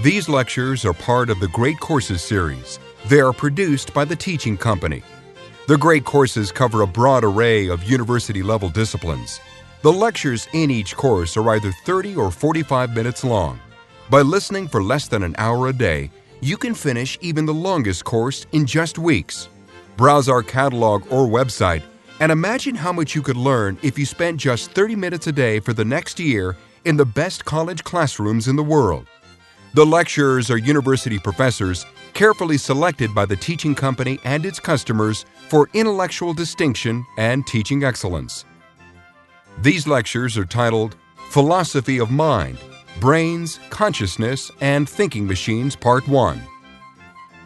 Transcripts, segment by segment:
These lectures are part of the Great Courses series. They are produced by the Teaching Company. The Great Courses cover a broad array of university-level disciplines. The lectures in each course are either 30 or 45 minutes long. By listening for less than an hour a day, you can finish even the longest course in just weeks. Browse our catalog or website and imagine how much you could learn if you spent just 30 minutes a day for the next year in the best college classrooms in the world. The lecturers are university professors carefully selected by the Teaching Company and its customers for intellectual distinction and teaching excellence. These lectures are titled Philosophy of Mind, Brains, Consciousness, and Thinking Machines, Part 1.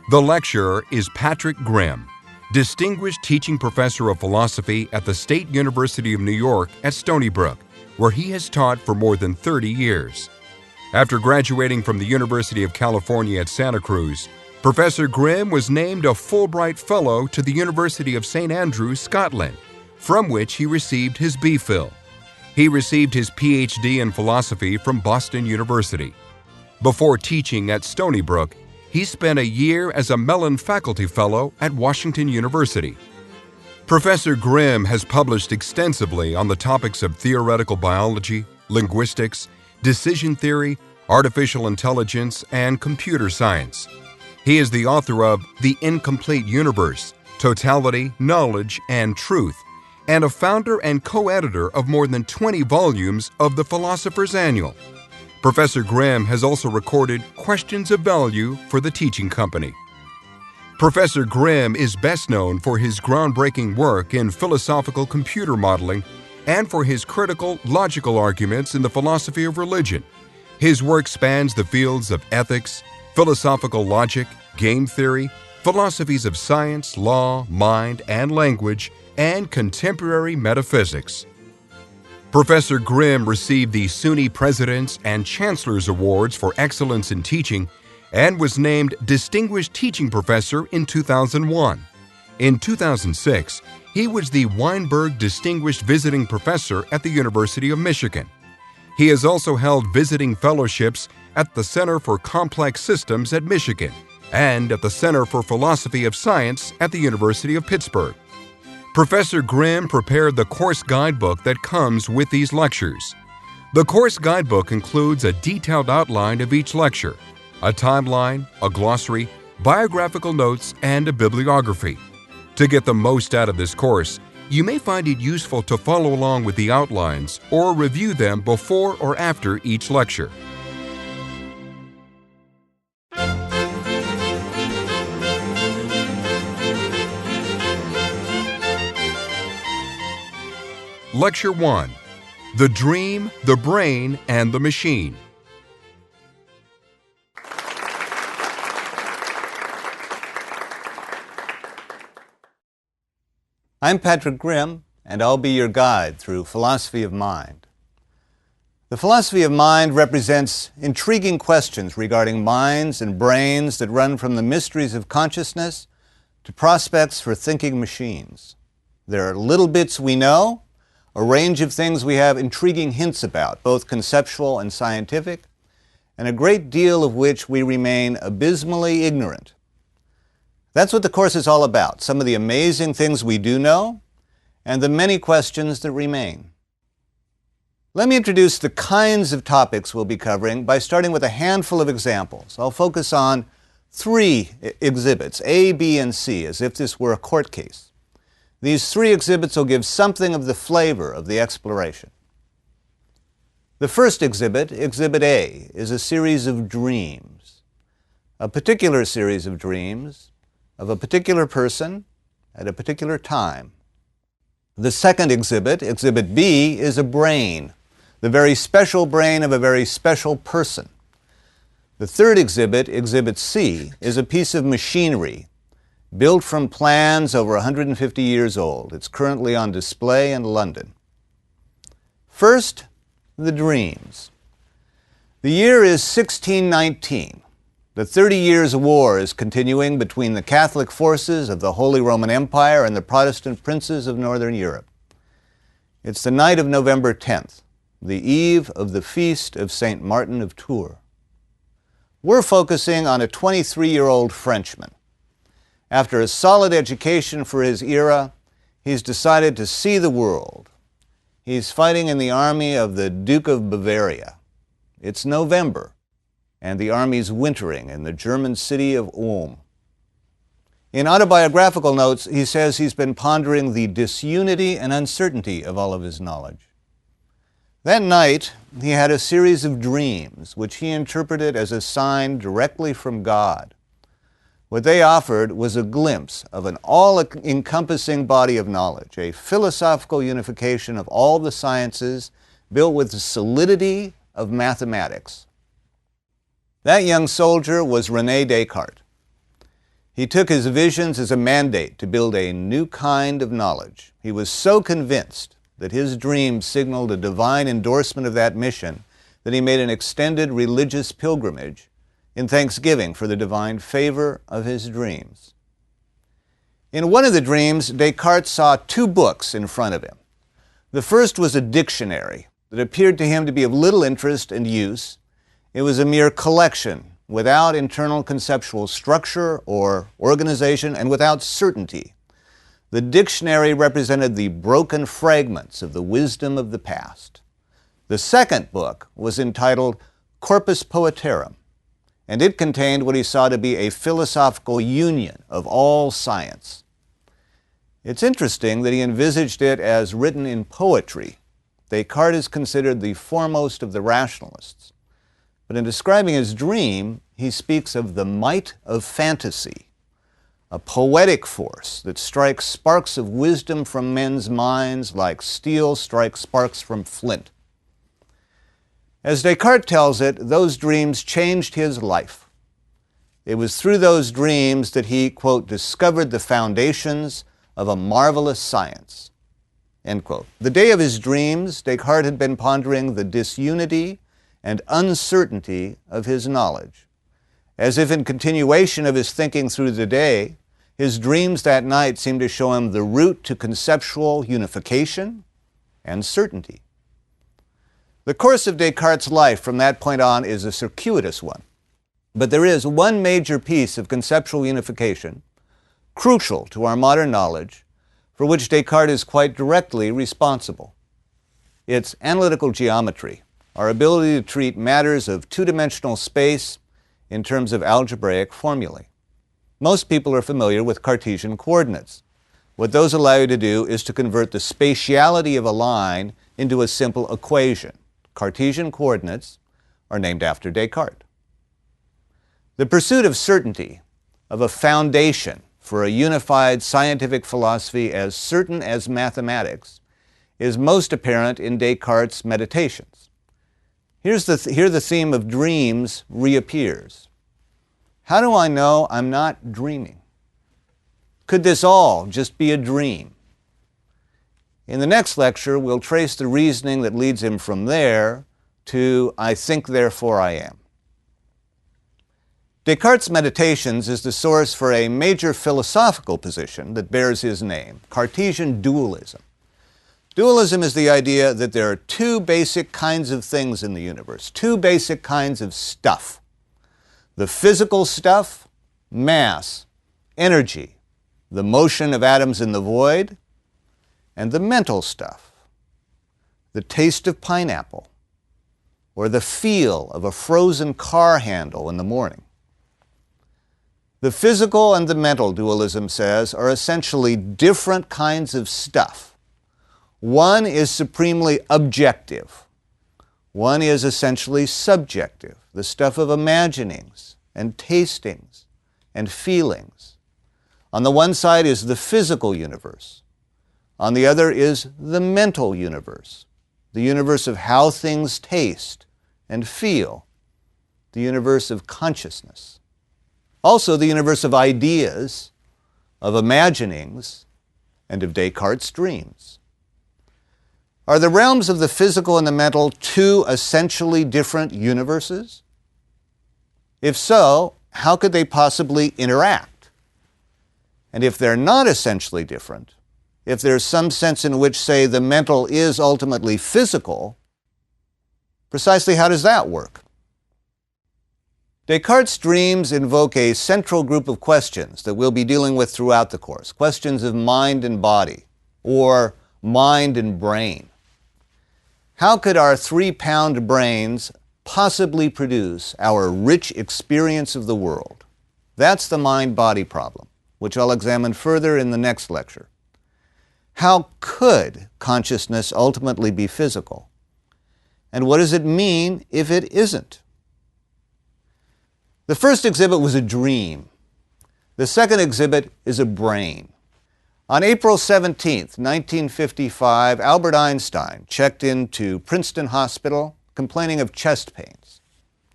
The lecturer is Patrick Grimm, Distinguished Teaching Professor of Philosophy at the State University of New York at Stony Brook, where he has taught for more than 30 years. After graduating from the University of California at Santa Cruz, Professor Grimm was named a Fulbright Fellow to the University of St. Andrews, Scotland, from which he received his B.Phil. He received his Ph.D. in philosophy from Boston University. Before teaching at Stony Brook, he spent a year as a Mellon Faculty Fellow at Washington University. Professor Grimm has published extensively on the topics of theoretical biology, linguistics, decision theory, artificial intelligence, and computer science. He is the author of The Incomplete Universe, Totality, Knowledge, and Truth, and a founder and co-editor of more than 20 volumes of the Philosopher's Annual. Professor Grimm has also recorded Questions of Value for the Teaching Company. Professor Grimm is best known for his groundbreaking work in philosophical computer modeling and for his critical, logical arguments in the philosophy of religion. His work spans the fields of ethics, philosophical logic, game theory, philosophies of science, law, mind, and language, and contemporary metaphysics. Professor Grimm received the SUNY President's and Chancellor's Awards for Excellence in Teaching and was named Distinguished Teaching Professor in 2001. In 2006, he was the Weinberg Distinguished Visiting Professor at the University of Michigan. He has also held visiting fellowships at the Center for Complex Systems at Michigan and at the Center for Philosophy of Science at the University of Pittsburgh. Professor Grimm prepared the course guidebook that comes with these lectures. The course guidebook includes a detailed outline of each lecture, a timeline, a glossary, biographical notes, and a bibliography. To get the most out of this course, you may find it useful to follow along with the outlines or review them before or after each lecture. Lecture 1. The Dream, the Brain, and the Machine. I'm Patrick Grimm, and I'll be your guide through philosophy of mind. The philosophy of mind represents intriguing questions regarding minds and brains that run from the mysteries of consciousness to prospects for thinking machines. There are little bits we know, a range of things we have intriguing hints about, both conceptual and scientific, and a great deal of which we remain abysmally ignorant. That's what the course is all about, some of the amazing things we do know, and the many questions that remain. Let me introduce the kinds of topics we'll be covering by starting with a handful of examples. I'll focus on 3 exhibits, A, B, and C, as if this were a court case. These 3 exhibits will give something of the flavor of the exploration. The first exhibit, Exhibit A, is a series of dreams, a particular series of dreams of a particular person at a particular time. The second exhibit, Exhibit B, is a brain, the very special brain of a very special person. The third exhibit, Exhibit C, is a piece of machinery built from plans over 150 years old. It's currently on display in London. First, the dreams. The year is 1619. The 30 Years' War is continuing between the Catholic forces of the Holy Roman Empire and the Protestant princes of Northern Europe. It's the night of November 10th, the eve of the feast of St. Martin of Tours. We're focusing on a 23-year-old Frenchman. After a solid education for his era, he's decided to see the world. He's fighting in the army of the Duke of Bavaria. It's November, and the army's wintering in the German city of Ulm. In autobiographical notes, he says he's been pondering the disunity and uncertainty of all of his knowledge. That night, he had a series of dreams, which he interpreted as a sign directly from God. What they offered was a glimpse of an all-encompassing body of knowledge, a philosophical unification of all the sciences built with the solidity of mathematics. That young soldier was René Descartes. He took his visions as a mandate to build a new kind of knowledge. He was so convinced that his dreams signaled a divine endorsement of that mission that he made an extended religious pilgrimage in thanksgiving for the divine favor of his dreams. In one of the dreams, Descartes saw two books in front of him. The first was a dictionary that appeared to him to be of little interest and use. It was a mere collection without internal conceptual structure or organization and without certainty. The dictionary represented the broken fragments of the wisdom of the past. The second book was entitled Corpus Poetarum, and it contained what he saw to be a philosophical union of all science. It's interesting that he envisaged it as written in poetry. Descartes is considered the foremost of the rationalists. But in describing his dream, he speaks of the might of fantasy, a poetic force that strikes sparks of wisdom from men's minds like steel strikes sparks from flint. As Descartes tells it, those dreams changed his life. It was through those dreams that he, quote, discovered the foundations of a marvelous science, end quote. The day of his dreams, Descartes had been pondering the disunity and uncertainty of his knowledge. As if in continuation of his thinking through the day, his dreams that night seemed to show him the route to conceptual unification and certainty. The course of Descartes' life from that point on is a circuitous one. But there is one major piece of conceptual unification, crucial to our modern knowledge, for which Descartes is quite directly responsible. It's analytical geometry, our ability to treat matters of two-dimensional space in terms of algebraic formulae. Most people are familiar with Cartesian coordinates. What those allow you to do is to convert the spatiality of a line into a simple equation. Cartesian coordinates are named after Descartes. The pursuit of certainty, of a foundation for a unified scientific philosophy as certain as mathematics, is most apparent in Descartes' meditations. Here the theme of dreams reappears. How do I know I'm not dreaming? Could this all just be a dream? In the next lecture, we'll trace the reasoning that leads him from there to I think, therefore I am. Descartes' Meditations is the source for a major philosophical position that bears his name, Cartesian dualism. Dualism is the idea that there are two basic kinds of things in the universe, two basic kinds of stuff. The physical stuff, mass, energy, the motion of atoms in the void, and the mental stuff, the taste of pineapple, or the feel of a frozen car handle in the morning. The physical and the mental, dualism says, are essentially different kinds of stuff. One is supremely objective. One is essentially subjective, the stuff of imaginings and tastings and feelings. On the one side is the physical universe. On the other is the mental universe, the universe of how things taste and feel, the universe of consciousness. Also the universe of ideas, of imaginings, and of Descartes' dreams. Are the realms of the physical and the mental two essentially different universes? If so, how could they possibly interact? And if they're not essentially different, if there's some sense in which, say, the mental is ultimately physical, precisely how does that work? Descartes' dreams invoke a central group of questions that we'll be dealing with throughout the course, questions of mind and body, or mind and brain. How could our 3-pound brains possibly produce our rich experience of the world? That's the mind-body problem, which I'll examine further in the next lecture. How could consciousness ultimately be physical? And what does it mean if it isn't? The first exhibit was a dream. The second exhibit is a brain. On April 17, 1955, Albert Einstein checked into Princeton Hospital complaining of chest pains.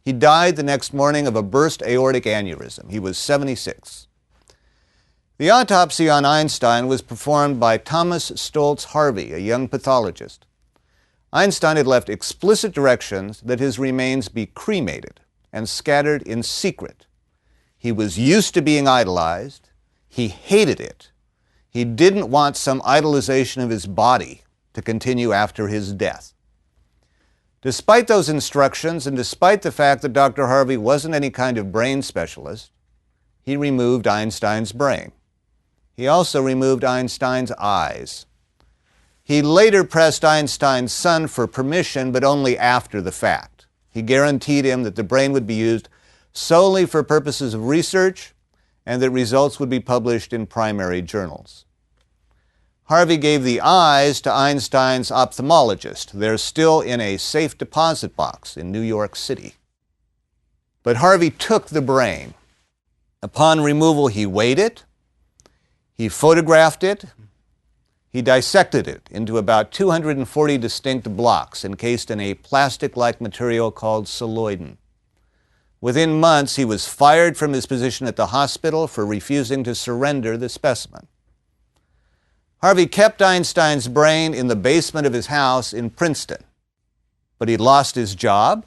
He died the next morning of a burst aortic aneurysm. He was 76. The autopsy on Einstein was performed by Thomas Stoltz Harvey, a young pathologist. Einstein had left explicit directions that his remains be cremated and scattered in secret. He was used to being idolized. He hated it. He didn't want some idolization of his body to continue after his death. Despite those instructions, and despite the fact that Dr. Harvey wasn't any kind of brain specialist, he removed Einstein's brain. He also removed Einstein's eyes. He later pressed Einstein's son for permission, but only after the fact. He guaranteed him that the brain would be used solely for purposes of research and that results would be published in primary journals. Harvey gave the eyes to Einstein's ophthalmologist. They're still in a safe deposit box in New York City. But Harvey took the brain. Upon removal, he weighed it, he photographed it, he dissected it into about 240 distinct blocks encased in a plastic-like material called celluloid. Within months, he was fired from his position at the hospital for refusing to surrender the specimen. Harvey kept Einstein's brain in the basement of his house in Princeton, but he lost his job.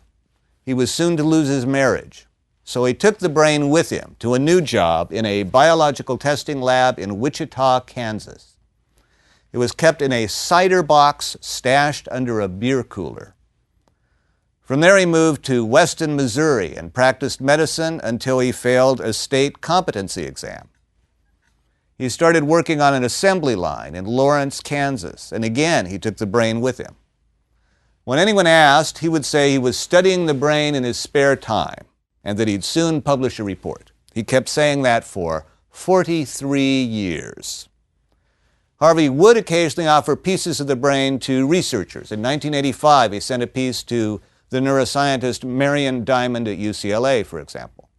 He was soon to lose his marriage. So he took the brain with him to a new job in a biological testing lab in Wichita, Kansas. It was kept in a cider box stashed under a beer cooler. From there he moved to Weston, Missouri and practiced medicine until he failed a state competency exam. He started working on an assembly line in Lawrence, Kansas, and again he took the brain with him. When anyone asked, he would say he was studying the brain in his spare time and that he'd soon publish a report. He kept saying that for 43 years. Harvey would occasionally offer pieces of the brain to researchers. In 1985, he sent a piece to the neuroscientist Marion Diamond at UCLA, for example.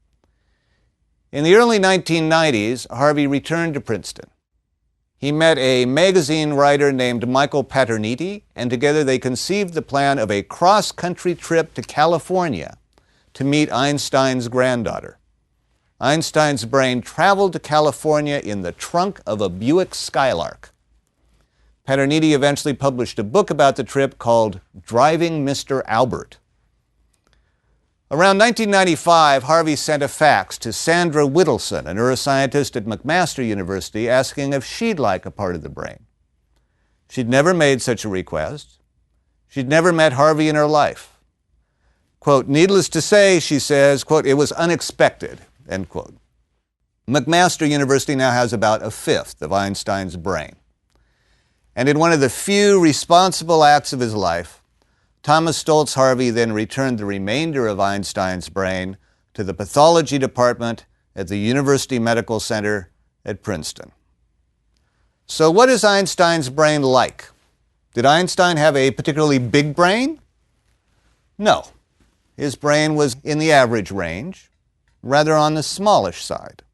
In the early 1990s, Harvey returned to Princeton. He met a magazine writer named Michael Paterniti, and together they conceived the plan of a cross-country trip to California to meet Einstein's granddaughter. Einstein's brain traveled to California in the trunk of a Buick Skylark. Paterniti eventually published a book about the trip called Driving Mr. Albert. Around 1995, Harvey sent a fax to Sandra Whittleson, a neuroscientist at McMaster University, asking if she'd like a part of the brain. She'd never made such a request. She'd never met Harvey in her life. Quote, needless to say, she says, quote, it was unexpected, end quote. McMaster University now has about a fifth of Einstein's brain. And in one of the few responsible acts of his life, Thomas Stoltz Harvey then returned the remainder of Einstein's brain to the pathology department at the University Medical Center at Princeton. So what is Einstein's brain like? Did Einstein have a particularly big brain? No. His brain was in the average range, rather on the smallish side.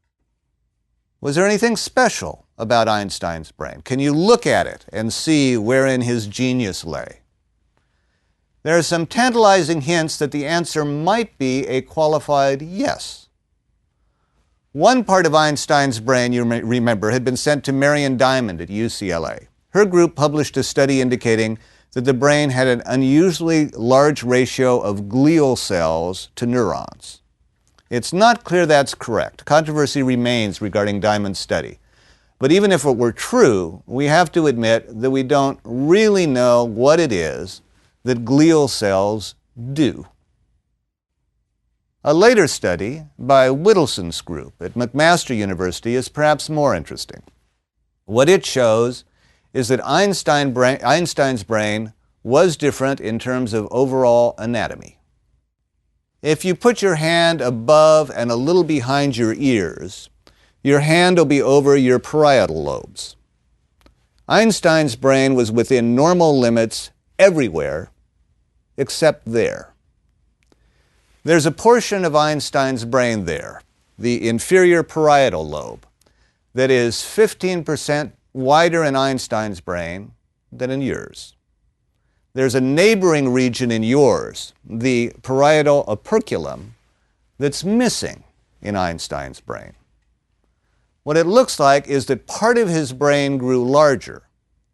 Was there anything special about Einstein's brain? Can you look at it and see wherein his genius lay? There are some tantalizing hints that the answer might be a qualified yes. One part of Einstein's brain, you may remember, had been sent to Marion Diamond at UCLA. Her group published a study indicating that the brain had an unusually large ratio of glial cells to neurons. It's not clear that's correct. Controversy remains regarding Diamond's study. But even if it were true, we have to admit that we don't really know what it is that glial cells do. A later study by Whittleson's group at McMaster University is perhaps more interesting. What it shows is that Einstein's brain was different in terms of overall anatomy. If you put your hand above and a little behind your ears, your hand will be over your parietal lobes. Einstein's brain was within normal limits everywhere except there. There's a portion of Einstein's brain there, the inferior parietal lobe, that is 15% wider in Einstein's brain than in yours. There's a neighboring region in yours, the parietal operculum, that's missing in Einstein's brain. What it looks like is that part of his brain grew larger,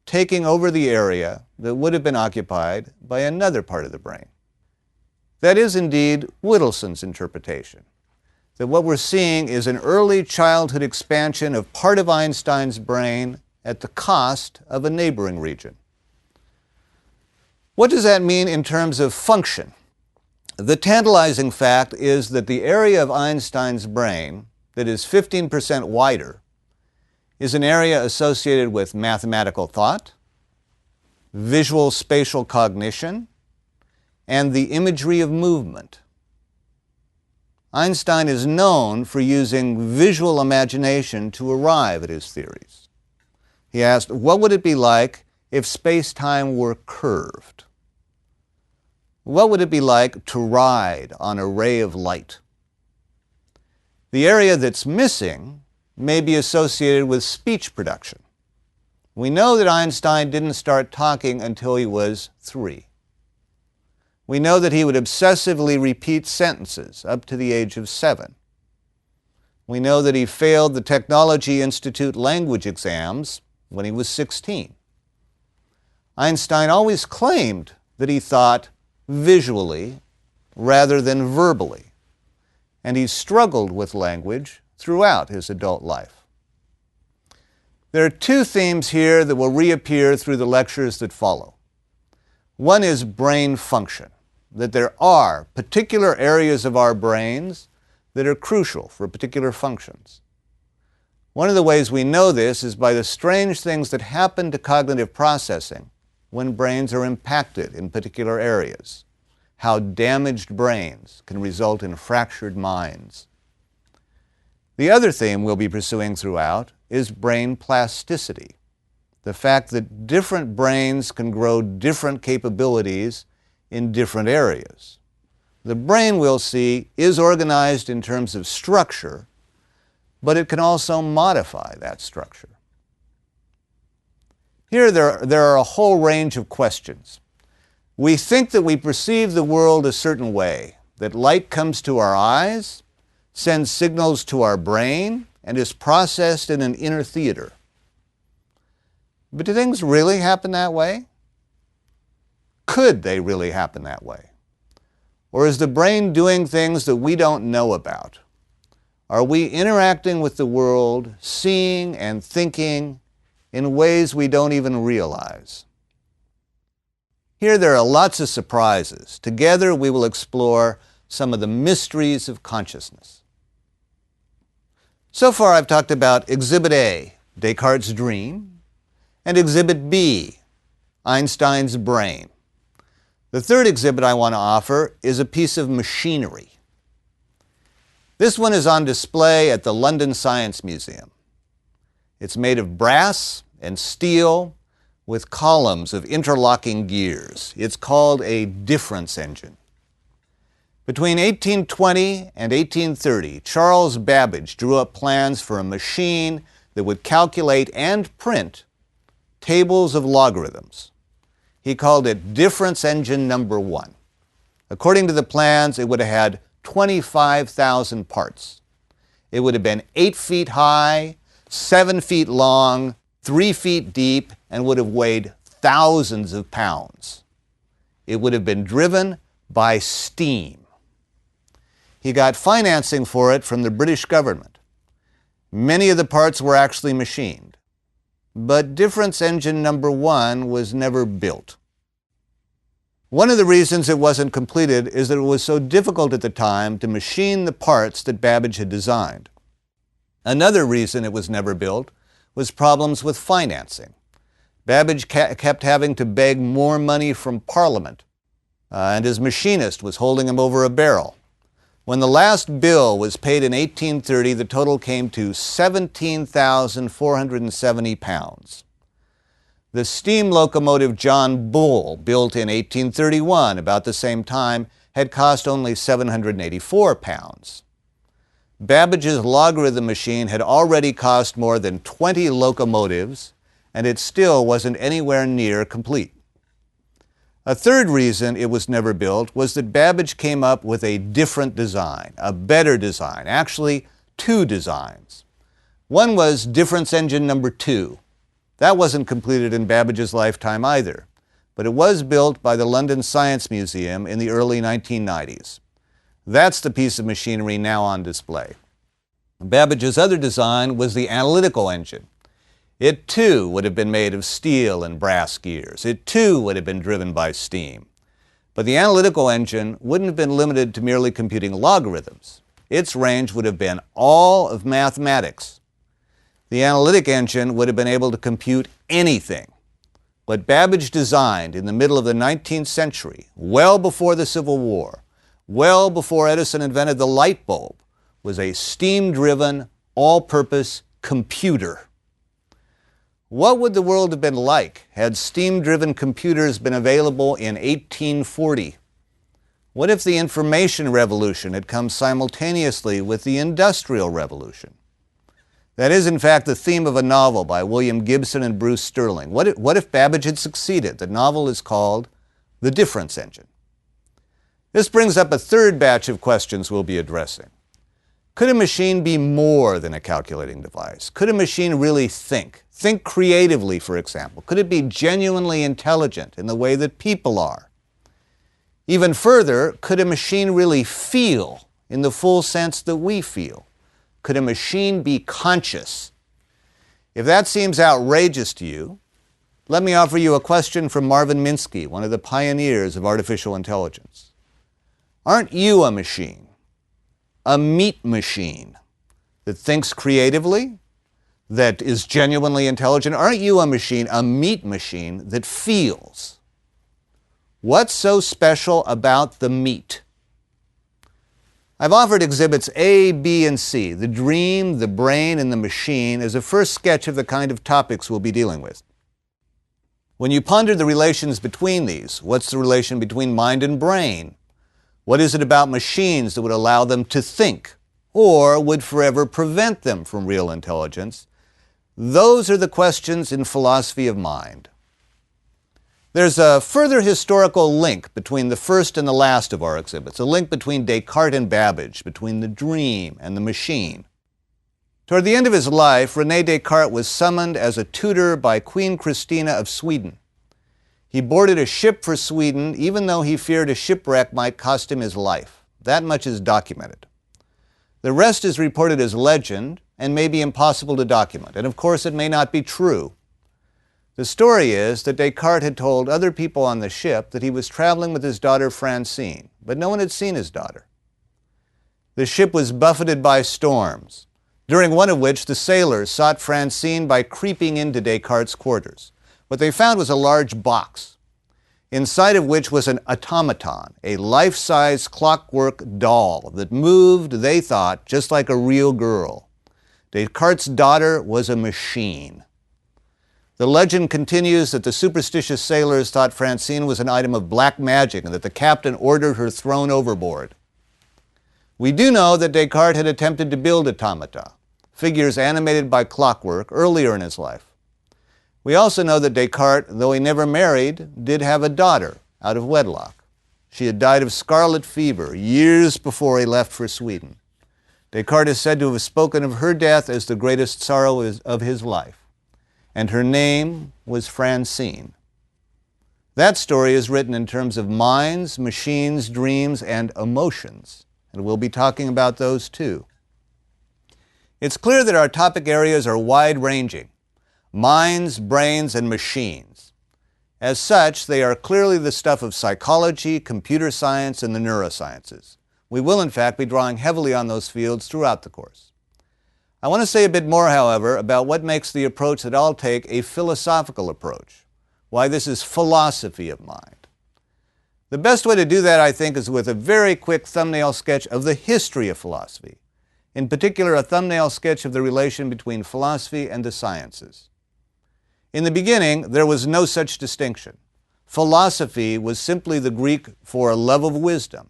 taking over the area that would have been occupied by another part of the brain. That is indeed Whittleson's interpretation, that what we're seeing is an early childhood expansion of part of Einstein's brain at the cost of a neighboring region. What does that mean in terms of function? The tantalizing fact is that the area of Einstein's brain that is 15% wider is an area associated with mathematical thought, visual spatial cognition, and the imagery of movement. Einstein is known for using visual imagination to arrive at his theories. He asked, what would it be like if space-time were curved? What would it be like to ride on a ray of light? The area that's missing may be associated with speech production. We know that Einstein didn't start talking until he was 3. We know that he would obsessively repeat sentences up to the age of 7. We know that he failed the Technology Institute language exams when he was 16. Einstein always claimed that he thought visually rather than verbally, and he struggled with language throughout his adult life. There are 2 themes here that will reappear through the lectures that follow. One is brain function, that there are particular areas of our brains that are crucial for particular functions. One of the ways we know this is by the strange things that happen to cognitive processing when brains are impacted in particular areas, how damaged brains can result in fractured minds. The other theme we'll be pursuing throughout is brain plasticity, the fact that different brains can grow different capabilities in different areas. The brain, we'll see, is organized in terms of structure, but it can also modify that structure. Here there are a whole range of questions. We think that we perceive the world a certain way, that light comes to our eyes, sends signals to our brain, and is processed in an inner theater. But do things really happen that way? Could they really happen that way? Or is the brain doing things that we don't know about? Are we interacting with the world, seeing and thinking in ways we don't even realize? Here there are lots of surprises. Together we will explore some of the mysteries of consciousness. So far I've talked about Exhibit A, Descartes' dream, and Exhibit B, Einstein's brain. The third exhibit I want to offer is a piece of machinery. This one is on display at the London Science Museum. It's made of brass and steel with columns of interlocking gears. It's called a difference engine. Between 1820 and 1830, Charles Babbage drew up plans for a machine that would calculate and print tables of logarithms. He called it difference engine number 1. According to the plans, it would have had 25,000 parts. It would have been 8 feet high, 7 feet long, 3 feet deep, and would have weighed thousands of pounds. It would have been driven by steam. He got financing for it from the British government. Many of the parts were actually machined, but difference engine number 1 was never built. One of the reasons it wasn't completed is that it was so difficult at the time to machine the parts that Babbage had designed. Another reason it was never built was problems with financing. Babbage kept having to beg more money from Parliament, and his machinist was holding him over a barrel. When the last bill was paid in 1830, the total came to £17,470. The steam locomotive John Bull, built in 1831, about the same time, had cost only £784. Babbage's logarithm machine had already cost more than 20 locomotives, and it still wasn't anywhere near complete. A third reason it was never built was that Babbage came up with a different design, a better design, actually two designs. One was difference engine number 2. That wasn't completed in Babbage's lifetime either, but it was built by the London Science Museum in the early 1990s. That's the piece of machinery now on display. Babbage's other design was the analytical engine. It too would have been made of steel and brass gears. It too would have been driven by steam. But the analytical engine wouldn't have been limited to merely computing logarithms. Its range would have been all of mathematics. The analytic engine would have been able to compute anything. What Babbage designed in the middle of the 19th century, well before the Civil War, well before Edison invented the light bulb, was a steam-driven, all-purpose computer. What would the world have been like had steam-driven computers been available in 1840? What if the information revolution had come simultaneously with the Industrial Revolution? That is, in fact, the theme of a novel by William Gibson and Bruce Sterling. What if Babbage had succeeded? The novel is called The Difference Engine. This brings up a third batch of questions we'll be addressing. Could a machine be more than a calculating device? Could a machine really think? Think creatively, for example. Could it be genuinely intelligent in the way that people are? Even further, could a machine really feel in the full sense that we feel? Could a machine be conscious? If that seems outrageous to you, let me offer you a question from Marvin Minsky, one of the pioneers of artificial intelligence. Aren't you a machine? A meat machine that thinks creatively, that is genuinely intelligent? Aren't you a machine, a meat machine that feels? What's so special about the meat? I've offered exhibits A, B, and C, the dream, the brain, and the machine, as a first sketch of the kind of topics we'll be dealing with. When you ponder the relations between these, what's the relation between mind and brain? What is it about machines that would allow them to think, or would forever prevent them from real intelligence? Those are the questions in philosophy of mind. There's a further historical link between the first and the last of our exhibits, a link between Descartes and Babbage, between the dream and the machine. Toward the end of his life, René Descartes was summoned as a tutor by Queen Christina of Sweden. He boarded a ship for Sweden, even though he feared a shipwreck might cost him his life. That much is documented. The rest is reported as legend and may be impossible to document, and of course it may not be true. The story is that Descartes had told other people on the ship that he was traveling with his daughter Francine, but no one had seen his daughter. The ship was buffeted by storms, during one of which the sailors sought Francine by creeping into Descartes' quarters. What they found was a large box, inside of which was an automaton, a life-size clockwork doll that moved, they thought, just like a real girl. Descartes' daughter was a machine. The legend continues that the superstitious sailors thought Francine was an item of black magic and that the captain ordered her thrown overboard. We do know that Descartes had attempted to build automata, figures animated by clockwork, earlier in his life. We also know that Descartes, though he never married, did have a daughter out of wedlock. She had died of scarlet fever years before he left for Sweden. Descartes is said to have spoken of her death as the greatest sorrow of his life, and her name was Francine. That story is written in terms of minds, machines, dreams, and emotions, and we'll be talking about those too. It's clear that our topic areas are wide-ranging: minds, brains, and machines. As such, they are clearly the stuff of psychology, computer science, and the neurosciences. We will, in fact, be drawing heavily on those fields throughout the course. I want to say a bit more, however, about what makes the approach that I'll take a philosophical approach, why this is philosophy of mind. The best way to do that, I think, is with a very quick thumbnail sketch of the history of philosophy, in particular a thumbnail sketch of the relation between philosophy and the sciences. In the beginning, there was no such distinction. Philosophy was simply the Greek for a love of wisdom,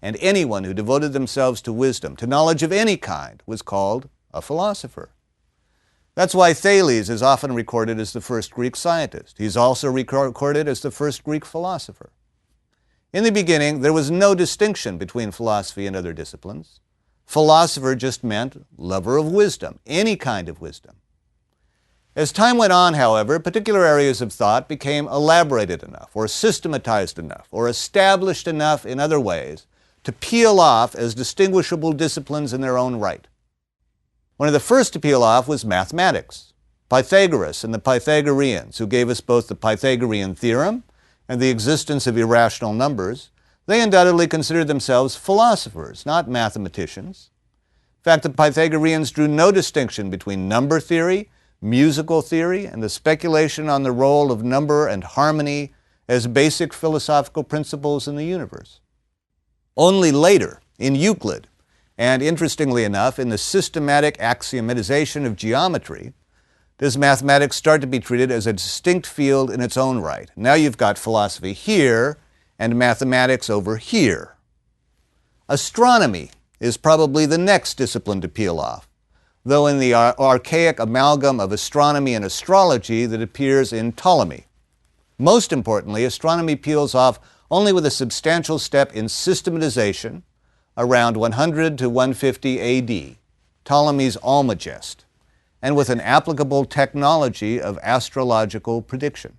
and anyone who devoted themselves to wisdom, to knowledge of any kind, was called a philosopher. That's why Thales is often recorded as the first Greek scientist. He's also recorded as the first Greek philosopher. In the beginning, there was no distinction between philosophy and other disciplines. Philosopher just meant lover of wisdom, any kind of wisdom. As time went on, however, particular areas of thought became elaborated enough, or systematized enough, or established enough in other ways to peel off as distinguishable disciplines in their own right. One of the first to peel off was mathematics. Pythagoras and the Pythagoreans, who gave us both the Pythagorean theorem and the existence of irrational numbers, they undoubtedly considered themselves philosophers, not mathematicians. In fact, the Pythagoreans drew no distinction between number theory, musical theory, and the speculation on the role of number and harmony as basic philosophical principles in the universe. Only later, in Euclid, and interestingly enough, in the systematic axiomatization of geometry, does mathematics start to be treated as a distinct field in its own right. Now you've got philosophy here and mathematics over here. Astronomy is probably the next discipline to peel off, though in the archaic amalgam of astronomy and astrology that appears in Ptolemy. Most importantly, astronomy peels off only with a substantial step in systematization around 100 to 150 AD, Ptolemy's Almagest, and with an applicable technology of astrological prediction.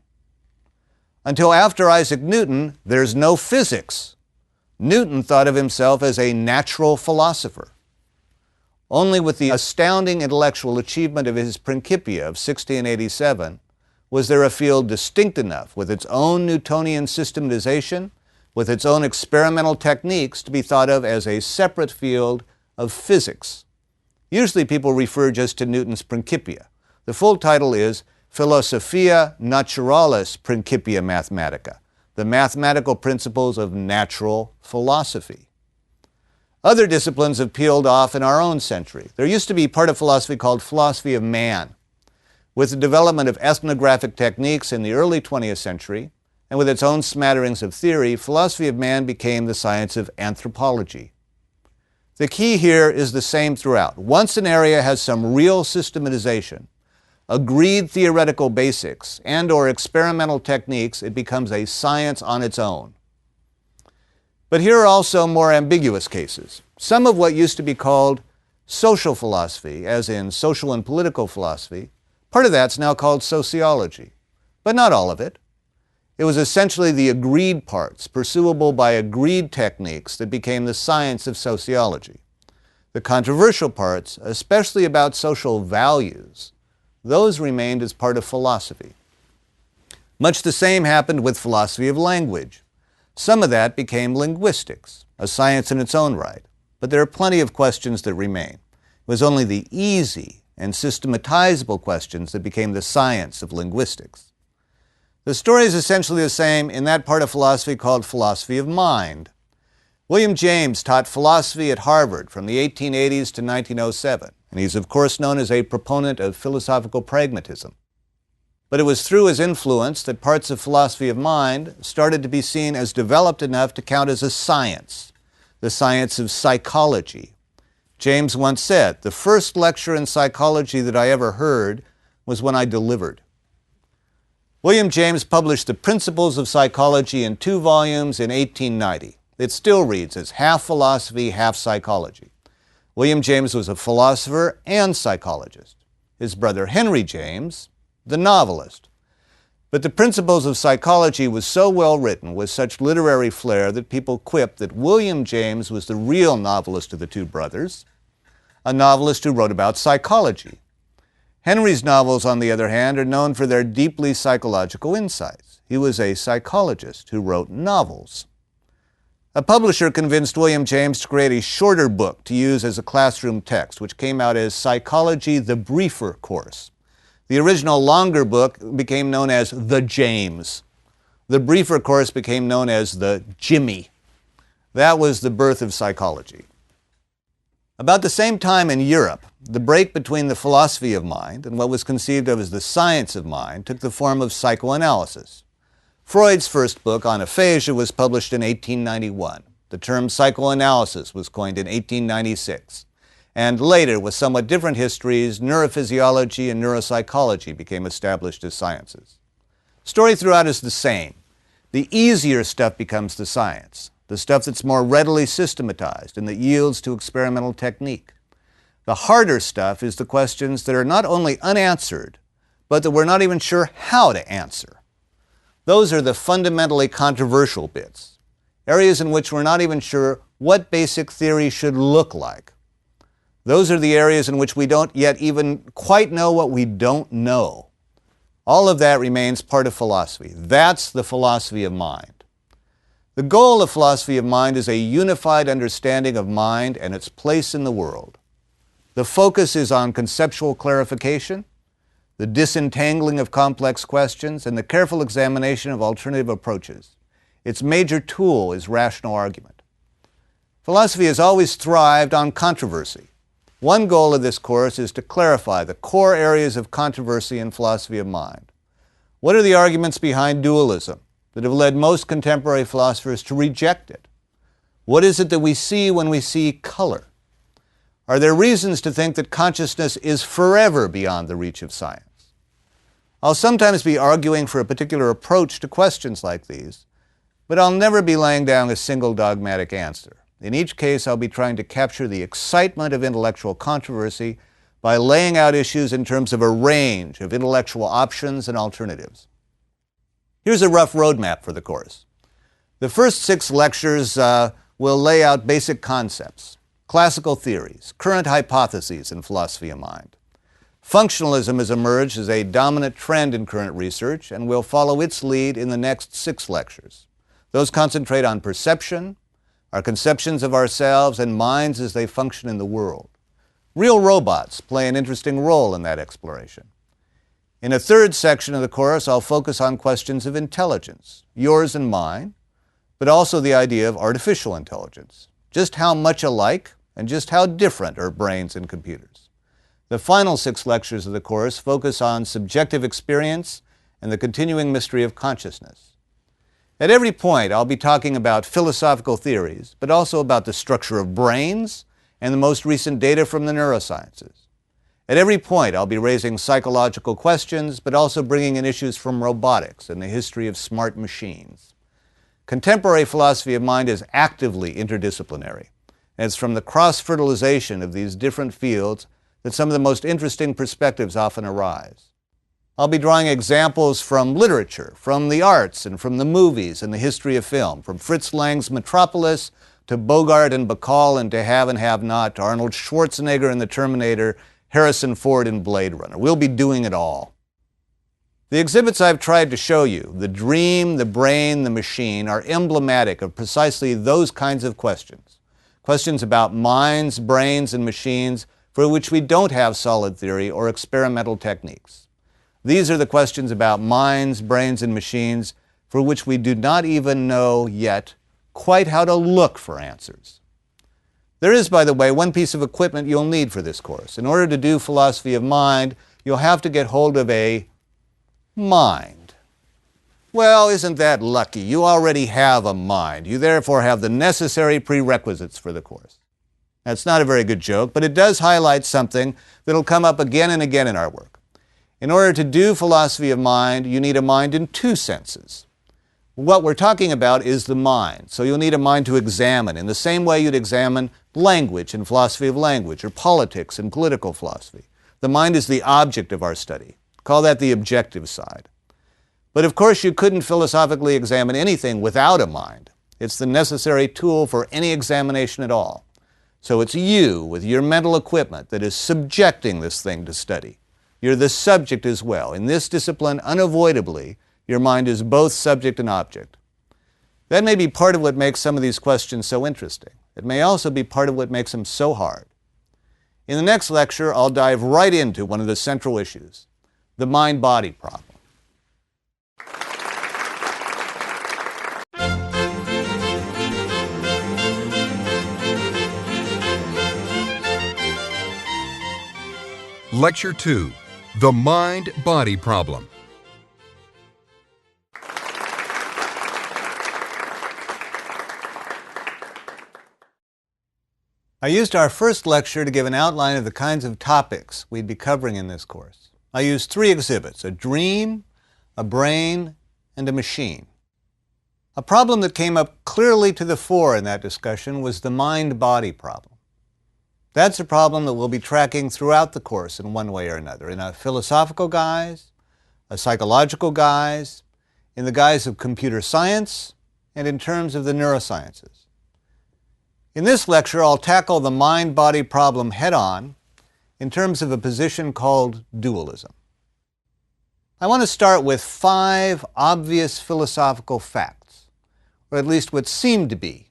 Until after Isaac Newton, there's no physics. Newton thought of himself as a natural philosopher. Only with the astounding intellectual achievement of his Principia of 1687 was there a field distinct enough with its own Newtonian systematization, with its own experimental techniques, to be thought of as a separate field of physics. Usually people refer just to Newton's Principia. The full title is Philosophia Naturalis Principia Mathematica, the mathematical principles of natural philosophy. Other disciplines have peeled off in our own century. There used to be part of philosophy called philosophy of man. With the development of ethnographic techniques in the early 20th century, and with its own smatterings of theory, philosophy of man became the science of anthropology. The key here is the same throughout. Once an area has some real systematization, agreed theoretical basics, and/or experimental techniques, it becomes a science on its own. But here are also more ambiguous cases. Some of what used to be called social philosophy, as in social and political philosophy, part of that's now called sociology, but not all of it. It was essentially the agreed parts, pursuable by agreed techniques, that became the science of sociology. The controversial parts, especially about social values, those remained as part of philosophy. Much the same happened with philosophy of language. Some of that became linguistics, a science in its own right, but there are plenty of questions that remain. It was only the easy and systematizable questions that became the science of linguistics. The story is essentially the same in that part of philosophy called philosophy of mind. William James taught philosophy at Harvard from the 1880s to 1907, and he's of course known as a proponent of philosophical pragmatism. But it was through his influence that parts of philosophy of mind started to be seen as developed enough to count as a science, the science of psychology. James once said, "The first lecture in psychology that I ever heard was when I delivered." William James published The Principles of Psychology in 2 volumes in 1890. It still reads as half philosophy, half psychology. William James was a philosopher and psychologist. His brother Henry James, the novelist. But The Principles of Psychology was so well written, with such literary flair, that people quipped that William James was the real novelist of the 2 brothers, a novelist who wrote about psychology. Henry's novels, on the other hand, are known for their deeply psychological insights. He was a psychologist who wrote novels. A publisher convinced William James to create a shorter book to use as a classroom text, which came out as Psychology, the Briefer Course. The original longer book became known as The James. The briefer course became known as the Jimmy. That was the birth of psychology. About the same time in Europe, the break between the philosophy of mind and what was conceived of as the science of mind took the form of psychoanalysis. Freud's first book on aphasia was published in 1891. The term psychoanalysis was coined in 1896. And later, with somewhat different histories, neurophysiology and neuropsychology became established as sciences. Story throughout is the same. The easier stuff becomes the science, the stuff that's more readily systematized and that yields to experimental technique. The harder stuff is the questions that are not only unanswered, but that we're not even sure how to answer. Those are the fundamentally controversial bits, areas in which we're not even sure what basic theory should look like. Those are the areas in which we don't yet even quite know what we don't know. All of that remains part of philosophy. That's the philosophy of mind. The goal of philosophy of mind is a unified understanding of mind and its place in the world. The focus is on conceptual clarification, the disentangling of complex questions, and the careful examination of alternative approaches. Its major tool is rational argument. Philosophy has always thrived on controversy. One goal of this course is to clarify the core areas of controversy in philosophy of mind. What are the arguments behind dualism that have led most contemporary philosophers to reject it? What is it that we see when we see color? Are there reasons to think that consciousness is forever beyond the reach of science? I'll sometimes be arguing for a particular approach to questions like these, but I'll never be laying down a single dogmatic answer. In each case, I'll be trying to capture the excitement of intellectual controversy by laying out issues in terms of a range of intellectual options and alternatives. Here's a rough roadmap for the course. The first 6 lectures will lay out basic concepts, classical theories, current hypotheses in philosophy of mind. Functionalism has emerged as a dominant trend in current research and will follow its lead in the next 6 lectures. Those concentrate on perception, our conceptions of ourselves, and minds as they function in the world. Real robots play an interesting role in that exploration. In a third section of the course, I'll focus on questions of intelligence, yours and mine, but also the idea of artificial intelligence. Just how much alike and just how different are brains and computers. The final 6 lectures of the course focus on subjective experience and the continuing mystery of consciousness. At every point, I'll be talking about philosophical theories, but also about the structure of brains and the most recent data from the neurosciences. At every point, I'll be raising psychological questions, but also bringing in issues from robotics and the history of smart machines. Contemporary philosophy of mind is actively interdisciplinary, and it's from the cross-fertilization of these different fields that some of the most interesting perspectives often arise. I'll be drawing examples from literature, from the arts, and from the movies and the history of film, from Fritz Lang's Metropolis to Bogart and Bacall and To Have and Have Not, to Arnold Schwarzenegger in The Terminator, Harrison Ford in Blade Runner. We'll be doing it all. The exhibits I've tried to show you, the dream, the brain, the machine, are emblematic of precisely those kinds of questions. Questions about minds, brains, and machines for which we don't have solid theory or experimental techniques. These are the questions about minds, brains, and machines for which we do not even know yet quite how to look for answers. There is, by the way, one piece of equipment you'll need for this course. In order to do philosophy of mind, you'll have to get hold of a mind. Well, isn't that lucky? You already have a mind. You therefore have the necessary prerequisites for the course. That's not a very good joke, but it does highlight something that'll come up again and again in our work. In order to do philosophy of mind, you need a mind in 2 senses. What we're talking about is the mind, so you'll need a mind to examine in the same way you'd examine language and philosophy of language, or politics and political philosophy. The mind is the object of our study. Call that the objective side. But of course, you couldn't philosophically examine anything without a mind. It's the necessary tool for any examination at all. So it's you, with your mental equipment, that is subjecting this thing to study. You're the subject as well. In this discipline, unavoidably, Your mind is both subject and object. That may be part of what makes some of these questions so interesting. It may also be part of what makes them so hard. In the next lecture, I'll dive right into one of the central issues, the mind-body problem. Lecture 2, The Mind-Body Problem. I used our first lecture to give an outline of the kinds of topics we'd be covering in this course. I used 3 exhibits, a dream, a brain, and a machine. A problem that came up clearly to the fore in that discussion was the mind-body problem. That's a problem that we'll be tracking throughout the course in one way or another, in a philosophical guise, a psychological guise, in the guise of computer science, and in terms of the neurosciences. In this lecture, I'll tackle the mind-body problem head-on in terms of a position called dualism. I want to start with 5 obvious philosophical facts, or at least what seem to be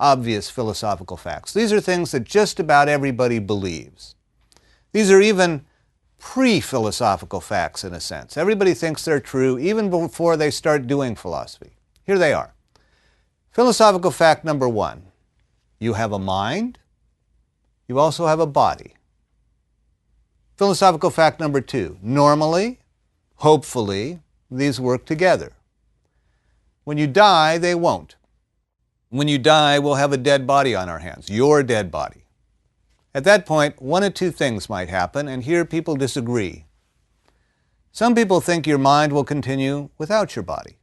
obvious philosophical facts. These are things that just about everybody believes. These are even pre-philosophical facts in a sense. Everybody thinks they're true even before they start doing philosophy. Here they are. Philosophical fact number 1. You have a mind. You also have a body. Philosophical fact number 2. Normally, hopefully, these work together. When you die, they won't. When you die, we'll have a dead body on our hands, your dead body. At that point, one of 2 things might happen, and here people disagree. Some people think your mind will continue without your body.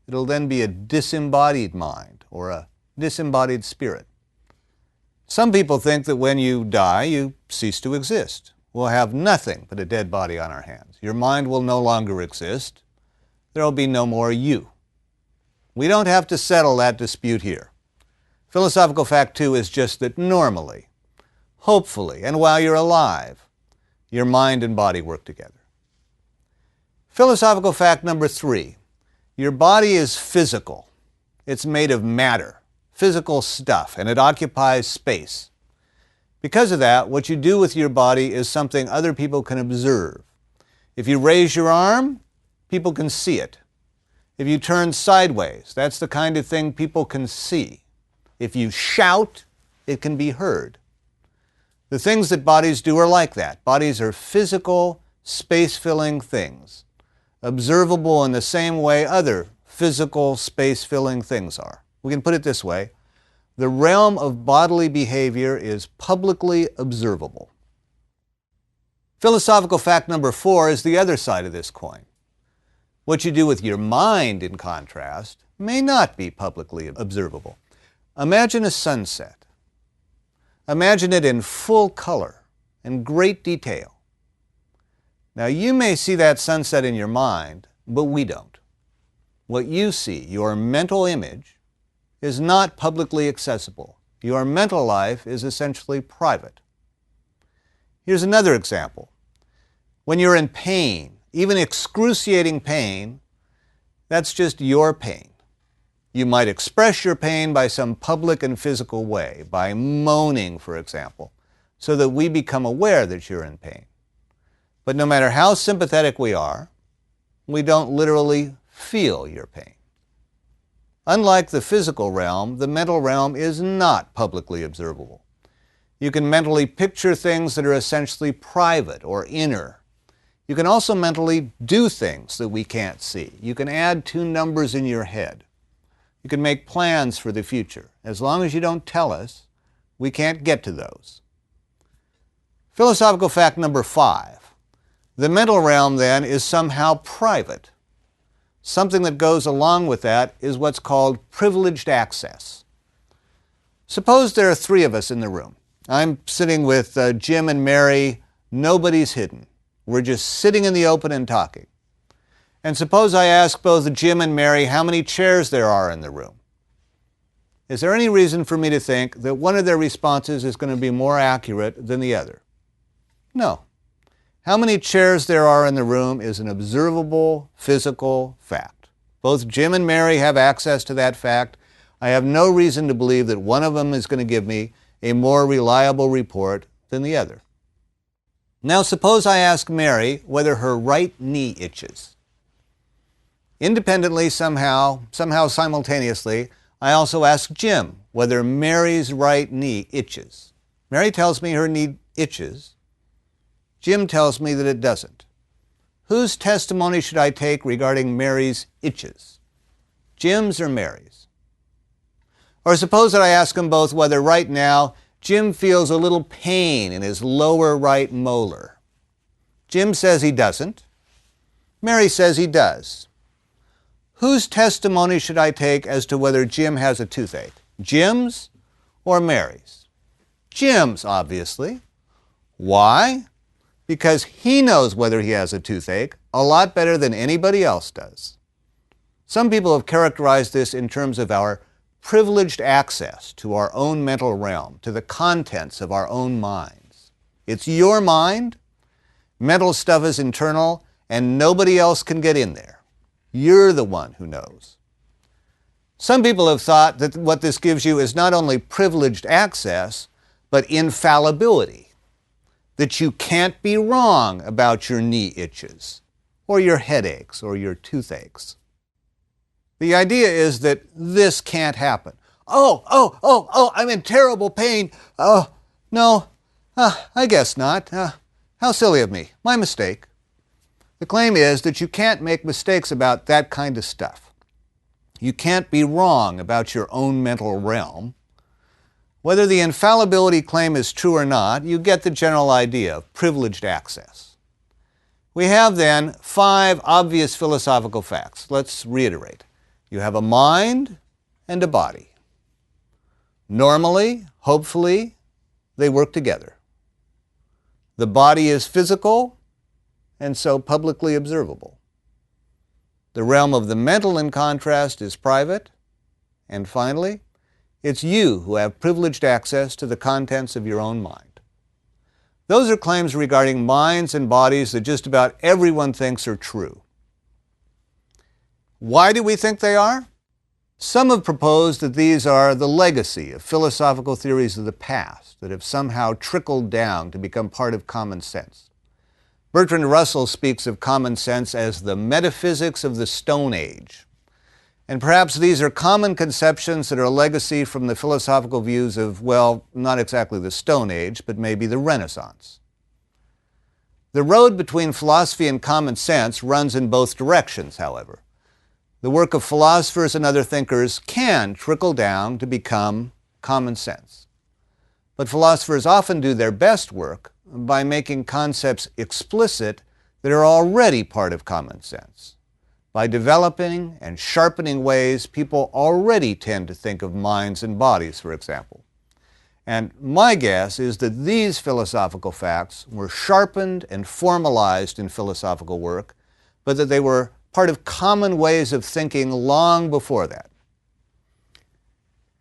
It'll then be a disembodied mind or a disembodied spirit. Some people think that when you die, you cease to exist. We'll have nothing but a dead body on our hands. Your mind will no longer exist. There will be no more you. We don't have to settle that dispute here. Philosophical fact 2 is just that normally, hopefully, and while you're alive, your mind and body work together. Philosophical fact number 3, your body is physical. It's made of matter, physical stuff, and it occupies space. Because of that, what you do with your body is something other people can observe. If you raise your arm, people can see it. If you turn sideways, that's the kind of thing people can see. If you shout, it can be heard. The things that bodies do are like that. Bodies are physical, space-filling things, observable in the same way other physical, space-filling things are. We can put it this way. The realm of bodily behavior is publicly observable. Philosophical fact number 4 is the other side of this coin. What you do with your mind, in contrast, may not be publicly observable. Imagine a sunset. Imagine it in full color and great detail. Now, you may see that sunset in your mind, but we don't. What you see, your mental image, is not publicly accessible. Your mental life is essentially private. Here's another example. When you're in pain, even excruciating pain, that's just your pain. You might express your pain by some public and physical way, by moaning, for example, so that we become aware that you're in pain. But no matter how sympathetic we are, we don't literally feel your pain. Unlike the physical realm, the mental realm is not publicly observable. You can mentally picture things that are essentially private or inner. You can also mentally do things that we can't see. You can add 2 numbers in your head. You can make plans for the future. As long as you don't tell us, we can't get to those. Philosophical fact number 5. The mental realm, then, is somehow private. Something that goes along with that is what's called privileged access. Suppose there are 3 of us in the room. I'm sitting with Jim and Mary. Nobody's hidden. We're just sitting in the open and talking. And suppose I ask both Jim and Mary how many chairs there are in the room. Is there any reason for me to think that one of their responses is going to be more accurate than the other? No. How many chairs there are in the room is an observable, physical fact. Both Jim and Mary have access to that fact. I have no reason to believe that one of them is going to give me a more reliable report than the other. Now suppose I ask Mary whether her right knee itches. Independently, somehow simultaneously, I also ask Jim whether Mary's right knee itches. Mary tells me her knee itches. Jim tells me that it doesn't. Whose testimony should I take regarding Mary's itches? Jim's or Mary's? Or suppose that I ask them both whether right now Jim feels a little pain in his lower right molar. Jim says he doesn't. Mary says he does. Whose testimony should I take as to whether Jim has a toothache? Jim's or Mary's? Jim's, obviously. Why? Because he knows whether he has a toothache a lot better than anybody else does. Some people have characterized this in terms of our privileged access to our own mental realm, to the contents of our own minds. It's your mind, mental stuff is internal, and nobody else can get in there. You're the one who knows. Some people have thought that what this gives you is not only privileged access, but infallibility. That you can't be wrong about your knee itches, or your headaches, or your toothaches. The idea is that this can't happen. Oh, I'm in terrible pain. Oh, no, I guess not. How silly of me. My mistake. The claim is that you can't make mistakes about that kind of stuff. You can't be wrong about your own mental realm. Whether the infallibility claim is true or not, you get the general idea of privileged access. We have then 5 obvious philosophical facts. Let's reiterate. You have a mind and a body. Normally, hopefully, they work together. The body is physical and so publicly observable. The realm of the mental, in contrast, is private. And finally, it's you who have privileged access to the contents of your own mind. Those are claims regarding minds and bodies that just about everyone thinks are true. Why do we think they are? Some have proposed that these are the legacy of philosophical theories of the past that have somehow trickled down to become part of common sense. Bertrand Russell speaks of common sense as the metaphysics of the Stone Age. And perhaps these are common conceptions that are a legacy from the philosophical views of, well, not exactly the Stone Age, but maybe the Renaissance. The road between philosophy and common sense runs in both directions, however. The work of philosophers and other thinkers can trickle down to become common sense. But philosophers often do their best work by making concepts explicit that are already part of common sense, by developing and sharpening ways people already tend to think of minds and bodies, for example. And my guess is that these philosophical facts were sharpened and formalized in philosophical work, but that they were part of common ways of thinking long before that.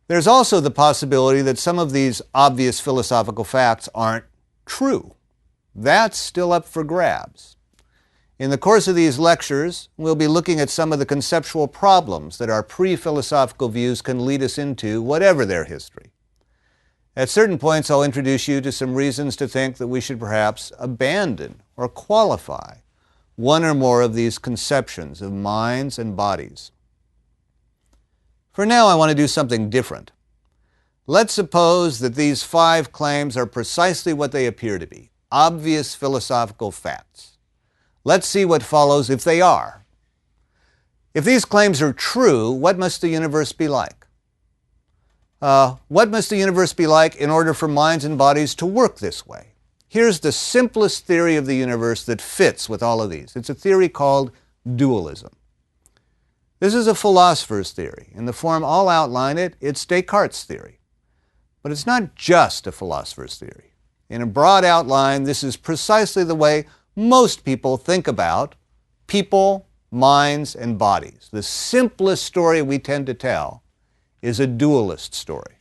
There's also the possibility that some of these obvious philosophical facts aren't true. That's still up for grabs. In the course of these lectures, we'll be looking at some of the conceptual problems that our pre-philosophical views can lead us into, whatever their history. At certain points, I'll introduce you to some reasons to think that we should perhaps abandon or qualify one or more of these conceptions of minds and bodies. For now, I want to do something different. Let's suppose that these 5 claims are precisely what they appear to be, obvious philosophical facts. Let's see what follows if they are. If these claims are true, what must the universe be like? What must the universe be like in order for minds and bodies to work this way? Here's the simplest theory of the universe that fits with all of these. It's a theory called dualism. This is a philosopher's theory. In the form I'll outline it, it's Descartes' theory. But it's not just a philosopher's theory. In a broad outline, this is precisely the way most people think about people, minds, and bodies. The simplest story we tend to tell is a dualist story.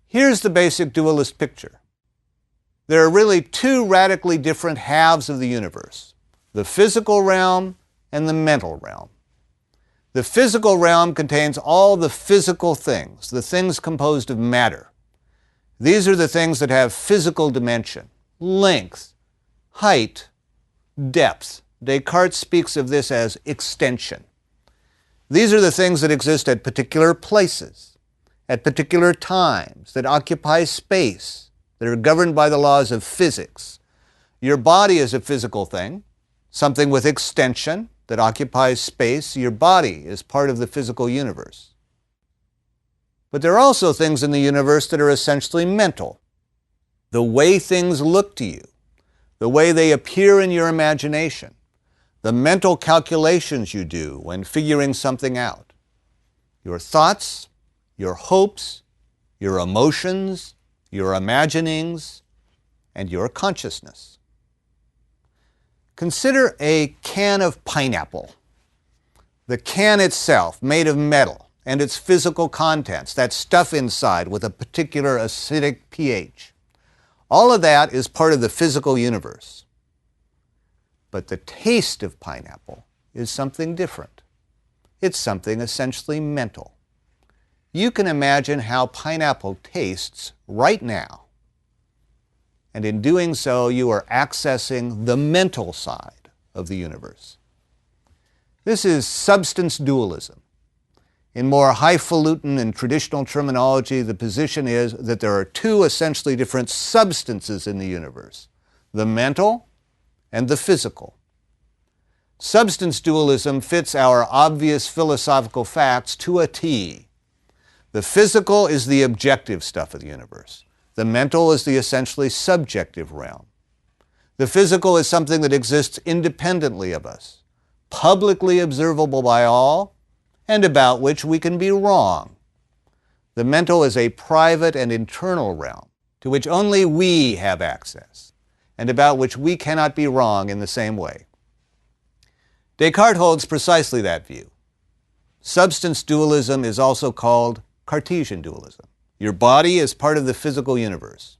Here's the basic dualist picture. There are really 2 radically different halves of the universe, the physical realm and the mental realm. The physical realm contains all the physical things, the things composed of matter. These are the things that have physical dimension, length, height, depth. Descartes speaks of this as extension. These are the things that exist at particular places, at particular times, that occupy space, that are governed by the laws of physics. Your body is a physical thing, something with extension that occupies space. Your body is part of the physical universe. But there are also things in the universe that are essentially mental. The way things look to you, the way they appear in your imagination, the mental calculations you do when figuring something out, your thoughts, your hopes, your emotions, your imaginings, and your consciousness. Consider a can of pineapple. The can itself, made of metal, and its physical contents, that stuff inside with a particular acidic pH. All of that is part of the physical universe. But the taste of pineapple is something different. It's something essentially mental. You can imagine how pineapple tastes right now. And in doing so, you are accessing the mental side of the universe. This is substance dualism. In more highfalutin and traditional terminology, the position is that there are two essentially different substances in the universe, the mental and the physical. Substance dualism fits our obvious philosophical facts to a T. The physical is the objective stuff of the universe. The mental is the essentially subjective realm. The physical is something that exists independently of us, publicly observable by all, and about which we can be wrong. The mental is a private and internal realm to which only we have access, and about which we cannot be wrong in the same way. Descartes holds precisely that view. Substance dualism is also called Cartesian dualism. Your body is part of the physical universe.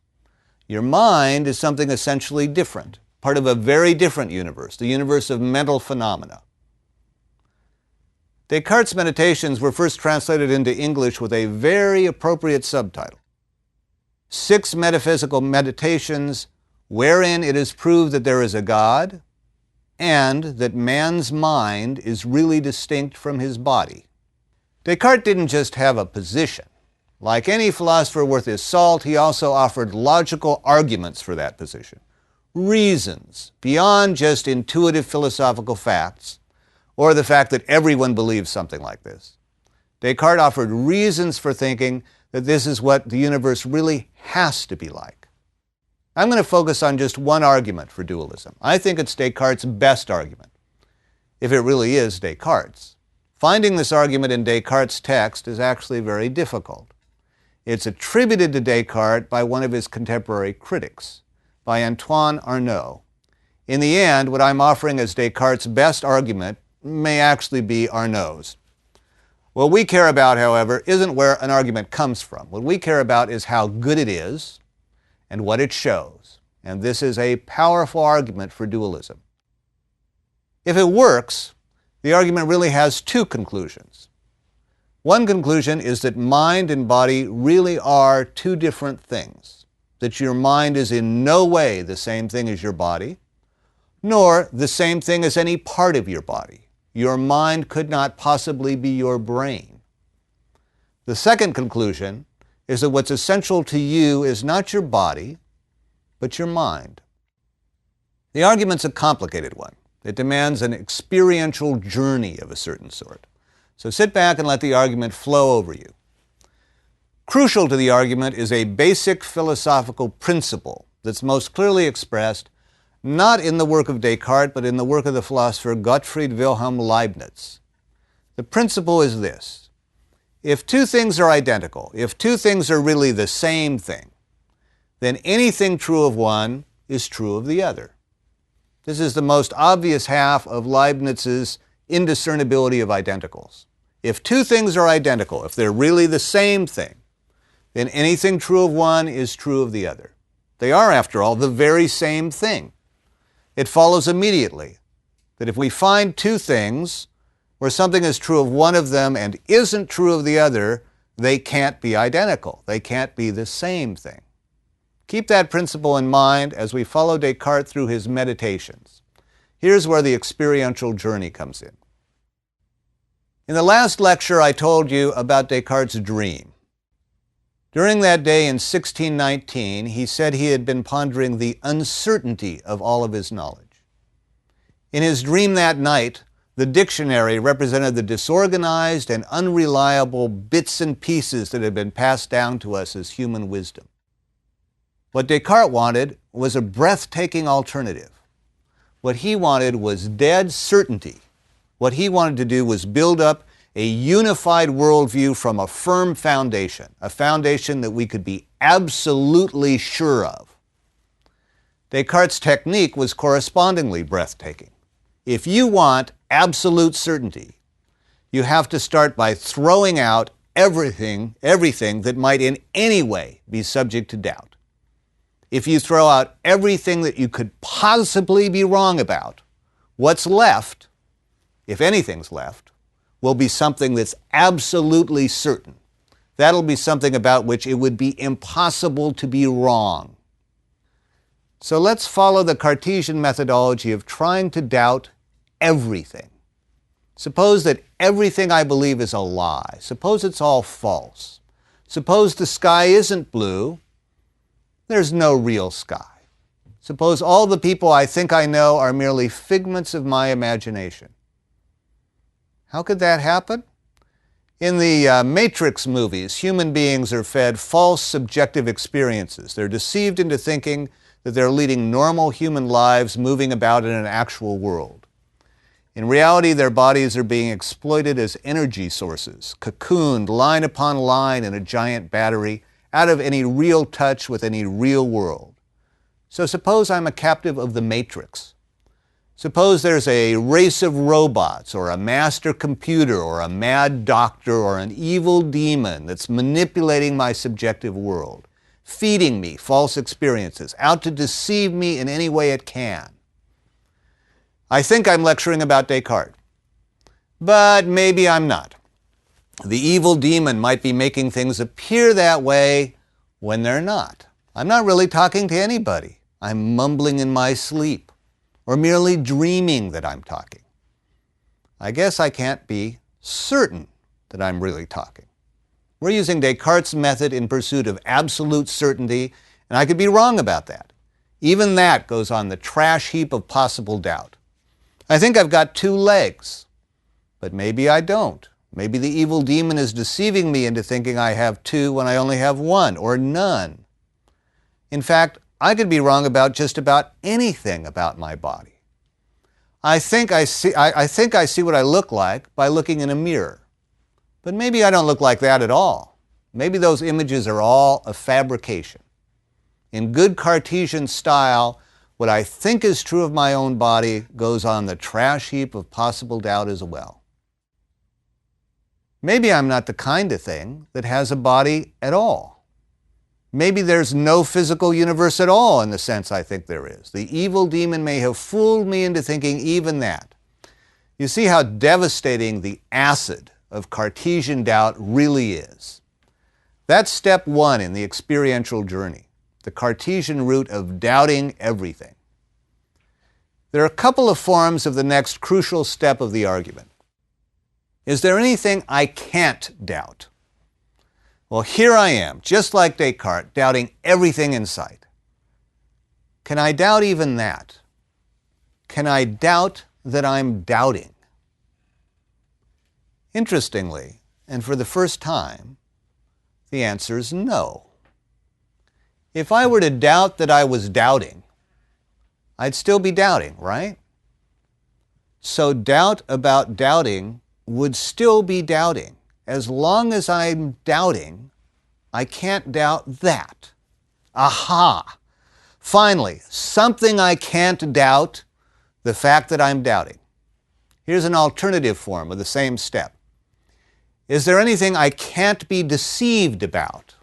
Your mind is something essentially different, part of a very different universe, the universe of mental phenomena. Descartes' meditations were first translated into English with a very appropriate subtitle, 6 Metaphysical Meditations wherein it is proved that there is a God and that man's mind is really distinct from his body. Descartes didn't just have a position. Like any philosopher worth his salt, he also offered logical arguments for that position, reasons beyond just intuitive philosophical facts, or the fact that everyone believes something like this. Descartes offered reasons for thinking that this is what the universe really has to be like. I'm going to focus on just one argument for dualism. I think it's Descartes' best argument, if it really is Descartes'. Finding this argument in Descartes' text is actually very difficult. It's attributed to Descartes by one of his contemporary critics, by Antoine Arnauld. In the end, what I'm offering as Descartes' best argument may actually be Arnaud's. What we care about, however, isn't where an argument comes from. What we care about is how good it is and what it shows. And this is a powerful argument for dualism. If it works, the argument really has 2 conclusions. One conclusion is that mind and body really are 2 different things, that your mind is in no way the same thing as your body, nor the same thing as any part of your body. Your mind could not possibly be your brain. The second conclusion is that what's essential to you is not your body, but your mind. The argument's a complicated one. It demands an experiential journey of a certain sort. So sit back and let the argument flow over you. Crucial to the argument is a basic philosophical principle that's most clearly expressed not in the work of Descartes, but in the work of the philosopher Gottfried Wilhelm Leibniz. The principle is this: if 2 things are identical, if 2 things are really the same thing, then anything true of one is true of the other. This is the most obvious half of Leibniz's indiscernibility of identicals. If 2 things are identical, if they're really the same thing, then anything true of one is true of the other. They are, after all, the very same thing. It follows immediately that if we find 2 things where something is true of one of them and isn't true of the other, they can't be identical. They can't be the same thing. Keep that principle in mind as we follow Descartes through his meditations. Here's where the experiential journey comes in. In the last lecture, I told you about Descartes' dream. During that day in 1619, he said he had been pondering the uncertainty of all of his knowledge. In his dream that night, the dictionary represented the disorganized and unreliable bits and pieces that had been passed down to us as human wisdom. What Descartes wanted was a breathtaking alternative. What he wanted was dead certainty. What he wanted to do was build up a unified worldview from a firm foundation, a foundation that we could be absolutely sure of. Descartes' technique was correspondingly breathtaking. If you want absolute certainty, you have to start by throwing out everything that might in any way be subject to doubt. If you throw out everything that you could possibly be wrong about, what's left, if anything's left, will be something that's absolutely certain. That'll be something about which it would be impossible to be wrong. So let's follow the Cartesian methodology of trying to doubt everything. Suppose that everything I believe is a lie. Suppose it's all false. Suppose the sky isn't blue. There's no real sky. Suppose all the people I think I know are merely figments of my imagination. How could that happen? In the Matrix movies, human beings are fed false subjective experiences. They're deceived into thinking that they're leading normal human lives moving about in an actual world. In reality, their bodies are being exploited as energy sources, cocooned line upon line in a giant battery, out of any real touch with any real world. So suppose I'm a captive of the Matrix. Suppose there's a race of robots, or a master computer, or a mad doctor, or an evil demon that's manipulating my subjective world, feeding me false experiences, out to deceive me in any way it can. I think I'm lecturing about Descartes, but maybe I'm not. The evil demon might be making things appear that way when they're not. I'm not really talking to anybody. I'm mumbling in my sleep, or merely dreaming that I'm talking. I guess I can't be certain that I'm really talking. We're using Descartes' method in pursuit of absolute certainty, and I could be wrong about that. Even that goes on the trash heap of possible doubt. I think I've got two legs, but maybe I don't. Maybe the evil demon is deceiving me into thinking I have two when I only have one, or none. In fact, I could be wrong about just about anything about my body. I think I see what I look like by looking in a mirror. But maybe I don't look like that at all. Maybe those images are all a fabrication. In good Cartesian style, what I think is true of my own body goes on the trash heap of possible doubt as well. Maybe I'm not the kind of thing that has a body at all. Maybe there's no physical universe at all in the sense I think there is. The evil demon may have fooled me into thinking even that. You see how devastating the acid of Cartesian doubt really is. That's step one in the experiential journey, the Cartesian route of doubting everything. There are a couple of forms of the next crucial step of the argument. Is there anything I can't doubt? Well, here I am, just like Descartes, doubting everything in sight. Can I doubt even that? Can I doubt that I'm doubting? Interestingly, and for the first time, the answer is no. If I were to doubt that I was doubting, I'd still be doubting, right? So doubt about doubting would still be doubting. As long as I'm doubting, I can't doubt that. Aha! Finally, something I can't doubt, the fact that I'm doubting. Here's an alternative form of the same step. Is there anything I can't be deceived about?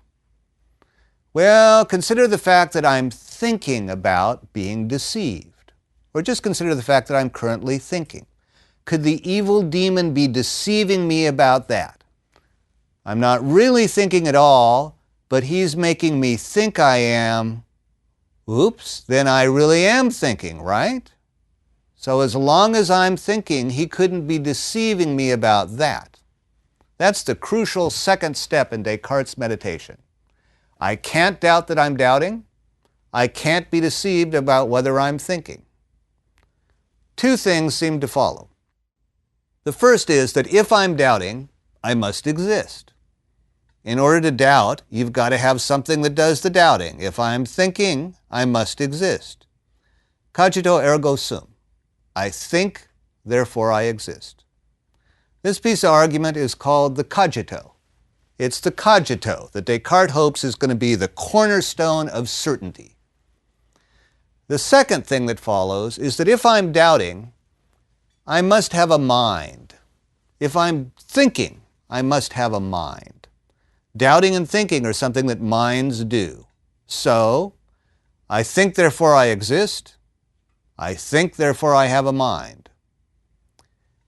Well, consider the fact that I'm thinking about being deceived. Or just consider the fact that I'm currently thinking. could the evil demon be deceiving me about that? I'm not really thinking at all, but he's making me think I am. Oops, then I really am thinking, right? So as long as I'm thinking, he couldn't be deceiving me about that. That's the crucial second step in Descartes' meditation. I can't doubt that I'm doubting. I can't be deceived about whether I'm thinking. Two things seem to follow. The first is that if I'm doubting, I must exist. In order to doubt, you've got to have something that does the doubting. If I'm thinking, I must exist. Cogito ergo sum. I think, therefore I exist. This piece of argument is called the cogito. It's the cogito that Descartes hopes is going to be the cornerstone of certainty. The second thing that follows is that if I'm doubting, I must have a mind. If I'm thinking, I must have a mind. Doubting and thinking are something that minds do. So, I think, therefore I exist. I think, therefore I have a mind.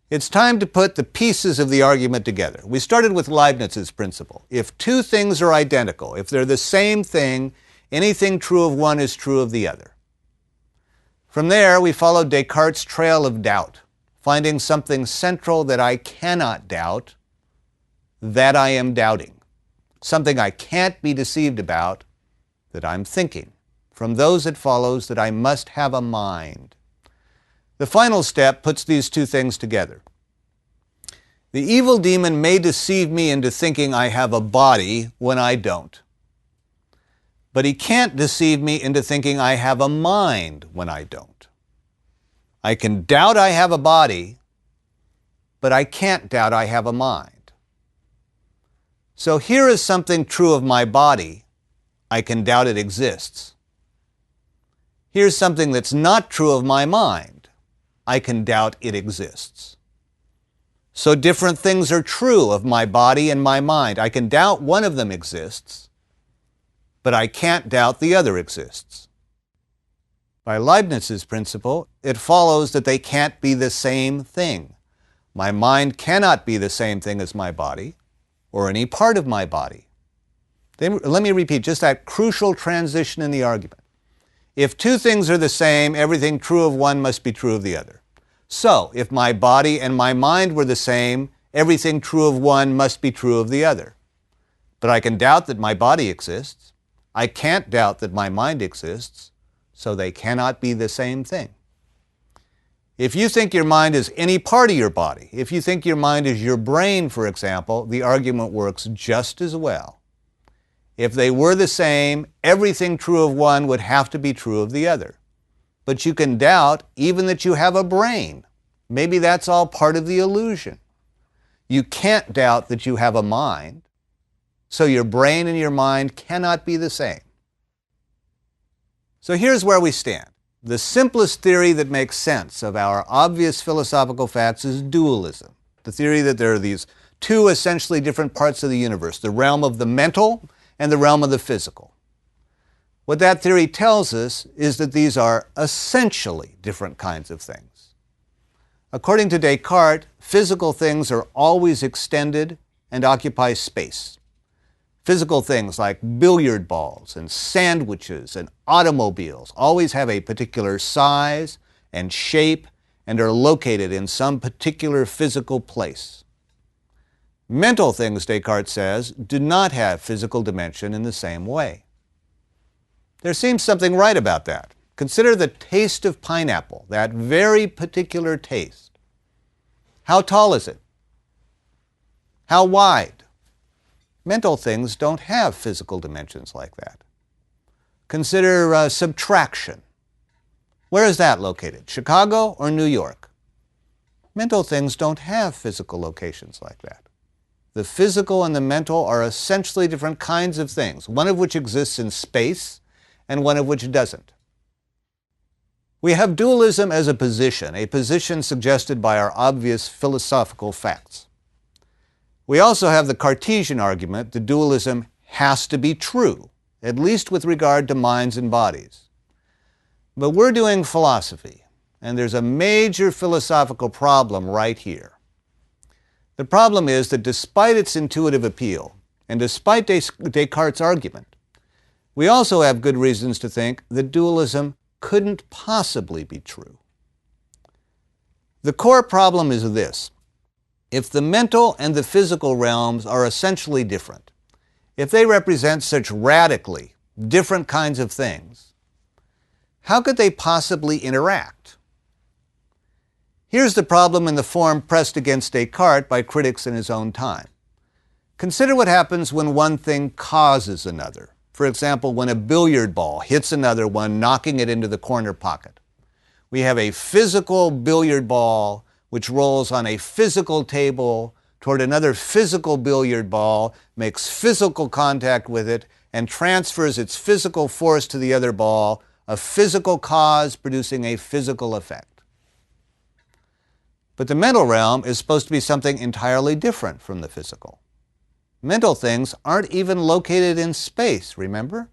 It's time to put the pieces of the argument together. We started with Leibniz's principle. If two things are identical, if they're the same thing, anything true of one is true of the other. From there, we followed Descartes' trail of doubt, finding something central that I cannot doubt, that I am doubting. Something I can't be deceived about, that I'm thinking. From those it follows that I must have a mind. The final step puts these two things together. The evil demon may deceive me into thinking I have a body when I don't. But he can't deceive me into thinking I have a mind when I don't. I can doubt I have a body, but I can't doubt I have a mind. So here is something true of my body. I can doubt it exists. Here's something that's not true of my mind. I can doubt it exists. So different things are true of my body and my mind. I can doubt one of them exists, but I can't doubt the other exists. By Leibniz's principle, it follows that they can't be the same thing. My mind cannot be the same thing as my body, or any part of my body. Then, let me repeat just that crucial transition in the argument. If two things are the same, everything true of one must be true of the other. So, if my body and my mind were the same, everything true of one must be true of the other. But I can doubt that my body exists. I can't doubt that my mind exists, so they cannot be the same thing. If you think your mind is any part of your body, if you think your mind is your brain, for example, the argument works just as well. If they were the same, everything true of one would have to be true of the other. But you can doubt even that you have a brain. Maybe that's all part of the illusion. You can't doubt that you have a mind. So your brain and your mind cannot be the same. So here's where we stand. The simplest theory that makes sense of our obvious philosophical facts is dualism. The theory that there are these two essentially different parts of the universe, the realm of the mental and the realm of the physical. What that theory tells us is that these are essentially different kinds of things. According to Descartes, physical things are always extended and occupy space. Physical things like billiard balls and sandwiches and automobiles always have a particular size and shape and are located in some particular physical place. Mental things, Descartes says, do not have physical dimension in the same way. There seems something right about that. Consider the taste of pineapple, that very particular taste. How tall is it? How wide? Mental things don't have physical dimensions like that. Consider subtraction. Where is that located? Chicago or New York? Mental things don't have physical locations like that. The physical and the mental are essentially different kinds of things, one of which exists in space and one of which doesn't. We have dualism as a position suggested by our obvious philosophical facts. We also have the Cartesian argument that dualism has to be true, at least with regard to minds and bodies. But we're doing philosophy, and there's a major philosophical problem right here. The problem is that despite its intuitive appeal, and despite Descartes' argument, we also have good reasons to think that dualism couldn't possibly be true. The core problem is this. If the mental and the physical realms are essentially different, if they represent such radically different kinds of things, how could they possibly interact? Here's the problem in the form pressed against Descartes by critics in his own time. Consider what happens when one thing causes another. For example, when a billiard ball hits another one, knocking it into the corner pocket. We have a physical billiard ball which rolls on a physical table toward another physical billiard ball, makes physical contact with it, and transfers its physical force to the other ball, a physical cause producing a physical effect. But the mental realm is supposed to be something entirely different from the physical. Mental things aren't even located in space, remember?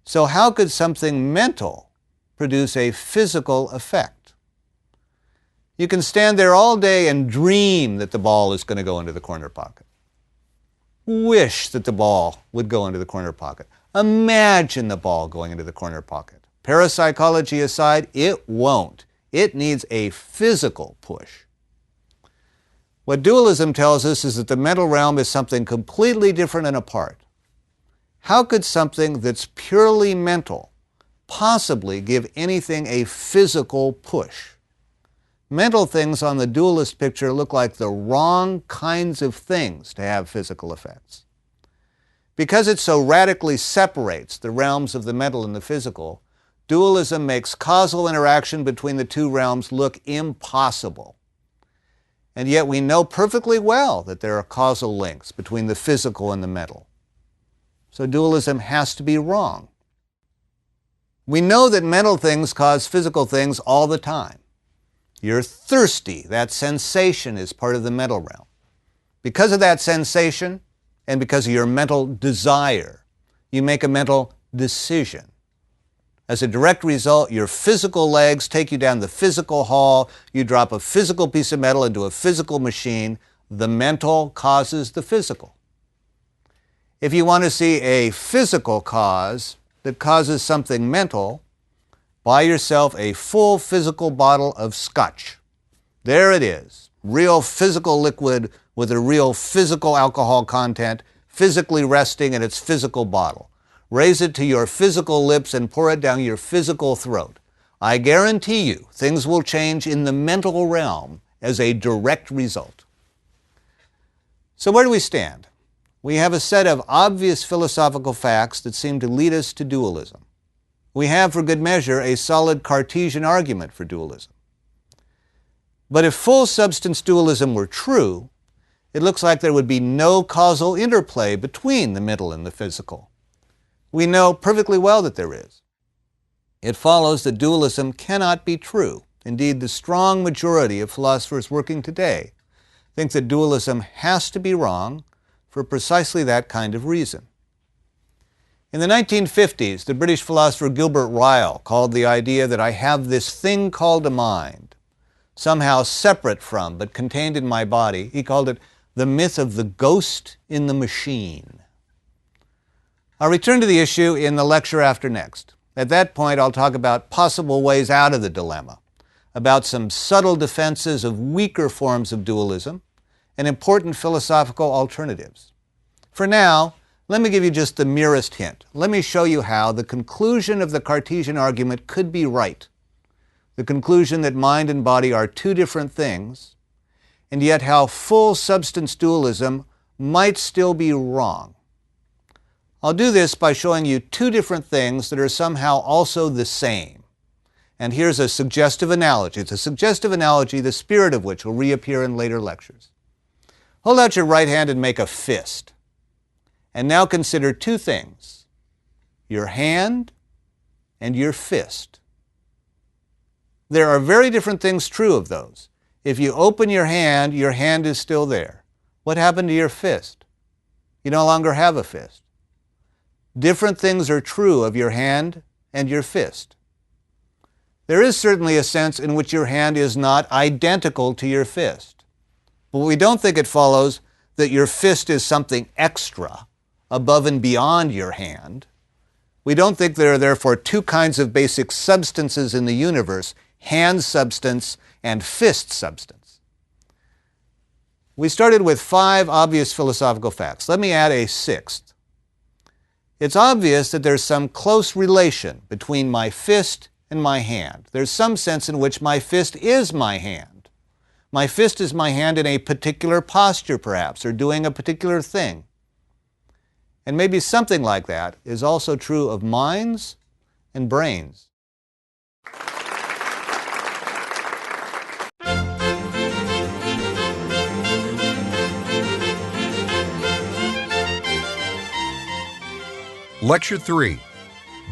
So how could something mental produce a physical effect? You can stand there all day and dream that the ball is going to go into the corner pocket. Wish that the ball would go into the corner pocket. Imagine the ball going into the corner pocket. Parapsychology aside, it won't. It needs a physical push. What dualism tells us is that the mental realm is something completely different and apart. How could something that's purely mental possibly give anything a physical push? Mental things on the dualist picture look like the wrong kinds of things to have physical effects. Because it so radically separates the realms of the mental and the physical, dualism makes causal interaction between the two realms look impossible. And yet we know perfectly well that there are causal links between the physical and the mental. So dualism has to be wrong. We know that mental things cause physical things all the time. You're thirsty. That sensation is part of the mental realm. Because of that sensation and because of your mental desire, you make a mental decision. As a direct result, your physical legs take you down the physical hall. You drop a physical piece of metal into a physical machine. The mental causes the physical. If you want to see a physical cause that causes something mental, buy yourself a full physical bottle of scotch. There it is, real physical liquid with a real physical alcohol content, physically resting in its physical bottle. Raise it to your physical lips and pour it down your physical throat. I guarantee you things will change in the mental realm as a direct result. So where do we stand? We have a set of obvious philosophical facts that seem to lead us to dualism. We have, for good measure, a solid Cartesian argument for dualism. But if full substance dualism were true, it looks like there would be no causal interplay between the mental and the physical. We know perfectly well that there is. It follows that dualism cannot be true. Indeed, the strong majority of philosophers working today think that dualism has to be wrong for precisely that kind of reason. In the 1950s, the British philosopher Gilbert Ryle called the idea that I have this thing called a mind, somehow separate from but contained in my body, he called it the myth of the ghost in the machine. I'll return to the issue in the lecture after next. At that point, I'll talk about possible ways out of the dilemma, about some subtle defenses of weaker forms of dualism, and important philosophical alternatives. For now, let me give you just the merest hint. Let me show you how the conclusion of the Cartesian argument could be right. The conclusion that mind and body are two different things, and yet how full substance dualism might still be wrong. I'll do this by showing you two different things that are somehow also the same. And here's a suggestive analogy. It's a suggestive analogy, the spirit of which will reappear in later lectures. Hold out your right hand and make a fist. And now consider two things, your hand and your fist. There are very different things true of those. If you open your hand is still there. What happened to your fist? You no longer have a fist. Different things are true of your hand and your fist. There is certainly a sense in which your hand is not identical to your fist. But we don't think it follows that your fist is something extra, above and beyond your hand. We don't think there are therefore two kinds of basic substances in the universe, hand substance and fist substance. We started with 5 obvious philosophical facts. Let me add a 6th. It's obvious that there's some close relation between my fist and my hand. There's some sense in which my fist is my hand. My fist is my hand in a particular posture, perhaps, or doing a particular thing. And maybe something like that is also true of minds and brains. Lecture 3,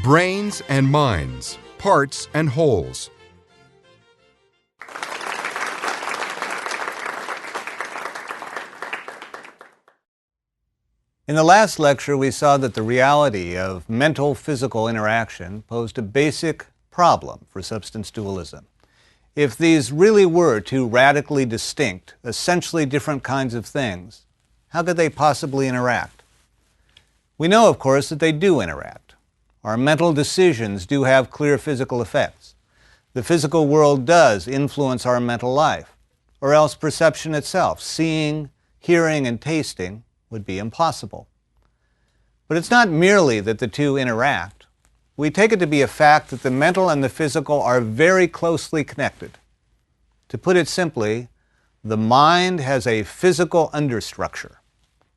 Brains and Minds, Parts and Wholes. In the last lecture, we saw that the reality of mental-physical interaction posed a basic problem for substance dualism. If these really were two radically distinct, essentially different kinds of things, how could they possibly interact? We know, of course, that they do interact. Our mental decisions do have clear physical effects. The physical world does influence our mental life, or else perception itself, seeing, hearing, and tasting, would be impossible. But it's not merely that the two interact. We take it to be a fact that the mental and the physical are very closely connected. To put it simply, the mind has a physical understructure.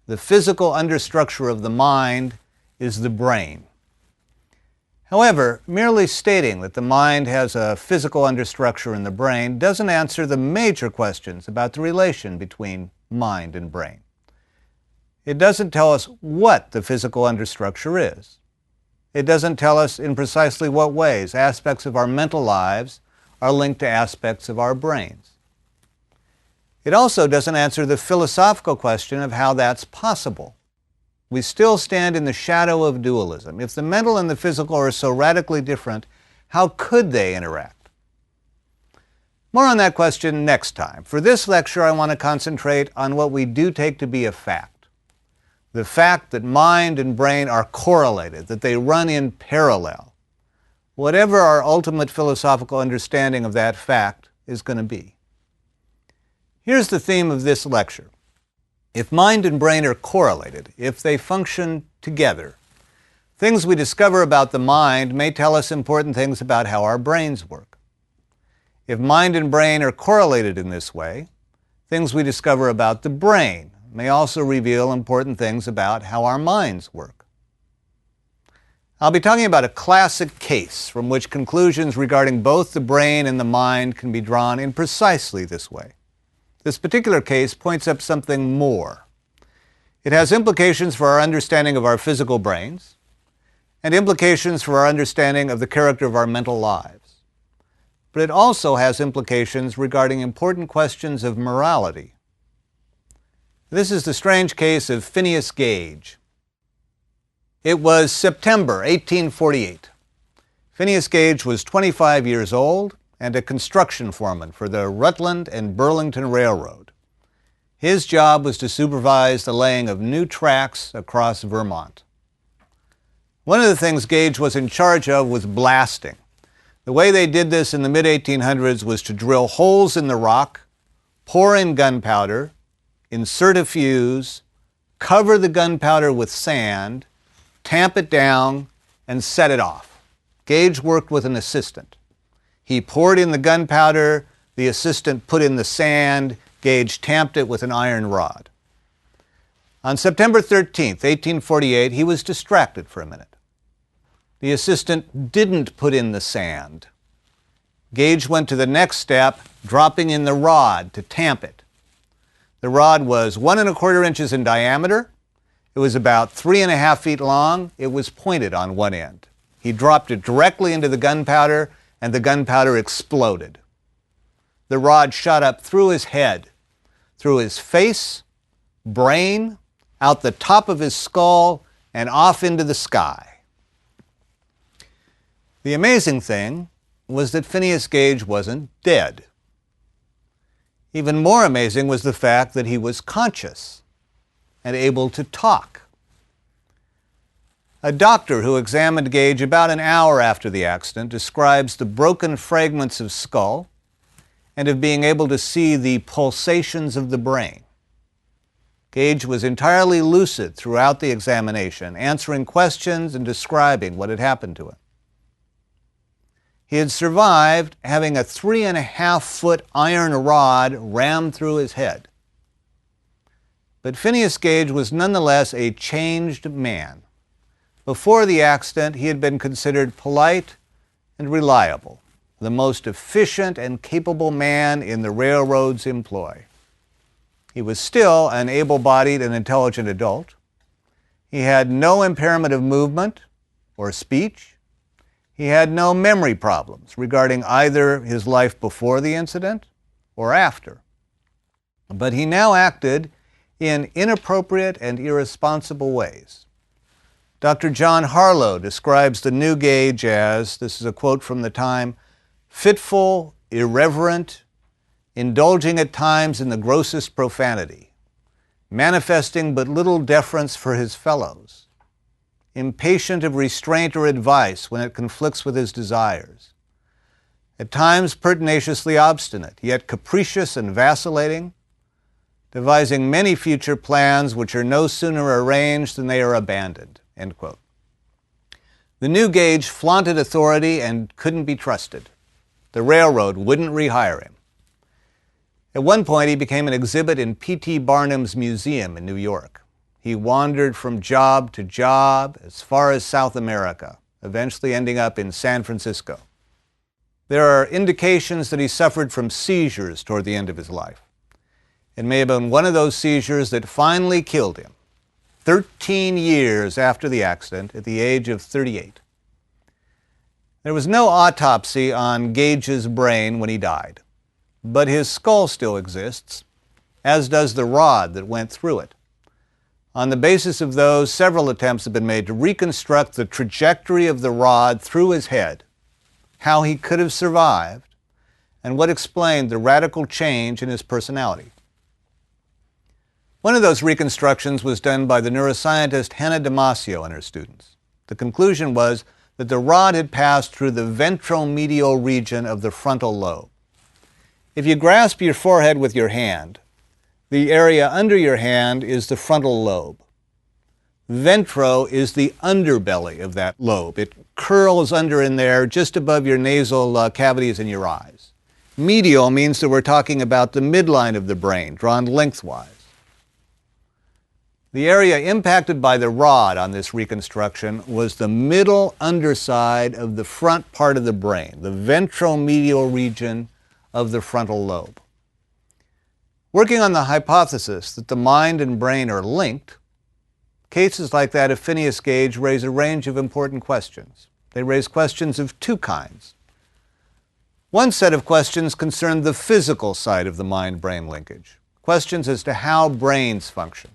The physical understructure of the mind is the brain. However, merely stating that the mind has a physical understructure in the brain doesn't answer the major questions about the relation between mind and brain. It doesn't tell us what the physical understructure is. It doesn't tell us in precisely what ways aspects of our mental lives are linked to aspects of our brains. It also doesn't answer the philosophical question of how that's possible. We still stand in the shadow of dualism. If the mental and the physical are so radically different, how could they interact? More on that question next time. For this lecture, I want to concentrate on what we do take to be a fact. The fact that mind and brain are correlated, that they run in parallel. Whatever our ultimate philosophical understanding of that fact is going to be. Here's the theme of this lecture. If mind and brain are correlated, if they function together, things we discover about the mind may tell us important things about how our brains work. If mind and brain are correlated in this way, things we discover about the brain may also reveal important things about how our minds work. I'll be talking about a classic case from which conclusions regarding both the brain and the mind can be drawn in precisely this way. This particular case points up something more. It has implications for our understanding of our physical brains and implications for our understanding of the character of our mental lives. But it also has implications regarding important questions of morality. This is the strange case of Phineas Gage. It was September 1848. Phineas Gage was 25 years old and a construction foreman for the Rutland and Burlington Railroad. His job was to supervise the laying of new tracks across Vermont. One of the things Gage was in charge of was blasting. The way they did this in the mid-1800s was to drill holes in the rock, pour in gunpowder, insert a fuse, cover the gunpowder with sand, tamp it down, and set it off. Gage worked with an assistant. He poured in the gunpowder, the assistant put in the sand, Gage tamped it with an iron rod. On September 13th, 1848, he was distracted for a minute. The assistant didn't put in the sand. Gage went to the next step, dropping in the rod to tamp it. The rod was 1 1/4 inches in diameter. It was about 3.5 feet long. It was pointed on one end. He dropped it directly into the gunpowder, and the gunpowder exploded. The rod shot up through his head, through his face, brain, out the top of his skull, and off into the sky. The amazing thing was that Phineas Gage wasn't dead. Even more amazing was the fact that he was conscious and able to talk. A doctor who examined Gage about an hour after the accident describes the broken fragments of skull and of being able to see the pulsations of the brain. Gage was entirely lucid throughout the examination, answering questions and describing what had happened to him. He had survived having a 3.5-foot iron rod rammed through his head. But Phineas Gage was nonetheless a changed man. Before the accident, he had been considered polite and reliable, the most efficient and capable man in the railroad's employ. He was still an able-bodied and intelligent adult. He had no impairment of movement or speech. He had no memory problems regarding either his life before the incident or after. But he now acted in inappropriate and irresponsible ways. Dr. John Harlow describes the new Gage as, this is a quote from the time, fitful, irreverent, indulging at times in the grossest profanity, manifesting but little deference for his fellows, impatient of restraint or advice when it conflicts with his desires, at times pertinaciously obstinate, yet capricious and vacillating, devising many future plans which are no sooner arranged than they are abandoned." End quote. The new Gage flaunted authority and couldn't be trusted. The railroad wouldn't rehire him. At one point, he became an exhibit in P.T. Barnum's museum in New York. He wandered from job to job as far as South America, eventually ending up in San Francisco. There are indications that he suffered from seizures toward the end of his life. It may have been one of those seizures that finally killed him, 13 years after the accident, at the age of 38. There was no autopsy on Gage's brain when he died, but his skull still exists, as does the rod that went through it. On the basis of those, several attempts have been made to reconstruct the trajectory of the rod through his head, how he could have survived, and what explained the radical change in his personality. One of those reconstructions was done by the neuroscientist Hannah Damasio and her students. The conclusion was that the rod had passed through the ventromedial region of the frontal lobe. If you grasp your forehead with your hand, the area under your hand is the frontal lobe. Ventro is the underbelly of that lobe. It curls under in there just above your nasal cavities in your eyes. Medial means that we're talking about the midline of the brain, drawn lengthwise. The area impacted by the rod on this reconstruction was the middle underside of the front part of the brain, the ventromedial region of the frontal lobe. Working on the hypothesis that the mind and brain are linked, cases like that of Phineas Gage raise a range of important questions. They raise questions of two kinds. One set of questions concern the physical side of the mind-brain linkage, questions as to how brains function.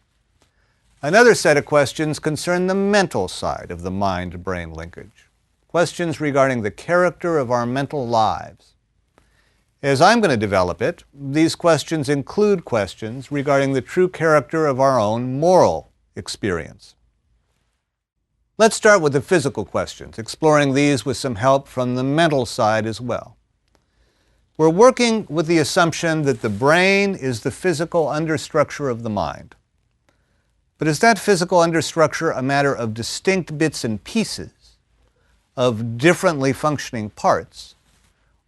Another set of questions concern the mental side of the mind-brain linkage, questions regarding the character of our mental lives. As I'm going to develop it, these questions include questions regarding the true character of our own moral experience. Let's start with the physical questions, exploring these with some help from the mental side as well. We're working with the assumption that the brain is the physical understructure of the mind. But is that physical understructure a matter of distinct bits and pieces, of differently functioning parts,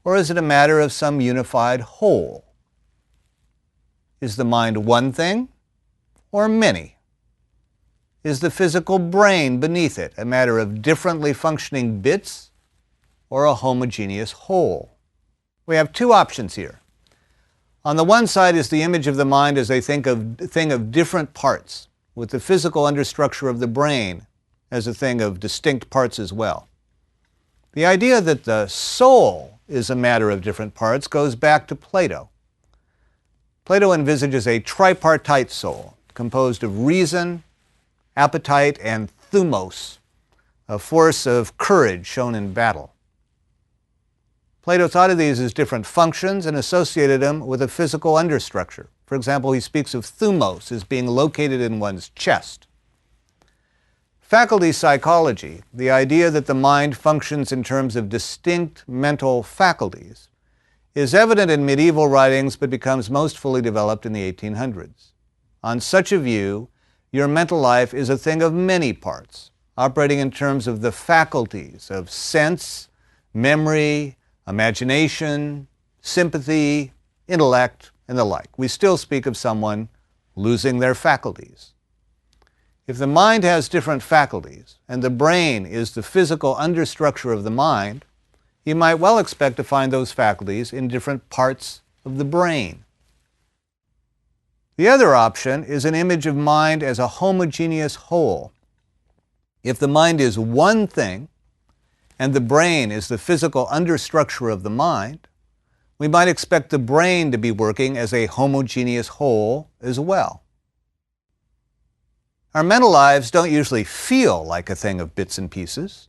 or is it a matter of some unified whole? Is the mind one thing or many? Is the physical brain beneath it a matter of differently functioning bits or a homogeneous whole? We have two options here. On the one side is the image of the mind as a thing of different parts, with the physical understructure of the brain as a thing of distinct parts as well. The idea that the soul is a matter of different parts goes back to Plato. Plato envisages a tripartite soul composed of reason, appetite, and thumos, a force of courage shown in battle. Plato thought of these as different functions and associated them with a physical understructure. For example, he speaks of thumos as being located in one's chest. Faculty psychology, the idea that the mind functions in terms of distinct mental faculties, is evident in medieval writings but becomes most fully developed in the 1800s. On such a view, your mental life is a thing of many parts, operating in terms of the faculties of sense, memory, imagination, sympathy, intellect, and the like. We still speak of someone losing their faculties. If the mind has different faculties, and the brain is the physical understructure of the mind, you might well expect to find those faculties in different parts of the brain. The other option is an image of mind as a homogeneous whole. If the mind is one thing, and the brain is the physical understructure of the mind, we might expect the brain to be working as a homogeneous whole as well. Our mental lives don't usually feel like a thing of bits and pieces.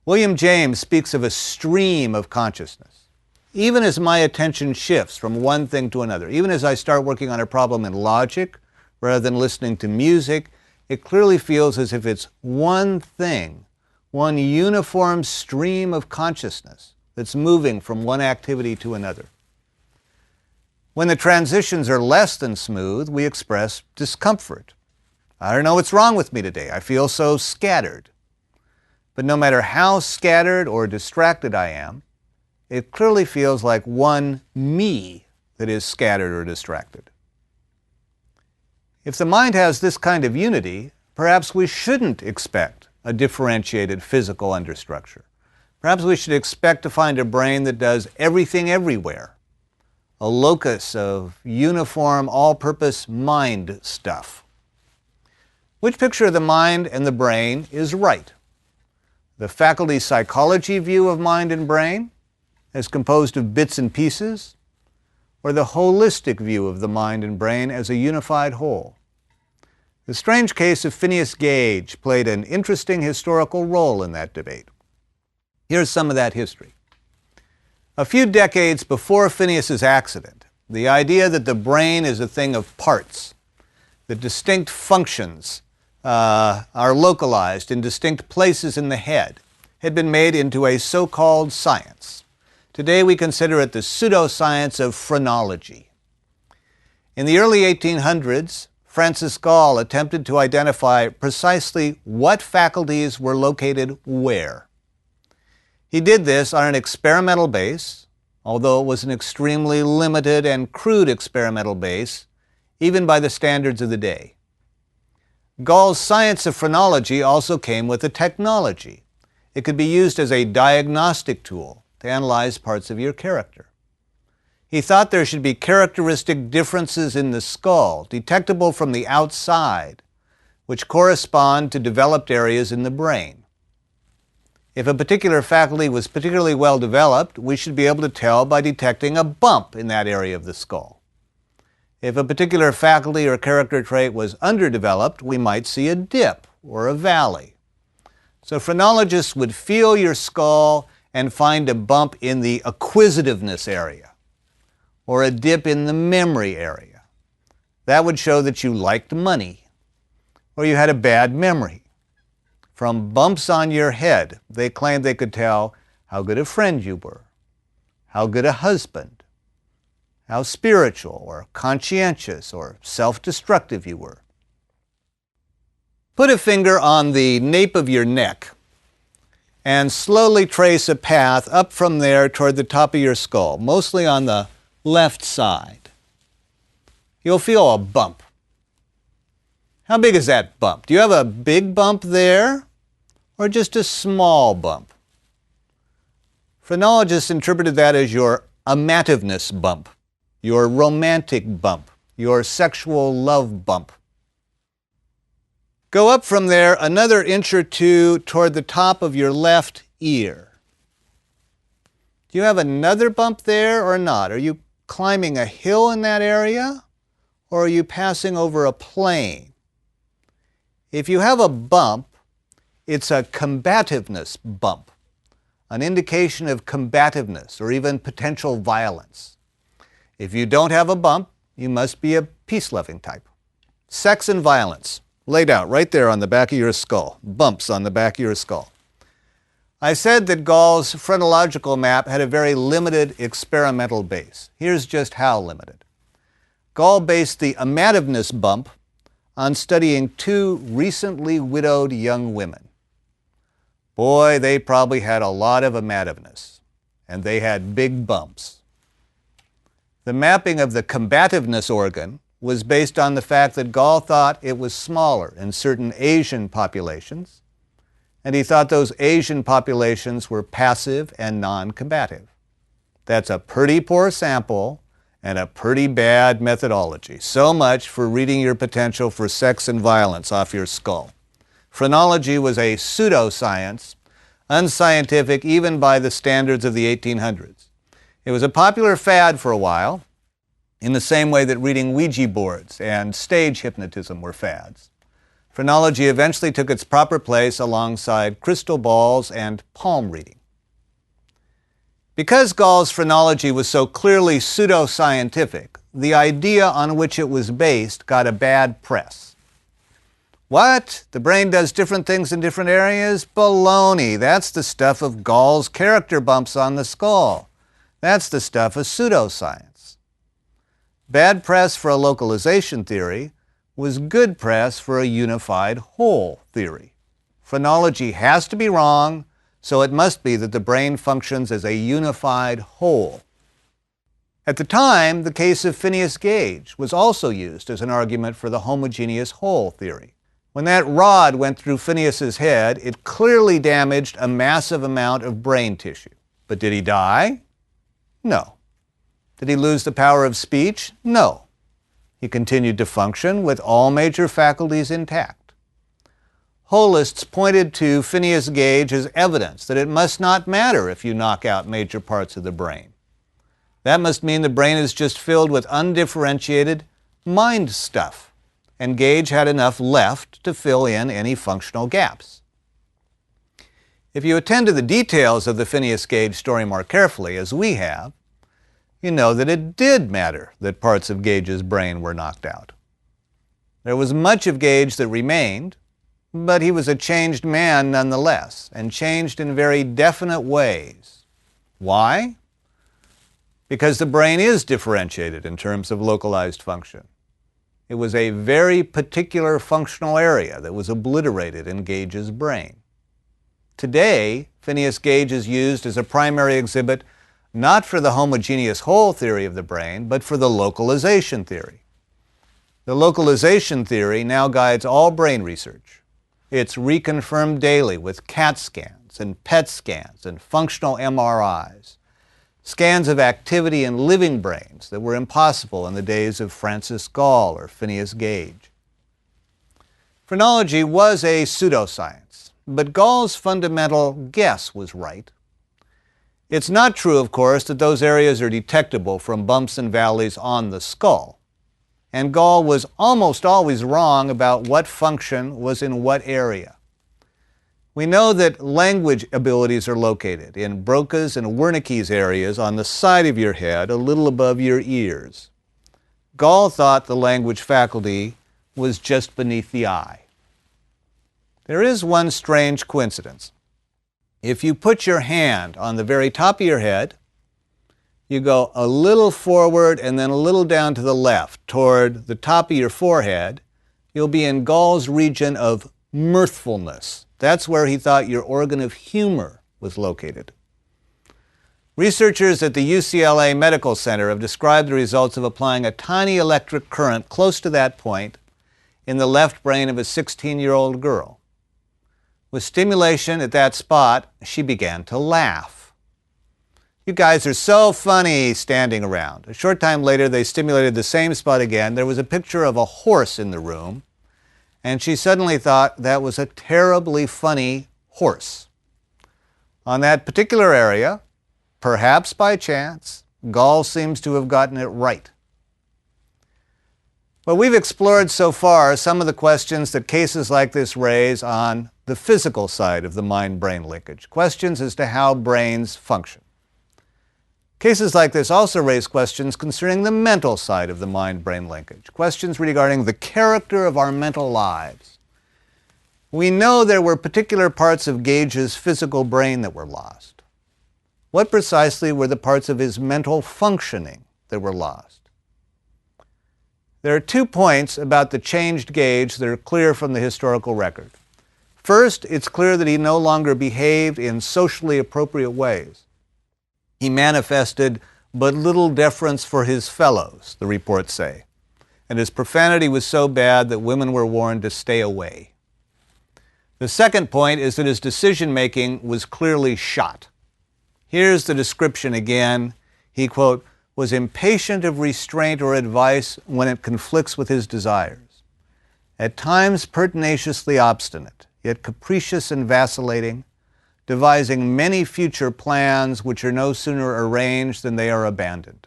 William James speaks of a stream of consciousness. Even as my attention shifts from one thing to another, even as I start working on a problem in logic rather than listening to music, it clearly feels as if it's one thing, one uniform stream of consciousness that's moving from one activity to another. When the transitions are less than smooth, we express discomfort. I don't know what's wrong with me today. I feel so scattered. But no matter how scattered or distracted I am, it clearly feels like one me that is scattered or distracted. If the mind has this kind of unity, perhaps we shouldn't expect a differentiated physical understructure. Perhaps we should expect to find a brain that does everything everywhere, a locus of uniform, all-purpose mind stuff. Which picture of the mind and the brain is right? The faculty psychology view of mind and brain, as composed of bits and pieces, or the holistic view of the mind and brain as a unified whole? The strange case of Phineas Gage played an interesting historical role in that debate. Here's some of that history. A few decades before Phineas's accident, the idea that the brain is a thing of parts, that distinct functions are localized in distinct places in the head, had been made into a so-called science. Today we consider it the pseudoscience of phrenology. In the early 1800s, Francis Gall attempted to identify precisely what faculties were located where. He did this on an experimental base, although it was an extremely limited and crude experimental base, even by the standards of the day. Gall's science of phrenology also came with a technology. It could be used as a diagnostic tool to analyze parts of your character. He thought there should be characteristic differences in the skull, detectable from the outside, which correspond to developed areas in the brain. If a particular faculty was particularly well developed, we should be able to tell by detecting a bump in that area of the skull. If a particular faculty or character trait was underdeveloped, we might see a dip or a valley. So phrenologists would feel your skull and find a bump in the acquisitiveness area or a dip in the memory area. That would show that you liked money or you had a bad memory. From bumps on your head, they claimed they could tell how good a friend you were, how good a husband, how spiritual or conscientious or self-destructive you were. Put a finger on the nape of your neck and slowly trace a path up from there toward the top of your skull, mostly on the left side. You'll feel a bump. How big is that bump? Do you have a big bump there or just a small bump? Phrenologists interpreted that as your amativeness bump, your romantic bump, your sexual love bump. Go up from there another inch or two toward the top of your left ear. Do you have another bump there or not? Are you climbing a hill in that area or are you passing over a plain? If you have a bump, it's a combativeness bump, an indication of combativeness or even potential violence. If you don't have a bump, you must be a peace-loving type. Sex and violence, laid out right there on the back of your skull, bumps on the back of your skull. I said that Gall's phrenological map had a very limited experimental base. Here's just how limited. Gall based the amativeness bump on studying two recently widowed young women. Boy, they probably had a lot of amativeness, and they had big bumps. The mapping of the combativeness organ was based on the fact that Gall thought it was smaller in certain Asian populations, and he thought those Asian populations were passive and non-combative. That's a pretty poor sample and a pretty bad methodology. So much for reading your potential for sex and violence off your skull. Phrenology was a pseudoscience, unscientific even by the standards of the 1800s. It was a popular fad for a while, in the same way that reading Ouija boards and stage hypnotism were fads. Phrenology eventually took its proper place alongside crystal balls and palm reading. Because Gall's phrenology was so clearly pseudoscientific, the idea on which it was based got a bad press. What? The brain does different things in different areas? Baloney. That's the stuff of Gall's character bumps on the skull. That's the stuff of pseudoscience. Bad press for a localization theory was good press for a unified whole theory. Phrenology has to be wrong, so it must be that the brain functions as a unified whole. At the time, the case of Phineas Gage was also used as an argument for the homogeneous whole theory. When that rod went through Phineas's head, it clearly damaged a massive amount of brain tissue. But did he die? No. Did he lose the power of speech? No. He continued to function with all major faculties intact. Holists pointed to Phineas Gage as evidence that it must not matter if you knock out major parts of the brain. That must mean the brain is just filled with undifferentiated mind stuff, and Gage had enough left to fill in any functional gaps. If you attend to the details of the Phineas Gage story more carefully, as we have, you know that it did matter that parts of Gage's brain were knocked out. There was much of Gage that remained, but he was a changed man nonetheless, and changed in very definite ways. Why? Because the brain is differentiated in terms of localized function. It was a very particular functional area that was obliterated in Gage's brain. Today, Phineas Gage is used as a primary exhibit not for the homogeneous whole theory of the brain, but for the localization theory. The localization theory now guides all brain research. It's reconfirmed daily with CAT scans and PET scans and functional MRIs, scans of activity in living brains that were impossible in the days of Francis Gall or Phineas Gage. Phrenology was a pseudoscience, but Gall's fundamental guess was right. It's not true, of course, that those areas are detectable from bumps and valleys on the skull. And Gall was almost always wrong about what function was in what area. We know that language abilities are located in Broca's and Wernicke's areas on the side of your head, a little above your ears. Gall thought the language faculty was just beneath the eye. There is one strange coincidence. If you put your hand on the very top of your head, you go a little forward and then a little down to the left toward the top of your forehead, you'll be in Gall's region of mirthfulness. That's where he thought your organ of humor was located. Researchers at the UCLA Medical Center have described the results of applying a tiny electric current close to that point in the left brain of a 16-year-old girl. With stimulation at that spot, she began to laugh. You guys are so funny standing around. A short time later, they stimulated the same spot again. There was a picture of a horse in the room, and she suddenly thought that was a terribly funny horse. On that particular area, perhaps by chance, Gall seems to have gotten it right. Well, we've explored so far some of the questions that cases like this raise on the physical side of the mind-brain linkage, questions as to how brains function. Cases like this also raise questions concerning the mental side of the mind-brain linkage, questions regarding the character of our mental lives. We know there were particular parts of Gage's physical brain that were lost. What precisely were the parts of his mental functioning that were lost? There are 2 points about the changed Gage that are clear from the historical record. First, it's clear that he no longer behaved in socially appropriate ways. He manifested but little deference for his fellows, the reports say, and his profanity was so bad that women were warned to stay away. The second point is that his decision-making was clearly shot. Here's the description again. He, quote, was impatient of restraint or advice when it conflicts with his desires. At times pertinaciously obstinate, yet capricious and vacillating, devising many future plans which are no sooner arranged than they are abandoned.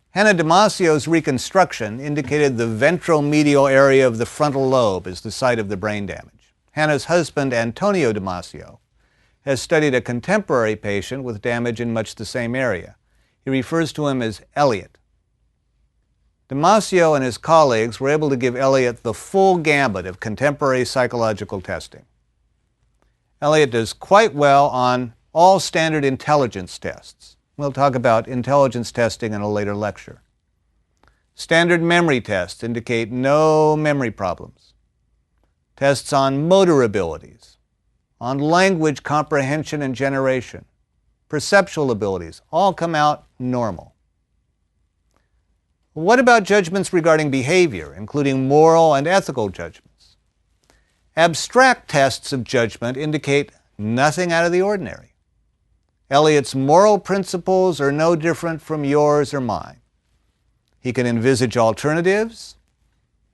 Hannah Damasio's reconstruction indicated the ventromedial area of the frontal lobe as the site of the brain damage. Hannah's husband, Antonio Damasio, has studied a contemporary patient with damage in much the same area. He refers to him as Elliot. Damasio and his colleagues were able to give Elliot the full gambit of contemporary psychological testing. Elliot does quite well on all standard intelligence tests. We'll talk about intelligence testing in a later lecture. Standard memory tests indicate no memory problems. Tests on motor abilities, on language comprehension and generation, perceptual abilities, all come out normal. What about judgments regarding behavior, including moral and ethical judgments? Abstract tests of judgment indicate nothing out of the ordinary. Eliot's moral principles are no different from yours or mine. He can envisage alternatives.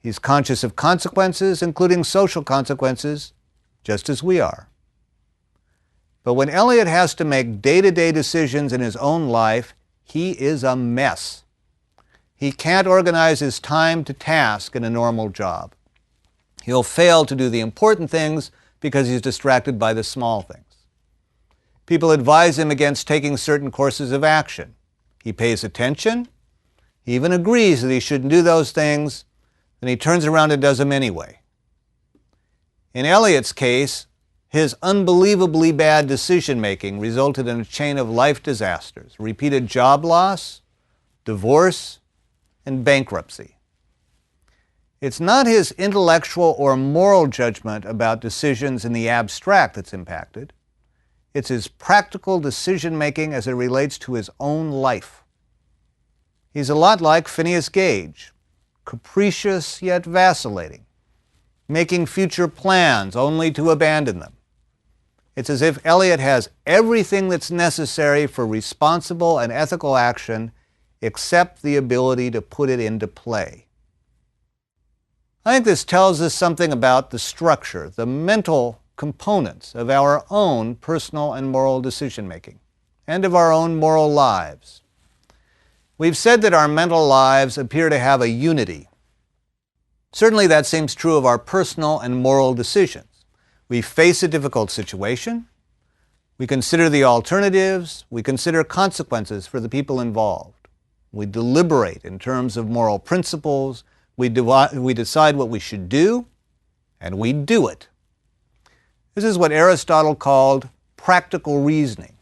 He's conscious of consequences, including social consequences, just as we are. But when Eliot has to make day-to-day decisions in his own life, he is a mess. He can't organize his time to task in a normal job. He'll fail to do the important things because he's distracted by the small things. People advise him against taking certain courses of action. He pays attention. He even agrees that he shouldn't do those things, then he turns around and does them anyway. In Eliot's case, his unbelievably bad decision-making resulted in a chain of life disasters, repeated job loss, divorce, and bankruptcy. It's not his intellectual or moral judgment about decisions in the abstract that's impacted. It's his practical decision-making as it relates to his own life. He's a lot like Phineas Gage, capricious yet vacillating, making future plans only to abandon them. It's as if Eliot has everything that's necessary for responsible and ethical action except the ability to put it into play. I think this tells us something about the structure, the mental components of our own personal and moral decision-making, and of our own moral lives. We've said that our mental lives appear to have a unity. Certainly that seems true of our personal and moral decisions. We face a difficult situation, we consider the alternatives, we consider consequences for the people involved. We deliberate in terms of moral principles, we decide what we should do, and we do it. This is what Aristotle called practical reasoning.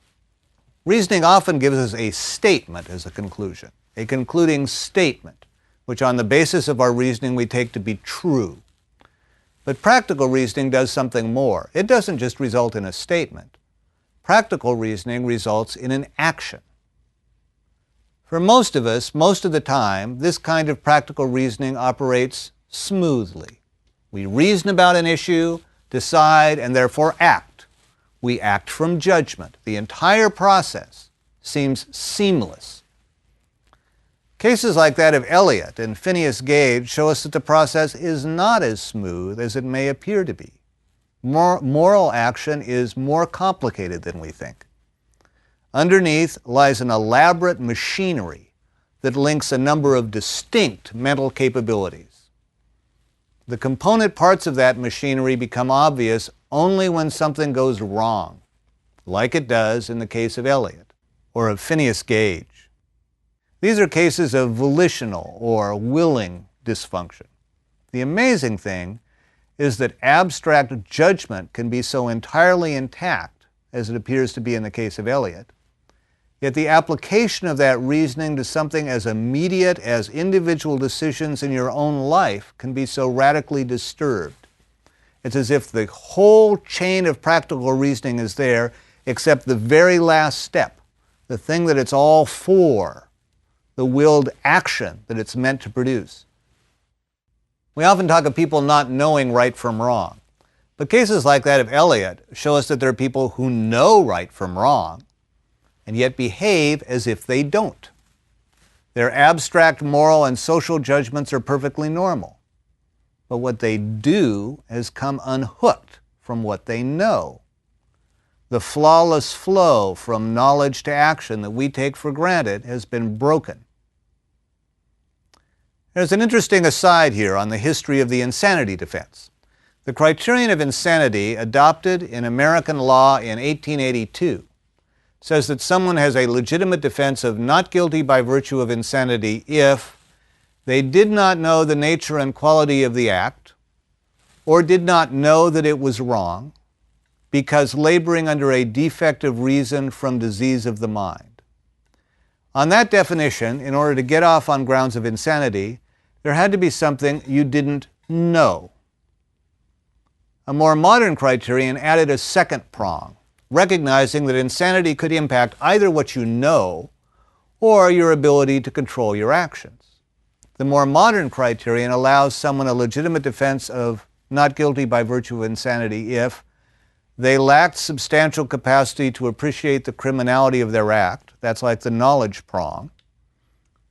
Reasoning often gives us a statement as a conclusion, a concluding statement, which on the basis of our reasoning we take to be true. But practical reasoning does something more. It doesn't just result in a statement. Practical reasoning results in an action. For most of us, most of the time, this kind of practical reasoning operates smoothly. We reason about an issue, decide, and therefore act. We act from judgment. The entire process seems seamless. Cases like that of Eliot and Phineas Gage show us that the process is not as smooth as it may appear to be. Moral action is more complicated than we think. Underneath lies an elaborate machinery that links a number of distinct mental capabilities. The component parts of that machinery become obvious only when something goes wrong, like it does in the case of Eliot or of Phineas Gage. These are cases of volitional or willing dysfunction. The amazing thing is that abstract judgment can be so entirely intact, as it appears to be in the case of Eliot, yet the application of that reasoning to something as immediate as individual decisions in your own life can be so radically disturbed. It's as if the whole chain of practical reasoning is there, except the very last step, the thing that it's all for, the willed action that it's meant to produce. We often talk of people not knowing right from wrong, but cases like that of Eliot show us that there are people who know right from wrong, and yet behave as if they don't. Their abstract moral and social judgments are perfectly normal, but what they do has come unhooked from what they know. The flawless flow from knowledge to action that we take for granted has been broken. There's an interesting aside here on the history of the insanity defense. The criterion of insanity adopted in American law in 1882 says that someone has a legitimate defense of not guilty by virtue of insanity if they did not know the nature and quality of the act, or did not know that it was wrong, because laboring under a defective reason from disease of the mind. On that definition, in order to get off on grounds of insanity, there had to be something you didn't know. A more modern criterion added a second prong, recognizing that insanity could impact either what you know or your ability to control your actions. The more modern criterion allows someone a legitimate defense of not guilty by virtue of insanity if they lacked substantial capacity to appreciate the criminality of their act, that's like the knowledge prong,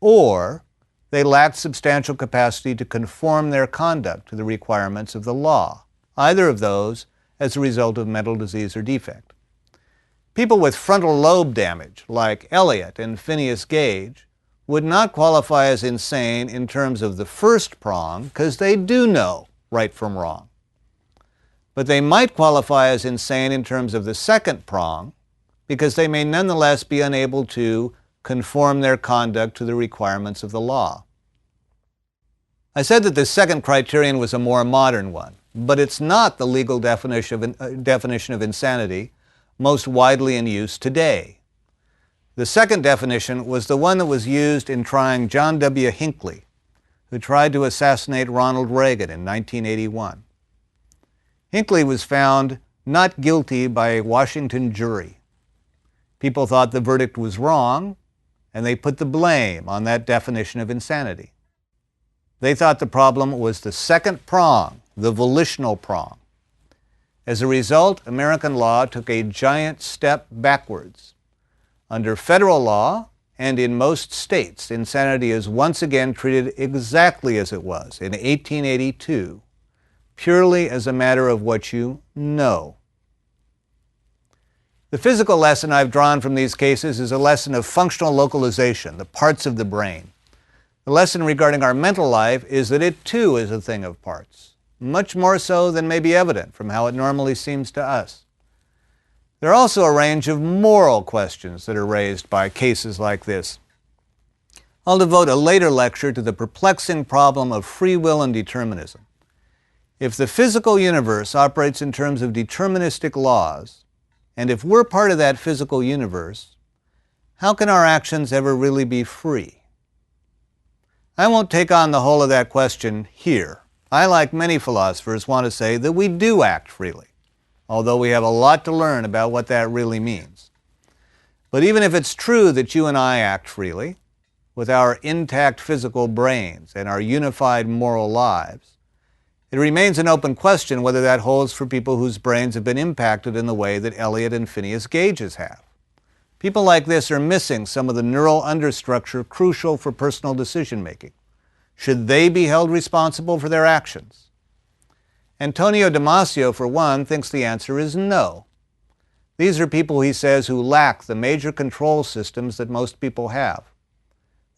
or they lacked substantial capacity to conform their conduct to the requirements of the law, either of those as a result of mental disease or defect. People with frontal lobe damage, like Eliot and Phineas Gage, would not qualify as insane in terms of the first prong because they do know right from wrong. But they might qualify as insane in terms of the second prong because they may nonetheless be unable to conform their conduct to the requirements of the law. I said that the second criterion was a more modern one, but it's not the legal definition of insanity most widely in use today. The second definition was the one that was used in trying John W. Hinckley, who tried to assassinate Ronald Reagan in 1981. Hinckley was found not guilty by a Washington jury. People thought the verdict was wrong, and they put the blame on that definition of insanity. They thought the problem was the second prong, the volitional prong. As a result, American law took a giant step backwards. Under federal law, and in most states, insanity is once again treated exactly as it was in 1882, purely as a matter of what you know. The physical lesson I've drawn from these cases is a lesson of functional localization, the parts of the brain. The lesson regarding our mental life is that it too is a thing of parts, much more so than may be evident from how it normally seems to us. There are also a range of moral questions that are raised by cases like this. I'll devote a later lecture to the perplexing problem of free will and determinism. If the physical universe operates in terms of deterministic laws, and if we're part of that physical universe, how can our actions ever really be free? I won't take on the whole of that question here. I, like many philosophers, want to say that we do act freely, although we have a lot to learn about what that really means. But even if it's true that you and I act freely, with our intact physical brains and our unified moral lives, it remains an open question whether that holds for people whose brains have been impacted in the way that Eliot and Phineas Gage's have. People like this are missing some of the neural understructure crucial for personal decision-making. Should they be held responsible for their actions? Antonio Damasio, for one, thinks the answer is no. These are people, he says, who lack the major control systems that most people have.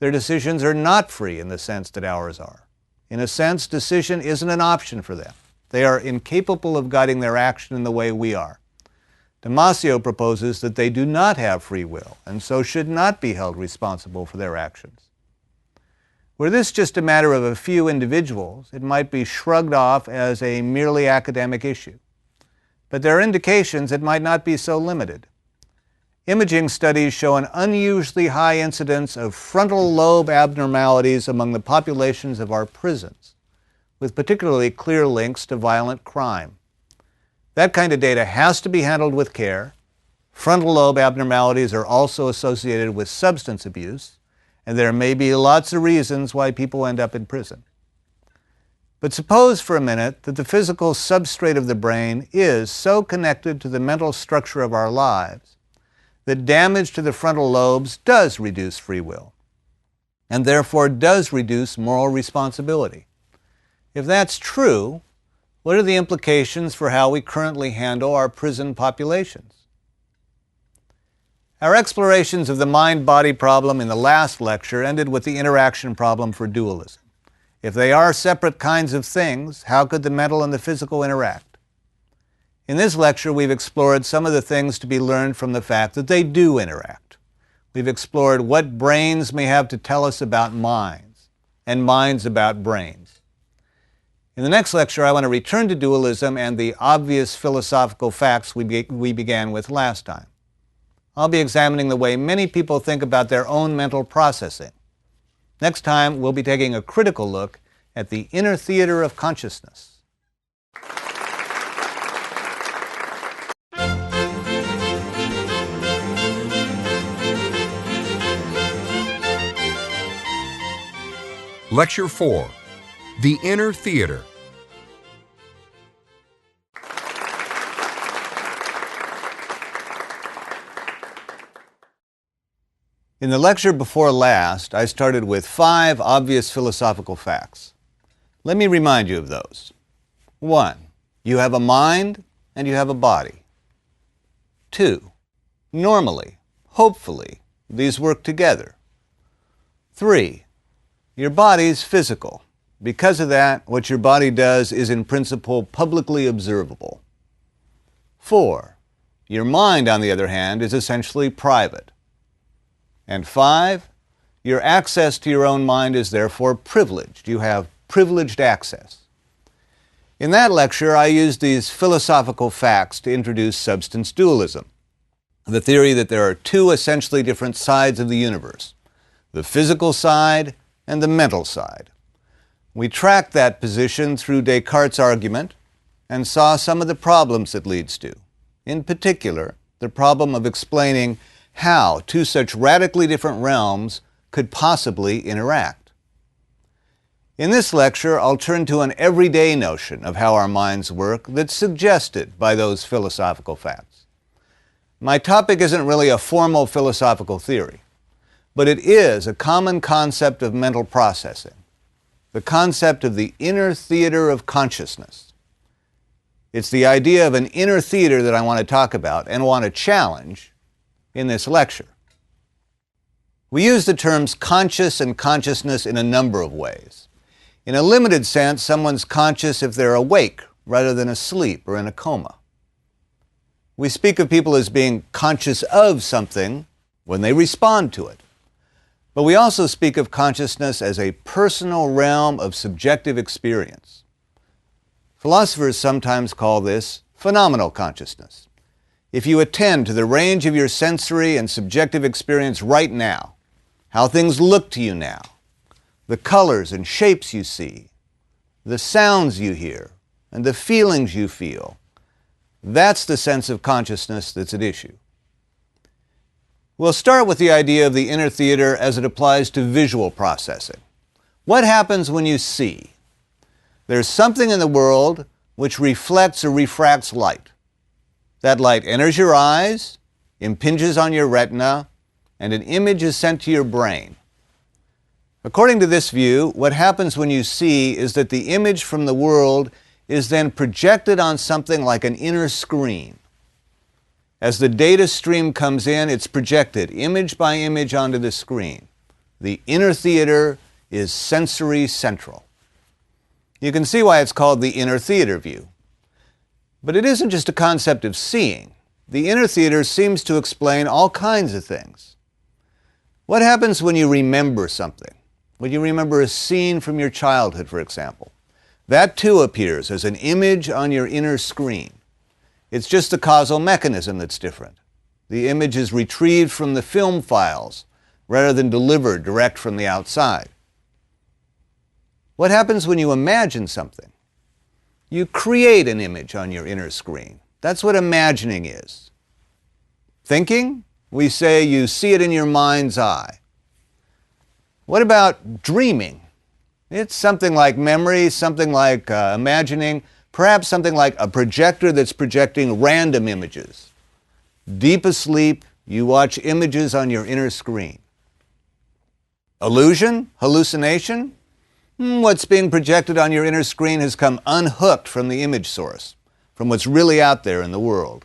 Their decisions are not free in the sense that ours are. In a sense, decision isn't an option for them. They are incapable of guiding their action in the way we are. Damasio proposes that they do not have free will, and so should not be held responsible for their actions. Were this just a matter of a few individuals, it might be shrugged off as a merely academic issue. But there are indications it might not be so limited. Imaging studies show an unusually high incidence of frontal lobe abnormalities among the populations of our prisons, with particularly clear links to violent crime. That kind of data has to be handled with care. Frontal lobe abnormalities are also associated with substance abuse, and there may be lots of reasons why people end up in prison. But suppose for a minute that the physical substrate of the brain is so connected to the mental structure of our lives that damage to the frontal lobes does reduce free will, and therefore does reduce moral responsibility. If that's true, what are the implications for how we currently handle our prison populations? Our explorations of the mind-body problem in the last lecture ended with the interaction problem for dualism. If they are separate kinds of things, how could the mental and the physical interact? In this lecture, we've explored some of the things to be learned from the fact that they do interact. We've explored what brains may have to tell us about minds, and minds about brains. In the next lecture, I want to return to dualism and the obvious philosophical facts we began with last time. I'll be examining the way many people think about their own mental processing. Next time, we'll be taking a critical look at the inner theater of consciousness. Lecture 4, The Inner Theater. In the lecture before last, I started with 5 obvious philosophical facts. Let me remind you of those. 1. You have a mind and you have a body. 2. Normally, hopefully, these work together. 3. Your body's physical. Because of that, what your body does is in principle publicly observable. 4. Your mind, on the other hand, is essentially private. And 5, your access to your own mind is therefore privileged. You have privileged access. In that lecture, I used these philosophical facts to introduce substance dualism, the theory that there are 2 essentially different sides of the universe, the physical side and the mental side. We tracked that position through Descartes' argument and saw some of the problems it leads to. In particular, the problem of explaining how 2 such radically different realms could possibly interact. In this lecture, I'll turn to an everyday notion of how our minds work that's suggested by those philosophical facts. My topic isn't really a formal philosophical theory, but it is a common concept of mental processing, the concept of the inner theater of consciousness. It's the idea of an inner theater that I want to talk about and want to challenge in this lecture. We use the terms conscious and consciousness in a number of ways. In a limited sense, someone's conscious if they're awake rather than asleep or in a coma. We speak of people as being conscious of something when they respond to it. But we also speak of consciousness as a personal realm of subjective experience. Philosophers sometimes call this phenomenal consciousness. If you attend to the range of your sensory and subjective experience right now, how things look to you now, the colors and shapes you see, the sounds you hear, and the feelings you feel, that's the sense of consciousness that's at issue. We'll start with the idea of the inner theater as it applies to visual processing. What happens when you see? There's something in the world which reflects or refracts light. That light enters your eyes, impinges on your retina, and an image is sent to your brain. According to this view, what happens when you see is that the image from the world is then projected on something like an inner screen. As the data stream comes in, it's projected image by image onto the screen. The inner theater is sensory central. You can see why it's called the inner theater view. But it isn't just a concept of seeing. The inner theater seems to explain all kinds of things. What happens when you remember something? When you remember a scene from your childhood, for example. That too appears as an image on your inner screen. It's just the causal mechanism that's different. The image is retrieved from the film files rather than delivered direct from the outside. What happens when you imagine something? You create an image on your inner screen. That's what imagining is. Thinking? We say you see it in your mind's eye. What about dreaming? It's something like memory, something like imagining, perhaps something like a projector that's projecting random images. Deep asleep, you watch images on your inner screen. Illusion? Hallucination? What's being projected on your inner screen has come unhooked from the image source, from what's really out there in the world.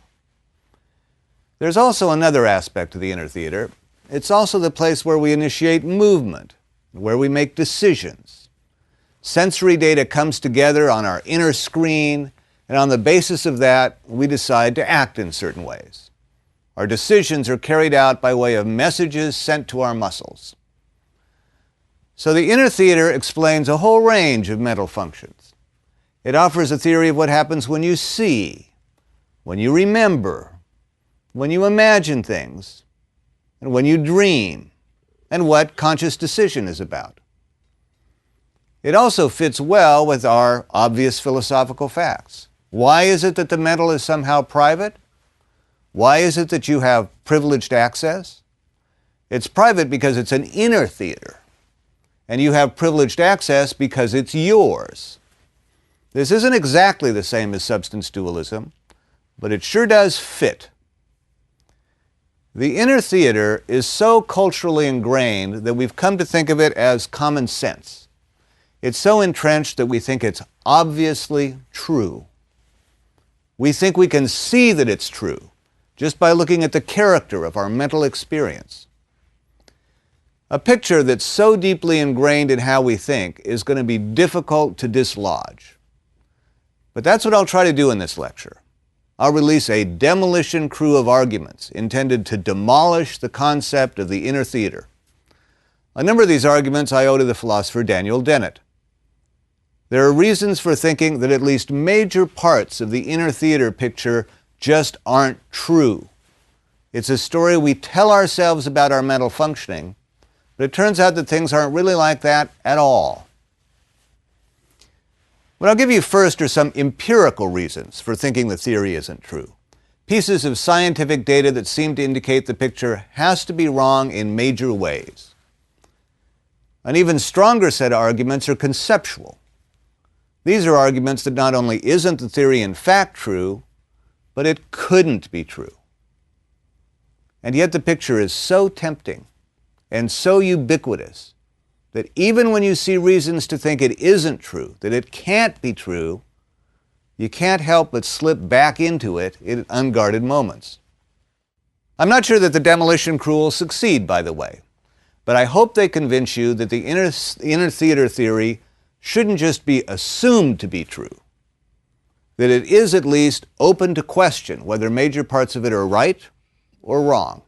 There's also another aspect of the inner theater. It's also the place where we initiate movement, where we make decisions. Sensory data comes together on our inner screen, and on the basis of that, we decide to act in certain ways. Our decisions are carried out by way of messages sent to our muscles. So the inner theater explains a whole range of mental functions. It offers a theory of what happens when you see, when you remember, when you imagine things, and when you dream, and what conscious decision is about. It also fits well with our obvious philosophical facts. Why is it that the mental is somehow private? Why is it that you have privileged access? It's private because it's an inner theater. And you have privileged access because it's yours. This isn't exactly the same as substance dualism, but it sure does fit. The inner theater is so culturally ingrained that we've come to think of it as common sense. It's so entrenched that we think it's obviously true. We think we can see that it's true just by looking at the character of our mental experience. A picture that's so deeply ingrained in how we think is going to be difficult to dislodge. But that's what I'll try to do in this lecture. I'll release a demolition crew of arguments intended to demolish the concept of the inner theater. A number of these arguments I owe to the philosopher Daniel Dennett. There are reasons for thinking that at least major parts of the inner theater picture just aren't true. It's a story we tell ourselves about our mental functioning, but it turns out that things aren't really like that at all. What I'll give you first are some empirical reasons for thinking the theory isn't true. Pieces of scientific data that seem to indicate the picture has to be wrong in major ways. An even stronger set of arguments are conceptual. These are arguments that not only isn't the theory in fact true, but it couldn't be true. And yet the picture is so tempting and so ubiquitous that even when you see reasons to think it isn't true, that it can't be true, you can't help but slip back into it in unguarded moments. I'm not sure that the demolition crew will succeed, by the way, but I hope they convince you that the inner theater theory shouldn't just be assumed to be true, that it is at least open to question whether major parts of it are right or wrong.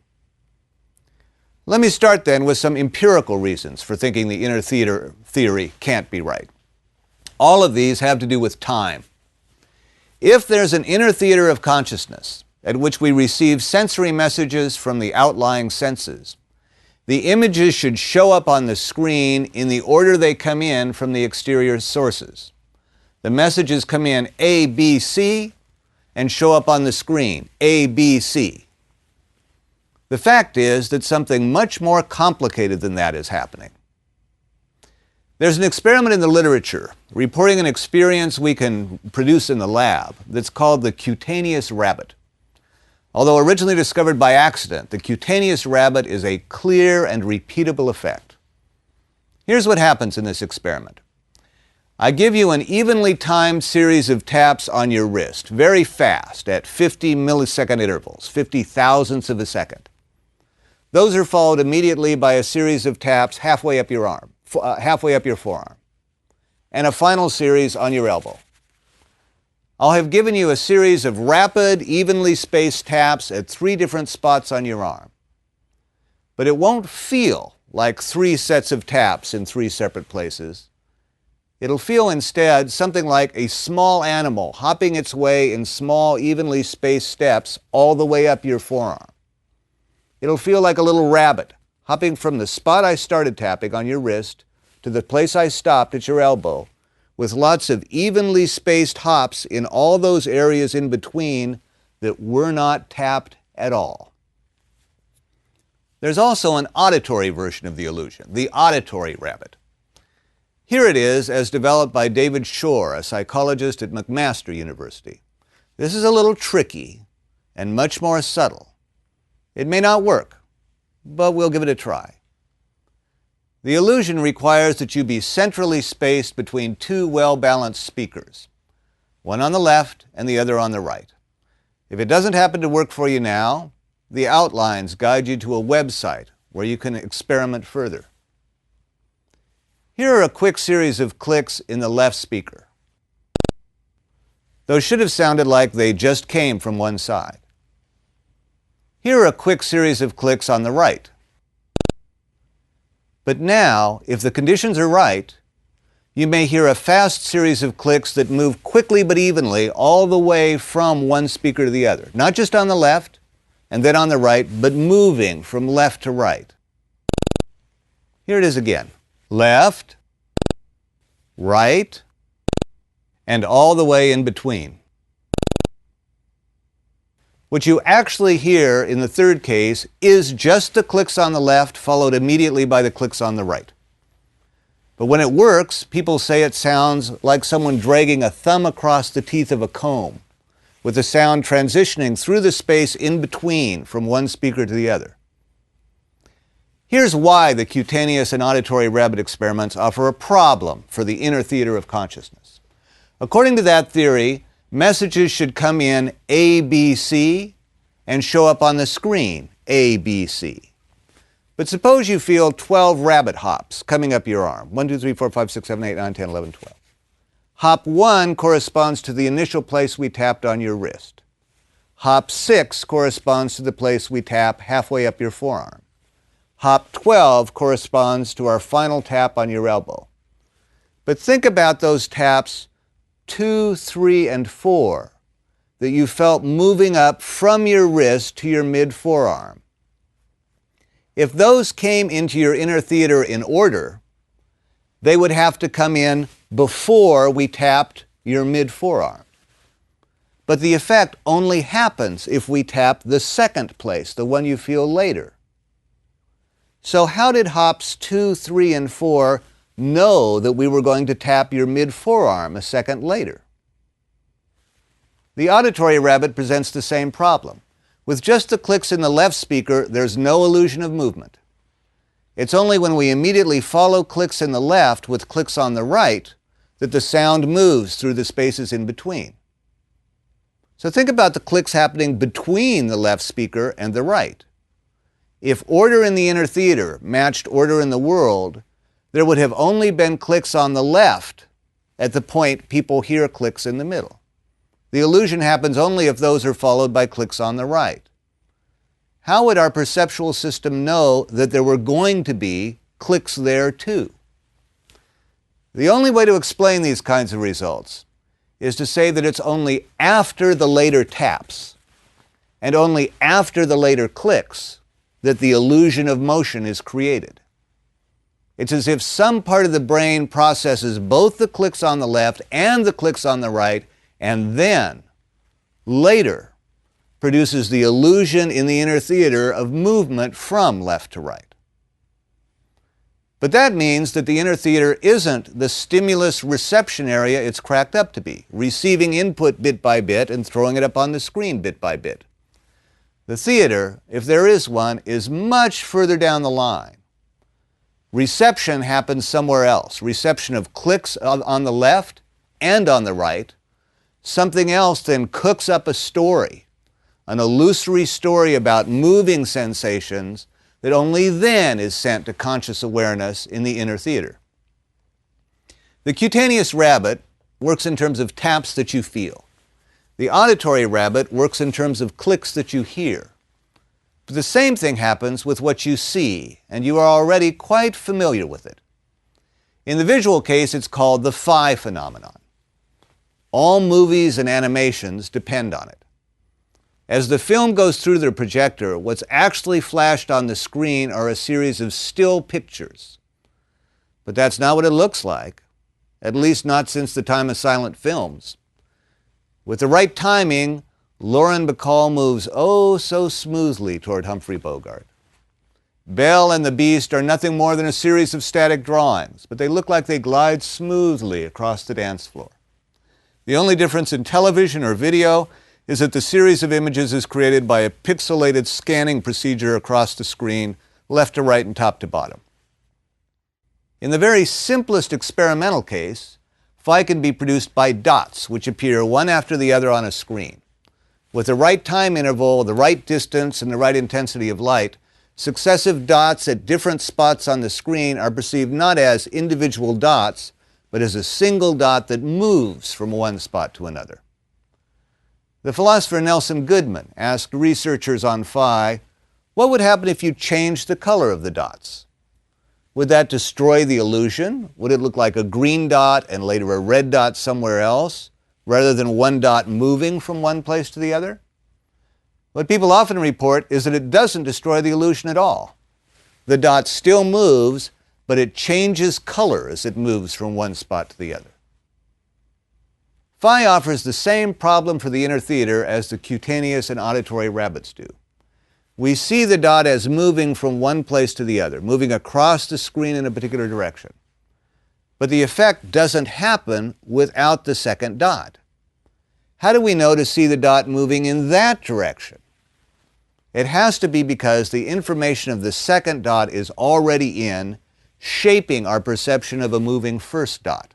Let me start then with some empirical reasons for thinking the inner theater theory can't be right. All of these have to do with time. If there's an inner theater of consciousness at which we receive sensory messages from the outlying senses, the images should show up on the screen in the order they come in from the exterior sources. The messages come in A, B, C, and show up on the screen, A, B, C. The fact is that something much more complicated than that is happening. There's an experiment in the literature reporting an experience we can produce in the lab that's called the cutaneous rabbit. Although originally discovered by accident, the cutaneous rabbit is a clear and repeatable effect. Here's what happens in this experiment. I give you an evenly timed series of taps on your wrist, very fast, at 50 millisecond intervals, 50 thousandths of a second. Those are followed immediately by a series of taps halfway up your arm, halfway up your forearm, and a final series on your elbow. I'll have given you a series of rapid, evenly spaced taps at 3 different spots on your arm. But it won't feel like 3 sets of taps in 3 separate places. It'll feel instead something like a small animal hopping its way in small, evenly spaced steps all the way up your forearm. It'll feel like a little rabbit hopping from the spot I started tapping on your wrist to the place I stopped at your elbow, with lots of evenly spaced hops in all those areas in between that were not tapped at all. There's also an auditory version of the illusion, the auditory rabbit. Here it is as developed by David Shore, a psychologist at McMaster University. This is a little tricky and much more subtle. It may not work, but we'll give it a try. The illusion requires that you be centrally spaced between 2 well-balanced speakers, one on the left and the other on the right. If it doesn't happen to work for you now, the outlines guide you to a website where you can experiment further. Here are a quick series of clicks in the left speaker. Those should have sounded like they just came from one side. Here are a quick series of clicks on the right. But now, if the conditions are right, you may hear a fast series of clicks that move quickly but evenly all the way from one speaker to the other. Not just on the left and then on the right, but moving from left to right. Here it is again. Left, right, and all the way in between. What you actually hear in the third case is just the clicks on the left followed immediately by the clicks on the right. But when it works, people say it sounds like someone dragging a thumb across the teeth of a comb, with the sound transitioning through the space in between from one speaker to the other. Here's why the cutaneous and auditory rabbit experiments offer a problem for the inner theater of consciousness. According to that theory, messages should come in ABC and show up on the screen ABC. But suppose you feel 12 rabbit hops coming up your arm. 1, 2, 3, 4, 5, 6, 7, 8, 9, 10, 11, 12. Hop 1 corresponds to the initial place we tapped on your wrist. Hop 6 corresponds to the place we tap halfway up your forearm. Hop 12 corresponds to our final tap on your elbow. But think about those taps 2, 3, and 4 that you felt moving up from your wrist to your mid-forearm. If those came into your inner theater in order, they would have to come in before we tapped your mid-forearm. But the effect only happens if we tap the second place, the one you feel later. So how did hops 2, 3, and 4 know that we were going to tap your mid-forearm a second later? The auditory rabbit presents the same problem. With just the clicks in the left speaker, there's no illusion of movement. It's only when we immediately follow clicks in the left with clicks on the right that the sound moves through the spaces in between. So think about the clicks happening between the left speaker and the right. If order in the inner theater matched order in the world, there would have only been clicks on the left at the point people hear clicks in the middle. The illusion happens only if those are followed by clicks on the right. How would our perceptual system know that there were going to be clicks there too? The only way to explain these kinds of results is to say that it's only after the later taps and only after the later clicks that the illusion of motion is created. It's as if some part of the brain processes both the clicks on the left and the clicks on the right, and then, later, produces the illusion in the inner theater of movement from left to right. But that means that the inner theater isn't the stimulus reception area it's cracked up to be, receiving input bit by bit and throwing it up on the screen bit by bit. The theater, if there is one, is much further down the line. Reception happens somewhere else. Reception of clicks on the left and on the right. Something else then cooks up a story, an illusory story about moving sensations that only then is sent to conscious awareness in the inner theater. The cutaneous rabbit works in terms of taps that you feel. The auditory rabbit works in terms of clicks that you hear. But the same thing happens with what you see, and you are already quite familiar with it. In the visual case, it's called the phi phenomenon. All movies and animations depend on it. As the film goes through the projector, what's actually flashed on the screen are a series of still pictures. But that's not what it looks like, at least not since the time of silent films. With the right timing, Lauren Bacall moves oh so smoothly toward Humphrey Bogart. Belle and the Beast are nothing more than a series of static drawings, but they look like they glide smoothly across the dance floor. The only difference in television or video is that the series of images is created by a pixelated scanning procedure across the screen, left to right and top to bottom. In the very simplest experimental case, phi can be produced by dots, which appear one after the other on a screen. With the right time interval, the right distance, and the right intensity of light, successive dots at different spots on the screen are perceived not as individual dots, but as a single dot that moves from one spot to another. The philosopher Nelson Goodman asked researchers on phi, what would happen if you changed the color of the dots? Would that destroy the illusion? Would it look like a green dot and later a red dot somewhere else, rather than one dot moving from one place to the other? What people often report is that it doesn't destroy the illusion at all. The dot still moves, but it changes color as it moves from one spot to the other. Phi offers the same problem for the inner theater as the cutaneous and auditory rabbits do. We see the dot as moving from one place to the other, moving across the screen in a particular direction. But the effect doesn't happen without the second dot. How do we know to see the dot moving in that direction? It has to be because the information of the second dot is already in, shaping our perception of a moving first dot.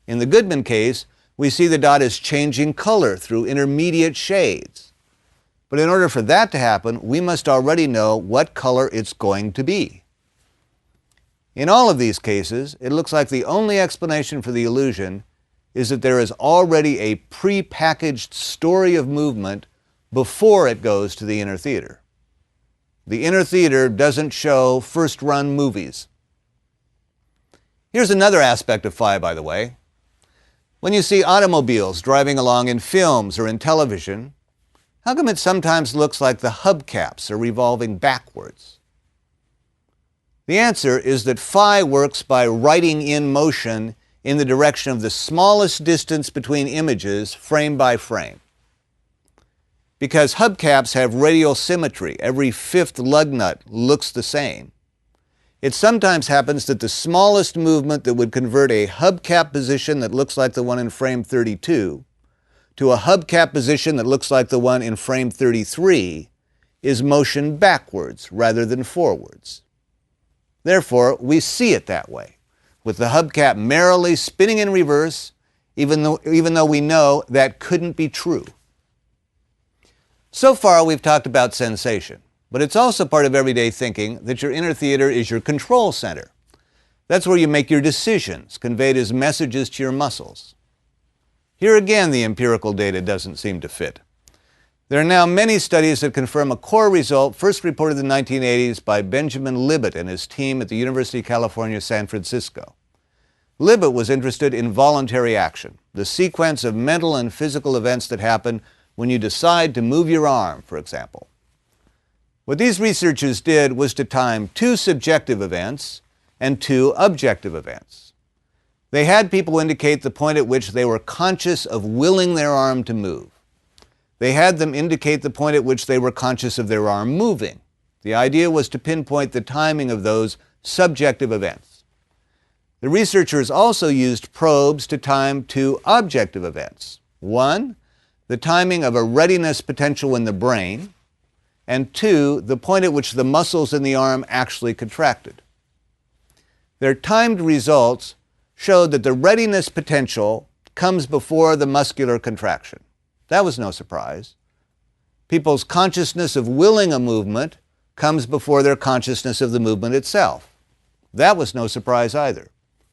In the Goodman case, we see the dot as changing color through intermediate shades. But in order for that to happen, we must already know what color it's going to be. In all of these cases, it looks like the only explanation for the illusion is that there is already a pre-packaged story of movement before it goes to the inner theater. The inner theater doesn't show first-run movies. Here's another aspect of phi, by the way. When you see automobiles driving along in films or in television, how come it sometimes looks like the hubcaps are revolving backwards? The answer is that phi works by writing in motion in the direction of the smallest distance between images, frame by frame. Because hubcaps have radial symmetry, every fifth lug nut looks the same. It sometimes happens that the smallest movement that would convert a hubcap position that looks like the one in frame 32 to a hubcap position that looks like the one in frame 33 is motion backwards rather than forwards. Therefore, we see it that way, with the hubcap merrily spinning in reverse, even though we know that couldn't be true. So far, we've talked about sensation, but it's also part of everyday thinking that your inner theater is your control center. That's where you make your decisions, conveyed as messages to your muscles. Here again, the empirical data doesn't seem to fit. There are now many studies that confirm a core result first reported in the 1980s by Benjamin Libet and his team at the University of California, San Francisco. Libet was interested in voluntary action, the sequence of mental and physical events that happen when you decide to move your arm, for example. What these researchers did was to time 2 subjective events and 2 objective events. They had people indicate the point at which they were conscious of willing their arm to move. They had them indicate the point at which they were conscious of their arm moving. The idea was to pinpoint the timing of those subjective events. The researchers also used probes to time 2 objective events. 1, the timing of a readiness potential in the brain, and 2, the point at which the muscles in the arm actually contracted. Their timed results showed that the readiness potential comes before the muscular contraction. That was no surprise. People's consciousness of willing a movement comes before their consciousness of the movement itself. That was no surprise either.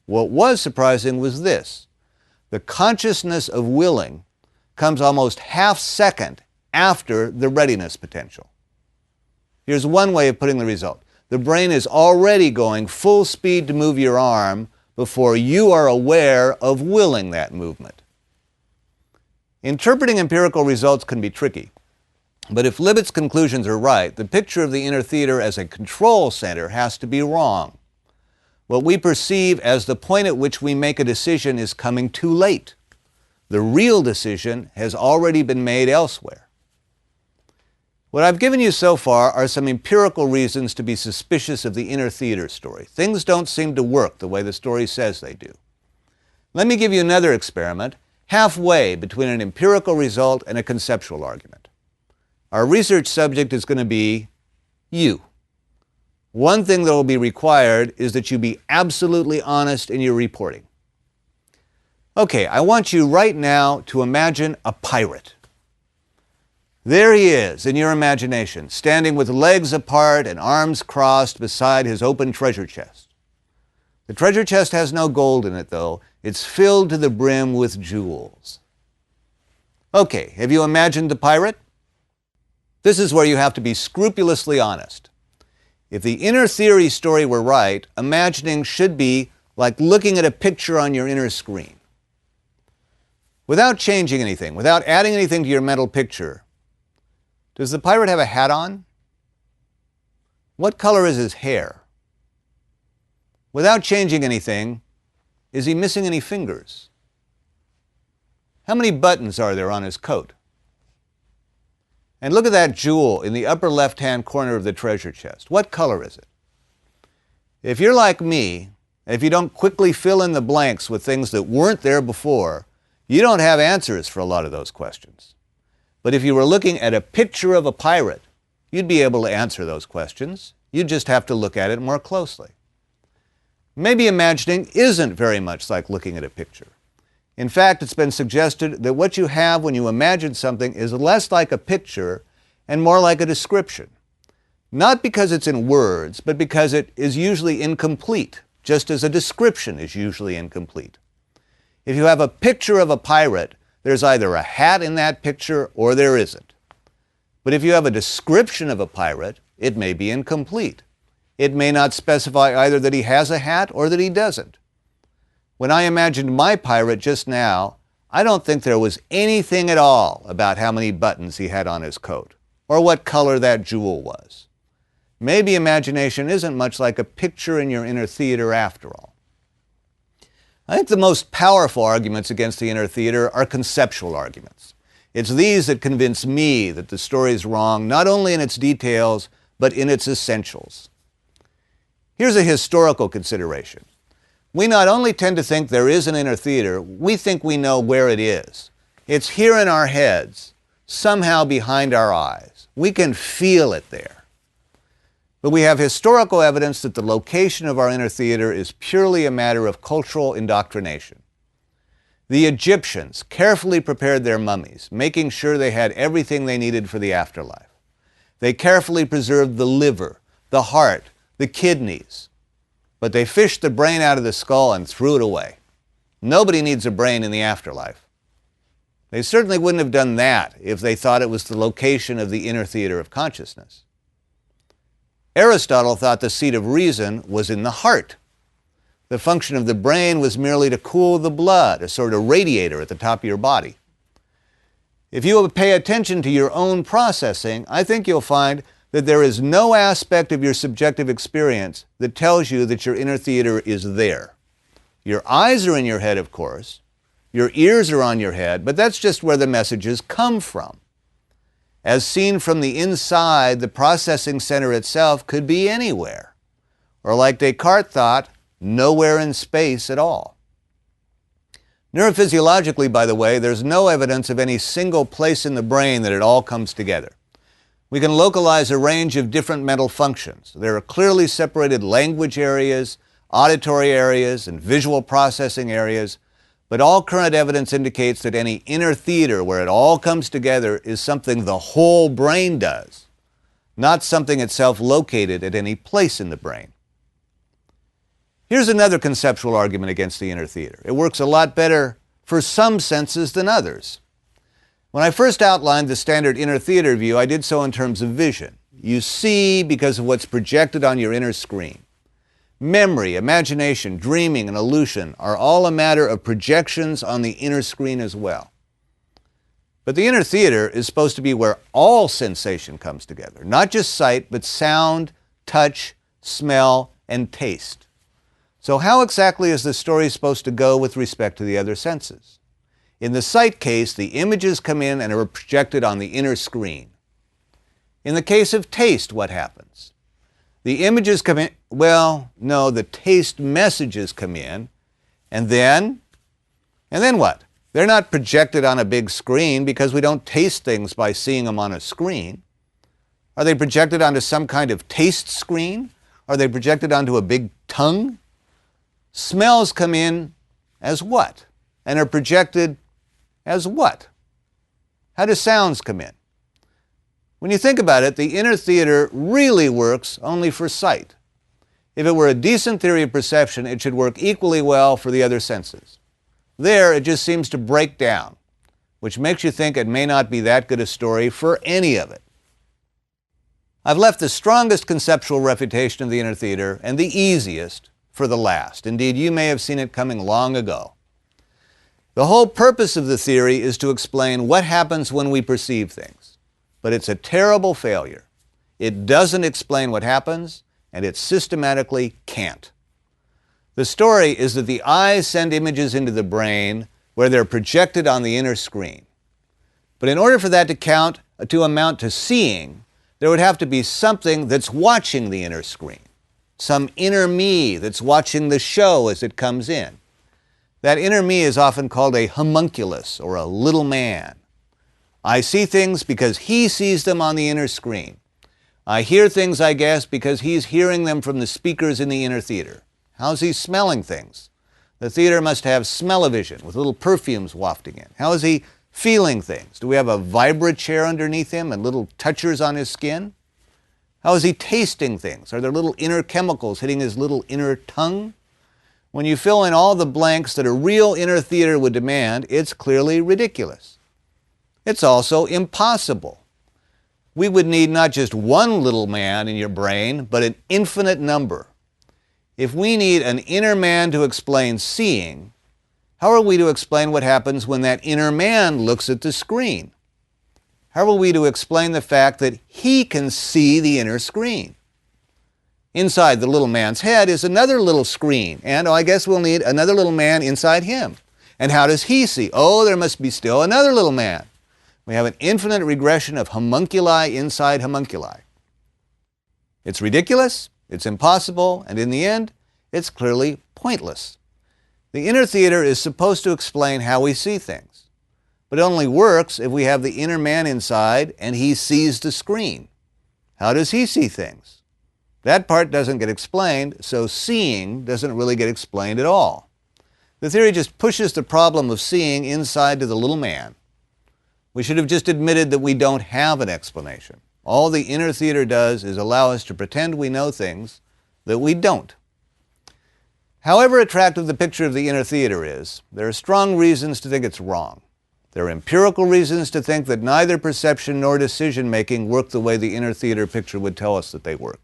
What was surprising was this. The consciousness of willing comes almost half-second after the readiness potential. Here's one way of putting the result. The brain is already going full speed to move your arm before you are aware of willing that movement. Interpreting empirical results can be tricky, but if Libet's conclusions are right, the picture of the inner theater as a control center has to be wrong. What we perceive as the point at which we make a decision is coming too late. The real decision has already been made elsewhere. What I've given you so far are some empirical reasons to be suspicious of the inner theater story. Things don't seem to work the way the story says they do. Let me give you another experiment, halfway between an empirical result and a conceptual argument. Our research subject is going to be you. One thing that will be required is that you be absolutely honest in your reporting. Okay, I want you right now to imagine a pirate. There he is in your imagination, standing with legs apart and arms crossed beside his open treasure chest. The treasure chest has no gold in it, though. It's filled to the brim with jewels. Okay, have you imagined the pirate? This is where you have to be scrupulously honest. If the inner theory story were right, imagining should be like looking at a picture on your inner screen. Without changing anything, without adding anything to your mental picture, does the pirate have a hat on? What color is his hair? Without changing anything, is he missing any fingers? How many buttons are there on his coat? And look at that jewel in the upper left-hand corner of the treasure chest. What color is it? If you're like me, and if you don't quickly fill in the blanks with things that weren't there before, you don't have answers for a lot of those questions. But if you were looking at a picture of a pirate, you'd be able to answer those questions. You'd just have to look at it more closely. Maybe imagining isn't very much like looking at a picture. In fact, it's been suggested that what you have when you imagine something is less like a picture and more like a description. Not because it's in words, but because it is usually incomplete, just as a description is usually incomplete. If you have a picture of a pirate, there's either a hat in that picture or there isn't. But if you have a description of a pirate, it may be incomplete. It may not specify either that he has a hat or that he doesn't. When I imagined my pirate just now, I don't think there was anything at all about how many buttons he had on his coat or what color that jewel was. Maybe imagination isn't much like a picture in your inner theater after all. I think the most powerful arguments against the inner theater are conceptual arguments. It's these that convince me that the story is wrong, not only in its details, but in its essentials. Here's a historical consideration. We not only tend to think there is an inner theater, we think we know where it is. It's here in our heads, somehow behind our eyes. We can feel it there. But we have historical evidence that the location of our inner theater is purely a matter of cultural indoctrination. The Egyptians carefully prepared their mummies, making sure they had everything they needed for the afterlife. They carefully preserved the liver, the heart, the kidneys, but they fished the brain out of the skull and threw it away. Nobody needs a brain in the afterlife. They certainly wouldn't have done that if they thought it was the location of the inner theater of consciousness. Aristotle thought the seat of reason was in the heart. The function of the brain was merely to cool the blood, a sort of radiator at the top of your body. If you will pay attention to your own processing, I think you'll find that there is no aspect of your subjective experience that tells you that your inner theater is there. Your eyes are in your head, of course. Your ears are on your head, but that's just where the messages come from. As seen from the inside, the processing center itself could be anywhere. Or like Descartes thought, nowhere in space at all. Neurophysiologically, by the way, there's no evidence of any single place in the brain that it all comes together. We can localize a range of different mental functions. There are clearly separated language areas, auditory areas, and visual processing areas, but all current evidence indicates that any inner theater where it all comes together is something the whole brain does, not something itself located at any place in the brain. Here's another conceptual argument against the inner theater. It works a lot better for some senses than others. When I first outlined the standard inner theater view, I did so in terms of vision. You see because of what's projected on your inner screen. Memory, imagination, dreaming, and illusion are all a matter of projections on the inner screen as well. But the inner theater is supposed to be where all sensation comes together, not just sight, but sound, touch, smell, and taste. So how exactly is the story supposed to go with respect to the other senses? In the sight case, the images come in and are projected on the inner screen. In the case of taste, what happens? The images come in, well, no, the taste messages come in, and then what? They're not projected on a big screen because we don't taste things by seeing them on a screen. Are they projected onto some kind of taste screen? Are they projected onto a big tongue? Smells come in as what? And are projected as what? How do sounds come in? When you think about it, the inner theater really works only for sight. If it were a decent theory of perception, it should work equally well for the other senses. There, it just seems to break down, which makes you think it may not be that good a story for any of it. I've left the strongest conceptual refutation of the inner theater and the easiest for the last. Indeed, you may have seen it coming long ago. The whole purpose of the theory is to explain what happens when we perceive things. But it's a terrible failure. It doesn't explain what happens, and it systematically can't. The story is that the eyes send images into the brain where they're projected on the inner screen. But in order for that to amount to seeing, there would have to be something that's watching the inner screen, some inner me that's watching the show as it comes in. That inner me is often called a homunculus, or a little man. I see things because he sees them on the inner screen. I hear things, I guess, because he's hearing them from the speakers in the inner theater. How's he smelling things? The theater must have smell-o-vision with little perfumes wafting in. How is he feeling things? Do we have a vibra-chair underneath him and little touchers on his skin? How is he tasting things? Are there little inner chemicals hitting his little inner tongue? When you fill in all the blanks that a real inner theater would demand, it's clearly ridiculous. It's also impossible. We would need not just one little man in your brain, but an infinite number. If we need an inner man to explain seeing, how are we to explain what happens when that inner man looks at the screen? How are we to explain the fact that he can see the inner screen? Inside the little man's head is another little screen, and I guess we'll need another little man inside him. And how does he see? Oh, there must be still another little man. We have an infinite regression of homunculi inside homunculi. It's ridiculous, it's impossible, and in the end, it's clearly pointless. The inner theater is supposed to explain how we see things, but it only works if we have the inner man inside and he sees the screen. How does he see things? That part doesn't get explained, so seeing doesn't really get explained at all. The theory just pushes the problem of seeing inside to the little man. We should have just admitted that we don't have an explanation. All the inner theater does is allow us to pretend we know things that we don't. However attractive the picture of the inner theater is, there are strong reasons to think it's wrong. There are empirical reasons to think that neither perception nor decision-making work the way the inner theater picture would tell us that they work.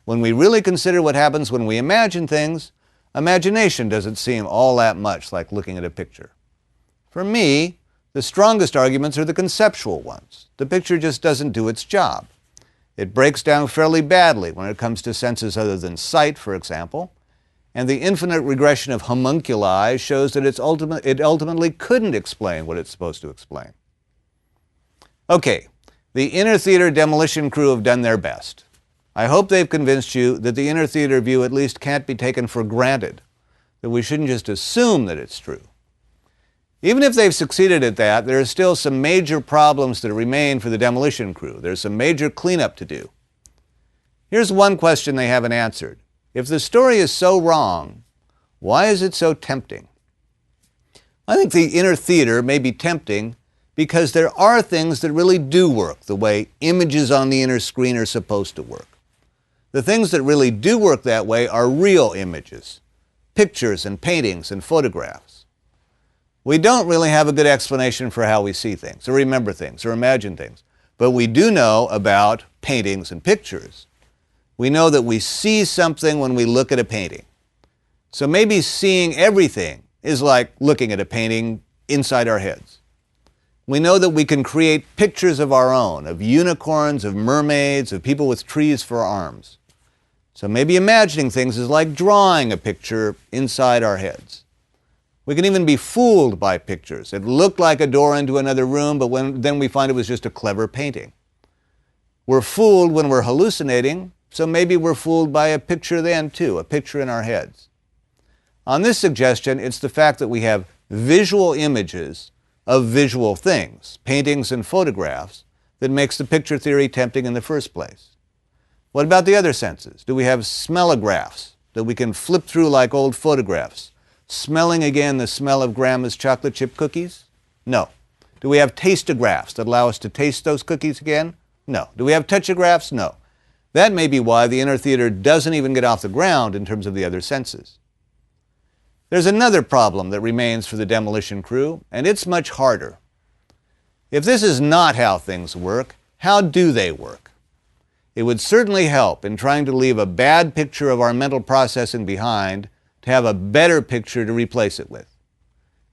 When we really consider what happens when we imagine things, imagination doesn't seem all that much like looking at a picture. For me, the strongest arguments are the conceptual ones. The picture just doesn't do its job. It breaks down fairly badly when it comes to senses other than sight, for example, and the infinite regression of homunculi shows that it ultimately couldn't explain what it's supposed to explain. Okay, the inner theater demolition crew have done their best. I hope they've convinced you that the inner theater view at least can't be taken for granted, that we shouldn't just assume that it's true. Even if they've succeeded at that, there are still some major problems that remain for the demolition crew. There's some major cleanup to do. Here's one question they haven't answered. If the story is so wrong, why is it so tempting? I think the inner theater may be tempting because there are things that really do work the way images on the inner screen are supposed to work. The things that really do work that way are real images, pictures and paintings and photographs. We don't really have a good explanation for how we see things, or remember things, or imagine things, but we do know about paintings and pictures. We know that we see something when we look at a painting. So maybe seeing everything is like looking at a painting inside our heads. We know that we can create pictures of our own, of unicorns, of mermaids, of people with trees for arms. So maybe imagining things is like drawing a picture inside our heads. We can even be fooled by pictures. It looked like a door into another room, but then we find it was just a clever painting. We're fooled when we're hallucinating, so maybe we're fooled by a picture then too, a picture in our heads. On this suggestion, it's the fact that we have visual images of visual things, paintings and photographs, that makes the picture theory tempting in the first place. What about the other senses? Do we have smellographs that we can flip through like old photographs, smelling again the smell of Grandma's chocolate chip cookies? No. Do we have tastographs that allow us to taste those cookies again? No. Do we have touchographs? No. That may be why the inner theater doesn't even get off the ground in terms of the other senses. There's another problem that remains for the demolition crew, and it's much harder. If this is not how things work, how do they work? It would certainly help in trying to leave a bad picture of our mental processing behind to have a better picture to replace it with.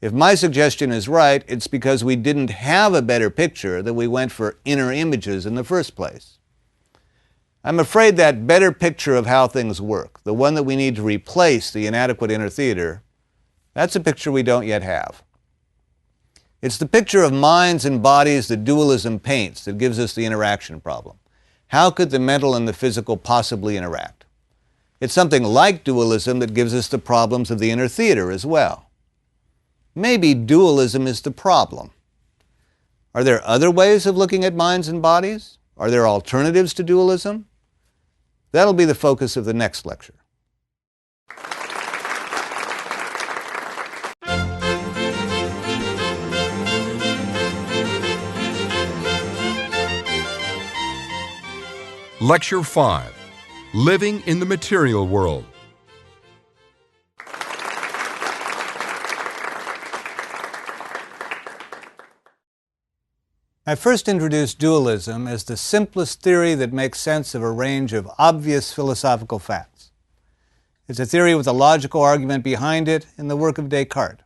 If my suggestion is right, it's because we didn't have a better picture that we went for inner images in the first place. I'm afraid that better picture of how things work, the one that we need to replace the inadequate inner theater, that's a picture we don't yet have. It's the picture of minds and bodies that dualism paints that gives us the interaction problem. How could the mental and the physical possibly interact? It's something like dualism that gives us the problems of the inner theater as well. Maybe dualism is the problem. Are there other ways of looking at minds and bodies? Are there alternatives to dualism? That'll be the focus of the next lecture. Lecture 5, Living in the Material World. I first introduced dualism as the simplest theory that makes sense of a range of obvious philosophical facts. It's a theory with a logical argument behind it in the work of Descartes.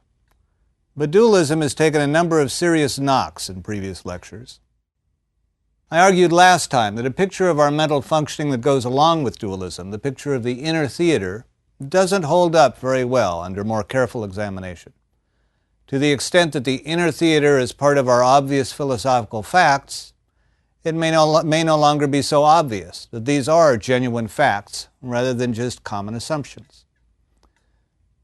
But dualism has taken a number of serious knocks in previous lectures. I argued last time that a picture of our mental functioning that goes along with dualism, the picture of the inner theater, doesn't hold up very well under more careful examination. To the extent that the inner theater is part of our obvious philosophical facts, it may no longer be so obvious that these are genuine facts rather than just common assumptions.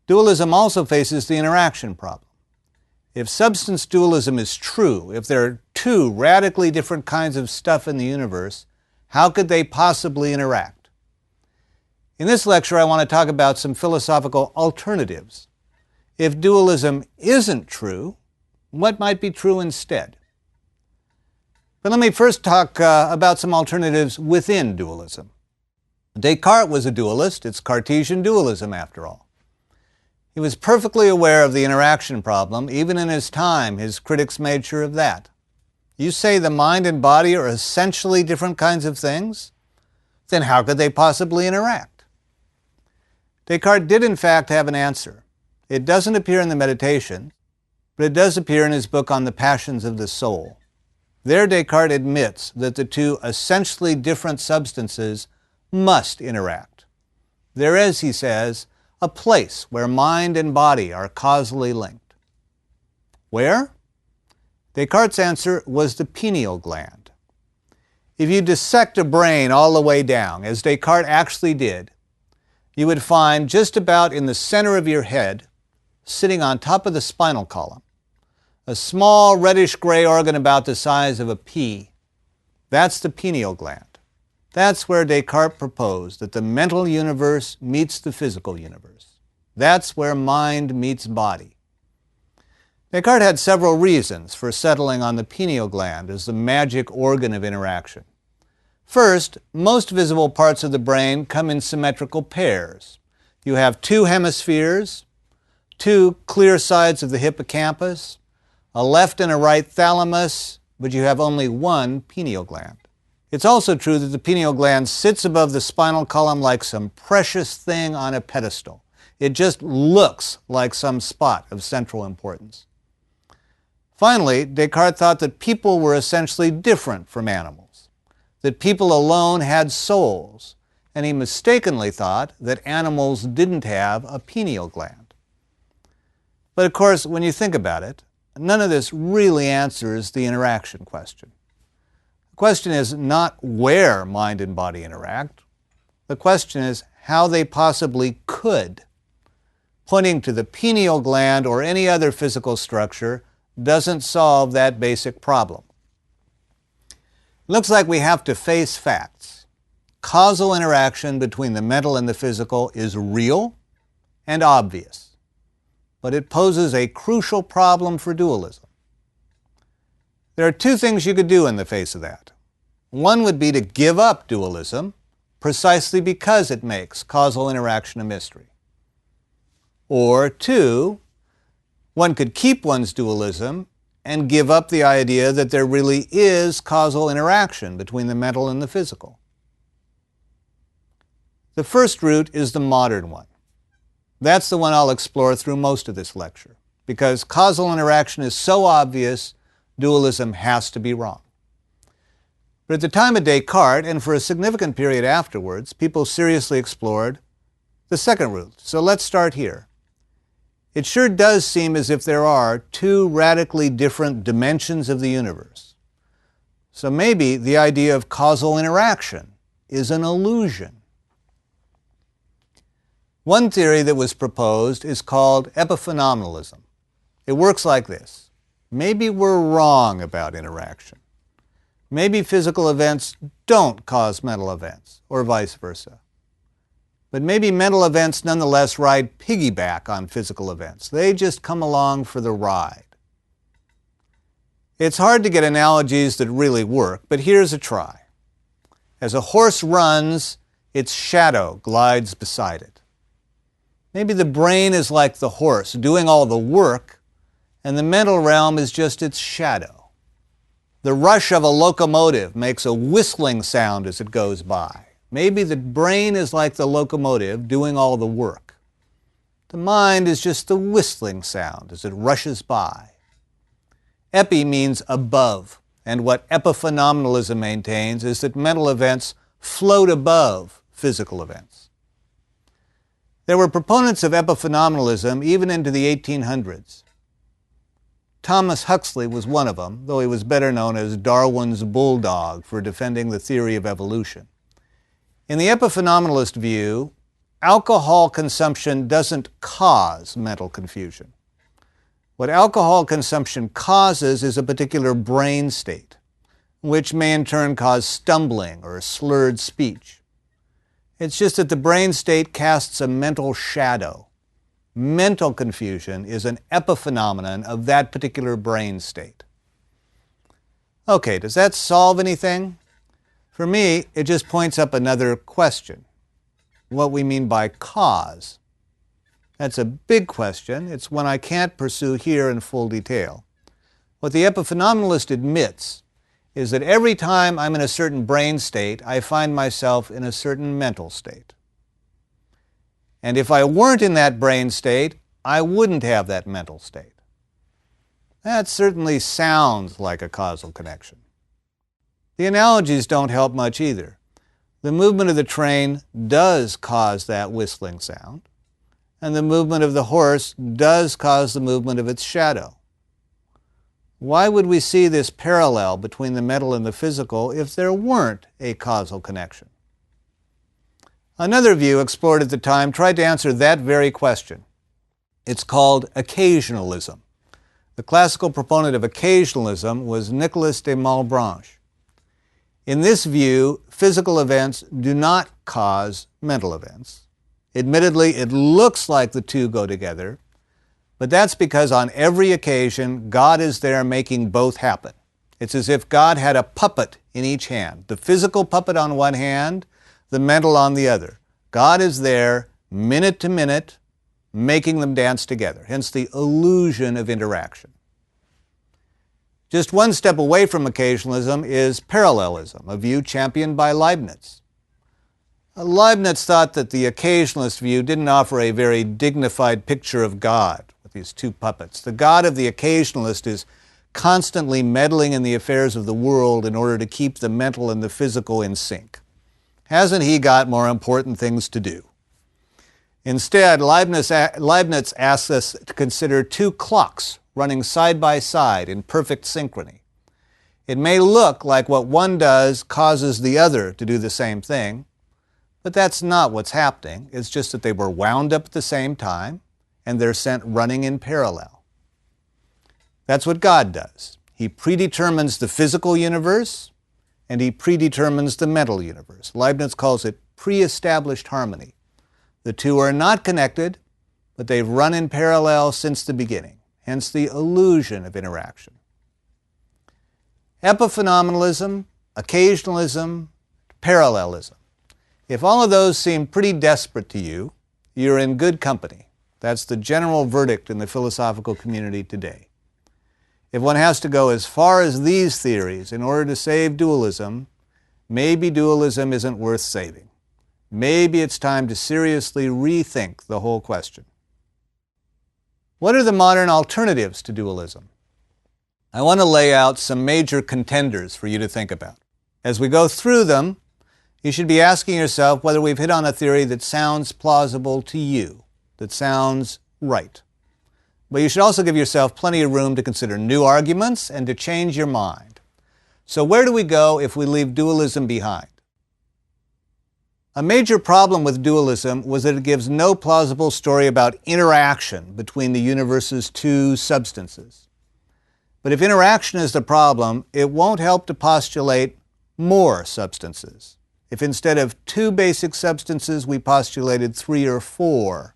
Dualism also faces the interaction problem. If substance dualism is true, if there are two radically different kinds of stuff in the universe, how could they possibly interact? In this lecture, I want to talk about some philosophical alternatives. If dualism isn't true, what might be true instead? But let me first talk about some alternatives within dualism. Descartes was a dualist. It's Cartesian dualism, after all. He was perfectly aware of the interaction problem. Even in his time, his critics made sure of that. You say the mind and body are essentially different kinds of things? Then how could they possibly interact? Descartes did in fact have an answer. It doesn't appear in the Meditation, but it does appear in his book on the passions of the soul. There Descartes admits that the two essentially different substances must interact. There is, he says, a place where mind and body are causally linked. Where? Descartes' answer was the pineal gland. If you dissect a brain all the way down, as Descartes actually did, you would find just about in the center of your head, sitting on top of the spinal column, a small reddish-gray organ about the size of a pea. That's the pineal gland. That's where Descartes proposed that the mental universe meets the physical universe. That's where mind meets body. Descartes had several reasons for settling on the pineal gland as the magic organ of interaction. First, most visible parts of the brain come in symmetrical pairs. You have two hemispheres, two clear sides of the hippocampus, a left and a right thalamus, but you have only one pineal gland. It's also true that the pineal gland sits above the spinal column like some precious thing on a pedestal. It just looks like some spot of central importance. Finally, Descartes thought that people were essentially different from animals, that people alone had souls, and he mistakenly thought that animals didn't have a pineal gland. But of course, when you think about it, none of this really answers the interaction question. The question is not where mind and body interact. The question is how they possibly could. Pointing to the pineal gland or any other physical structure doesn't solve that basic problem. It looks like we have to face facts. Causal interaction between the mental and the physical is real and obvious, but it poses a crucial problem for dualism. There are two things you could do in the face of that. One would be to give up dualism precisely because it makes causal interaction a mystery. Or two, one could keep one's dualism and give up the idea that there really is causal interaction between the mental and the physical. The first route is the modern one. That's the one I'll explore through most of this lecture, because causal interaction is so obvious, dualism has to be wrong. But at the time of Descartes, and for a significant period afterwards, people seriously explored the second route. So let's start here. It sure does seem as if there are two radically different dimensions of the universe. So maybe the idea of causal interaction is an illusion. One theory that was proposed is called epiphenomenalism. It works like this. Maybe we're wrong about interaction. Maybe physical events don't cause mental events, or vice versa. But maybe mental events nonetheless ride piggyback on physical events. They just come along for the ride. It's hard to get analogies that really work, but here's a try. As a horse runs, its shadow glides beside it. Maybe the brain is like the horse, doing all the work, and the mental realm is just its shadow. The rush of a locomotive makes a whistling sound as it goes by. Maybe the brain is like the locomotive doing all the work. The mind is just the whistling sound as it rushes by. Epi means above, and what epiphenomenalism maintains is that mental events float above physical events. There were proponents of epiphenomenalism even into the 1800s. Thomas Huxley was one of them, though he was better known as Darwin's bulldog for defending the theory of evolution. In the epiphenomenalist view, alcohol consumption doesn't cause mental confusion. What alcohol consumption causes is a particular brain state, which may in turn cause stumbling or slurred speech. It's just that the brain state casts a mental shadow. Mental confusion is an epiphenomenon of that particular brain state. Okay, does that solve anything? For me, it just points up another question. What we mean by cause. That's a big question. It's one I can't pursue here in full detail. What the epiphenomenalist admits is that every time I'm in a certain brain state, I find myself in a certain mental state. And if I weren't in that brain state, I wouldn't have that mental state. That certainly sounds like a causal connection. The analogies don't help much either. The movement of the train does cause that whistling sound, and the movement of the horse does cause the movement of its shadow. Why would we see this parallel between the mental and the physical if there weren't a causal connection? Another view explored at the time tried to answer that very question. It's called occasionalism. The classical proponent of occasionalism was Nicolas de Malebranche. In this view, physical events do not cause mental events. Admittedly, it looks like the two go together, But that's because on every occasion, God is there making both happen. It's as if God had a puppet in each hand, the physical puppet on one hand, the mental on the other. God is there, minute to minute, making them dance together, hence the illusion of interaction. Just one step away from occasionalism is parallelism, a view championed by Leibniz. Leibniz thought that the occasionalist view didn't offer a very dignified picture of God with these two puppets. The God of the occasionalist is constantly meddling in the affairs of the world in order to keep the mental and the physical in sync. Hasn't he got more important things to do? Instead, Leibniz asks us to consider two clocks running side by side in perfect synchrony. It may look like what one does causes the other to do the same thing, but that's not what's happening. It's just that they were wound up at the same time and they're sent running in parallel. That's what God does. He predetermines the physical universe and he predetermines the mental universe. Leibniz calls it pre-established harmony. The two are not connected, but they've run in parallel since the beginning, hence the illusion of interaction. Epiphenomenalism, occasionalism, parallelism. If all of those seem pretty desperate to you, you're in good company. That's the general verdict in the philosophical community today. If one has to go as far as these theories in order to save dualism, maybe dualism isn't worth saving. Maybe it's time to seriously rethink the whole question. What are the modern alternatives to dualism? I want to lay out some major contenders for you to think about. As we go through them, you should be asking yourself whether we've hit on a theory that sounds plausible to you, that sounds right. But you should also give yourself plenty of room to consider new arguments and to change your mind. So where do we go if we leave dualism behind? A major problem with dualism was that it gives no plausible story about interaction between the universe's two substances. But if interaction is the problem, it won't help to postulate more substances. If instead of two basic substances we postulated 3 or 4,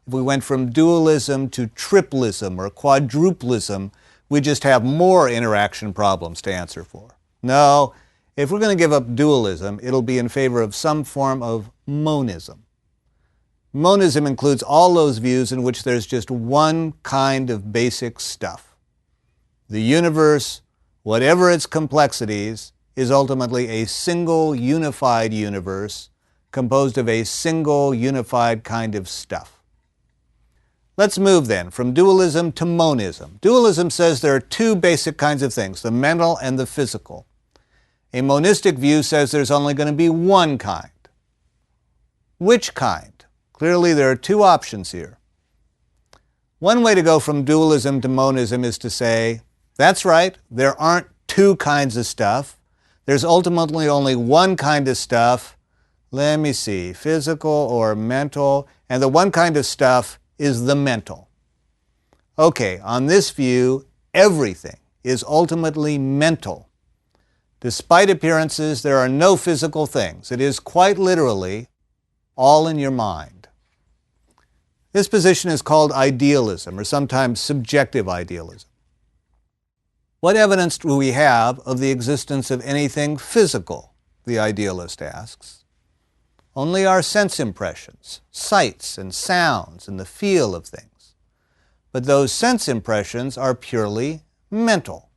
if we went from dualism to triplism or quadruplism, we just have more interaction problems to answer for. No, if we're going to give up dualism, it'll be in favor of some form of monism. Monism includes all those views in which there's just one kind of basic stuff. The universe, whatever its complexities, is ultimately a single unified universe composed of a single unified kind of stuff. Let's move then from dualism to monism. Dualism says there are two basic kinds of things, the mental and the physical. A monistic view says there's only going to be one kind. Which kind? Clearly there are two options here. One way to go from dualism to monism is to say, that's right, there aren't two kinds of stuff. There's ultimately only one kind of stuff. Let me see, physical or mental, and the one kind of stuff is the mental. Okay, on this view, everything is ultimately mental. Despite appearances, there are no physical things. It is quite literally all in your mind. This position is called idealism, or sometimes subjective idealism. What evidence do we have of the existence of anything physical, the idealist asks. Only our sense impressions, sights and sounds and the feel of things. But those sense impressions are purely mental.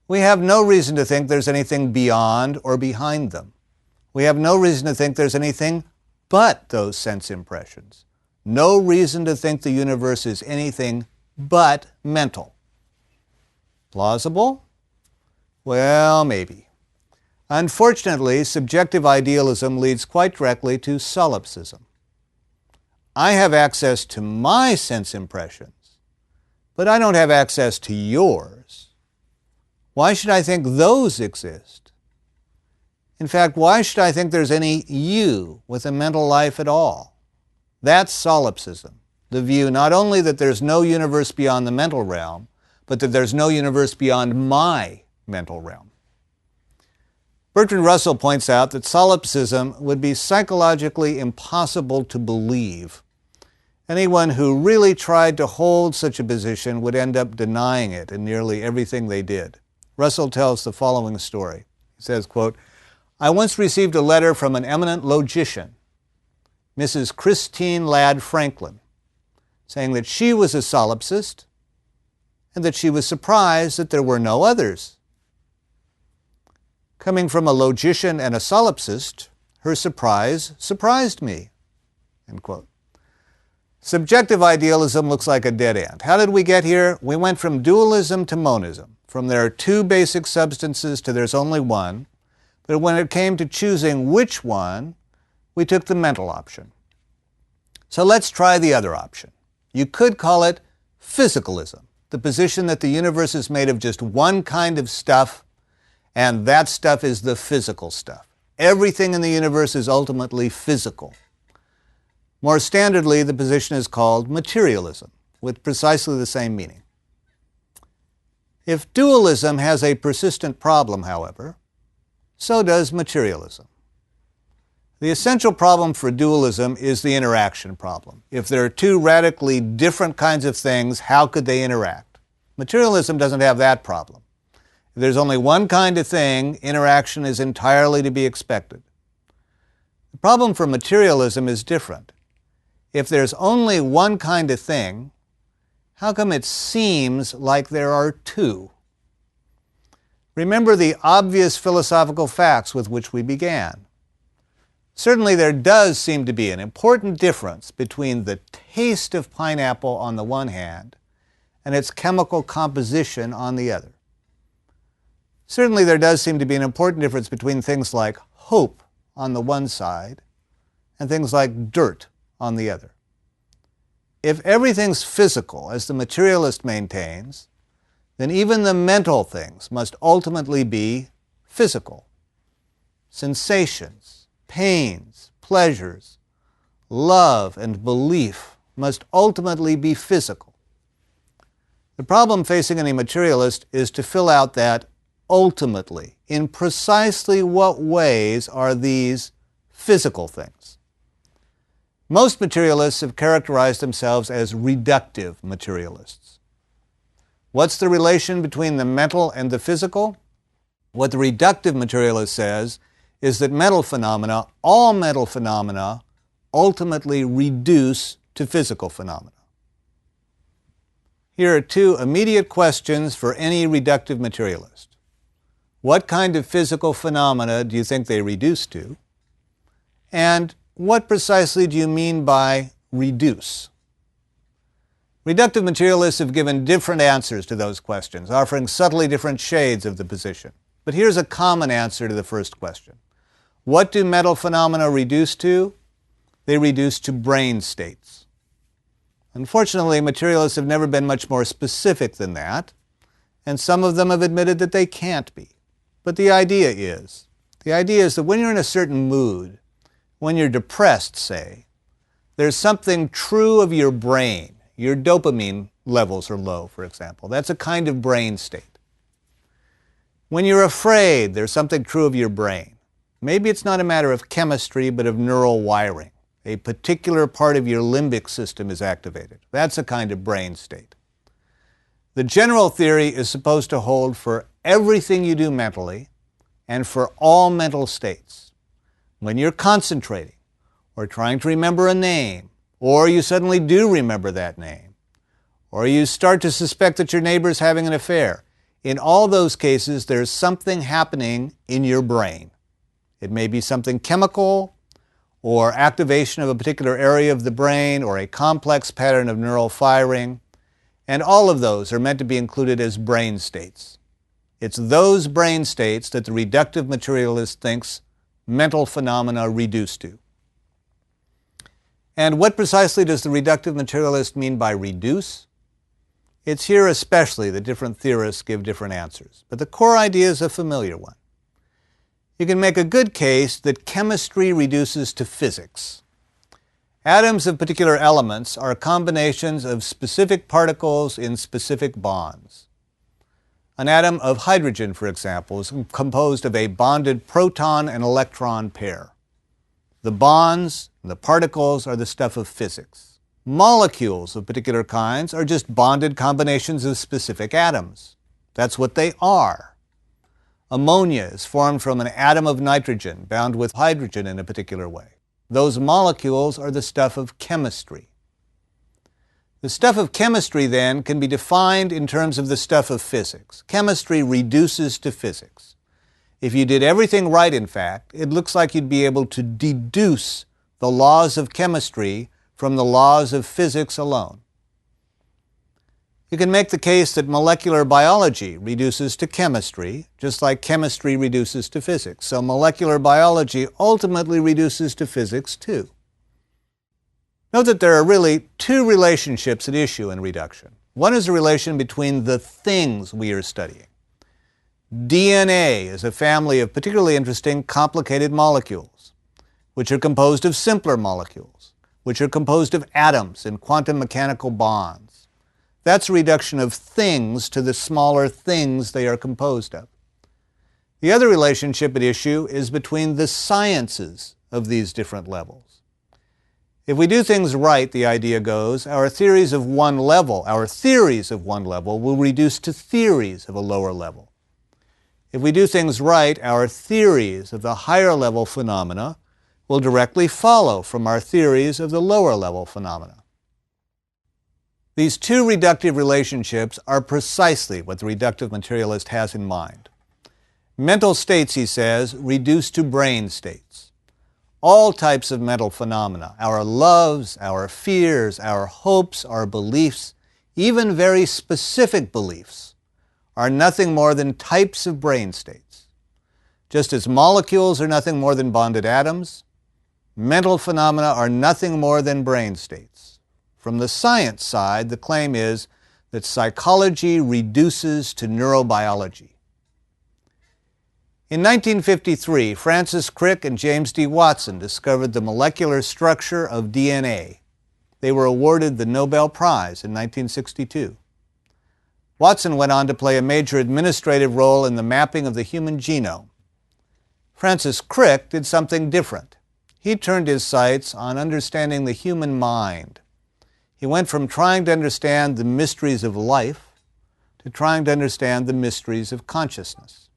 We have no reason to think there's anything beyond or behind them. We have no reason to think there's anything but those sense impressions. No reason to think the universe is anything but mental. Plausible? Well, maybe. Unfortunately, subjective idealism leads quite directly to solipsism. I have access to my sense impressions, but I don't have access to yours. Why should I think those exist? In fact, why should I think there's any you with a mental life at all? That's solipsism, the view not only that there's no universe beyond the mental realm, but that there's no universe beyond my mental realm. Bertrand Russell points out that solipsism would be psychologically impossible to believe. Anyone who really tried to hold such a position would end up denying it in nearly everything they did. Russell tells the following story. He says, quote, "I once received a letter from an eminent logician, Mrs. Christine Ladd Franklin, saying that she was a solipsist and that she was surprised that there were no others. Coming from a logician and a solipsist, her surprise surprised me." End quote. Subjective idealism looks like a dead end. How did we get here? We went from dualism to monism, from there are two basic substances to there's only one, but when it came to choosing which one, we took the mental option. So let's try the other option. You could call it physicalism, the position that the universe is made of just one kind of stuff, and that stuff is the physical stuff. Everything in the universe is ultimately physical. More standardly, the position is called materialism, with precisely the same meaning. If dualism has a persistent problem, however, so does materialism. The essential problem for dualism is the interaction problem. If there are two radically different kinds of things, how could they interact? Materialism doesn't have that problem. If there's only one kind of thing, interaction is entirely to be expected. The problem for materialism is different. If there's only one kind of thing, how come it seems like there are two? Remember the obvious philosophical facts with which we began. Certainly there does seem to be an important difference between the taste of pineapple on the one hand and its chemical composition on the other. Certainly there does seem to be an important difference between things like hope on the one side and things like dirt on the other. If everything's physical, as the materialist maintains, then even the mental things must ultimately be physical. Sensations, pains, pleasures, love, and belief must ultimately be physical. The problem facing any materialist is to fill out that ultimately. In precisely what ways are these physical things? Most materialists have characterized themselves as reductive materialists. What's the relation between the mental and the physical? What the reductive materialist says is that all mental phenomena, ultimately reduce to physical phenomena. Here are two immediate questions for any reductive materialist. What kind of physical phenomena do you think they reduce to? And what precisely do you mean by reduce? Reductive materialists have given different answers to those questions, offering subtly different shades of the position. But here's a common answer to the first question. What do mental phenomena reduce to? They reduce to brain states. Unfortunately, materialists have never been much more specific than that, and some of them have admitted that they can't be. But the idea is that when you're in a certain mood, when you're depressed, say, there's something true of your brain. Your dopamine levels are low, for example. That's a kind of brain state. When you're afraid, there's something true of your brain. Maybe it's not a matter of chemistry, but of neural wiring. A particular part of your limbic system is activated. That's a kind of brain state. The general theory is supposed to hold for everything you do mentally and for all mental states. When you're concentrating or trying to remember a name, or you suddenly do remember that name, or you start to suspect that your neighbor's having an affair, in all those cases, there's something happening in your brain. It may be something chemical, or activation of a particular area of the brain, or a complex pattern of neural firing, and all of those are meant to be included as brain states. It's those brain states that the reductive materialist thinks mental phenomena reduce to. And what precisely does the reductive materialist mean by reduce? It's here especially that different theorists give different answers, but the core idea is a familiar one. You can make a good case that chemistry reduces to physics. Atoms of particular elements are combinations of specific particles in specific bonds. An atom of hydrogen, for example, is composed of a bonded proton and electron pair. The bonds and the particles are the stuff of physics. Molecules of particular kinds are just bonded combinations of specific atoms. That's what they are. Ammonia is formed from an atom of nitrogen bound with hydrogen in a particular way. Those molecules are the stuff of chemistry. The stuff of chemistry, then, can be defined in terms of the stuff of physics. Chemistry reduces to physics. If you did everything right, in fact, it looks like you'd be able to deduce the laws of chemistry from the laws of physics alone. You can make the case that molecular biology reduces to chemistry, just like chemistry reduces to physics. So molecular biology ultimately reduces to physics too. Note that there are really two relationships at issue in reduction. One is a relation between the things we are studying. DNA is a family of particularly interesting complicated molecules, which are composed of simpler molecules, which are composed of atoms and quantum mechanical bonds. That's a reduction of things to the smaller things they are composed of. The other relationship at issue is between the sciences of these different levels. If we do things right, the idea goes, our theories of one level will reduce to theories of a lower level. If we do things right, our theories of the higher level phenomena will directly follow from our theories of the lower level phenomena. These two reductive relationships are precisely what the reductive materialist has in mind. Mental states, he says, reduce to brain states. All types of mental phenomena, our loves, our fears, our hopes, our beliefs, even very specific beliefs, are nothing more than types of brain states. Just as molecules are nothing more than bonded atoms, mental phenomena are nothing more than brain states. From the science side, the claim is that psychology reduces to neurobiology. In 1953, Francis Crick and James D. Watson discovered the molecular structure of DNA. They were awarded the Nobel Prize in 1962. Watson went on to play a major administrative role in the mapping of the human genome. Francis Crick did something different. He turned his sights on understanding the human mind. He went from trying to understand the mysteries of life to trying to understand the mysteries of consciousness.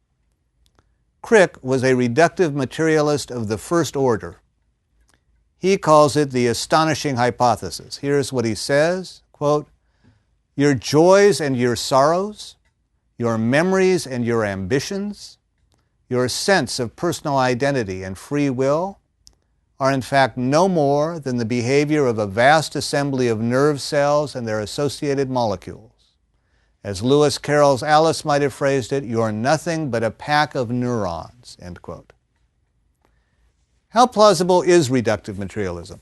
Crick was a reductive materialist of the first order. He calls it the astonishing hypothesis. Here's what he says, quote, "Your joys and your sorrows, your memories and your ambitions, your sense of personal identity and free will are in fact no more than the behavior of a vast assembly of nerve cells and their associated molecules. As Lewis Carroll's Alice might have phrased it, you're nothing but a pack of neurons," end quote. How plausible is reductive materialism?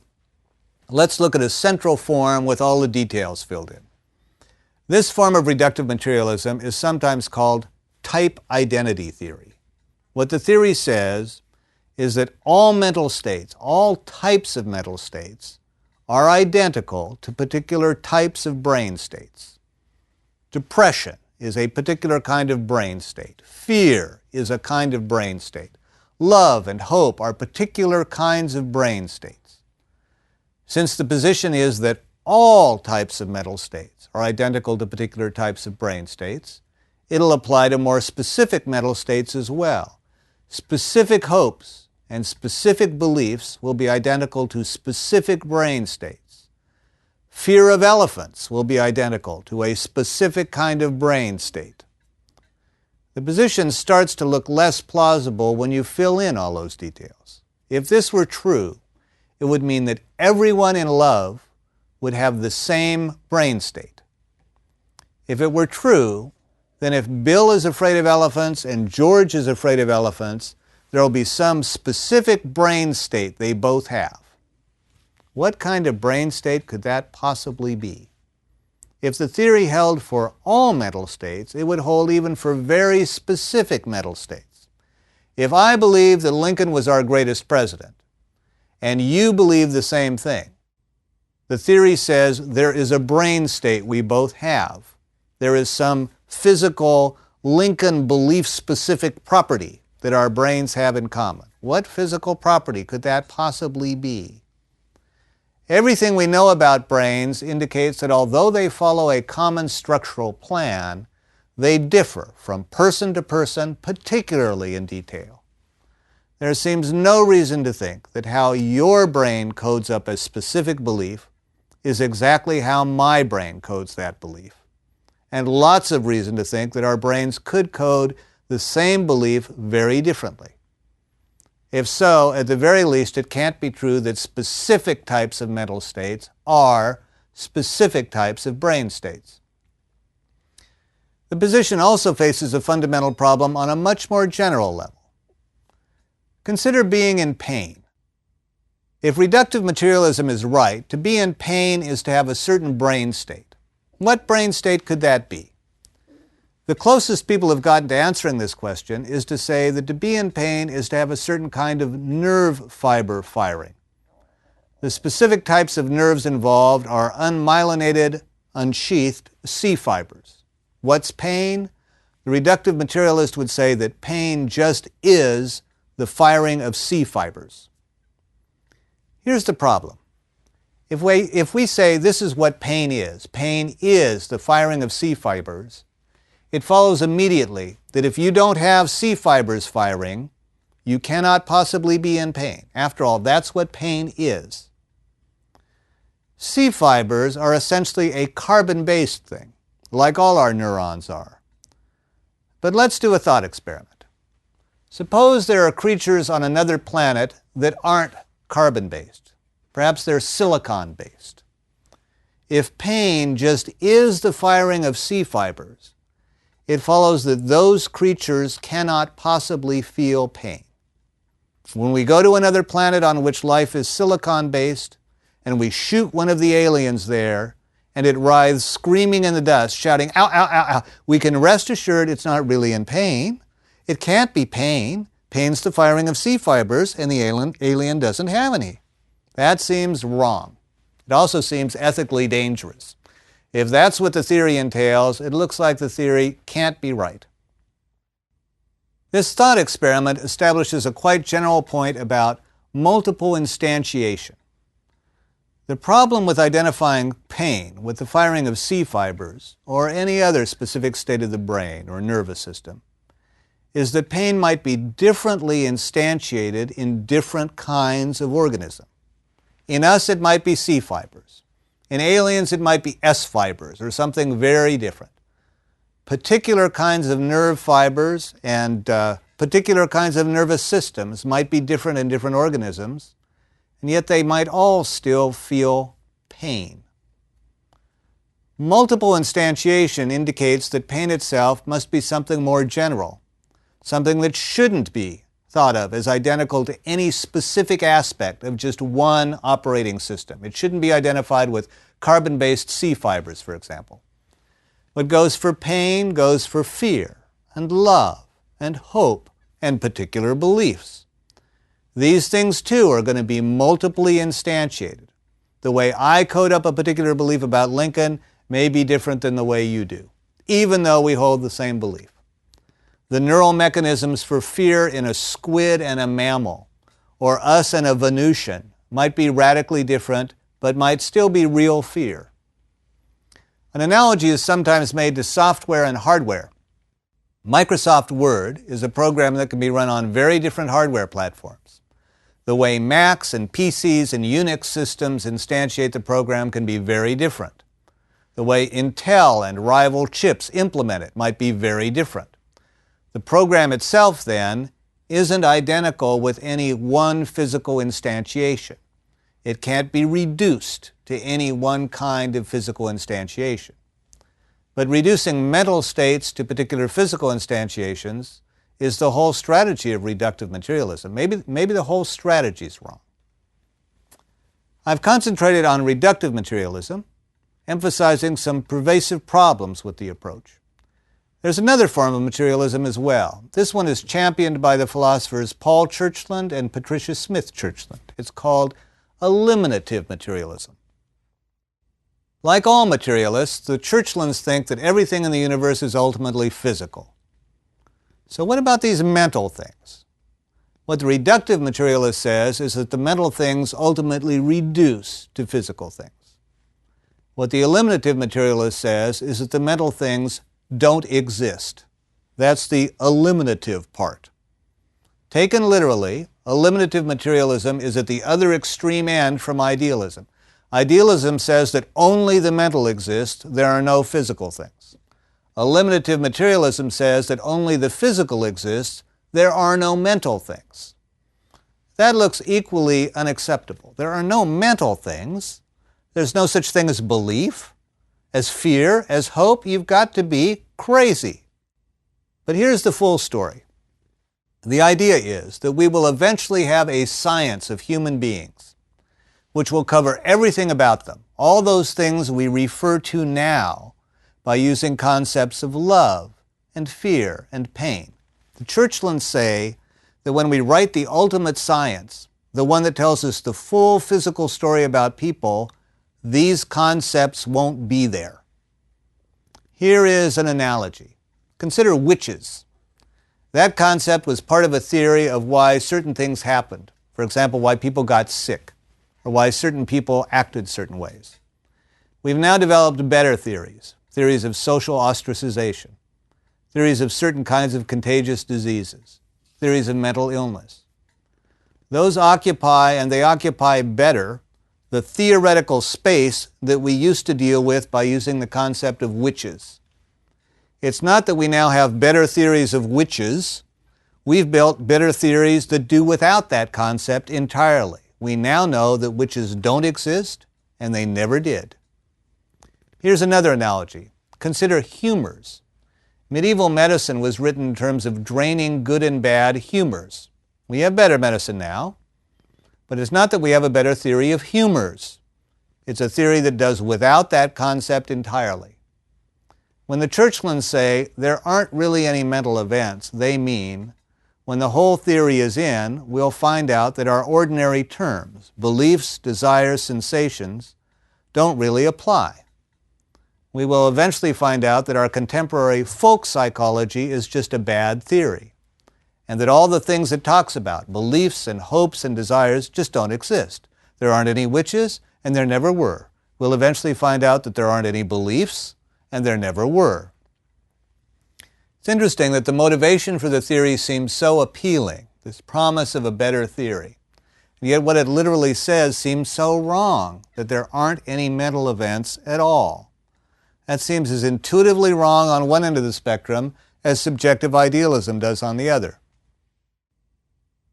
Let's look at a central form with all the details filled in. This form of reductive materialism is sometimes called type identity theory. What the theory says is that all mental states, all types of mental states, are identical to particular types of brain states. Depression is a particular kind of brain state. Fear is a kind of brain state. Love and hope are particular kinds of brain states. Since the position is that all types of mental states are identical to particular types of brain states, it'll apply to more specific mental states as well. Specific hopes and specific beliefs will be identical to specific brain states. Fear of elephants will be identical to a specific kind of brain state. The position starts to look less plausible when you fill in all those details. If this were true, it would mean that everyone in love would have the same brain state. If it were true, then if Bill is afraid of elephants and George is afraid of elephants, there will be some specific brain state they both have. What kind of brain state could that possibly be? If the theory held for all mental states, it would hold even for very specific mental states. If I believe that Lincoln was our greatest president, and you believe the same thing, the theory says there is a brain state we both have. There is some physical Lincoln belief-specific property that our brains have in common. What physical property could that possibly be? Everything we know about brains indicates that although they follow a common structural plan, they differ from person to person, particularly in detail. There seems no reason to think that how your brain codes up a specific belief is exactly how my brain codes that belief. And lots of reason to think that our brains could code the same belief very differently. If so, at the very least, it can't be true that specific types of mental states are specific types of brain states. The position also faces a fundamental problem on a much more general level. Consider being in pain. If reductive materialism is right, to be in pain is to have a certain brain state. What brain state could that be? The closest people have gotten to answering this question is to say that to be in pain is to have a certain kind of nerve fiber firing. The specific types of nerves involved are unmyelinated, unsheathed C fibers. What's pain? The reductive materialist would say that pain just is the firing of C fibers. Here's the problem. If we say this is what pain is the firing of C fibers, it follows immediately that if you don't have C fibers firing, you cannot possibly be in pain. After all, that's what pain is. C fibers are essentially a carbon-based thing, like all our neurons are. But let's do a thought experiment. Suppose there are creatures on another planet that aren't carbon-based. Perhaps they're silicon-based. If pain just is the firing of C fibers, it follows that those creatures cannot possibly feel pain. When we go to another planet on which life is silicon-based, and we shoot one of the aliens there, and it writhes screaming in the dust, shouting, ow, ow, ow, ow, we can rest assured it's not really in pain. It can't be pain. Pain's the firing of C fibers, and the alien doesn't have any. That seems wrong. It also seems ethically dangerous. If that's what the theory entails, it looks like the theory can't be right. This thought experiment establishes a quite general point about multiple instantiation. The problem with identifying pain with the firing of C fibers, or any other specific state of the brain or nervous system, is that pain might be differently instantiated in different kinds of organism. In us, it might be C fibers. In aliens, it might be S fibers or something very different. Particular kinds of nerve fibers and particular kinds of nervous systems might be different in different organisms, and yet they might all still feel pain. Multiple instantiation indicates that pain itself must be something more general, something that shouldn't be thought of as identical to any specific aspect of just one operating system. It shouldn't be identified with carbon-based C fibers, for example. What goes for pain goes for fear and love and hope and particular beliefs. These things, too, are going to be multiply instantiated. The way I code up a particular belief about Lincoln may be different than the way you do, even though we hold the same belief. The neural mechanisms for fear in a squid and a mammal, or us and a Venusian, might be radically different, but might still be real fear. An analogy is sometimes made to software and hardware. Microsoft Word is a program that can be run on very different hardware platforms. The way Macs and PCs and Unix systems instantiate the program can be very different. The way Intel and rival chips implement it might be very different. The program itself, then, isn't identical with any one physical instantiation. It can't be reduced to any one kind of physical instantiation. But reducing mental states to particular physical instantiations is the whole strategy of reductive materialism. Maybe the whole strategy is wrong. I've concentrated on reductive materialism, emphasizing some pervasive problems with the approach. There's another form of materialism as well. This one is championed by the philosophers Paul Churchland and Patricia Smith Churchland. It's called eliminative materialism. Like all materialists, the Churchlands think that everything in the universe is ultimately physical. So what about these mental things? What the reductive materialist says is that the mental things ultimately reduce to physical things. What the eliminative materialist says is that the mental things don't exist. That's the eliminative part. Taken literally, eliminative materialism is at the other extreme end from idealism. Idealism says that only the mental exists, there are no physical things. Eliminative materialism says that only the physical exists, there are no mental things. That looks equally unacceptable. There are no mental things. There's no such thing as belief, as fear, as hope. You've got to be crazy. But here's the full story. The idea is that we will eventually have a science of human beings which will cover everything about them, all those things we refer to now by using concepts of love and fear and pain. The Churchland say that when we write the ultimate science, the one that tells us the full physical story about people, these concepts won't be there. Here is an analogy. Consider witches. That concept was part of a theory of why certain things happened. For example, why people got sick, or why certain people acted certain ways. We've now developed better theories, theories of social ostracization, theories of certain kinds of contagious diseases, theories of mental illness. Those occupy, and they occupy better, the theoretical space that we used to deal with by using the concept of witches. It's not that we now have better theories of witches. We've built better theories that do without that concept entirely. We now know that witches don't exist, and they never did. Here's another analogy. Consider humors. Medieval medicine was written in terms of draining good and bad humors. We have better medicine now, but it's not that we have a better theory of humors. It's a theory that does without that concept entirely. When the Churchlands say there aren't really any mental events, they mean when the whole theory is in, we'll find out that our ordinary terms, beliefs, desires, sensations, don't really apply. We will eventually find out that our contemporary folk psychology is just a bad theory, and that all the things it talks about, beliefs and hopes and desires, just don't exist. There aren't any witches, and there never were. We'll eventually find out that there aren't any beliefs, and there never were. It's interesting that the motivation for the theory seems so appealing, this promise of a better theory. And yet what it literally says seems so wrong, that there aren't any mental events at all. That seems as intuitively wrong on one end of the spectrum as subjective idealism does on the other.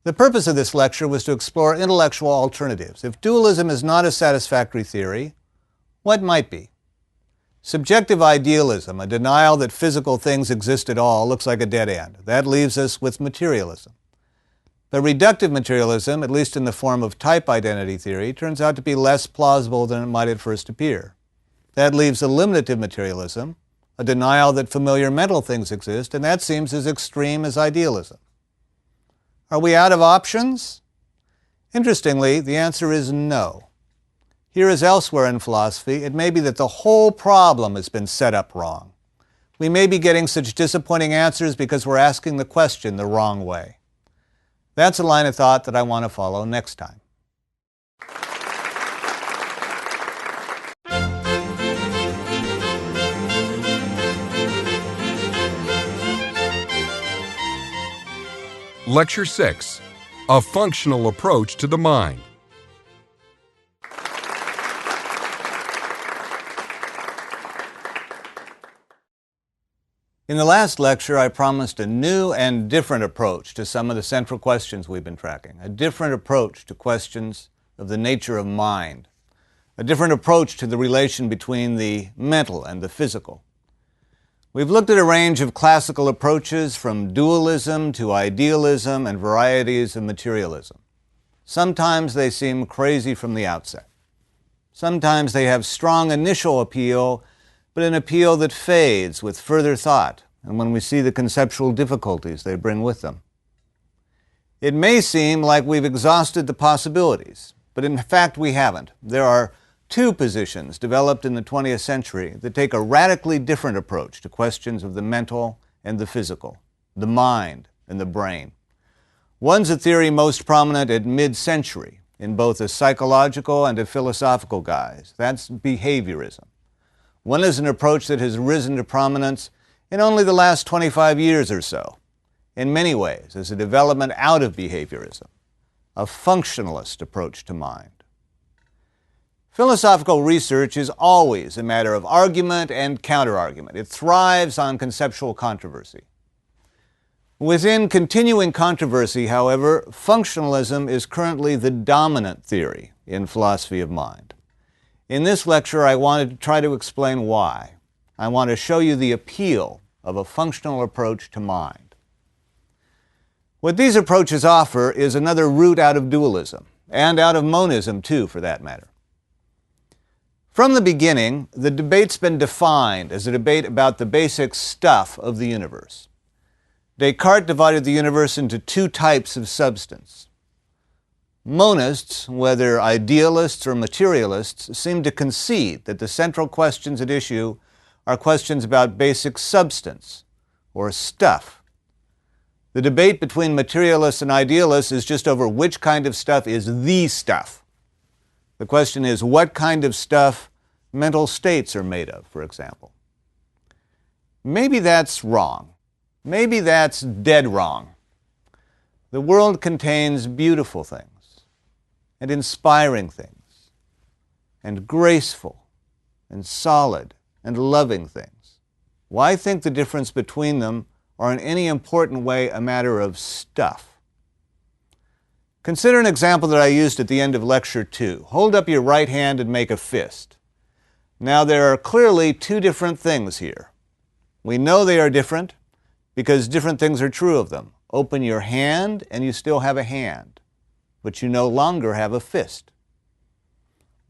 The purpose of this lecture was to explore intellectual alternatives. If dualism is not a satisfactory theory, what might be? Subjective idealism, a denial that physical things exist at all, looks like a dead end. That leaves us with materialism. But reductive materialism, at least in the form of type identity theory, turns out to be less plausible than it might at first appear. That leaves eliminative materialism, a denial that familiar mental things exist, and that seems as extreme as idealism. Are we out of options? Interestingly, the answer is no. Here as elsewhere in philosophy, it may be that the whole problem has been set up wrong. We may be getting such disappointing answers because we're asking the question the wrong way. That's a line of thought that I want to follow next time. Lecture 6, A Functional Approach to the Mind. In the last lecture, I promised a new and different approach to some of the central questions we've been tracking, a different approach to questions of the nature of mind, a different approach to the relation between the mental and the physical. We've looked at a range of classical approaches from dualism to idealism and varieties of materialism. Sometimes they seem crazy from the outset. Sometimes they have strong initial appeal, but an appeal that fades with further thought and when we see the conceptual difficulties they bring with them. It may seem like we've exhausted the possibilities, but in fact we haven't. There are two positions developed in the 20th century that take a radically different approach to questions of the mental and the physical, the mind and the brain. One's a theory most prominent at mid-century in both a psychological and a philosophical guise. That's behaviorism. One is an approach that has risen to prominence in only the last 25 years or so, in many ways as a development out of behaviorism, a functionalist approach to mind. Philosophical research is always a matter of argument and counterargument. It thrives on conceptual controversy. Within continuing controversy, however, functionalism is currently the dominant theory in philosophy of mind. In this lecture, I wanted to try to explain why. I want to show you the appeal of a functional approach to mind. What these approaches offer is another route out of dualism, and out of monism too, for that matter. From the beginning, the debate's been defined as a debate about the basic stuff of the universe. Descartes divided the universe into two types of substance. Monists, whether idealists or materialists, seem to concede that the central questions at issue are questions about basic substance, or stuff. The debate between materialists and idealists is just over which kind of stuff is the stuff. The question is, what kind of stuff mental states are made of, for example. Maybe that's wrong. Maybe that's dead wrong. The world contains beautiful things, and inspiring things, and graceful, and solid, and loving things. Why think the difference between them are in any important way a matter of stuff? Consider an example that I used at the end of Lecture 2. Hold up your right hand and make a fist. Now, there are clearly two different things here. We know they are different because different things are true of them. Open your hand and you still have a hand, but you no longer have a fist.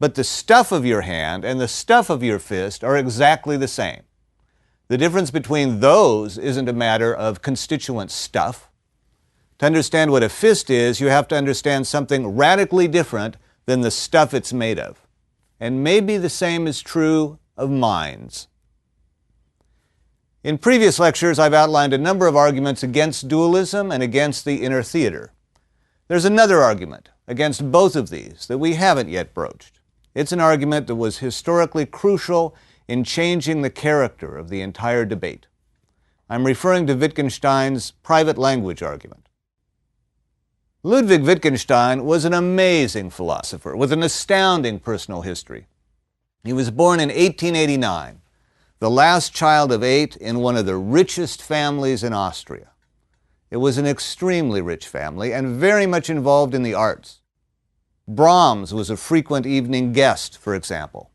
But the stuff of your hand and the stuff of your fist are exactly the same. The difference between those isn't a matter of constituent stuff. To understand what a fist is, you have to understand something radically different than the stuff it's made of. And maybe the same is true of minds. In previous lectures, I've outlined a number of arguments against dualism and against the inner theater. There's another argument against both of these that we haven't yet broached. It's an argument that was historically crucial in changing the character of the entire debate. I'm referring to Wittgenstein's private language argument. Ludwig Wittgenstein was an amazing philosopher with an astounding personal history. He was born in 1889, the last child of 8 in one of the richest families in Austria. It was an extremely rich family and very much involved in the arts. Brahms was a frequent evening guest, for example.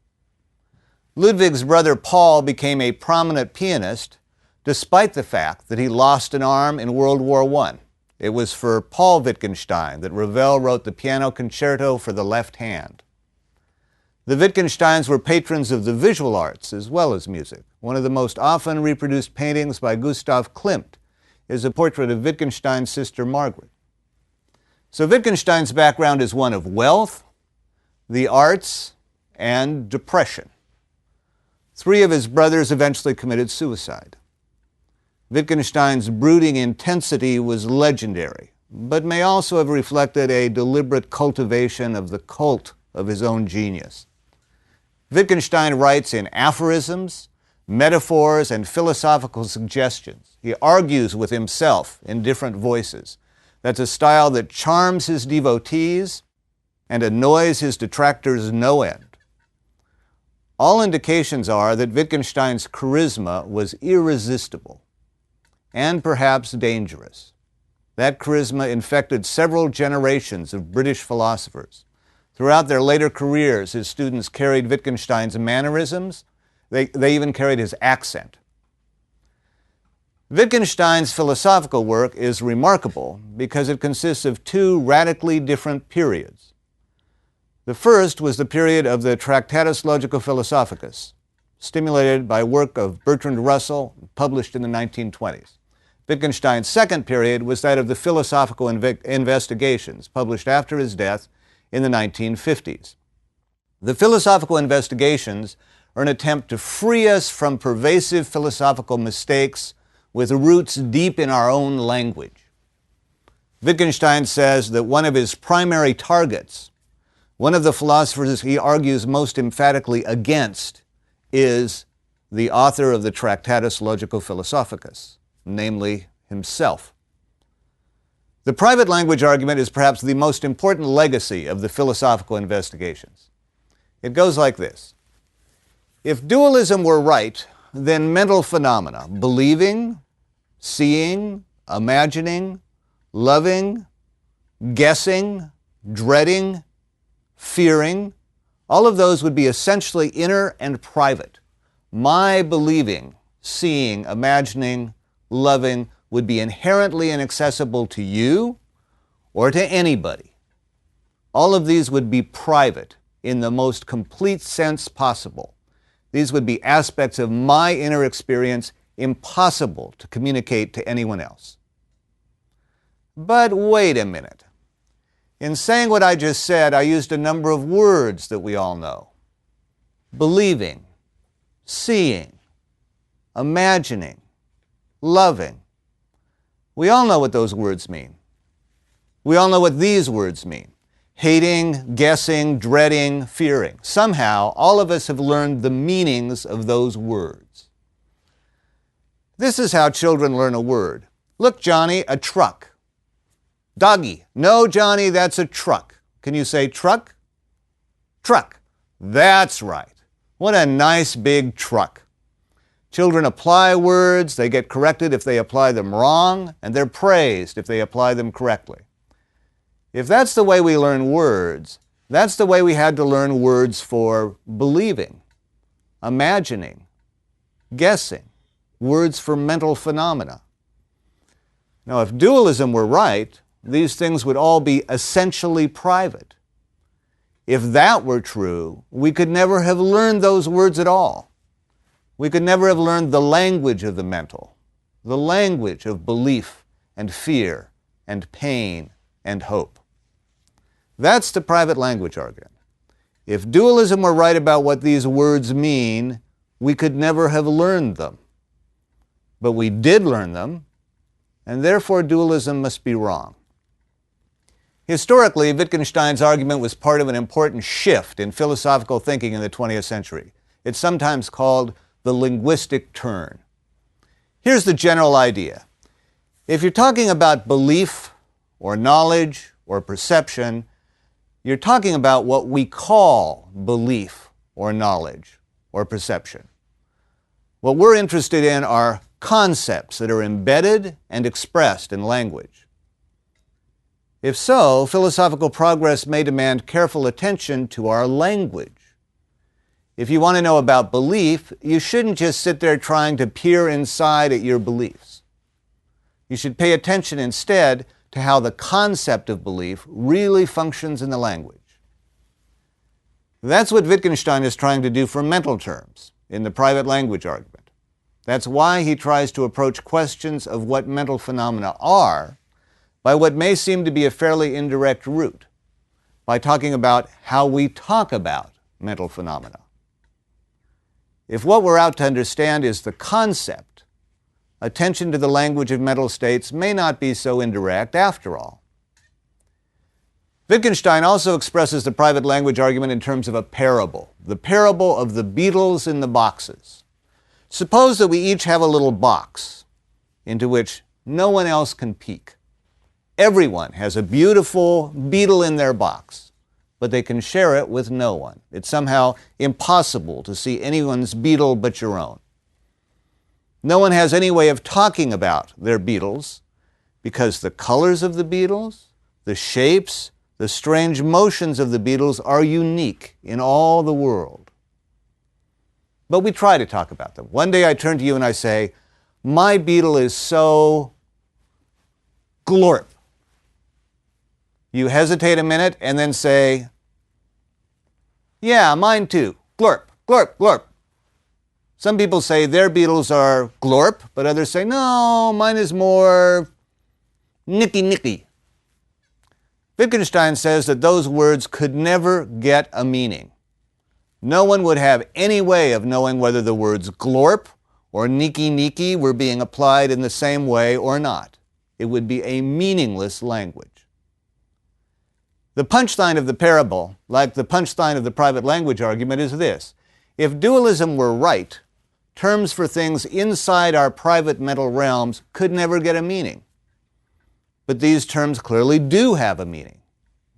Ludwig's brother Paul became a prominent pianist despite the fact that he lost an arm in World War I. It was for Paul Wittgenstein that Ravel wrote the piano concerto for the left hand. The Wittgensteins were patrons of the visual arts as well as music. One of the most often reproduced paintings by Gustav Klimt is a portrait of Wittgenstein's sister Margaret. So Wittgenstein's background is one of wealth, the arts, and depression. 3 of his brothers eventually committed suicide. Wittgenstein's brooding intensity was legendary, but may also have reflected a deliberate cultivation of the cult of his own genius. Wittgenstein writes in aphorisms, metaphors, and philosophical suggestions. He argues with himself in different voices. That's a style that charms his devotees and annoys his detractors no end. All indications are that Wittgenstein's charisma was irresistible and perhaps dangerous. That charisma infected several generations of British philosophers. Throughout their later careers, his students carried Wittgenstein's mannerisms. They even carried his accent. Wittgenstein's philosophical work is remarkable because it consists of 2 radically different periods. The first was the period of the Tractatus Logico-Philosophicus, stimulated by work of Bertrand Russell, published in the 1920s. Wittgenstein's second period was that of the Philosophical Investigations, published after his death in the 1950s. The Philosophical Investigations are an attempt to free us from pervasive philosophical mistakes with roots deep in our own language. Wittgenstein says that one of his primary targets, one of the philosophers he argues most emphatically against, is the author of the Tractatus Logico-Philosophicus, namely himself. The private language argument is perhaps the most important legacy of the philosophical investigations. It goes like this. If dualism were right, then mental phenomena, believing, seeing, imagining, loving, guessing, dreading, fearing, all of those would be essentially inner and private. My believing, seeing, imagining, loving would be inherently inaccessible to you or to anybody. All of these would be private in the most complete sense possible. These would be aspects of my inner experience impossible to communicate to anyone else. But wait a minute. In saying what I just said, I used a number of words that we all know. Believing, seeing, imagining, loving. We all know what those words mean. We all know what these words mean. Hating, guessing, dreading, fearing. Somehow, all of us have learned the meanings of those words. This is how children learn a word. Look, Johnny, a truck. Doggy. No, Johnny, that's a truck. Can you say truck? Truck. That's right. What a nice big truck. Children apply words, they get corrected if they apply them wrong, and they're praised if they apply them correctly. If that's the way we learn words, that's the way we had to learn words for believing, imagining, guessing, words for mental phenomena. Now, if dualism were right, these things would all be essentially private. If that were true, we could never have learned those words at all. We could never have learned the language of the mental, the language of belief and fear and pain and hope. That's the private language argument. If dualism were right about what these words mean, we could never have learned them. But we did learn them, and therefore dualism must be wrong. Historically, Wittgenstein's argument was part of an important shift in philosophical thinking in the 20th century. It's sometimes called the linguistic turn. Here's the general idea. If you're talking about belief or knowledge or perception, you're talking about what we call belief or knowledge or perception. What we're interested in are concepts that are embedded and expressed in language. If so, philosophical progress may demand careful attention to our language. If you want to know about belief, you shouldn't just sit there trying to peer inside at your beliefs. You should pay attention instead to how the concept of belief really functions in the language. That's what Wittgenstein is trying to do for mental terms in the private language argument. That's why he tries to approach questions of what mental phenomena are by what may seem to be a fairly indirect route, by talking about how we talk about mental phenomena. If what we're out to understand is the concept, attention to the language of mental states may not be so indirect after all. Wittgenstein also expresses the private language argument in terms of a parable, the parable of the beetles in the boxes. Suppose that we each have a little box into which no one else can peek. Everyone has a beautiful beetle in their box, but they can share it with no one. It's somehow impossible to see anyone's beetle but your own. No one has any way of talking about their beetles because the colors of the beetles, the shapes, the strange motions of the beetles are unique in all the world. But we try to talk about them. One day I turn to you and I say, my beetle is so glorp. You hesitate a minute and then say, yeah, mine too. Glorp, glorp, glorp. Some people say their beetles are glorp, but others say, no, mine is more nicky nicky. Wittgenstein says that those words could never get a meaning. No one would have any way of knowing whether the words glorp or nicky nicky were being applied in the same way or not. It would be a meaningless language. The punchline of the parable, like the punchline of the private language argument, is this. If dualism were right, terms for things inside our private mental realms could never get a meaning. But these terms clearly do have a meaning.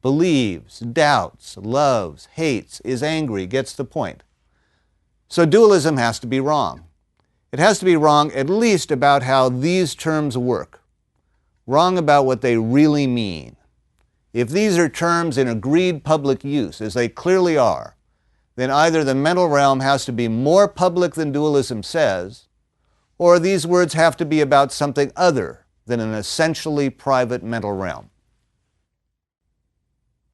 Believes, doubts, loves, hates, is angry, gets the point. So dualism has to be wrong. It has to be wrong at least about how these terms work. Wrong about what they really mean. If these are terms in agreed public use, as they clearly are, then either the mental realm has to be more public than dualism says, or these words have to be about something other than an essentially private mental realm.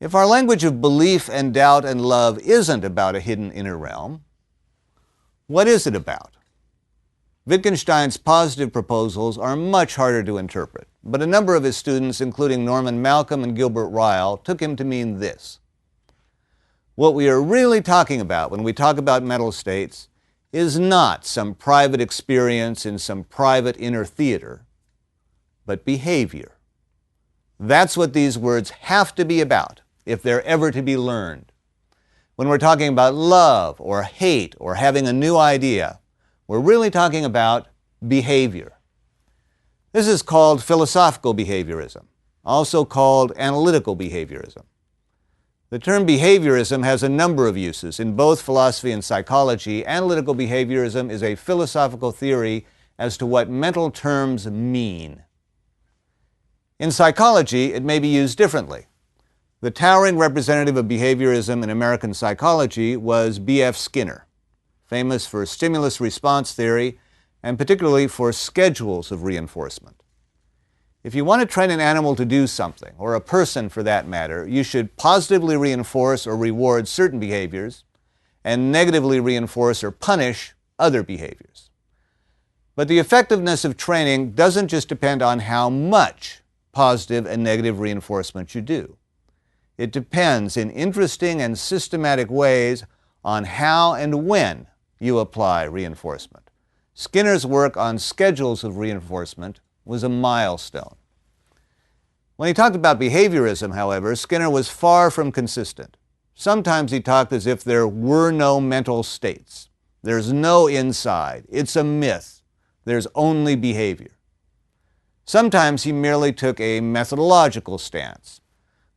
If our language of belief and doubt and love isn't about a hidden inner realm, what is it about? Wittgenstein's positive proposals are much harder to interpret, but a number of his students, including Norman Malcolm and Gilbert Ryle, took him to mean this. What we are really talking about when we talk about mental states is not some private experience in some private inner theater, but behavior. That's what these words have to be about if they're ever to be learned. When we're talking about love or hate or having a new idea, we're really talking about behavior. This is called philosophical behaviorism, also called analytical behaviorism. The term behaviorism has a number of uses in both philosophy and psychology. Analytical behaviorism is a philosophical theory as to what mental terms mean. In psychology, it may be used differently. The towering representative of behaviorism in American psychology was B.F. Skinner, famous for stimulus response theory and particularly for schedules of reinforcement. If you want to train an animal to do something, or a person for that matter, you should positively reinforce or reward certain behaviors and negatively reinforce or punish other behaviors. But the effectiveness of training doesn't just depend on how much positive and negative reinforcement you do. It depends in interesting and systematic ways on how and when you apply reinforcement. Skinner's work on schedules of reinforcement was a milestone. When he talked about behaviorism, however, Skinner was far from consistent. Sometimes he talked as if there were no mental states. There's no inside. It's a myth. There's only behavior. Sometimes he merely took a methodological stance.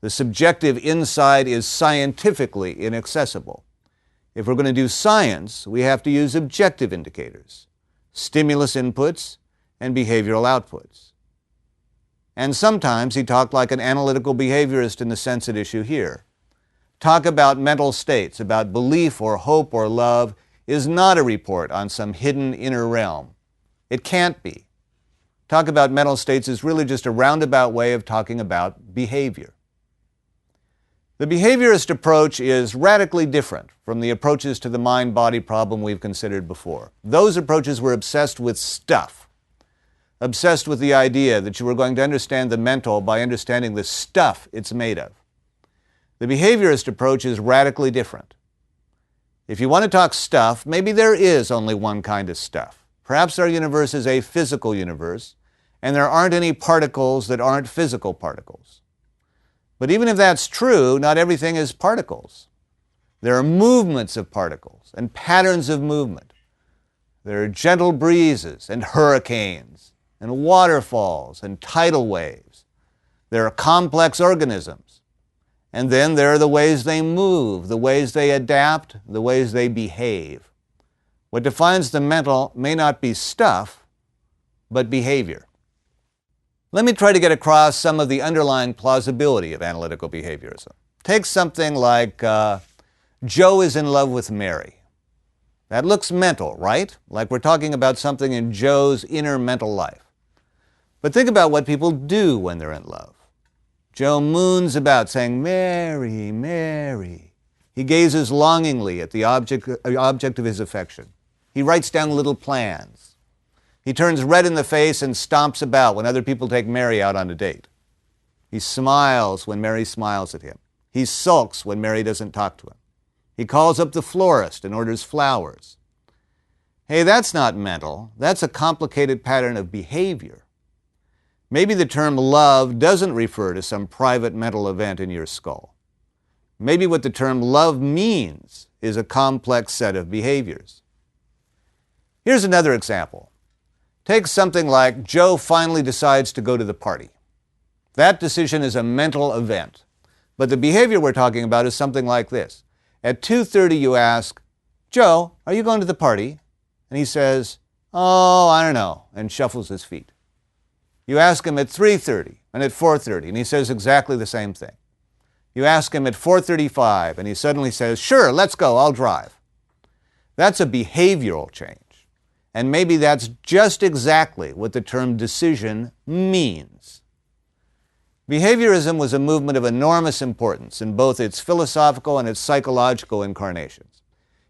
The subjective inside is scientifically inaccessible. If we're going to do science, we have to use objective indicators, stimulus inputs, and behavioral outputs. And sometimes he talked like an analytical behaviorist in the sense at issue here. Talk about mental states, about belief or hope or love, is not a report on some hidden inner realm. It can't be. Talk about mental states is really just a roundabout way of talking about behavior. The behaviorist approach is radically different from the approaches to the mind-body problem we've considered before. Those approaches were obsessed with stuff, obsessed with the idea that you were going to understand the mental by understanding the stuff it's made of. The behaviorist approach is radically different. If you want to talk stuff, maybe there is only one kind of stuff. Perhaps our universe is a physical universe, and there aren't any particles that aren't physical particles. But even if that's true, not everything is particles. There are movements of particles and patterns of movement. There are gentle breezes and hurricanes and waterfalls and tidal waves. There are complex organisms. And then there are the ways they move, the ways they adapt, the ways they behave. What defines the mental may not be stuff, but behavior. Let me try to get across some of the underlying plausibility of analytical behaviorism. Take something like Joe is in love with Mary. That looks mental, right? Like we're talking about something in Joe's inner mental life. But think about what people do when they're in love. Joe moons about saying, "Mary, Mary." He gazes longingly at the object of his affection. He writes down little plans. He turns red in the face and stomps about when other people take Mary out on a date. He smiles when Mary smiles at him. He sulks when Mary doesn't talk to him. He calls up the florist and orders flowers. Hey, that's not mental. That's a complicated pattern of behavior. Maybe the term love doesn't refer to some private mental event in your skull. Maybe what the term love means is a complex set of behaviors. Here's another example. Take something like Joe finally decides to go to the party. That decision is a mental event. But the behavior we're talking about is something like this. At 2:30 you ask, Joe, are you going to the party? And he says, oh, I don't know, and shuffles his feet. You ask him at 3:30 and at 4:30, and he says exactly the same thing. You ask him at 4:35, and he suddenly says, sure, let's go, I'll drive. That's a behavioral change. And maybe that's just exactly what the term decision means. Behaviorism was a movement of enormous importance in both its philosophical and its psychological incarnations.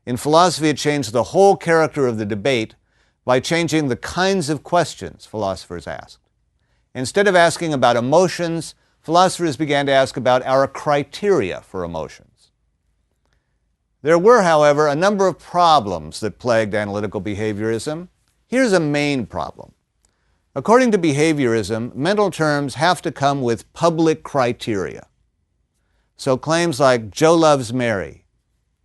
In philosophy, it changed the whole character of the debate by changing the kinds of questions philosophers asked. Instead of asking about emotions, philosophers began to ask about our criteria for emotions. There were, however, a number of problems that plagued analytical behaviorism. Here's a main problem. According to behaviorism, mental terms have to come with public criteria. So claims like Joe loves Mary,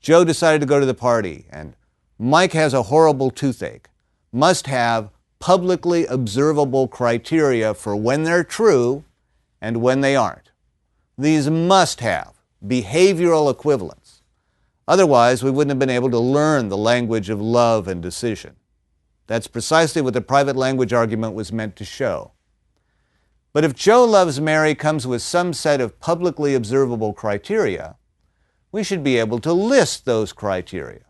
Joe decided to go to the party, and Mike has a horrible toothache must have publicly observable criteria for when they're true and when they aren't. These must have behavioral equivalents. Otherwise, we wouldn't have been able to learn the language of love and decision. That's precisely what the private language argument was meant to show. But if Joe loves Mary comes with some set of publicly observable criteria, we should be able to list those criteria.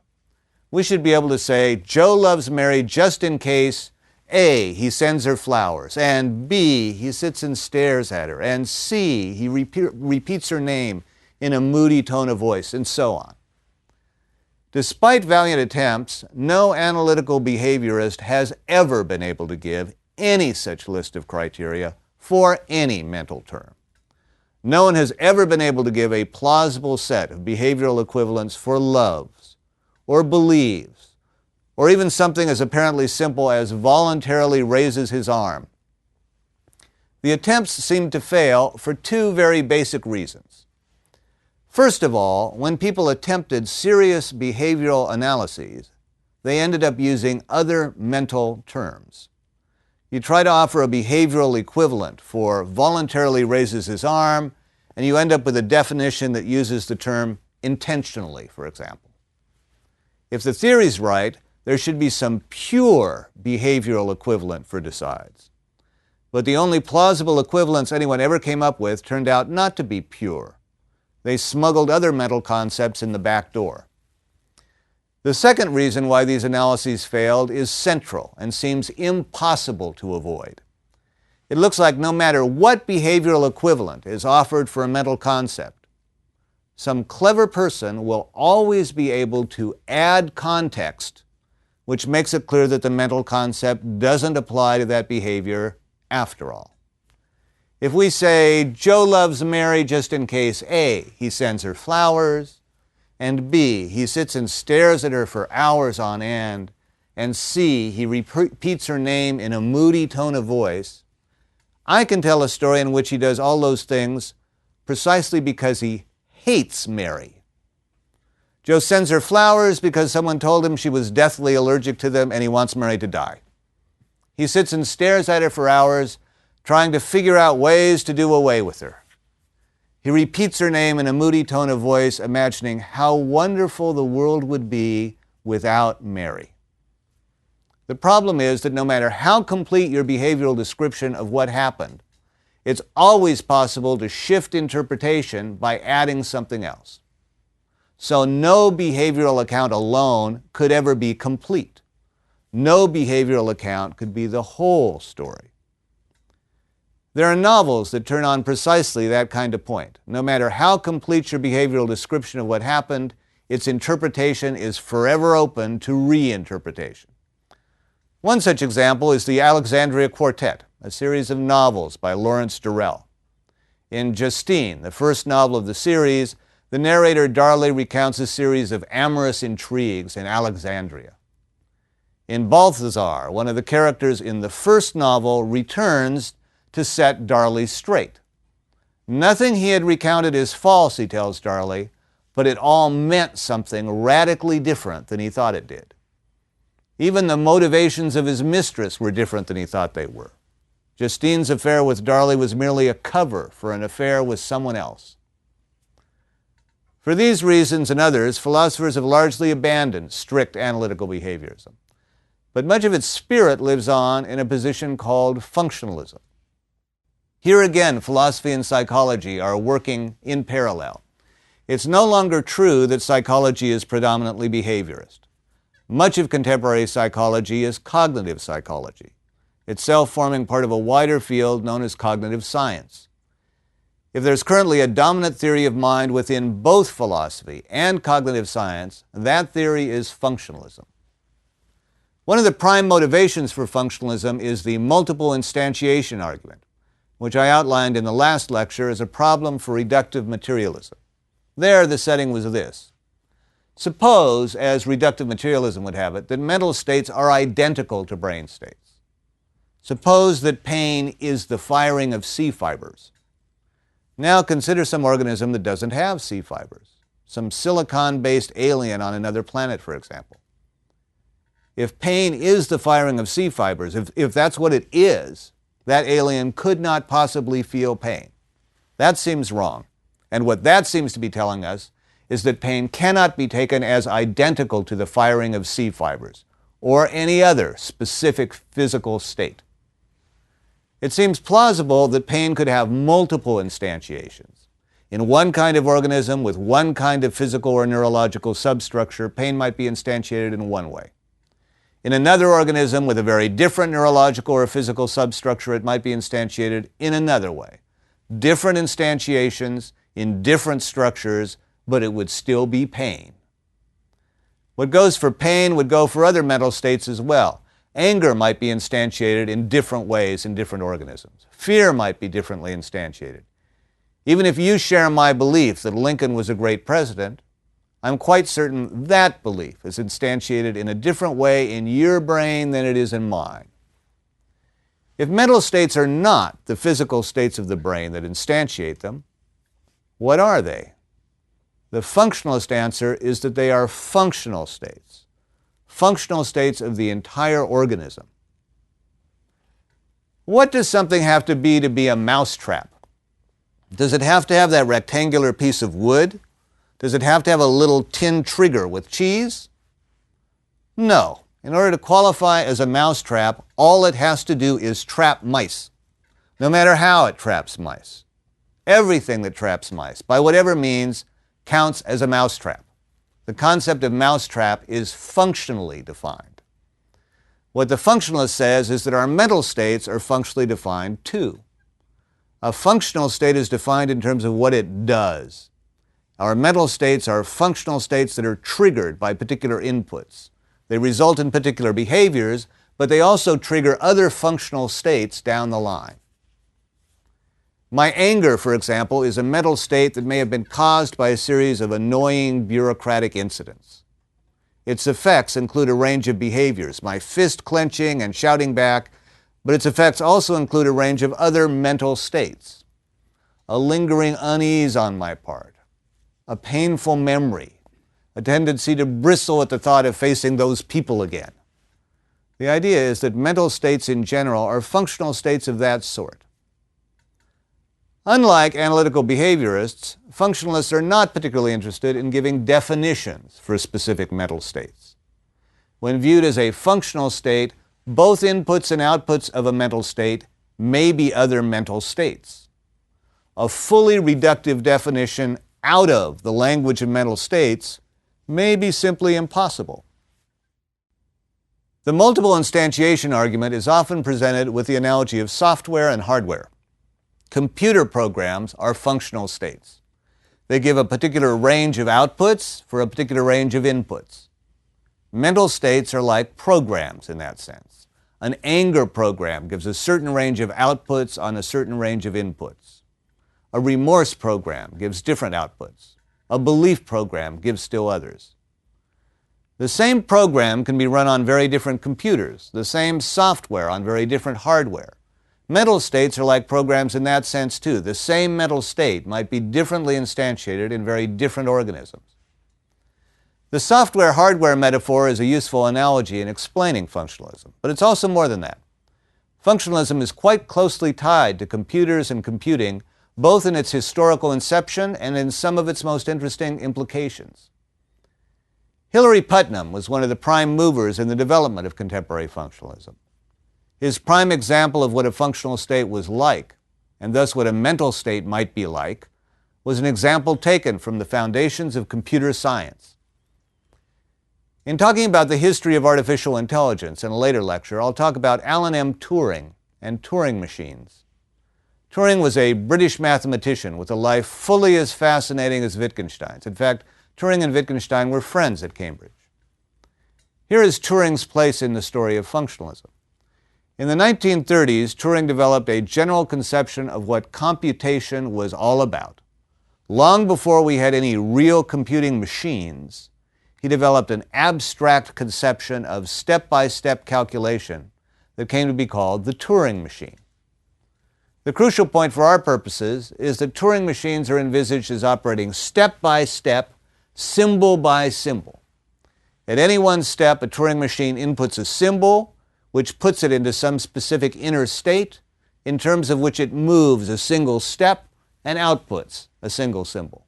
We should be able to say, Joe loves Mary just in case A, he sends her flowers, and B, he sits and stares at her, and C, he repeats her name in a moody tone of voice, and so on. Despite valiant attempts, no analytical behaviorist has ever been able to give any such list of criteria for any mental term. No one has ever been able to give a plausible set of behavioral equivalents for loves, or believes, or even something as apparently simple as voluntarily raises his arm. The attempts seem to fail for two very basic reasons. First of all, when people attempted serious behavioral analyses, they ended up using other mental terms. You try to offer a behavioral equivalent for voluntarily raises his arm, and you end up with a definition that uses the term intentionally, for example. If the theory's right, there should be some pure behavioral equivalent for decides. But the only plausible equivalents anyone ever came up with turned out not to be pure. They smuggled other mental concepts in the back door. The second reason why these analyses failed is central and seems impossible to avoid. It looks like no matter what behavioral equivalent is offered for a mental concept, some clever person will always be able to add context which makes it clear that the mental concept doesn't apply to that behavior after all. If we say, Joe loves Mary just in case A, he sends her flowers, and B, he sits and stares at her for hours on end, and C, he repeats her name in a moody tone of voice, I can tell a story in which he does all those things precisely because he hates Mary. Joe sends her flowers because someone told him she was deathly allergic to them and he wants Mary to die. He sits and stares at her for hours, trying to figure out ways to do away with her. He repeats her name in a moody tone of voice, imagining how wonderful the world would be without Mary. The problem is that no matter how complete your behavioral description of what happened, it's always possible to shift interpretation by adding something else. So no behavioral account alone could ever be complete. No behavioral account could be the whole story. There are novels that turn on precisely that kind of point. No matter how complete your behavioral description of what happened, its interpretation is forever open to reinterpretation. One such example is the Alexandria Quartet, a series of novels by Lawrence Durrell. In Justine, the first novel of the series, the narrator Darley recounts a series of amorous intrigues in Alexandria. In Balthazar, one of the characters in the first novel returns to set Darley straight. Nothing he had recounted is false, he tells Darley, but it all meant something radically different than he thought it did. Even the motivations of his mistress were different than he thought they were. Justine's affair with Darley was merely a cover for an affair with someone else. For these reasons and others, philosophers have largely abandoned strict analytical behaviorism. But much of its spirit lives on in a position called functionalism. Here again, philosophy and psychology are working in parallel. It's no longer true that psychology is predominantly behaviorist. Much of contemporary psychology is cognitive psychology, itself forming part of a wider field known as cognitive science. If there's currently a dominant theory of mind within both philosophy and cognitive science, that theory is functionalism. One of the prime motivations for functionalism is the multiple instantiation argument, which I outlined in the last lecture as a problem for reductive materialism. There, the setting was this. Suppose, as reductive materialism would have it, that mental states are identical to brain states. Suppose that pain is the firing of C fibers. Now consider some organism that doesn't have C fibers, some silicon-based alien on another planet, for example. If pain is the firing of C fibers, if that's what it is, that alien could not possibly feel pain. That seems wrong. And what that seems to be telling us is that pain cannot be taken as identical to the firing of C fibers or any other specific physical state. It seems plausible that pain could have multiple instantiations. In one kind of organism with one kind of physical or neurological substructure, pain might be instantiated in one way. In another organism with a very different neurological or physical substructure, it might be instantiated in another way. Different instantiations in different structures, but it would still be pain. What goes for pain would go for other mental states as well. Anger might be instantiated in different ways in different organisms. Fear might be differently instantiated. Even if you share my belief that Lincoln was a great president, I'm quite certain that belief is instantiated in a different way in your brain than it is in mine. If mental states are not the physical states of the brain that instantiate them, what are they? The functionalist answer is that they are functional states of the entire organism. What does something have to be a mousetrap? Does it have to have that rectangular piece of wood? Does it have to have a little tin trigger with cheese? No. In order to qualify as a mousetrap, all it has to do is trap mice, no matter how it traps mice. Everything that traps mice, by whatever means, counts as a mousetrap. The concept of mousetrap is functionally defined. What the functionalist says is that our mental states are functionally defined too. A functional state is defined in terms of what it does. Our mental states are functional states that are triggered by particular inputs. They result in particular behaviors, but they also trigger other functional states down the line. My anger, for example, is a mental state that may have been caused by a series of annoying bureaucratic incidents. Its effects include a range of behaviors, my fist clenching and shouting back, but its effects also include a range of other mental states. A lingering unease on my part, a painful memory, a tendency to bristle at the thought of facing those people again. The idea is that mental states in general are functional states of that sort. Unlike analytical behaviorists, functionalists are not particularly interested in giving definitions for specific mental states. When viewed as a functional state, both inputs and outputs of a mental state may be other mental states. A fully reductive definition out of the language of mental states may be simply impossible. The multiple instantiation argument is often presented with the analogy of software and hardware. Computer programs are functional states. They give a particular range of outputs for a particular range of inputs. Mental states are like programs in that sense. An anger program gives a certain range of outputs on a certain range of inputs. A remorse program gives different outputs. A belief program gives still others. The same program can be run on very different computers, the same software on very different hardware. Mental states are like programs in that sense too. The same mental state might be differently instantiated in very different organisms. The software-hardware metaphor is a useful analogy in explaining functionalism, but it's also more than that. Functionalism is quite closely tied to computers and computing, both in its historical inception and in some of its most interesting implications. Hilary Putnam was one of the prime movers in the development of contemporary functionalism. His prime example of what a functional state was like, and thus what a mental state might be like, was an example taken from the foundations of computer science. In talking about the history of artificial intelligence in a later lecture, I'll talk about Alan M. Turing and Turing machines. Turing was a British mathematician with a life fully as fascinating as Wittgenstein's. In fact, Turing and Wittgenstein were friends at Cambridge. Here is Turing's place in the story of functionalism. In the 1930s, Turing developed a general conception of what computation was all about. Long before we had any real computing machines, he developed an abstract conception of step-by-step calculation that came to be called the Turing machine. The crucial point for our purposes is that Turing machines are envisaged as operating step-by-step, symbol by symbol. At any one step, a Turing machine inputs a symbol, which puts it into some specific inner state, in terms of which it moves a single step and outputs a single symbol.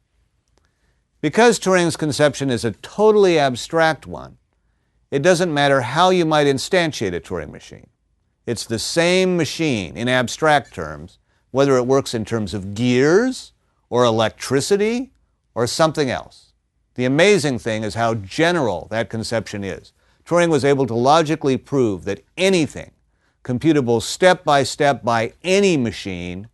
Because Turing's conception is a totally abstract one, it doesn't matter how you might instantiate a Turing machine. It's the same machine in abstract terms, whether it works in terms of gears or electricity or something else. The amazing thing is how general that conception is. Turing was able to logically prove that anything computable step by step by any machine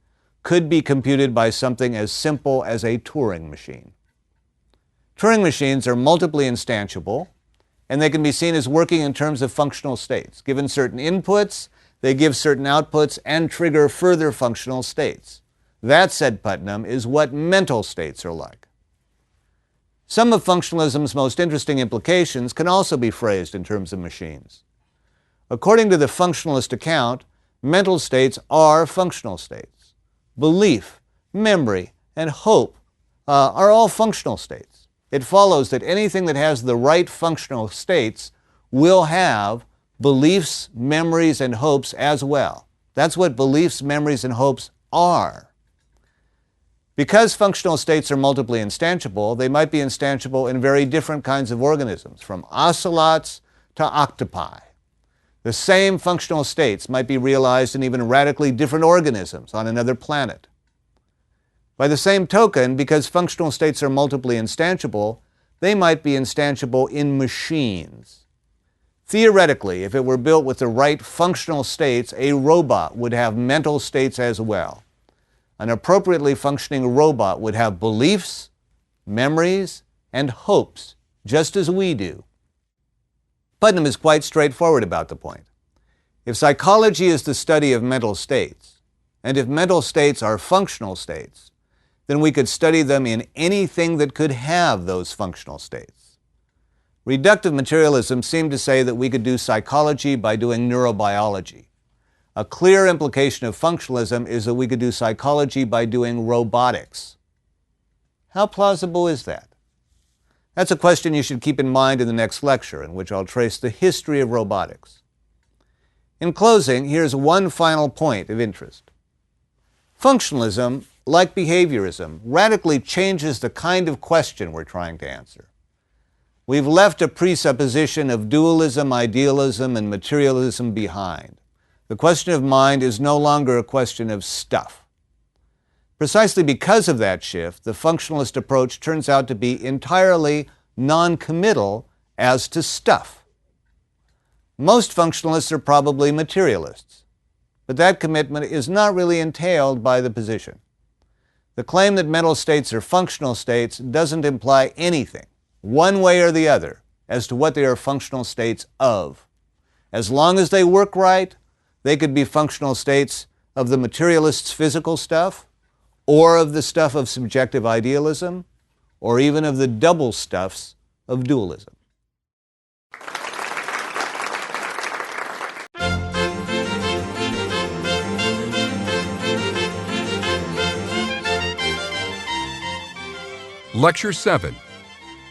could be computed by something as simple as a Turing machine. Turing machines are multiply instantiable, and they can be seen as working in terms of functional states. Given certain inputs, they give certain outputs and trigger further functional states. That, said Putnam, is what mental states are like. Some of functionalism's most interesting implications can also be phrased in terms of machines. According to the functionalist account, mental states are functional states. Belief, memory, and hope are all functional states. It follows that anything that has the right functional states will have beliefs, memories, and hopes as well. That's what beliefs, memories, and hopes are. Because functional states are multiply instantiable, they might be instantiable in very different kinds of organisms, from ocelots to octopi. The same functional states might be realized in even radically different organisms on another planet. By the same token, because functional states are multiply instantiable, they might be instantiable in machines. Theoretically, if it were built with the right functional states, a robot would have mental states as well. An appropriately functioning robot would have beliefs, memories, and hopes, just as we do. Putnam is quite straightforward about the point. If psychology is the study of mental states, and if mental states are functional states, then we could study them in anything that could have those functional states. Reductive materialism seemed to say that we could do psychology by doing neurobiology. A clear implication of functionalism is that we could do psychology by doing robotics. How plausible is that? That's a question you should keep in mind in the next lecture, in which I'll trace the history of robotics. In closing, here's one final point of interest. Functionalism, like behaviorism, radically changes the kind of question we're trying to answer. We've left a presupposition of dualism, idealism, and materialism behind. The question of mind is no longer a question of stuff. Precisely because of that shift, the functionalist approach turns out to be entirely non-committal as to stuff. Most functionalists are probably materialists, but that commitment is not really entailed by the position. The claim that mental states are functional states doesn't imply anything, one way or the other, as to what they are functional states of. As long as they work right, they could be functional states of the materialist's physical stuff, or of the stuff of subjective idealism, or even of the double stuffs of dualism. Lecture 7.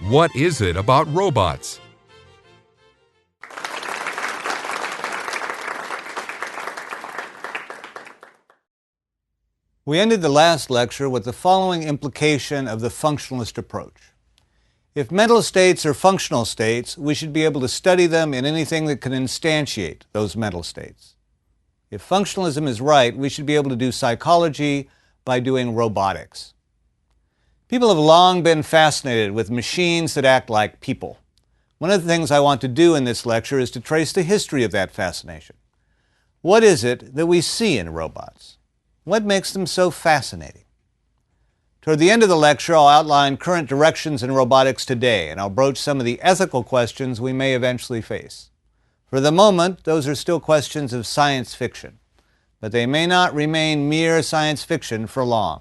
What is it about robots? We ended the last lecture with the following implication of the functionalist approach. If mental states are functional states, we should be able to study them in anything that can instantiate those mental states. If functionalism is right, we should be able to do psychology by doing robotics. People have long been fascinated with machines that act like people. One of the things I want to do in this lecture is to trace the history of that fascination. What is it that we see in robots? What makes them so fascinating? Toward the end of the lecture, I'll outline current directions in robotics today, and I'll broach some of the ethical questions we may eventually face. For the moment, those are still questions of science fiction, but they may not remain mere science fiction for long.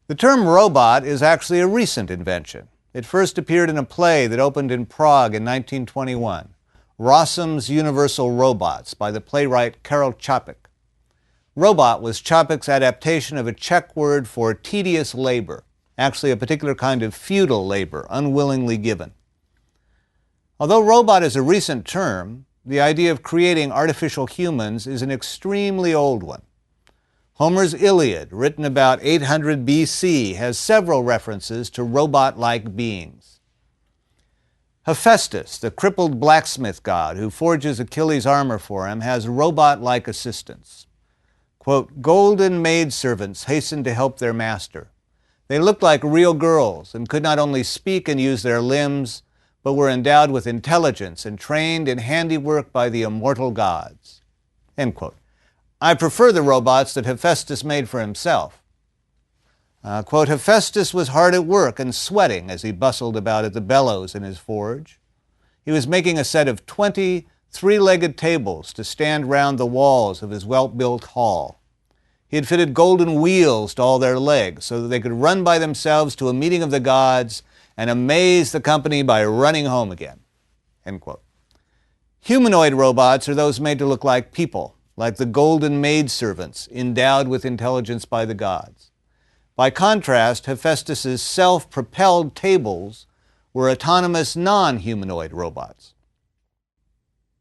The term robot is actually a recent invention. It first appeared in a play that opened in Prague in 1921, Rossum's Universal Robots by the playwright Karel Čapek. Robot was Čapek's adaptation of a Czech word for tedious labor, actually a particular kind of feudal labor, unwillingly given. Although robot is a recent term, the idea of creating artificial humans is an extremely old one. Homer's Iliad, written about 800 BC, has several references to robot-like beings. Hephaestus, the crippled blacksmith god who forges Achilles' armor for him, has robot-like assistants. Quote, golden maidservants hastened to help their master. They looked like real girls and could not only speak and use their limbs, but were endowed with intelligence and trained in handiwork by the immortal gods. End quote. I prefer the robots that Hephaestus made for himself. Quote, Hephaestus was hard at work and sweating as he bustled about at the bellows in his forge. He was making a set of 20 three-legged tables to stand round the walls of his well-built hall. He had fitted golden wheels to all their legs so that they could run by themselves to a meeting of the gods and amaze the company by running home again. End quote. Humanoid robots are those made to look like people, like the golden maidservants endowed with intelligence by the gods. By contrast, Hephaestus's self-propelled tables were autonomous non-humanoid robots.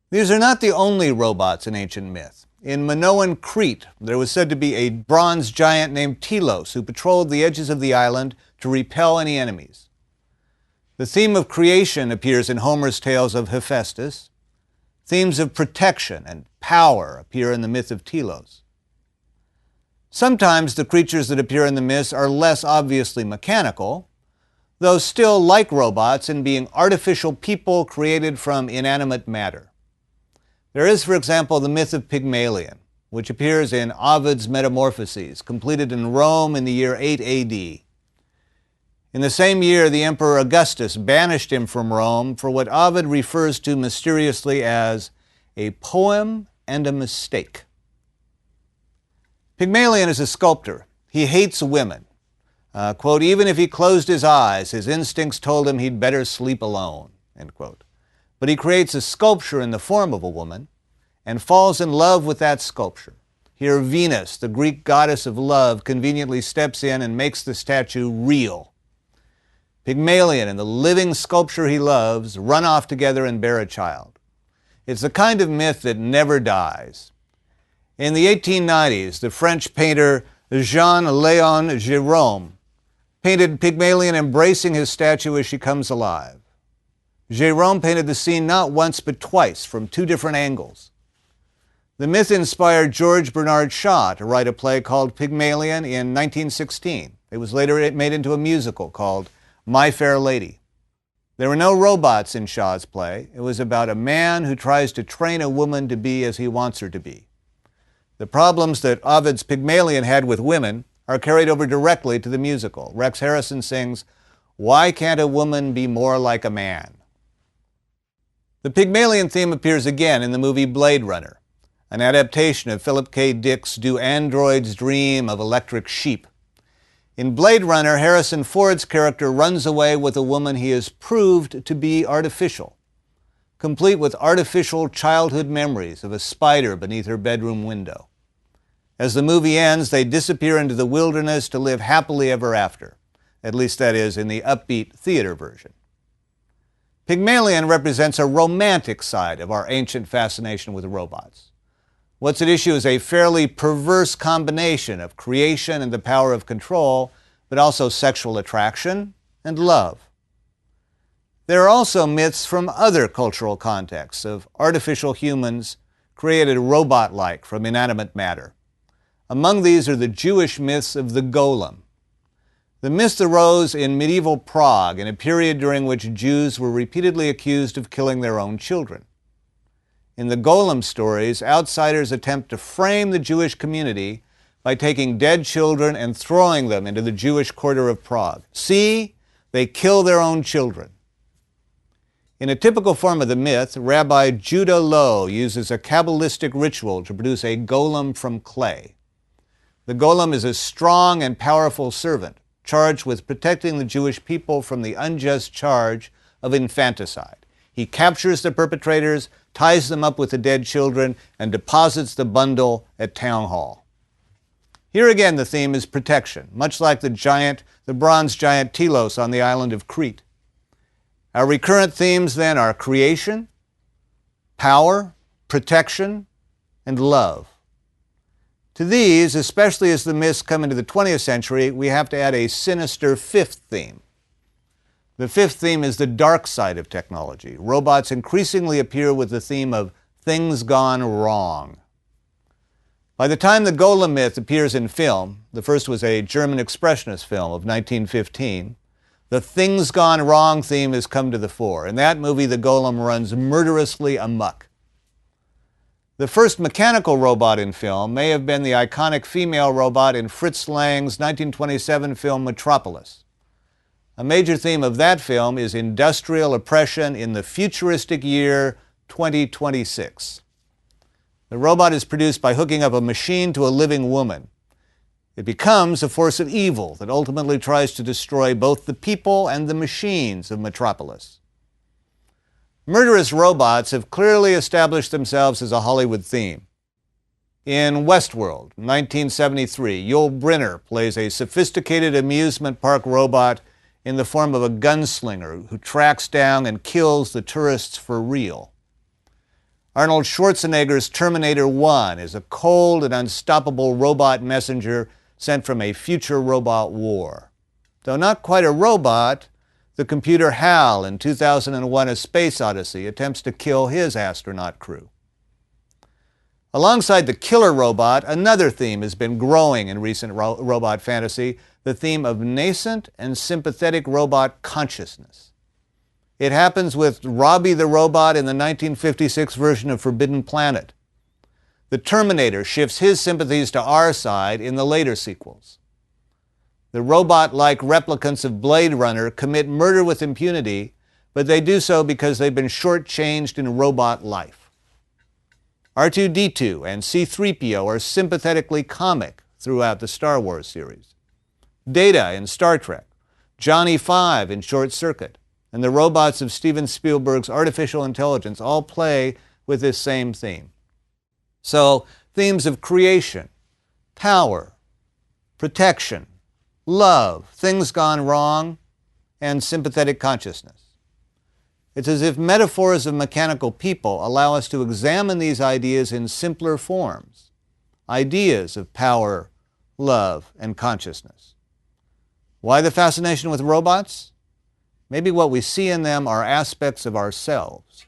These are not the only robots in ancient myth. In Minoan Crete, there was said to be a bronze giant named Telos who patrolled the edges of the island to repel any enemies. The theme of creation appears in Homer's tales of Hephaestus. Themes of protection and power appear in the myth of Telos. Sometimes the creatures that appear in the myths are less obviously mechanical, though still like robots in being artificial people created from inanimate matter. There is, for example, the myth of Pygmalion, which appears in Ovid's Metamorphoses, completed in Rome in the year 8 A.D. In the same year, the Emperor Augustus banished him from Rome for what Ovid refers to mysteriously as a poem and a mistake. Pygmalion is a sculptor. He hates women. Quote, even if he closed his eyes, his instincts told him he'd better sleep alone, end quote. But he creates a sculpture in the form of a woman and falls in love with that sculpture. Here Venus, the Greek goddess of love, conveniently steps in and makes the statue real. Pygmalion and the living sculpture he loves run off together and bear a child. It's the kind of myth that never dies. In the 1890s, the French painter Jean-Léon Gérôme painted Pygmalion embracing his statue as she comes alive. Gérôme painted the scene not once but twice from two different angles. The myth inspired George Bernard Shaw to write a play called Pygmalion in 1916. It was later made into a musical called My Fair Lady. There were no robots in Shaw's play. It was about a man who tries to train a woman to be as he wants her to be. The problems that Ovid's Pygmalion had with women are carried over directly to the musical. Rex Harrison sings, "Why can't a woman be more like a man?" The Pygmalion theme appears again in the movie Blade Runner, an adaptation of Philip K. Dick's Do Androids Dream of Electric Sheep? In Blade Runner, Harrison Ford's character runs away with a woman he has proved to be artificial, complete with artificial childhood memories of a spider beneath her bedroom window. As the movie ends, they disappear into the wilderness to live happily ever after. At least that is in the upbeat theater version. Pygmalion represents a romantic side of our ancient fascination with robots. What's at issue is a fairly perverse combination of creation and the power of control, but also sexual attraction and love. There are also myths from other cultural contexts of artificial humans created robot-like from inanimate matter. Among these are the Jewish myths of the golem. The myth arose in medieval Prague in a period during which Jews were repeatedly accused of killing their own children. In the golem stories, outsiders attempt to frame the Jewish community by taking dead children and throwing them into the Jewish quarter of Prague. See, they kill their own children. In a typical form of the myth, Rabbi Judah Loew uses a Kabbalistic ritual to produce a golem from clay. The golem is a strong and powerful servant, charged with protecting the Jewish people from the unjust charge of infanticide. He captures the perpetrators, ties them up with the dead children, and deposits the bundle at town hall. Here again the theme is protection, much like the bronze giant Telos on the island of Crete. Our recurrent themes then are creation, power, protection, and love. To these, especially as the myths come into the 20th century, we have to add a sinister fifth theme. The fifth theme is the dark side of technology. Robots increasingly appear with the theme of things gone wrong. By the time the golem myth appears in film, the first was a German expressionist film of 1915, the things gone wrong theme has come to the fore. In that movie, the golem runs murderously amok. The first mechanical robot in film may have been the iconic female robot in Fritz Lang's 1927 film Metropolis. A major theme of that film is industrial oppression in the futuristic year 2026. The robot is produced by hooking up a machine to a living woman. It becomes a force of evil that ultimately tries to destroy both the people and the machines of Metropolis. Murderous robots have clearly established themselves as a Hollywood theme. In Westworld, 1973, Yul Brynner plays a sophisticated amusement park robot in the form of a gunslinger who tracks down and kills the tourists for real. Arnold Schwarzenegger's Terminator 1 is a cold and unstoppable robot messenger sent from a future robot war. Though not quite a robot, the computer HAL in 2001: A Space Odyssey attempts to kill his astronaut crew. Alongside the killer robot, another theme has been growing in recent robot fantasy, the theme of nascent and sympathetic robot consciousness. It happens with Robbie the Robot in the 1956 version of Forbidden Planet. The Terminator shifts his sympathies to our side in the later sequels. The robot-like replicants of Blade Runner commit murder with impunity, but they do so because they've been shortchanged in robot life. R2-D2 and C-3PO are sympathetically comic throughout the Star Wars series. Data in Star Trek, Johnny 5 in Short Circuit, and the robots of Steven Spielberg's artificial intelligence all play with this same theme. So, themes of creation, power, protection, love, things gone wrong, and sympathetic consciousness. It's as if metaphors of mechanical people allow us to examine these ideas in simpler forms, ideas of power, love, and consciousness. Why the fascination with robots? Maybe what we see in them are aspects of ourselves.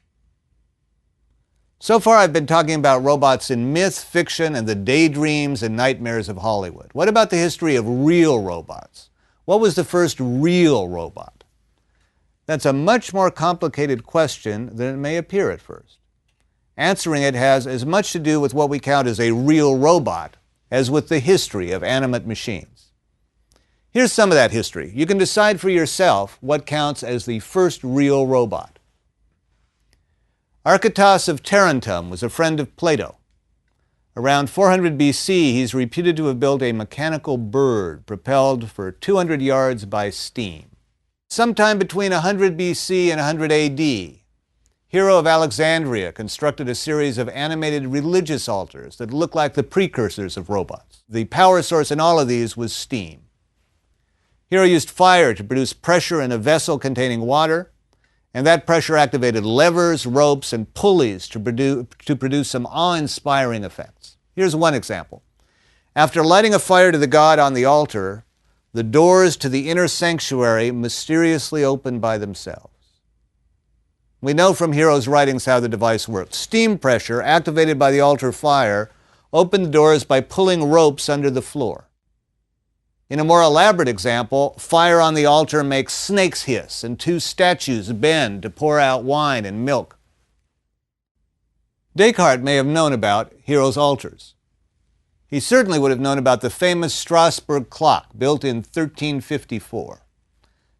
So far I've been talking about robots in myth, fiction, and the daydreams and nightmares of Hollywood. What about the history of real robots? What was the first real robot? That's a much more complicated question than it may appear at first. Answering it has as much to do with what we count as a real robot as with the history of animate machines. Here's some of that history. You can decide for yourself what counts as the first real robot. Archytas of Tarentum was a friend of Plato. Around 400 BC, he's reputed to have built a mechanical bird propelled for 200 yards by steam. Sometime between 100 BC and 100 AD, Hero of Alexandria constructed a series of animated religious altars that looked like the precursors of robots. The power source in all of these was steam. Hero used fire to produce pressure in a vessel containing water, and that pressure activated levers, ropes, and pulleys to produce some awe-inspiring effects. Here's one example. After lighting a fire to the god on the altar, the doors to the inner sanctuary mysteriously opened by themselves. We know from Hero's writings how the device worked. Steam pressure, activated by the altar fire, opened the doors by pulling ropes under the floor. In a more elaborate example, fire on the altar makes snakes hiss and two statues bend to pour out wine and milk. Descartes may have known about Hero's altars. He certainly would have known about the famous Strasbourg clock, built in 1354.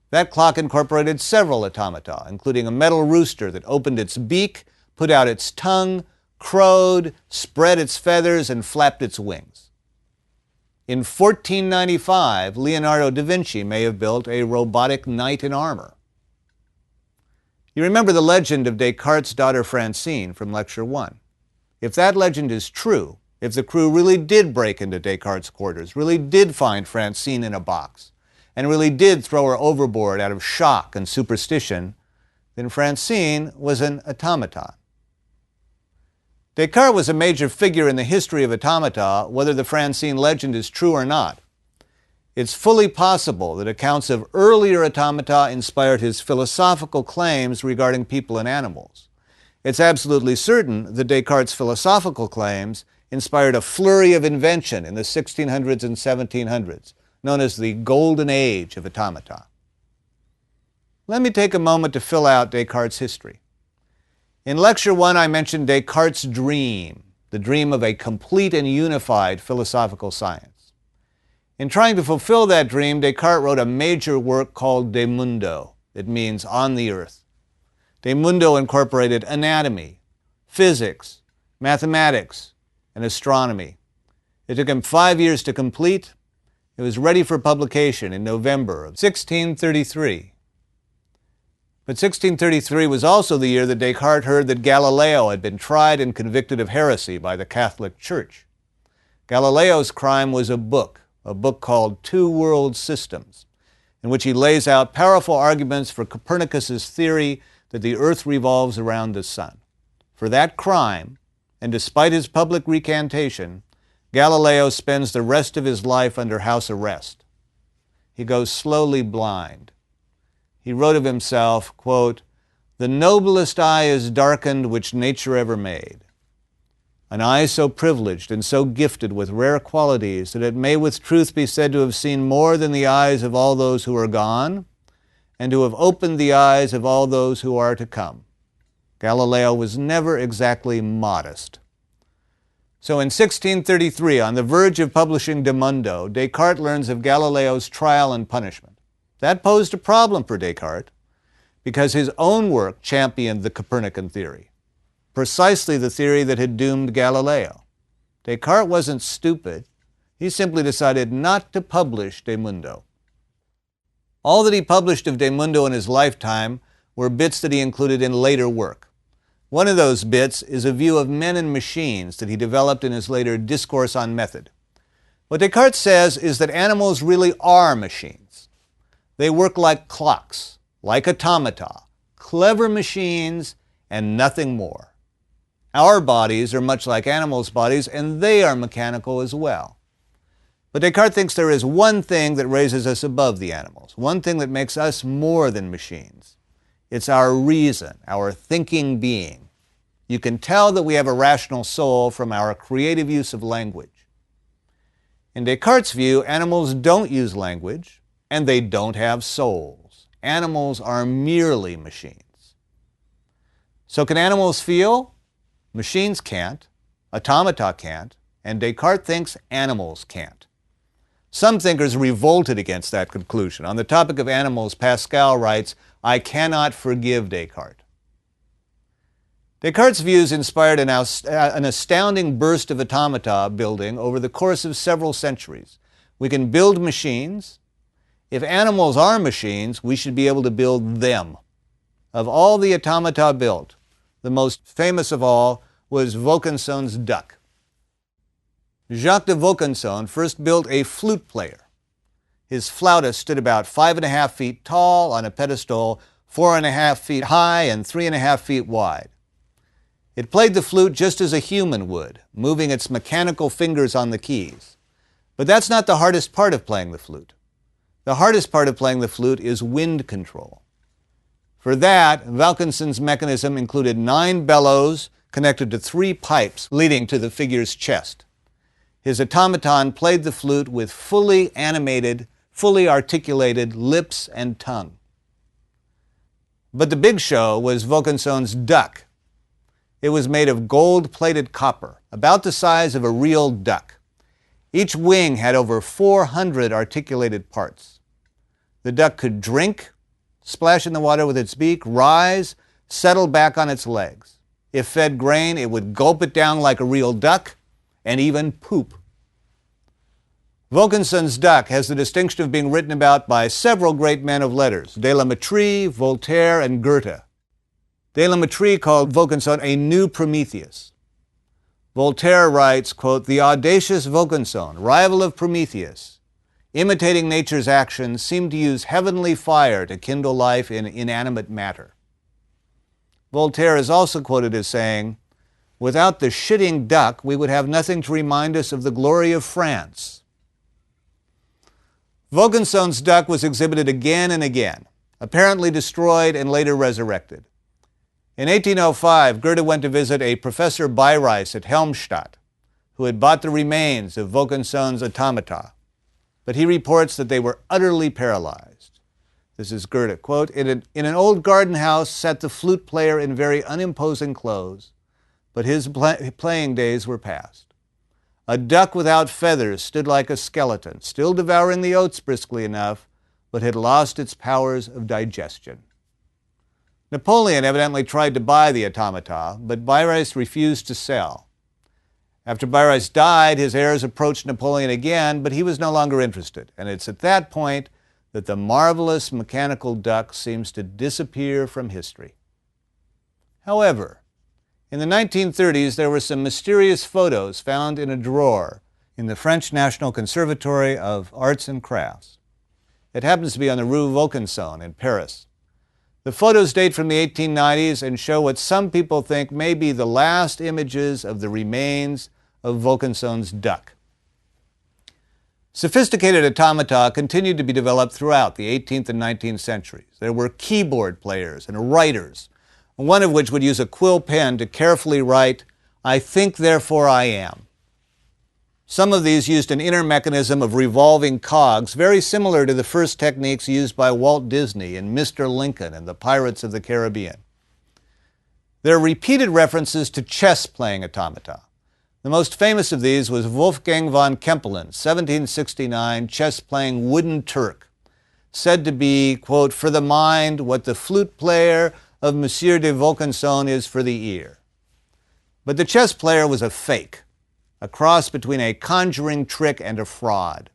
That clock incorporated several automata, including a metal rooster that opened its beak, put out its tongue, crowed, spread its feathers, and flapped its wings. In 1495, Leonardo da Vinci may have built a robotic knight in armor. You remember the legend of Descartes' daughter Francine from Lecture 1. If that legend is true, if the crew really did break into Descartes' quarters, really did find Francine in a box, and really did throw her overboard out of shock and superstition, then Francine was an automaton. Descartes was a major figure in the history of automata, whether the Francine legend is true or not. It's fully possible that accounts of earlier automata inspired his philosophical claims regarding people and animals. It's absolutely certain that Descartes' philosophical claims inspired a flurry of invention in the 1600s and 1700s, known as the Golden Age of automata. Let me take a moment to fill out Descartes' history. In Lecture 1, I mentioned Descartes' dream, the dream of a complete and unified philosophical science. In trying to fulfill that dream, Descartes wrote a major work called De Mundo. It means on the earth. De Mundo incorporated anatomy, physics, mathematics, and astronomy. It took him 5 years to complete. It was ready for publication in November of 1633. But 1633 was also the year that Descartes heard that Galileo had been tried and convicted of heresy by the Catholic Church. Galileo's crime was a book called Two World Systems, in which he lays out powerful arguments for Copernicus's theory that the earth revolves around the sun. For that crime, and despite his public recantation, Galileo spends the rest of his life under house arrest. He goes slowly blind. He wrote of himself, quote, "The noblest eye is darkened which nature ever made. An eye so privileged and so gifted with rare qualities that it may with truth be said to have seen more than the eyes of all those who are gone, and to have opened the eyes of all those who are to come." Galileo was never exactly modest. So in 1633, on the verge of publishing De Mundo, Descartes learns of Galileo's trial and punishment. That posed a problem for Descartes, because his own work championed the Copernican theory, precisely the theory that had doomed Galileo. Descartes wasn't stupid. He simply decided not to publish De Mundo. All that he published of De Mundo in his lifetime were bits that he included in later work. One of those bits is a view of men and machines that he developed in his later Discourse on Method. What Descartes says is that animals really are machines. They work like clocks, like automata, clever machines, and nothing more. Our bodies are much like animals' bodies, and they are mechanical as well. But Descartes thinks there is one thing that raises us above the animals, one thing that makes us more than machines. It's our reason, our thinking being. You can tell that we have a rational soul from our creative use of language. In Descartes' view, animals don't use language, and they don't have souls. Animals are merely machines. So can animals feel? Machines can't, automata can't, and Descartes thinks animals can't. Some thinkers revolted against that conclusion. On the topic of animals, Pascal writes, "I cannot forgive Descartes." Descartes' views inspired an astounding burst of automata building over the course of several centuries. We can build machines. If animals are machines, we should be able to build them. Of all the automata built, the most famous of all was Vaucanson's duck. Jacques de Vaucanson first built a flute player. His flautist stood about 5.5 feet tall on a pedestal 4.5 feet high and 3.5 feet wide. It played the flute just as a human would, moving its mechanical fingers on the keys. But that's not the hardest part of playing the flute. The hardest part of playing the flute is wind control. For that, Wilkinson's mechanism included 9 bellows connected to 3 pipes leading to the figure's chest. His automaton played the flute with fully animated, fully articulated lips and tongue. But the big show was Wilkinson's duck. It was made of gold-plated copper, about the size of a real duck. Each wing had over 400 articulated parts. The duck could drink, splash in the water with its beak, rise, settle back on its legs. If fed grain, it would gulp it down like a real duck, and even poop. Wilkinson's duck has the distinction of being written about by several great men of letters, de la Mettrie, Voltaire, and Goethe. De la Mettrie called Wilkinson a new Prometheus. Voltaire writes, quote, "The audacious Wilkinson, rival of Prometheus, imitating nature's actions, seemed to use heavenly fire to kindle life in inanimate matter." Voltaire is also quoted as saying, "Without the shitting duck, we would have nothing to remind us of the glory of France." Wilkinson's duck was exhibited again and again, apparently destroyed and later resurrected. In 1805, Goethe went to visit a Professor Beireis at Helmstadt, who had bought the remains of Wilkinson's automata, but he reports that they were utterly paralyzed. This is Goethe, quote, in an old garden house sat the flute player in very unimposing clothes, but his playing days were past. A duck without feathers stood like a skeleton, still devouring the oats briskly enough, but had lost its powers of digestion. Napoleon evidently tried to buy the automata, but Beireis refused to sell. After Beireis died, his heirs approached Napoleon again, but he was no longer interested, and it's at that point that the marvelous mechanical duck seems to disappear from history. However, in the 1930s, there were some mysterious photos found in a drawer in the French National Conservatory of Arts and Crafts. It happens to be on the Rue Wilkinson in Paris. The photos date from the 1890s and show what some people think may be the last images of the remains of Wilkinson's duck. Sophisticated automata continued to be developed throughout the 18th and 19th centuries. There were keyboard players and writers, one of which would use a quill pen to carefully write, "I think, therefore I am." Some of these used an inner mechanism of revolving cogs, very similar to the first techniques used by Walt Disney in Mr. Lincoln and the Pirates of the Caribbean. There are repeated references to chess-playing automata. The most famous of these was Wolfgang von Kempelen's 1769 chess-playing wooden Turk, said to be, quote, "for the mind what the flute player of Monsieur de Wilkinson is for the ear." But the chess player was a fake, a cross between a conjuring trick and a fraud.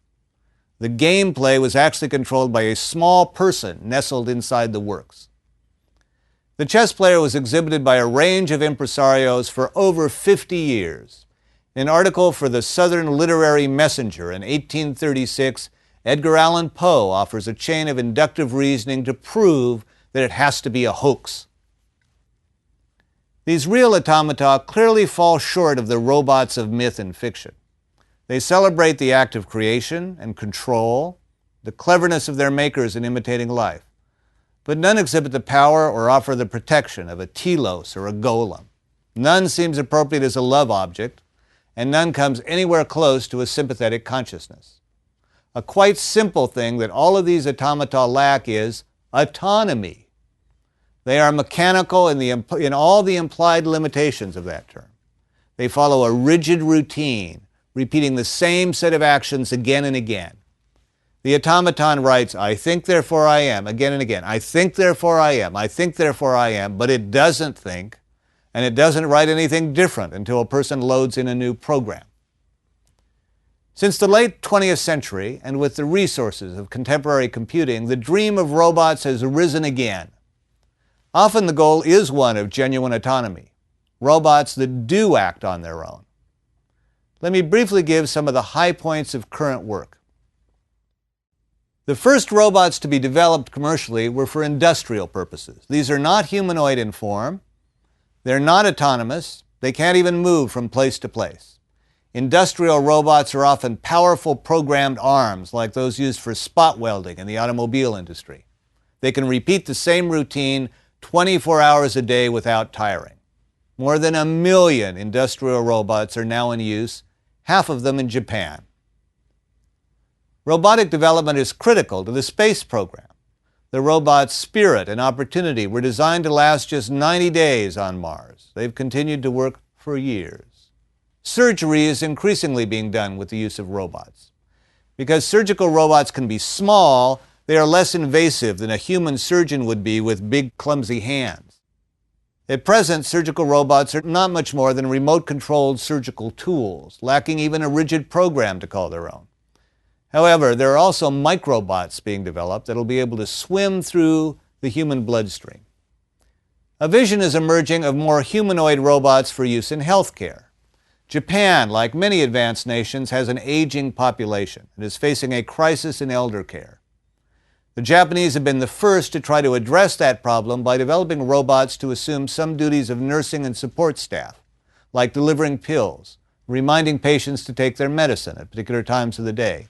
The gameplay was actually controlled by a small person nestled inside the works. The chess player was exhibited by a range of impresarios for over 50 years. In an article for the Southern Literary Messenger in 1836, Edgar Allan Poe offers a chain of inductive reasoning to prove that it has to be a hoax. These real automata clearly fall short of the robots of myth and fiction. They celebrate the act of creation and control, the cleverness of their makers in imitating life, but none exhibit the power or offer the protection of a telos or a golem. None seems appropriate as a love object, and none comes anywhere close to a sympathetic consciousness. A quite simple thing that all of these automata lack is autonomy. They are mechanical in all the implied limitations of that term. They follow a rigid routine, repeating the same set of actions again and again. The automaton writes, "I think, therefore I am," again and again. "I think, therefore I am. I think, therefore I am," but it doesn't think, and it doesn't write anything different until a person loads in a new program. Since the late 20th century, and with the resources of contemporary computing, the dream of robots has arisen again. Often the goal is one of genuine autonomy, robots that do act on their own. Let me briefly give some of the high points of current work. The first robots to be developed commercially were for industrial purposes. These are not humanoid in form. They're not autonomous. They can't even move from place to place. Industrial robots are often powerful programmed arms like those used for spot welding in the automobile industry. They can repeat the same routine 24 hours a day without tiring. More than 1 million industrial robots are now in use, half of them in Japan. Robotic development is critical to the space program. The robot's spirit and opportunity were designed to last just 90 days on Mars. They've continued to work for years. Surgery is increasingly being done with the use of robots. Because surgical robots can be small, they are less invasive than a human surgeon would be with big, clumsy hands. At present, surgical robots are not much more than remote-controlled surgical tools, lacking even a rigid program to call their own. However, there are also microbots being developed that will be able to swim through the human bloodstream. A vision is emerging of more humanoid robots for use in healthcare. Japan, like many advanced nations, has an aging population and is facing a crisis in elder care. The Japanese have been the first to try to address that problem by developing robots to assume some duties of nursing and support staff, like delivering pills, reminding patients to take their medicine at particular times of the day.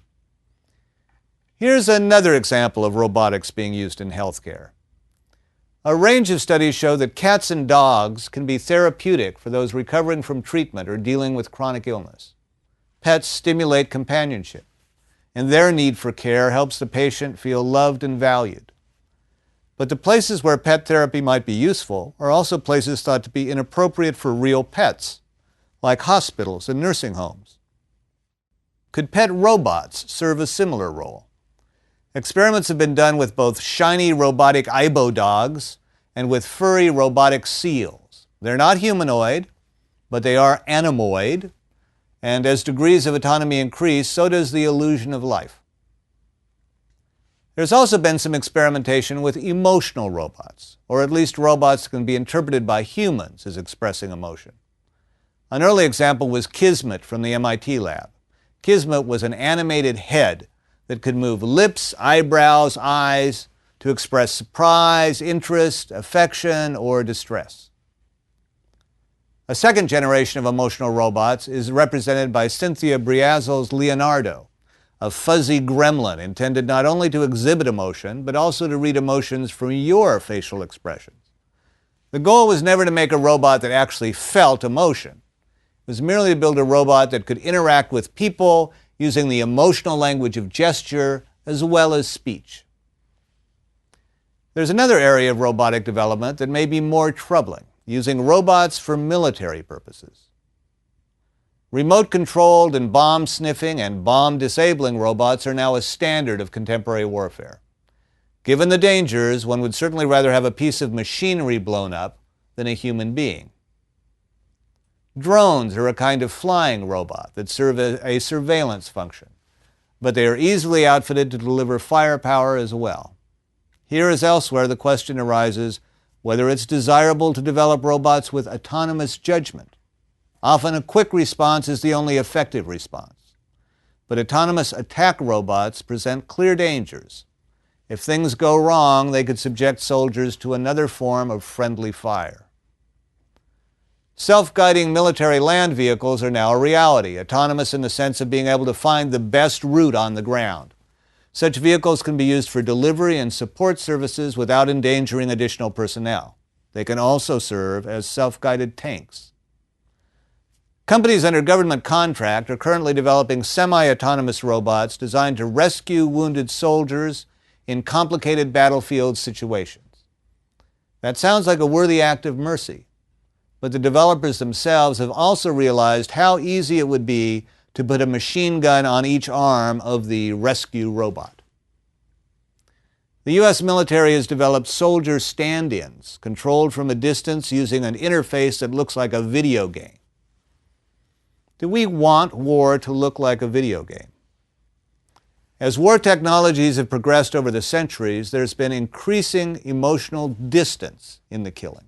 Here's another example of robotics being used in healthcare. A range of studies show that cats and dogs can be therapeutic for those recovering from treatment or dealing with chronic illness. Pets stimulate companionship, and their need for care helps the patient feel loved and valued. But the places where pet therapy might be useful are also places thought to be inappropriate for real pets, like hospitals and nursing homes. Could pet robots serve a similar role? Experiments have been done with both shiny robotic aibo dogs and with furry robotic seals. They're not humanoid, but they are animoid, and as degrees of autonomy increase, so does the illusion of life. There's also been some experimentation with emotional robots, or at least robots that can be interpreted by humans as expressing emotion. An early example was Kismet from the MIT lab. Kismet was an animated head that could move lips, eyebrows, eyes to express surprise, interest, affection, or distress. A second generation of emotional robots is represented by Cynthia Briazel's Leonardo, a fuzzy gremlin intended not only to exhibit emotion, but also to read emotions from your facial expressions. The goal was never to make a robot that actually felt emotion. It was merely to build a robot that could interact with people using the emotional language of gesture as well as speech. There's another area of robotic development that may be more troubling, using robots for military purposes. Remote-controlled and bomb-sniffing and bomb-disabling robots are now a standard of contemporary warfare. Given the dangers, one would certainly rather have a piece of machinery blown up than a human being. Drones are a kind of flying robot that serve a surveillance function, but they are easily outfitted to deliver firepower as well. Here as elsewhere, the question arises whether it's desirable to develop robots with autonomous judgment. Often a quick response is the only effective response. But autonomous attack robots present clear dangers. If things go wrong, they could subject soldiers to another form of friendly fire. Self-guiding military land vehicles are now a reality, autonomous in the sense of being able to find the best route on the ground. Such vehicles can be used for delivery and support services without endangering additional personnel. They can also serve as self-guided tanks. Companies under government contract are currently developing semi-autonomous robots designed to rescue wounded soldiers in complicated battlefield situations. That sounds like a worthy act of mercy. But the developers themselves have also realized how easy it would be to put a machine gun on each arm of the rescue robot. The U.S. military has developed soldier stand-ins, controlled from a distance using an interface that looks like a video game. Do we want war to look like a video game? As war technologies have progressed over the centuries, there's been increasing emotional distance in the killing.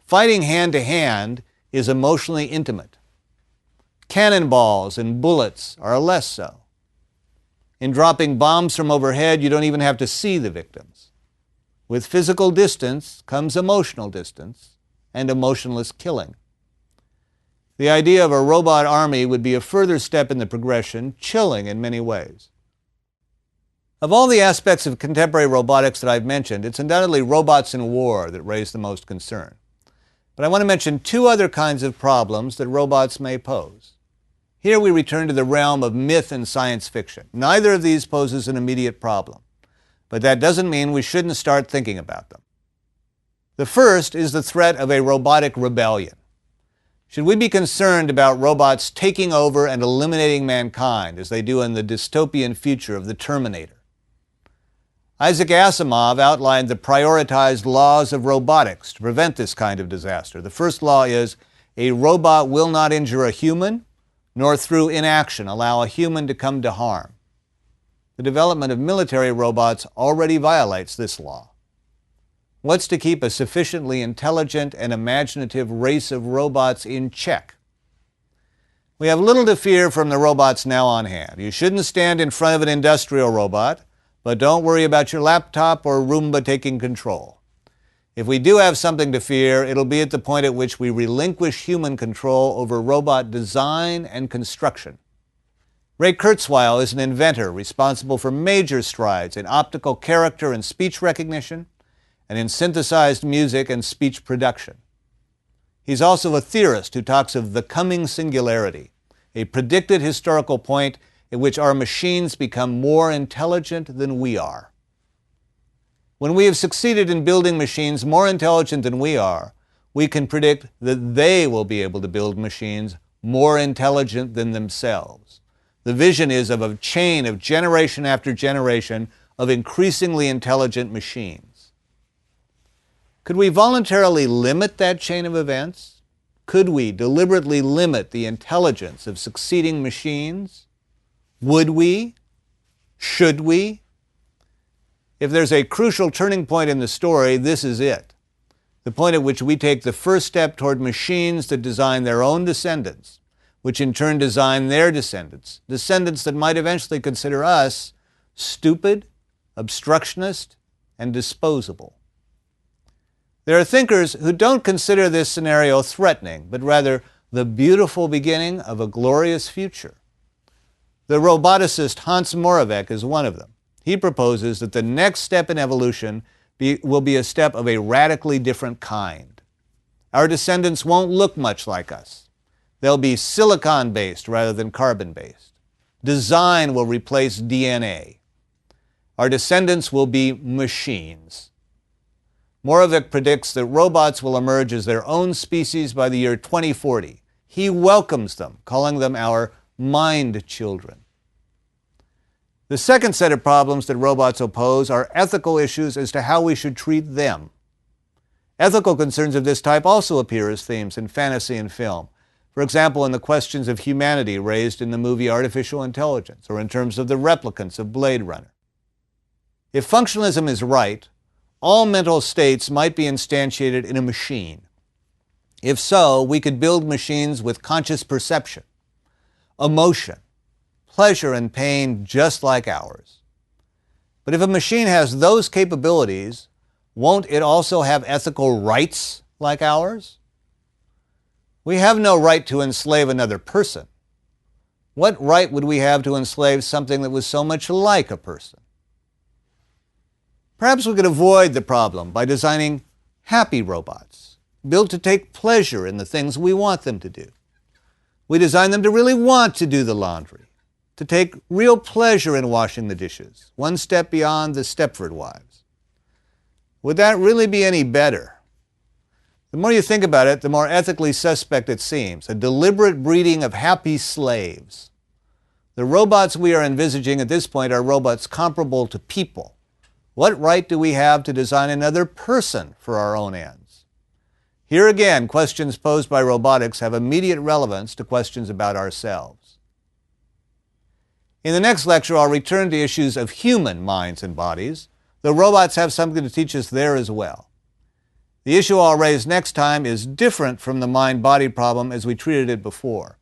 Fighting hand-to-hand is emotionally intimate. Cannonballs and bullets are less so. In dropping bombs from overhead, you don't even have to see the victims. With physical distance comes emotional distance and emotionless killing. The idea of a robot army would be a further step in the progression, chilling in many ways. Of all the aspects of contemporary robotics that I've mentioned, it's undoubtedly robots in war that raise the most concern. But I want to mention two other kinds of problems that robots may pose. Here we return to the realm of myth and science fiction. Neither of these poses an immediate problem, but that doesn't mean we shouldn't start thinking about them. The first is the threat of a robotic rebellion. Should we be concerned about robots taking over and eliminating mankind, as they do in the dystopian future of the Terminator? Isaac Asimov outlined the prioritized laws of robotics to prevent this kind of disaster. The first law is, a robot will not injure a human, nor through inaction allow a human to come to harm. The development of military robots already violates this law. What's to keep a sufficiently intelligent and imaginative race of robots in check? We have little to fear from the robots now on hand. You shouldn't stand in front of an industrial robot, but don't worry about your laptop or Roomba taking control. If we do have something to fear, it'll be at the point at which we relinquish human control over robot design and construction. Ray Kurzweil is an inventor responsible for major strides in optical character and speech recognition, and in synthesized music and speech production. He's also a theorist who talks of the coming singularity, a predicted historical point at which our machines become more intelligent than we are. When we have succeeded in building machines more intelligent than we are, we can predict that they will be able to build machines more intelligent than themselves. The vision is of a chain of generation after generation of increasingly intelligent machines. Could we voluntarily limit that chain of events? Could we deliberately limit the intelligence of succeeding machines? Would we? Should we? If there's a crucial turning point in the story, this is it. The point at which we take the first step toward machines that design their own descendants, which in turn design their descendants, descendants that might eventually consider us stupid, obstructionist, and disposable. There are thinkers who don't consider this scenario threatening, but rather the beautiful beginning of a glorious future. The roboticist Hans Moravec is one of them. He proposes that the next step in evolution will be a step of a radically different kind. Our descendants won't look much like us. They'll be silicon-based rather than carbon-based. Design will replace DNA. Our descendants will be machines. Moravec predicts that robots will emerge as their own species by the year 2040. He welcomes them, calling them our MinD children. The second set of problems that robots will pose are ethical issues as to how we should treat them. Ethical concerns of this type also appear as themes in fantasy and film. For example, in the questions of humanity raised in the movie Artificial Intelligence, or in terms of the replicants of Blade Runner. If functionalism is right, all mental states might be instantiated in a machine. If so, we could build machines with conscious perception, emotion, pleasure and pain just like ours. But if a machine has those capabilities, won't it also have ethical rights like ours? We have no right to enslave another person. What right would we have to enslave something that was so much like a person? Perhaps we could avoid the problem by designing happy robots, built to take pleasure in the things we want them to do. We design them to really want to do the laundry, to take real pleasure in washing the dishes, one step beyond the Stepford wives. Would that really be any better? The more you think about it, the more ethically suspect it seems, a deliberate breeding of happy slaves. The robots we are envisaging at this point are robots comparable to people. What right do we have to design another person for our own ends? Here again, questions posed by robotics have immediate relevance to questions about ourselves. In the next lecture, I'll return to issues of human minds and bodies, though robots have something to teach us there as well. The issue I'll raise next time is different from the mind-body problem as we treated it before.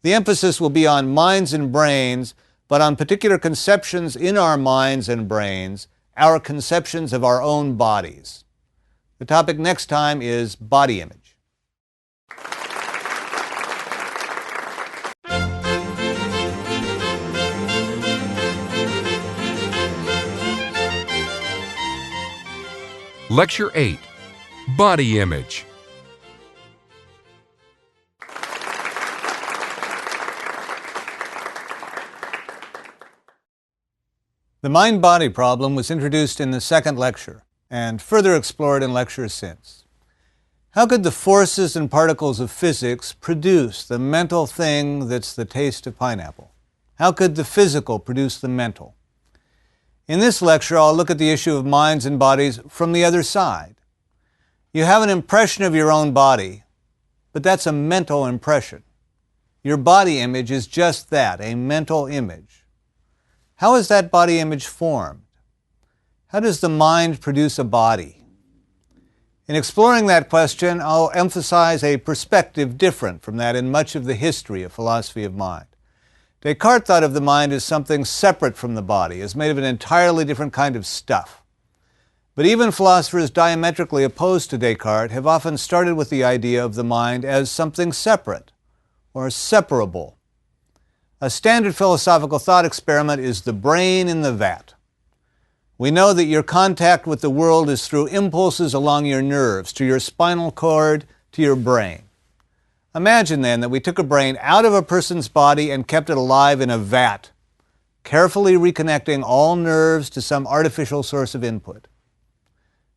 The emphasis will be on minds and brains, but on particular conceptions in our minds and brains, our conceptions of our own bodies. The topic next time is body image. Lecture 8, Body Image. The mind-body problem was introduced in the second lecture and further explored in lectures since. How could the forces and particles of physics produce the mental thing that's the taste of pineapple? How could the physical produce the mental? In this lecture, I'll look at the issue of minds and bodies from the other side. You have an impression of your own body, but that's a mental impression. Your body image is just that, a mental image. How is that body image formed? How does the mind produce a body? In exploring that question, I'll emphasize a perspective different from that in much of the history of philosophy of mind. Descartes thought of the mind as something separate from the body, as made of an entirely different kind of stuff. But even philosophers diametrically opposed to Descartes have often started with the idea of the mind as something separate or separable. A standard philosophical thought experiment is the brain in the vat. We know that your contact with the world is through impulses along your nerves, to your spinal cord, to your brain. Imagine then that we took a brain out of a person's body and kept it alive in a vat, carefully reconnecting all nerves to some artificial source of input.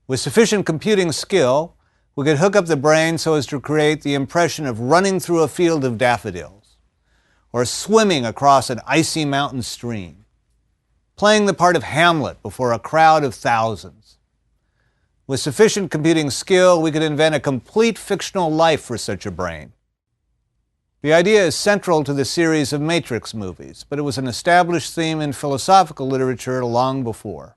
With sufficient computing skill, we could hook up the brain so as to create the impression of running through a field of daffodils, or swimming across an icy mountain stream, playing the part of Hamlet before a crowd of thousands. With sufficient computing skill, we could invent a complete fictional life for such a brain. The idea is central to the series of Matrix movies, but it was an established theme in philosophical literature long before.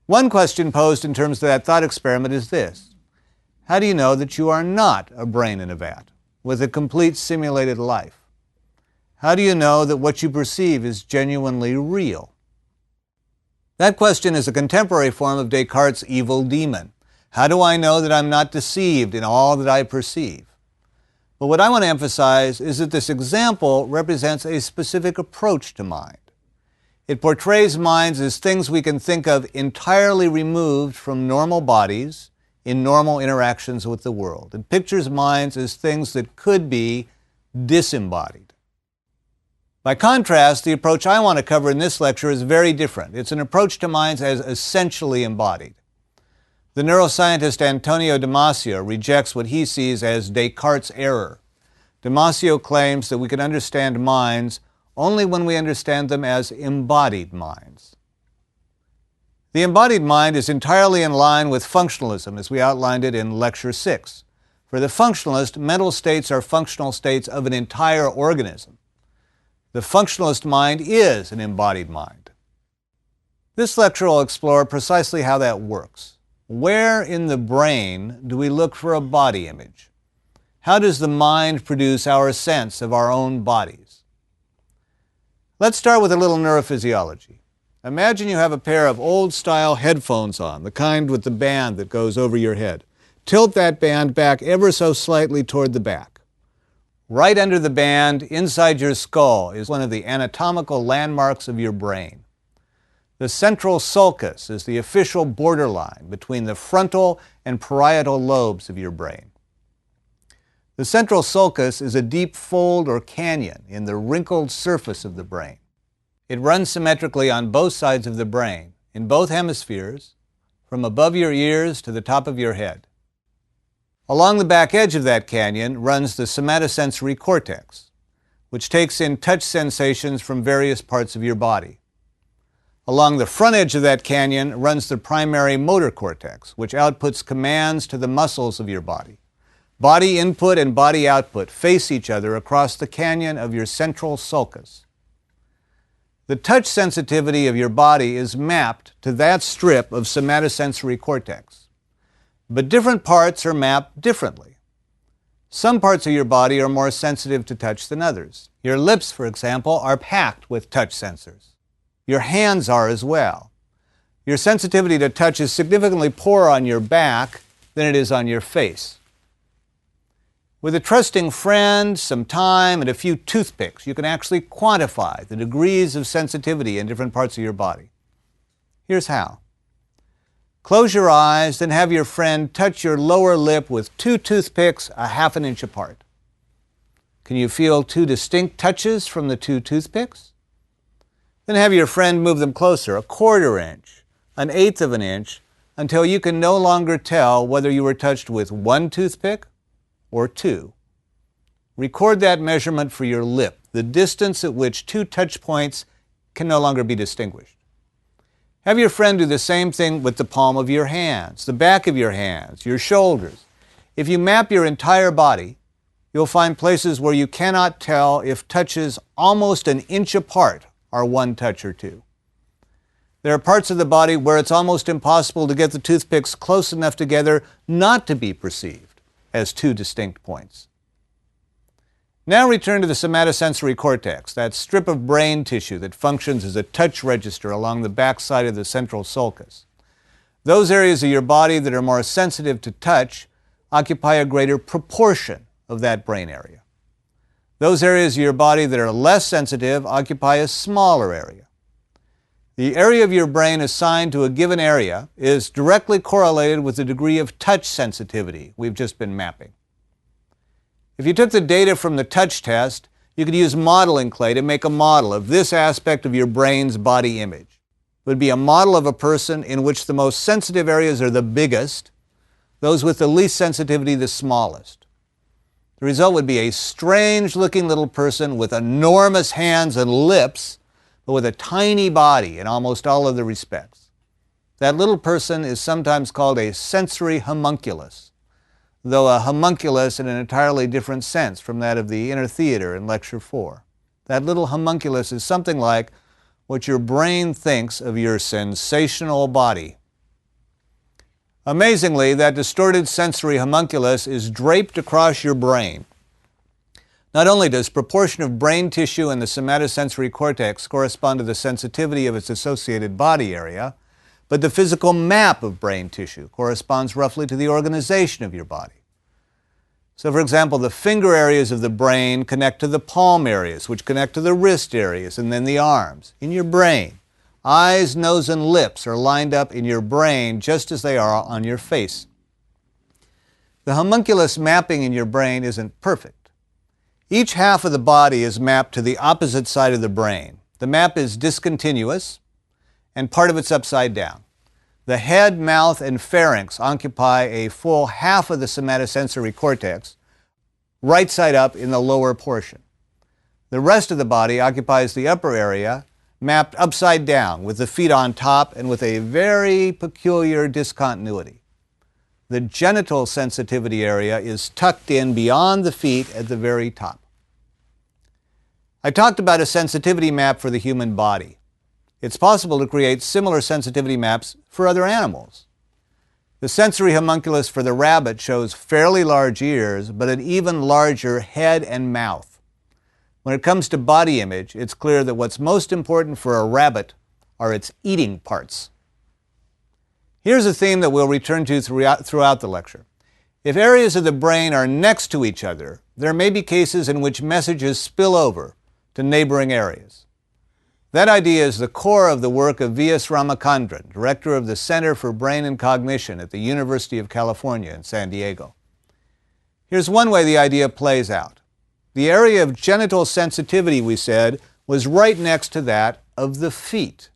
One question posed in terms of that thought experiment is this: how do you know that you are not a brain in a vat with a complete simulated life? How do you know that what you perceive is genuinely real? That question is a contemporary form of Descartes' evil demon. How do I know that I'm not deceived in all that I perceive? But what I want to emphasize is that this example represents a specific approach to mind. It portrays minds as things we can think of entirely removed from normal bodies in normal interactions with the world. It pictures minds as things that could be disembodied. By contrast, the approach I want to cover in this lecture is very different. It's an approach to minds as essentially embodied. The neuroscientist Antonio Damasio rejects what he sees as Descartes' error. Damasio claims that we can understand minds only when we understand them as embodied minds. The embodied mind is entirely in line with functionalism, as we outlined it in Lecture 6. For the functionalist, mental states are functional states of an entire organism. The functionalist mind is an embodied mind. This lecture will explore precisely how that works. Where in the brain do we look for a body image? How does the mind produce our sense of our own bodies? Let's start with a little neurophysiology. Imagine you have a pair of old-style headphones on, the kind with the band that goes over your head. Tilt that band back ever so slightly toward the back. Right under the band, inside your skull, is one of the anatomical landmarks of your brain. The central sulcus is the official borderline between the frontal and parietal lobes of your brain. The central sulcus is a deep fold or canyon in the wrinkled surface of the brain. It runs symmetrically on both sides of the brain, in both hemispheres, from above your ears to the top of your head. Along the back edge of that canyon runs the somatosensory cortex, which takes in touch sensations from various parts of your body. Along the front edge of that canyon runs the primary motor cortex, which outputs commands to the muscles of your body. Body input and body output face each other across the canyon of your central sulcus. The touch sensitivity of your body is mapped to that strip of somatosensory cortex. But different parts are mapped differently. Some parts of your body are more sensitive to touch than others. Your lips, for example, are packed with touch sensors. Your hands are as well. Your sensitivity to touch is significantly poorer on your back than it is on your face. With a trusting friend, some time, and a few toothpicks, you can actually quantify the degrees of sensitivity in different parts of your body. Here's how. Close your eyes, then have your friend touch your lower lip with 2 toothpicks a half an inch apart. Can you feel 2 distinct touches from the 2 toothpicks? Then have your friend move them closer, a 1/4 inch, an 1/8 of an inch, until you can no longer tell whether you were touched with 1 toothpick or 2. Record that measurement for your lip, the distance at which 2 touch points can no longer be distinguished. Have your friend do the same thing with the palm of your hands, the back of your hands, your shoulders. If you map your entire body, you'll find places where you cannot tell if touches almost an inch apart are 1 touch or 2. There are parts of the body where it's almost impossible to get the toothpicks close enough together not to be perceived as 2 distinct points. Now return to the somatosensory cortex, that strip of brain tissue that functions as a touch register along the back side of the central sulcus. Those areas of your body that are more sensitive to touch occupy a greater proportion of that brain area. Those areas of your body that are less sensitive occupy a smaller area. The area of your brain assigned to a given area is directly correlated with the degree of touch sensitivity we've just been mapping. If you took the data from the touch test, you could use modeling clay to make a model of this aspect of your brain's body image. It would be a model of a person in which the most sensitive areas are the biggest, those with the least sensitivity the smallest. The result would be a strange-looking little person with enormous hands and lips, but with a tiny body in almost all other respects. That little person is sometimes called a sensory homunculus, though a homunculus in an entirely different sense from that of the inner theater in Lecture 4. That little homunculus is something like what your brain thinks of your sensational body. Amazingly, that distorted sensory homunculus is draped across your brain. Not only does proportion of brain tissue in the somatosensory cortex correspond to the sensitivity of its associated body area, but the physical map of brain tissue corresponds roughly to the organization of your body. So, for example, the finger areas of the brain connect to the palm areas, which connect to the wrist areas, and then the arms. In your brain, eyes, nose, and lips are lined up in your brain just as they are on your face. The homunculus mapping in your brain isn't perfect. Each half of the body is mapped to the opposite side of the brain. The map is discontinuous, and part of it's upside down. The head, mouth, and pharynx occupy a full half of the somatosensory cortex, right side up in the lower portion. The rest of the body occupies the upper area, mapped upside down, with the feet on top and with a very peculiar discontinuity. The genital sensitivity area is tucked in beyond the feet at the very top. I talked about a sensitivity map for the human body. It's possible to create similar sensitivity maps for other animals. The sensory homunculus for the rabbit shows fairly large ears, but an even larger head and mouth. When it comes to body image, it's clear that what's most important for a rabbit are its eating parts. Here's a theme that we'll return to throughout the lecture. If areas of the brain are next to each other, there may be cases in which messages spill over to neighboring areas. That idea is the core of the work of V.S. Ramachandran, director of the Center for Brain and Cognition at the University of California in San Diego. Here's one way the idea plays out. The area of genital sensitivity, we said, was right next to that of the feet.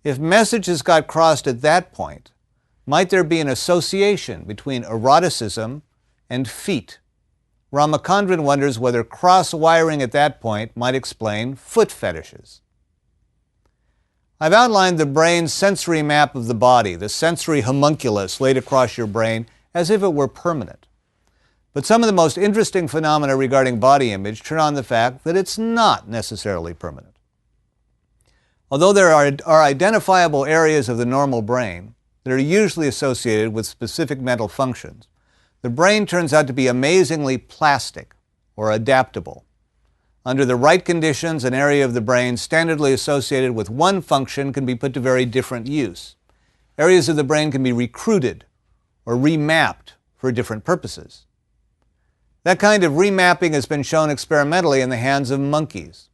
If messages got crossed at that point, might there be an association between eroticism and feet? Ramachandran wonders whether cross-wiring at that point might explain foot fetishes. I've outlined the brain's sensory map of the body, the sensory homunculus laid across your brain, as if it were permanent. But some of the most interesting phenomena regarding body image turn on the fact that it's not necessarily permanent. Although there are identifiable areas of the normal brain that are usually associated with specific mental functions, The brain turns out to be amazingly plastic or adaptable. Under the right conditions, an area of the brain standardly associated with one function can be put to very different use. Areas of the brain can be recruited or remapped for different purposes. That kind of remapping has been shown experimentally in the hands of monkeys.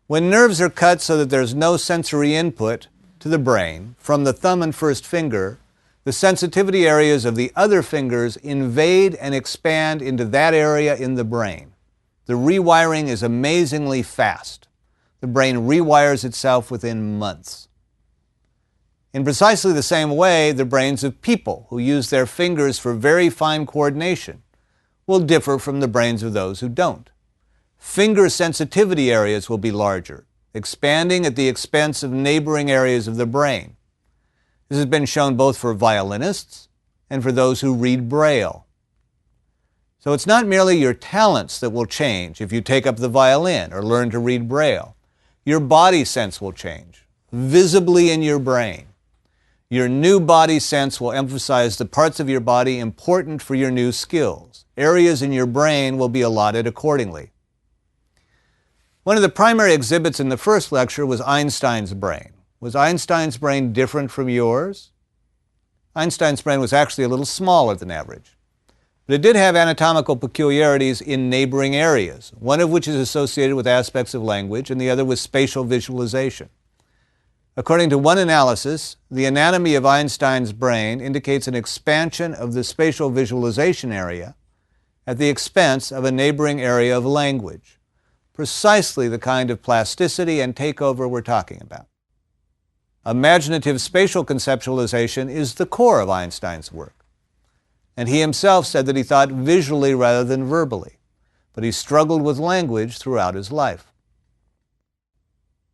When nerves are cut so that there's no sensory input to the brain from the thumb and first finger, the sensitivity areas of the other fingers invade and expand into that area in the brain. The rewiring is amazingly fast. The brain rewires itself within months. In precisely the same way, the brains of people who use their fingers for very fine coordination will differ from the brains of those who don't. Finger sensitivity areas will be larger, expanding at the expense of neighboring areas of the brain. This has been shown both for violinists and for those who read Braille. So it's not merely your talents that will change if you take up the violin or learn to read Braille. Your body sense will change, visibly in your brain. Your new body sense will emphasize the parts of your body important for your new skills. Areas in your brain will be allotted accordingly. One of the primary exhibits in the first lecture was Einstein's brain. Was Einstein's brain different from yours? Einstein's brain was actually a little smaller than average. But it did have anatomical peculiarities in neighboring areas, one of which is associated with aspects of language and the other with spatial visualization. According to one analysis, the anatomy of Einstein's brain indicates an expansion of the spatial visualization area at the expense of a neighboring area of language. Precisely the kind of plasticity and takeover we're talking about. Imaginative spatial conceptualization is the core of Einstein's work. And he himself said that he thought visually rather than verbally, but he struggled with language throughout his life.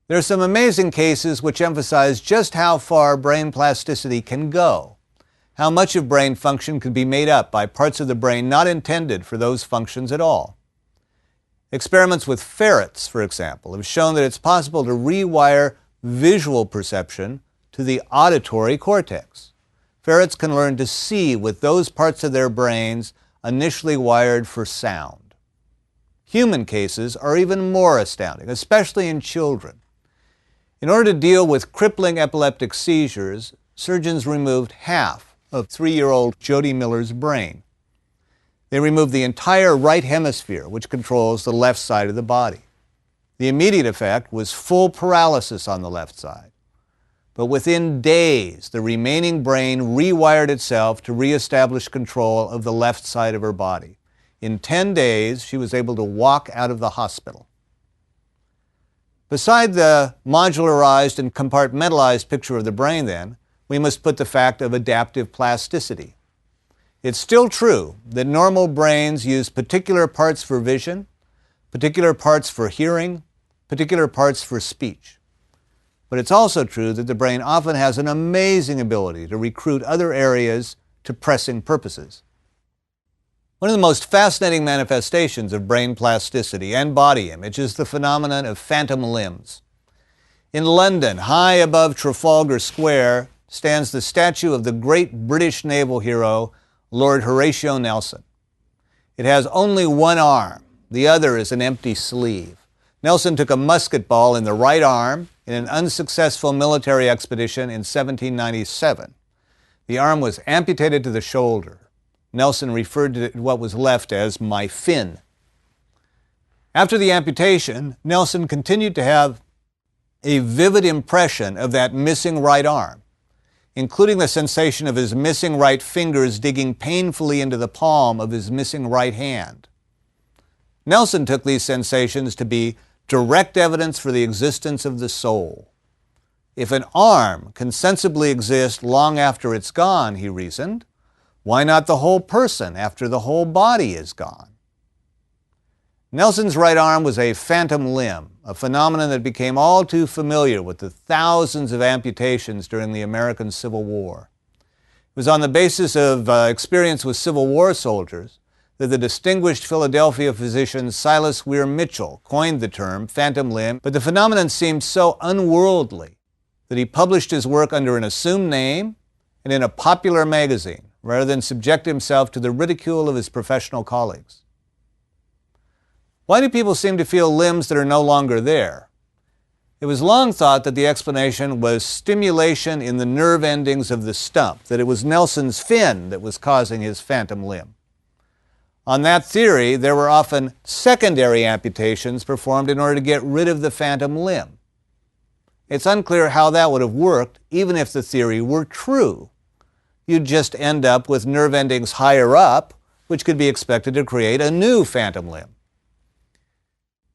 There are some amazing cases which emphasize just how far brain plasticity can go, how much of brain function can be made up by parts of the brain not intended for those functions at all. Experiments with ferrets, for example, have shown that it's possible to rewire visual perception to the auditory cortex. Ferrets can learn to see with those parts of their brains initially wired for sound. Human cases are even more astounding, especially in children. In order to deal with crippling epileptic seizures, surgeons removed half of 3-year-old Jody Miller's brain. They removed the entire right hemisphere, which controls the left side of the body. The immediate effect was full paralysis on the left side. But within days, the remaining brain rewired itself to reestablish control of the left side of her body. In 10 days, she was able to walk out of the hospital. Beside the modularized and compartmentalized picture of the brain, then, we must put the fact of adaptive plasticity. It's still true that normal brains use particular parts for vision, particular parts for hearing, particular parts for speech. But it's also true that the brain often has an amazing ability to recruit other areas to pressing purposes. One of the most fascinating manifestations of brain plasticity and body image is the phenomenon of phantom limbs. In London, high above Trafalgar Square, stands the statue of the great British naval hero, Lord Horatio Nelson. It has only one arm. The other is an empty sleeve. Nelson took a musket ball in the right arm in an unsuccessful military expedition in 1797. The arm was amputated to the shoulder. Nelson referred to what was left as my fin. After the amputation, Nelson continued to have a vivid impression of that missing right arm, including the sensation of his missing right fingers digging painfully into the palm of his missing right hand. Nelson took these sensations to be direct evidence for the existence of the soul. If an arm can sensibly exist long after it's gone, he reasoned, why not the whole person after the whole body is gone? Nelson's right arm was a phantom limb, a phenomenon that became all too familiar with the thousands of amputations during the American Civil War. It was on the basis of experience with Civil War soldiers that the distinguished Philadelphia physician Silas Weir Mitchell coined the term phantom limb, but the phenomenon seemed so unworldly that he published his work under an assumed name and in a popular magazine, rather than subject himself to the ridicule of his professional colleagues. Why do people seem to feel limbs that are no longer there? It was long thought that the explanation was stimulation in the nerve endings of the stump, that it was Nelson's fin that was causing his phantom limb. On that theory, there were often secondary amputations performed in order to get rid of the phantom limb. It's unclear how that would have worked, even if the theory were true. You'd just end up with nerve endings higher up, which could be expected to create a new phantom limb.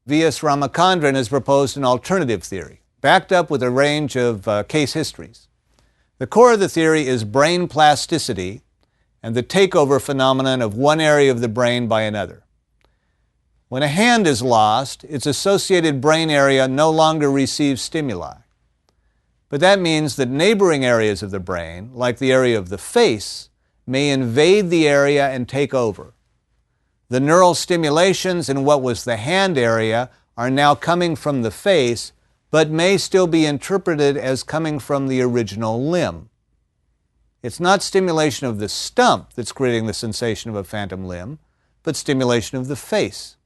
V.S. Ramachandran has proposed an alternative theory, backed up with a range of case histories. The core of the theory is brain plasticity and the takeover phenomenon of one area of the brain by another. When a hand is lost, its associated brain area no longer receives stimuli. But that means that neighboring areas of the brain, like the area of the face, may invade the area and take over. The neural stimulations in what was the hand area are now coming from the face, but may still be interpreted as coming from the original limb. It's not stimulation of the stump that's creating the sensation of a phantom limb, but stimulation of the face.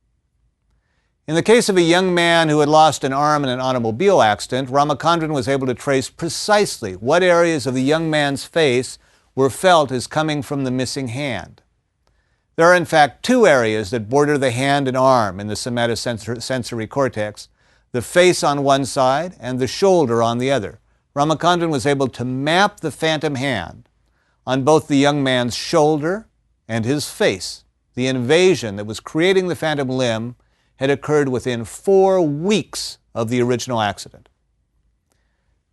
In the case of a young man who had lost an arm in an automobile accident, Ramachandran was able to trace precisely what areas of the young man's face were felt as coming from the missing hand. There are in fact two areas that border the hand and arm in the somatosensory cortex, the face on one side and the shoulder on the other. Ramachandran was able to map the phantom hand on both the young man's shoulder and his face. The invasion that was creating the phantom limb had occurred within 4 weeks of the original accident.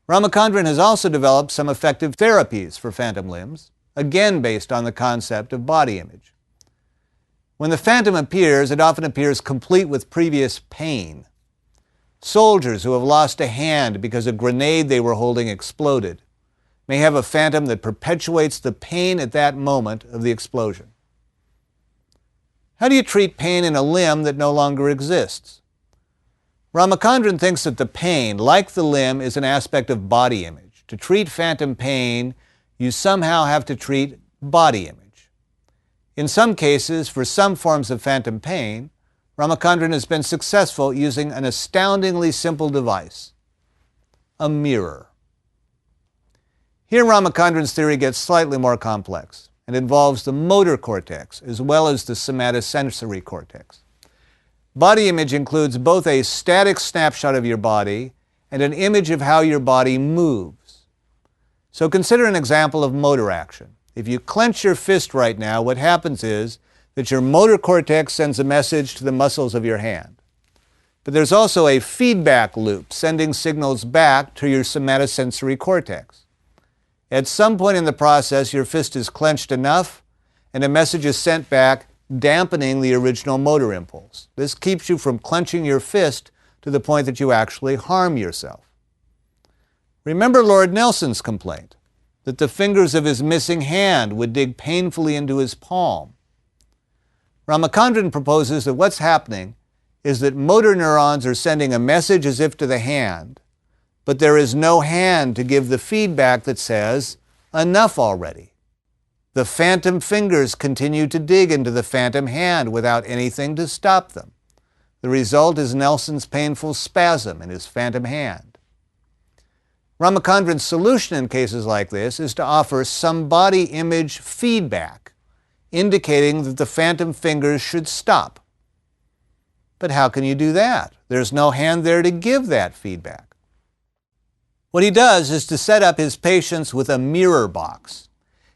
Ramachandran has also developed some effective therapies for phantom limbs, again based on the concept of body image. When the phantom appears, it often appears complete with previous pain. Soldiers who have lost a hand because a grenade they were holding exploded may have a phantom that perpetuates the pain at that moment of the explosion. How do you treat pain in a limb that no longer exists? Ramachandran thinks that the pain, like the limb, is an aspect of body image. To treat phantom pain, you somehow have to treat body image. In some cases, for some forms of phantom pain, Ramachandran has been successful using an astoundingly simple device, a mirror. Here Ramachandran's theory gets slightly more complex and involves the motor cortex as well as the somatosensory cortex. Body image includes both a static snapshot of your body and an image of how your body moves. So consider an example of motor action. If you clench your fist right now, what happens is that your motor cortex sends a message to the muscles of your hand. But there's also a feedback loop sending signals back to your somatosensory cortex. At some point in the process, your fist is clenched enough and a message is sent back dampening the original motor impulse. This keeps you from clenching your fist to the point that you actually harm yourself. Remember Lord Nelson's complaint that the fingers of his missing hand would dig painfully into his palm. Ramachandran proposes that what's happening is that motor neurons are sending a message as if to the hand, but there is no hand to give the feedback that says, enough already. The phantom fingers continue to dig into the phantom hand without anything to stop them. The result is Nelson's painful spasm in his phantom hand. Ramachandran's solution in cases like this is to offer some body image feedback, indicating that the phantom fingers should stop. But how can you do that? There's no hand there to give that feedback. What he does is to set up his patients with a mirror box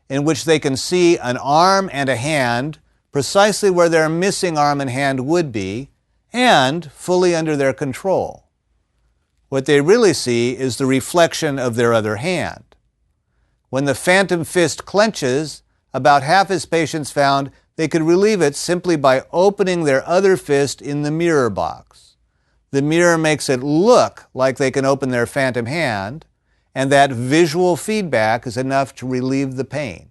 in which they can see an arm and a hand precisely where their missing arm and hand would be and fully under their control. What they really see is the reflection of their other hand. When the phantom fist clenches, about half his patients found they could relieve it simply by opening their other fist in the mirror box. The mirror makes it look like they can open their phantom hand, and that visual feedback is enough to relieve the pain.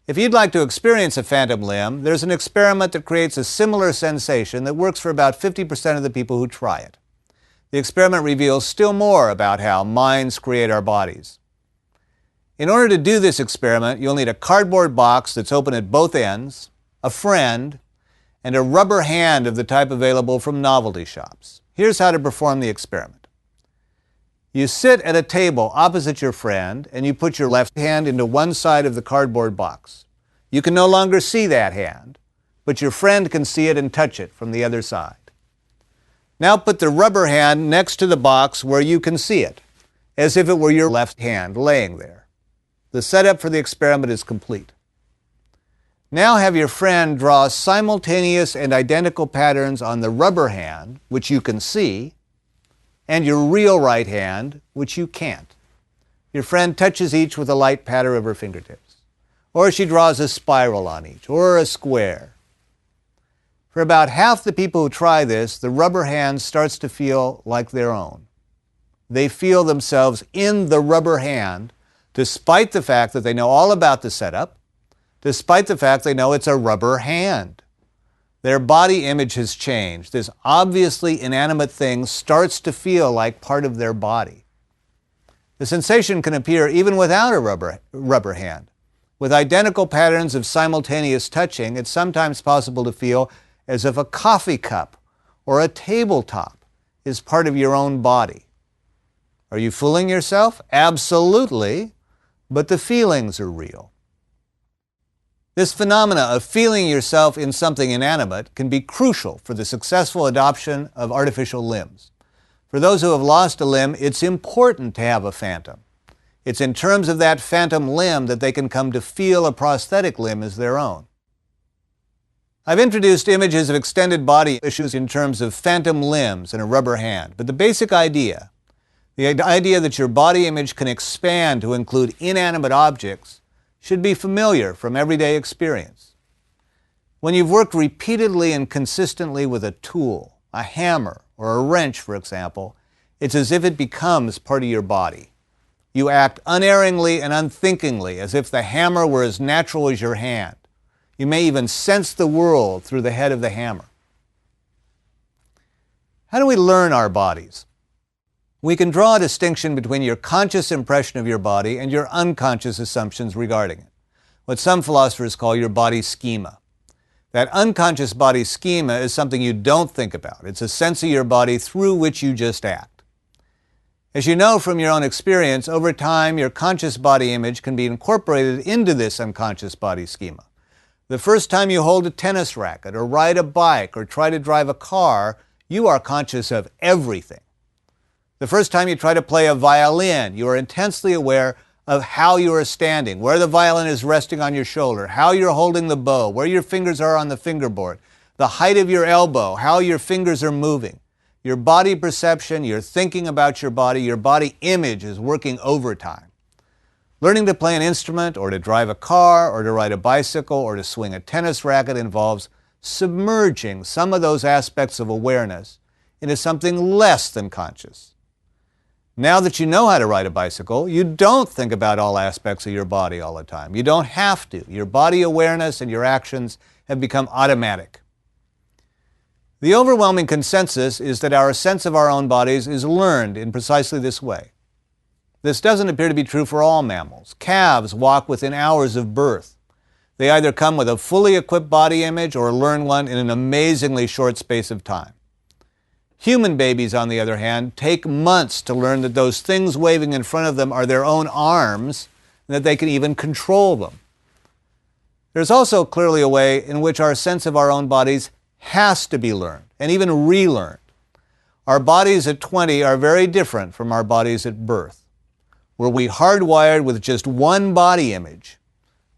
If you'd like to experience a phantom limb, there's an experiment that creates a similar sensation that works for about 50% of the people who try it. The experiment reveals still more about how minds create our bodies. In order to do this experiment, you'll need a cardboard box that's open at both ends, a friend, and a rubber hand of the type available from novelty shops. Here's how to perform the experiment. You sit at a table opposite your friend, and you put your left hand into one side of the cardboard box. You can no longer see that hand, but your friend can see it and touch it from the other side. Now put the rubber hand next to the box where you can see it, as if it were your left hand laying there. The setup for the experiment is complete. Now have your friend draw simultaneous and identical patterns on the rubber hand, which you can see, and your real right hand, which you can't. Your friend touches each with a light patter of her fingertips, or she draws a spiral on each, or a square. For about half the people who try this, the rubber hand starts to feel like their own. They feel themselves in the rubber hand, despite the fact that they know all about the setup, despite the fact they know it's a rubber hand. Their body image has changed. This obviously inanimate thing starts to feel like part of their body. The sensation can appear even without a rubber hand. With identical patterns of simultaneous touching, it's sometimes possible to feel as if a coffee cup or a tabletop is part of your own body. Are you fooling yourself? Absolutely, but the feelings are real. This phenomena of feeling yourself in something inanimate can be crucial for the successful adoption of artificial limbs. For those who have lost a limb, it's important to have a phantom. It's in terms of that phantom limb that they can come to feel a prosthetic limb as their own. I've introduced images of extended body issues in terms of phantom limbs and a rubber hand, but the basic idea, the idea that your body image can expand to include inanimate objects, should be familiar from everyday experience. When you've worked repeatedly and consistently with a tool, a hammer or a wrench, for example, it's as if it becomes part of your body. You act unerringly and unthinkingly, as if the hammer were as natural as your hand. You may even sense the world through the head of the hammer. How do we learn our bodies? We can draw a distinction between your conscious impression of your body and your unconscious assumptions regarding it, what some philosophers call your body schema. That unconscious body schema is something you don't think about. It's a sense of your body through which you just act. As you know from your own experience, over time your conscious body image can be incorporated into this unconscious body schema. The first time you hold a tennis racket or ride a bike or try to drive a car, you are conscious of everything. The first time you try to play a violin, you are intensely aware of how you are standing, where the violin is resting on your shoulder, how you're holding the bow, where your fingers are on the fingerboard, the height of your elbow, how your fingers are moving. Your body perception, your thinking about your body image is working overtime. Learning to play an instrument or to drive a car or to ride a bicycle or to swing a tennis racket involves submerging some of those aspects of awareness into something less than conscious. Now that you know how to ride a bicycle, you don't think about all aspects of your body all the time. You don't have to. Your body awareness and your actions have become automatic. The overwhelming consensus is that our sense of our own bodies is learned in precisely this way. This doesn't appear to be true for all mammals. Calves walk within hours of birth. They either come with a fully equipped body image or learn one in an amazingly short space of time. Human babies, on the other hand, take months to learn that those things waving in front of them are their own arms and that they can even control them. There's also clearly a way in which our sense of our own bodies has to be learned and even relearned. Our bodies at 20 are very different from our bodies at birth. Were we hardwired with just one body image,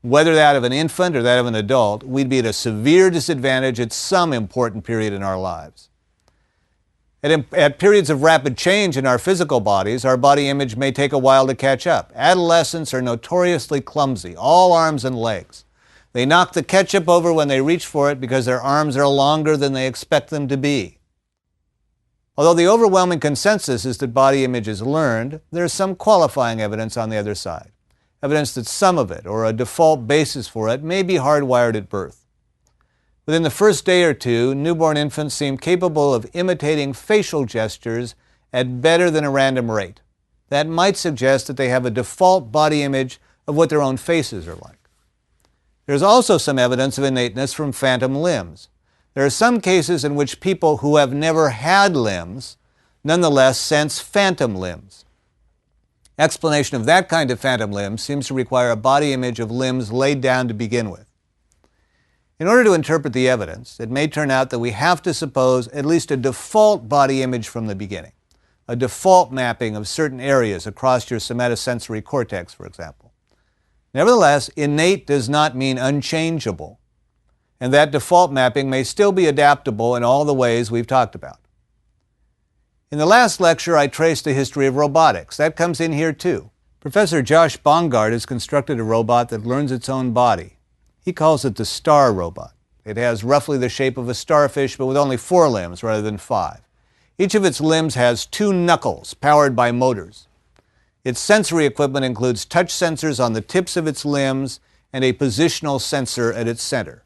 whether that of an infant or that of an adult, we'd be at a severe disadvantage at some important period in our lives. At periods of rapid change in our physical bodies, our body image may take a while to catch up. Adolescents are notoriously clumsy, all arms and legs. They knock the ketchup over when they reach for it because their arms are longer than they expect them to be. Although the overwhelming consensus is that body image is learned, there is some qualifying evidence on the other side. Evidence that some of it, or a default basis for it, may be hardwired at birth. Within the first day or two, newborn infants seem capable of imitating facial gestures at better than a random rate. That might suggest that they have a default body image of what their own faces are like. There's also some evidence of innateness from phantom limbs. There are some cases in which people who have never had limbs nonetheless sense phantom limbs. Explanation of that kind of phantom limb seems to require a body image of limbs laid down to begin with. In order to interpret the evidence, it may turn out that we have to suppose at least a default body image from the beginning, a default mapping of certain areas across your somatosensory cortex, for example. Nevertheless, innate does not mean unchangeable, and that default mapping may still be adaptable in all the ways we've talked about. In the last lecture, I traced the history of robotics. That comes in here too. Professor Josh Bongard has constructed a robot that learns its own body. He calls it the star robot. It has roughly the shape of a starfish, but with only 4 limbs rather than 5. Each of its limbs has 2 knuckles powered by motors. Its sensory equipment includes touch sensors on the tips of its limbs and a positional sensor at its center.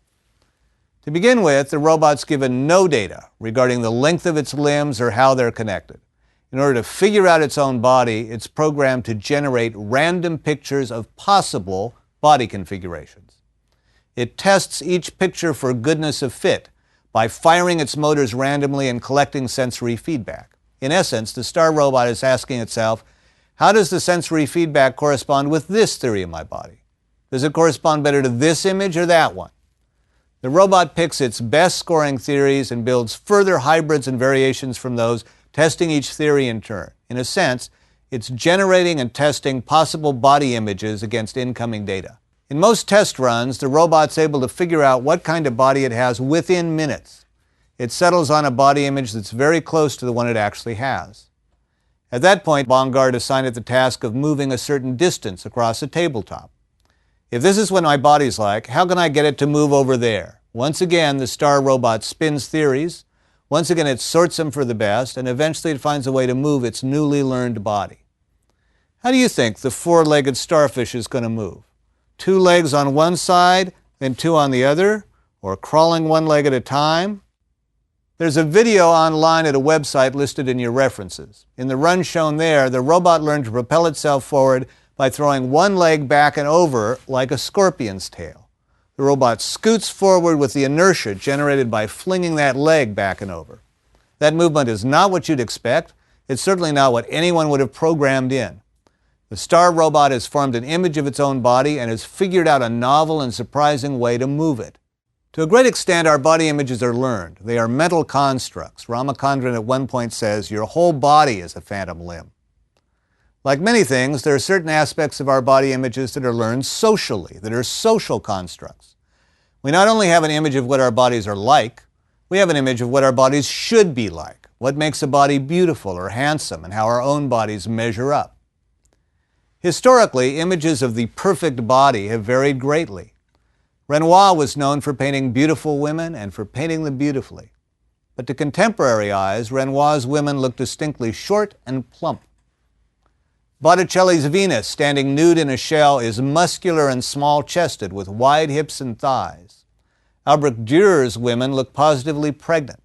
To begin with, the robot's given no data regarding the length of its limbs or how they're connected. In order to figure out its own body, it's programmed to generate random pictures of possible body configurations. It tests each picture for goodness of fit by firing its motors randomly and collecting sensory feedback. In essence, the star robot is asking itself, how does the sensory feedback correspond with this theory of my body? Does it correspond better to this image or that one? The robot picks its best scoring theories and builds further hybrids and variations from those, testing each theory in turn. In a sense, it's generating and testing possible body images against incoming data. In most test runs, the robot's able to figure out what kind of body it has within minutes. It settles on a body image that's very close to the one it actually has. At that point, Bongard assigned it the task of moving a certain distance across a tabletop. If this is what my body's like, how can I get it to move over there? Once again, the star robot spins theories. Once again, it sorts them for the best, and eventually it finds a way to move its newly learned body. How do you think the 4-legged starfish is going to move? 2 legs on one side, then 2 on the other, or crawling 1 leg at a time? There's a video online at a website listed in your references. In the run shown there, the robot learned to propel itself forward by throwing 1 leg back and over like a scorpion's tail. The robot scoots forward with the inertia generated by flinging that leg back and over. That movement is not what you'd expect. It's certainly not what anyone would have programmed in. The star robot has formed an image of its own body and has figured out a novel and surprising way to move it. To a great extent, our body images are learned. They are mental constructs. Ramachandran at one point says, your whole body is a phantom limb. Like many things, there are certain aspects of our body images that are learned socially, that are social constructs. We not only have an image of what our bodies are like, we have an image of what our bodies should be like, what makes a body beautiful or handsome, and how our own bodies measure up. Historically, images of the perfect body have varied greatly. Renoir was known for painting beautiful women and for painting them beautifully. But to contemporary eyes, Renoir's women look distinctly short and plump. Botticelli's Venus, standing nude in a shell, is muscular and small-chested with wide hips and thighs. Albrecht Dürer's women look positively pregnant.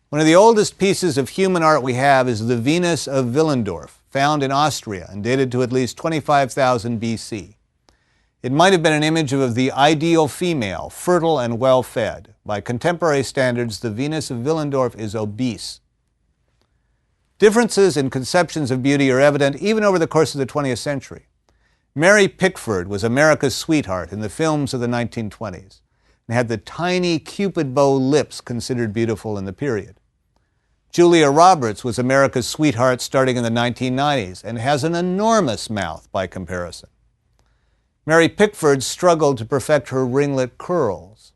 One of the oldest pieces of human art we have is the Venus of Willendorf, found in Austria and dated to at least 25,000 BC. It might have been an image of the ideal female, fertile and well-fed. By contemporary standards, the Venus of Willendorf is obese. Differences in conceptions of beauty are evident even over the course of the 20th century. Mary Pickford was America's sweetheart in the films of the 1920s and had the tiny Cupid bow lips considered beautiful in the period. Julia Roberts was America's sweetheart starting in the 1990s and has an enormous mouth by comparison. Mary Pickford struggled to perfect her ringlet curls.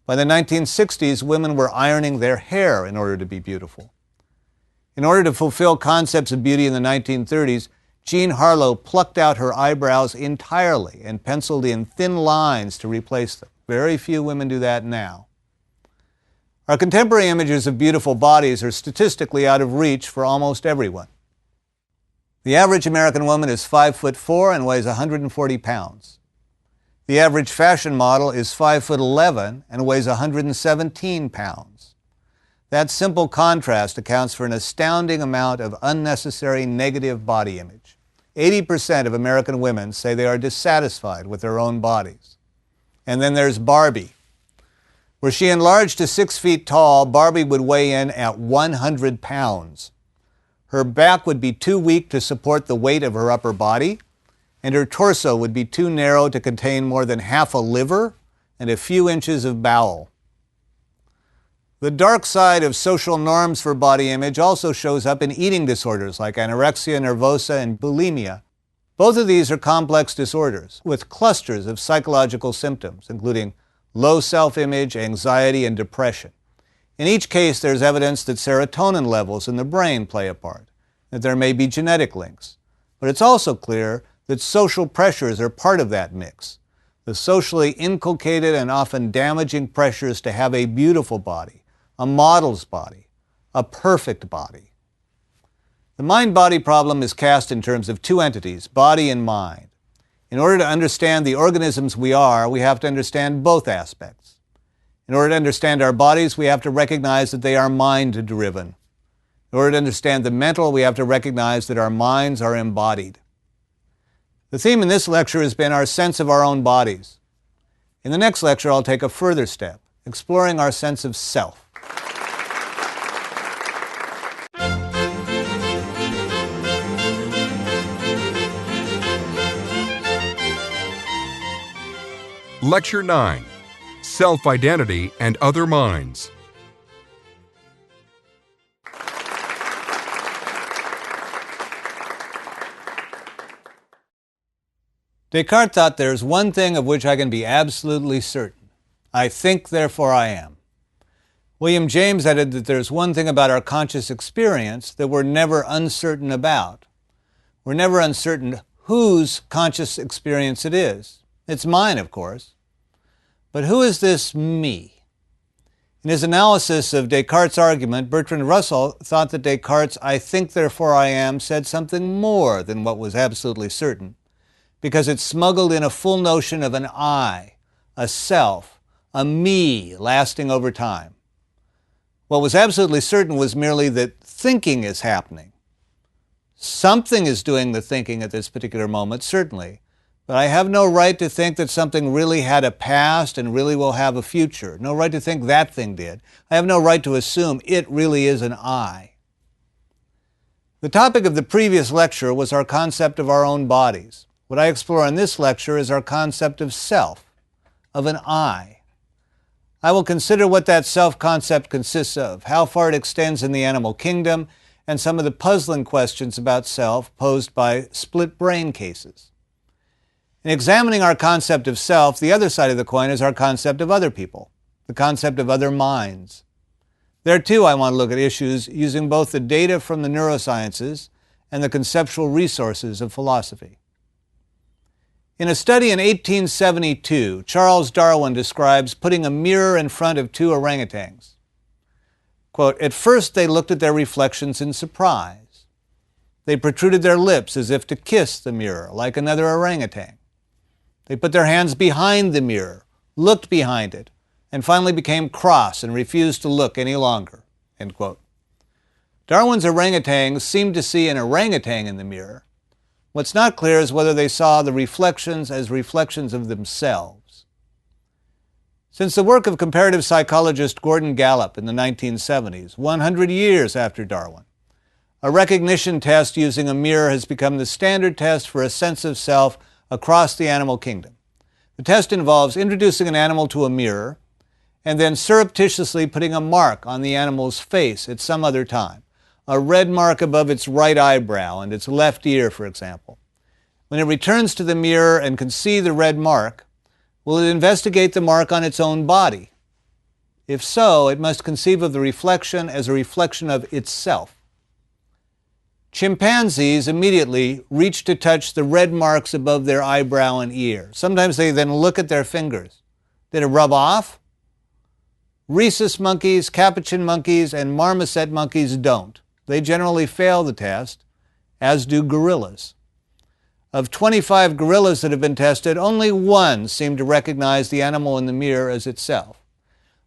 By the 1960s, women were ironing their hair in order to be beautiful. In order to fulfill concepts of beauty in the 1930s, Jean Harlow plucked out her eyebrows entirely and penciled in thin lines to replace them. Very few women do that now. Our contemporary images of beautiful bodies are statistically out of reach for almost everyone. The average American woman is 5'4" and weighs 140 pounds. The average fashion model is 5'11" and weighs 117 pounds. That simple contrast accounts for an astounding amount of unnecessary negative body image. 80% of American women say they are dissatisfied with their own bodies. And then there's Barbie. Were she enlarged to 6 feet tall, Barbie would weigh in at 100 pounds. Her back would be too weak to support the weight of her upper body, and her torso would be too narrow to contain more than half a liver and a few inches of bowel. The dark side of social norms for body image also shows up in eating disorders like anorexia nervosa and bulimia. Both of these are complex disorders with clusters of psychological symptoms, including low self-image, anxiety, and depression. In each case, there's evidence that serotonin levels in the brain play a part, that there may be genetic links. But it's also clear that social pressures are part of that mix. The socially inculcated and often damaging pressures to have a beautiful body, a model's body, a perfect body. The mind-body problem is cast in terms of two entities, body and mind. In order to understand the organisms we are, we have to understand both aspects. In order to understand our bodies, we have to recognize that they are mind-driven. In order to understand the mental, we have to recognize that our minds are embodied. The theme in this lecture has been our sense of our own bodies. In the next lecture, I'll take a further step, exploring our sense of self. Lecture 9, Self-Identity and Other Minds. Descartes thought there's one thing of which I can be absolutely certain. I think, therefore I am. William James added that there's one thing about our conscious experience that we're never uncertain about. We're never uncertain whose conscious experience it is. It's mine, of course. But who is this me? In his analysis of Descartes' argument, Bertrand Russell thought that Descartes' I think, therefore I am said something more than what was absolutely certain, because it smuggled in a full notion of an I, a self, a me lasting over time. What was absolutely certain was merely that thinking is happening. Something is doing the thinking at this particular moment, certainly, but I have no right to think that something really had a past and really will have a future. No right to think that thing did. I have no right to assume it really is an I. The topic of the previous lecture was our concept of our own bodies. What I explore in this lecture is our concept of self, of an I. I will consider what that self-concept consists of, how far it extends in the animal kingdom, and some of the puzzling questions about self posed by split brain cases. In examining our concept of self, the other side of the coin is our concept of other people, the concept of other minds. There, too, I want to look at issues using both the data from the neurosciences and the conceptual resources of philosophy. In a study in 1872, Charles Darwin describes putting a mirror in front of two orangutans. Quote, "At first they looked at their reflections in surprise. They protruded their lips as if to kiss the mirror, like another orangutan. They put their hands behind the mirror, looked behind it, and finally became cross and refused to look any longer." End quote. Darwin's orangutans seemed to see an orangutan in the mirror. What's not clear is whether they saw the reflections as reflections of themselves. Since the work of comparative psychologist Gordon Gallup in the 1970s, 100 years after Darwin, a recognition test using a mirror has become the standard test for a sense of self across the animal kingdom. The test involves introducing an animal to a mirror and then surreptitiously putting a mark on the animal's face at some other time, a red mark above its right eyebrow and its left ear, for example. When it returns to the mirror and can see the red mark, will it investigate the mark on its own body? If so, it must conceive of the reflection as a reflection of itself. Chimpanzees immediately reach to touch the red marks above their eyebrow and ear. Sometimes they then look at their fingers. Did it rub off? Rhesus monkeys, capuchin monkeys, and marmoset monkeys don't. They generally fail the test, as do gorillas. Of 25 gorillas that have been tested, only one seemed to recognize the animal in the mirror as itself.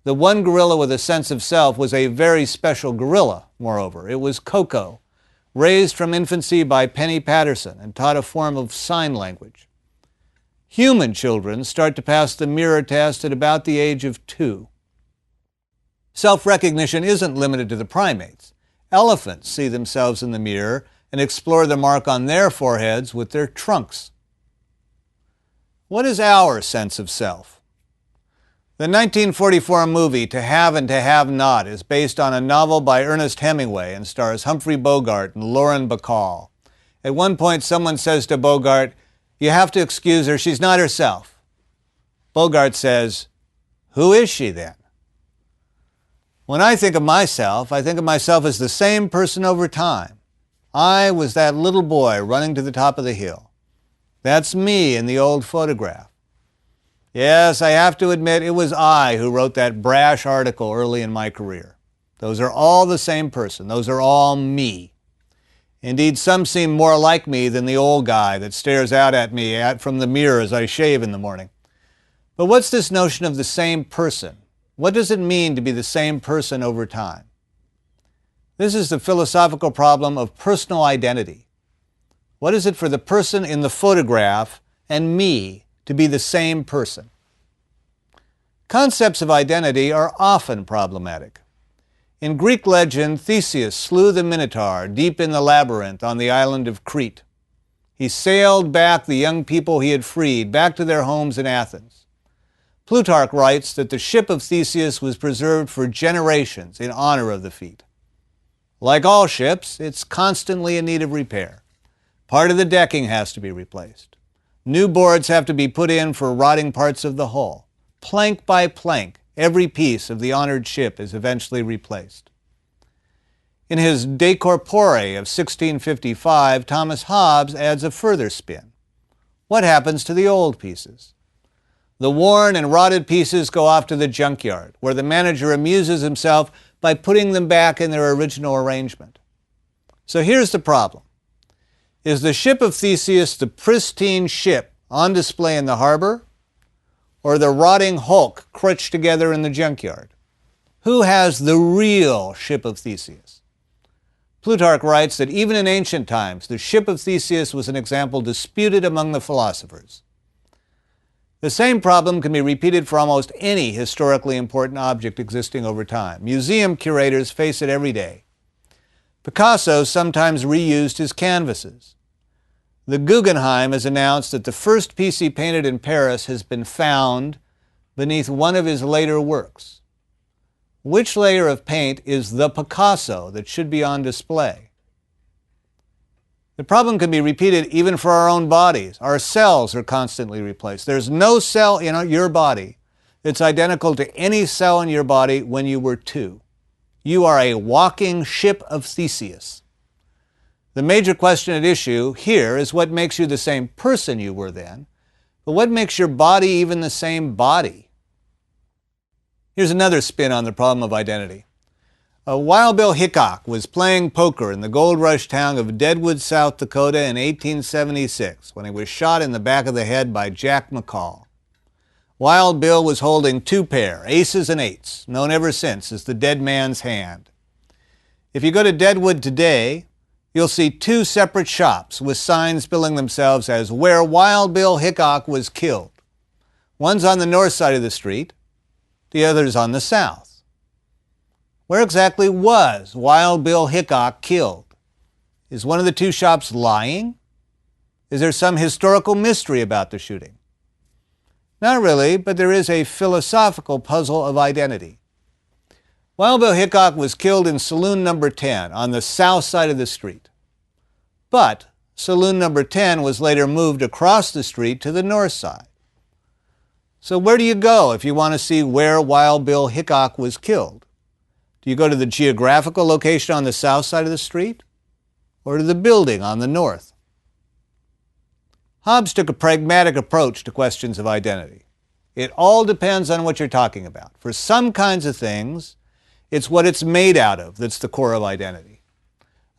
The one gorilla with a sense of self was a very special gorilla, moreover. It was Coco, raised from infancy by Penny Patterson and taught a form of sign language. Human children start to pass the mirror test at about the age of 2. Self-recognition isn't limited to the primates. Elephants see themselves in the mirror and explore the mark on their foreheads with their trunks. What is our sense of self? The 1944 movie To Have and to Have Not is based on a novel by Ernest Hemingway and stars Humphrey Bogart and Lauren Bacall. At one point, someone says to Bogart, "You have to excuse her, she's not herself." Bogart says, "Who is she then?" When I think of myself, I think of myself as the same person over time. I was that little boy running to the top of the hill. That's me in the old photograph. Yes, I have to admit it was I who wrote that brash article early in my career. Those are all the same person. Those are all me. Indeed, some seem more like me than the old guy that stares out at me from the mirror as I shave in the morning. But what's this notion of the same person? What does it mean to be the same person over time? This is the philosophical problem of personal identity. What is it for the person in the photograph and me to be the same person? Concepts of identity are often problematic. In Greek legend, Theseus slew the Minotaur deep in the labyrinth on the island of Crete. He sailed back the young people he had freed back to their homes in Athens. Plutarch writes that the ship of Theseus was preserved for generations in honor of the feat. Like all ships, it's constantly in need of repair. Part of the decking has to be replaced. New boards have to be put in for rotting parts of the hull. Plank by plank, every piece of the honored ship is eventually replaced. In his De Corpore of 1655, Thomas Hobbes adds a further spin. What happens to the old pieces? The worn and rotted pieces go off to the junkyard, where the manager amuses himself by putting them back in their original arrangement. So here's the problem. Is the ship of Theseus the pristine ship on display in the harbor, or the rotting hulk crutched together in the junkyard? Who has the real ship of Theseus? Plutarch writes that even in ancient times, the ship of Theseus was an example disputed among the philosophers. The same problem can be repeated for almost any historically important object existing over time. Museum curators face it every day. Picasso sometimes reused his canvases. The Guggenheim has announced that the first piece he painted in Paris has been found beneath one of his later works. Which layer of paint is the Picasso that should be on display? The problem can be repeated even for our own bodies. Our cells are constantly replaced. There's no cell in your body that's identical to any cell in your body when you were 2. You are a walking ship of Theseus. The major question at issue here is what makes you the same person you were then, but what makes your body even the same body? Here's another spin on the problem of identity. Wild Bill Hickok was playing poker in the gold rush town of Deadwood, South Dakota in 1876 when he was shot in the back of the head by Jack McCall. Wild Bill was holding 2 pair, aces and eights, known ever since as the dead man's hand. If you go to Deadwood today, you'll see 2 separate shops with signs billing themselves as where Wild Bill Hickok was killed. One's on the north side of the street, the other's on the south. Where exactly was Wild Bill Hickok killed? Is one of the 2 shops lying? Is there some historical mystery about the shooting? Not really, but there is a philosophical puzzle of identity. Wild Bill Hickok was killed in saloon number 10 on the south side of the street. But saloon number 10 was later moved across the street to the north side. So where do you go if you want to see where Wild Bill Hickok was killed? Do you go to the geographical location on the south side of the street, or to the building on the north? Hobbes took a pragmatic approach to questions of identity. It all depends on what you're talking about. For some kinds of things, it's what it's made out of that's the core of identity.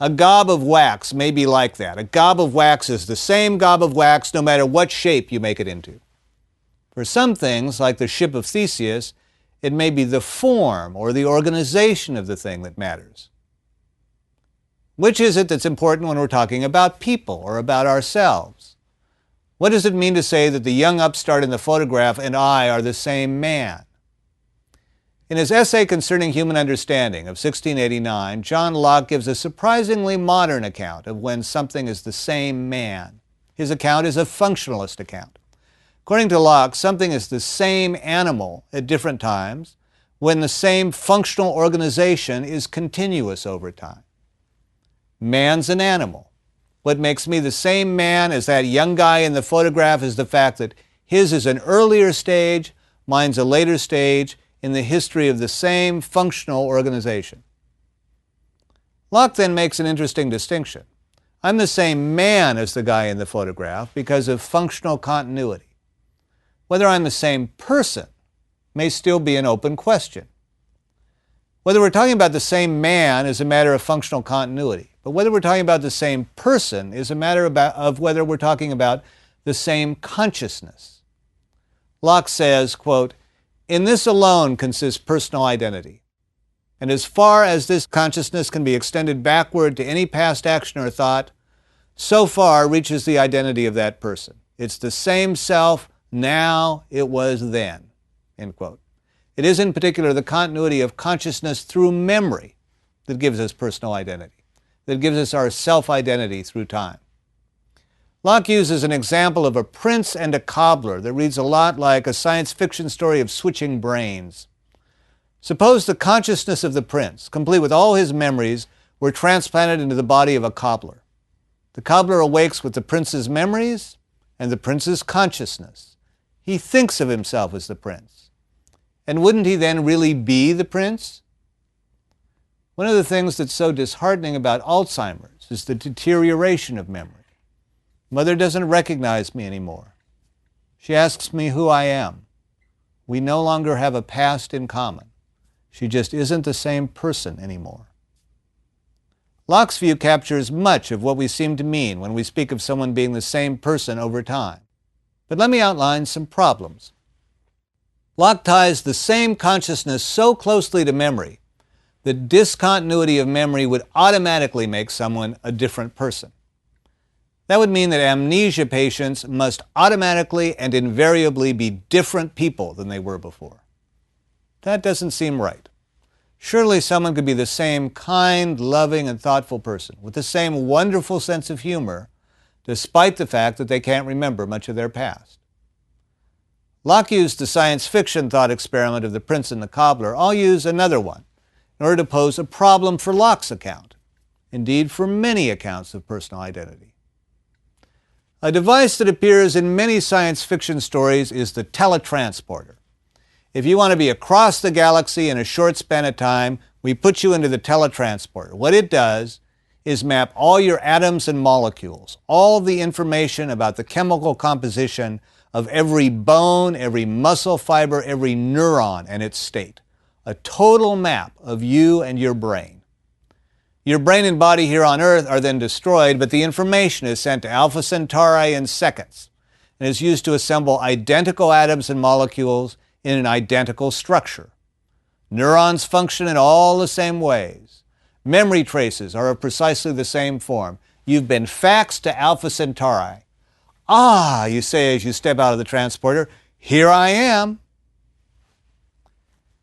A gob of wax may be like that. A gob of wax is the same gob of wax no matter what shape you make it into. For some things, like the ship of Theseus, it may be the form or the organization of the thing that matters. Which is it that's important when we're talking about people or about ourselves? What does it mean to say that the young upstart in the photograph and I are the same man? In his essay concerning human understanding of 1689, John Locke gives a surprisingly modern account of when something is the same man. His account is a functionalist account. According to Locke, something is the same animal at different times when the same functional organization is continuous over time. Man's an animal. What makes me the same man as that young guy in the photograph is the fact that his is an earlier stage, mine's a later stage in the history of the same functional organization. Locke then makes an interesting distinction. I'm the same man as the guy in the photograph because of functional continuity. Whether I'm the same person may still be an open question. Whether we're talking about the same man is a matter of functional continuity, but whether we're talking about the same person is a matter of whether we're talking about the same consciousness. Locke says, quote, "In this alone consists personal identity, and as far as this consciousness can be extended backward to any past action or thought, so far reaches the identity of that person. It's the same self now it was then," end quote. It is in particular the continuity of consciousness through memory that gives us personal identity, that gives us our self-identity through time. Locke uses an example of a prince and a cobbler that reads a lot like a science fiction story of switching brains. Suppose the consciousness of the prince, complete with all his memories, were transplanted into the body of a cobbler. The cobbler awakes with the prince's memories and the prince's consciousness. He thinks of himself as the prince. And wouldn't he then really be the prince? One of the things that's so disheartening about Alzheimer's is the deterioration of memory. Mother doesn't recognize me anymore. She asks me who I am. We no longer have a past in common. She just isn't the same person anymore. Locke's view captures much of what we seem to mean when we speak of someone being the same person over time. But let me outline some problems. Locke ties the same consciousness so closely to memory that discontinuity of memory would automatically make someone a different person. That would mean that amnesia patients must automatically and invariably be different people than they were before. That doesn't seem right. Surely someone could be the same kind, loving, and thoughtful person with the same wonderful sense of humor, despite the fact that they can't remember much of their past. Locke used the science fiction thought experiment of the prince and the cobbler. I'll use another one in order to pose a problem for Locke's account, indeed for many accounts of personal identity. A device that appears in many science fiction stories is the teletransporter. If you want to be across the galaxy in a short span of time, we put you into the teletransporter. What it does is map all your atoms and molecules, all the information about the chemical composition of every bone, every muscle fiber, every neuron and its state. A total map of you and your brain. Your brain and body here on Earth are then destroyed, but the information is sent to Alpha Centauri in seconds and is used to assemble identical atoms and molecules in an identical structure. Neurons function in all the same ways. Memory traces are of precisely the same form. You've been faxed to Alpha Centauri. Ah, you say as you step out of the transporter, here I am.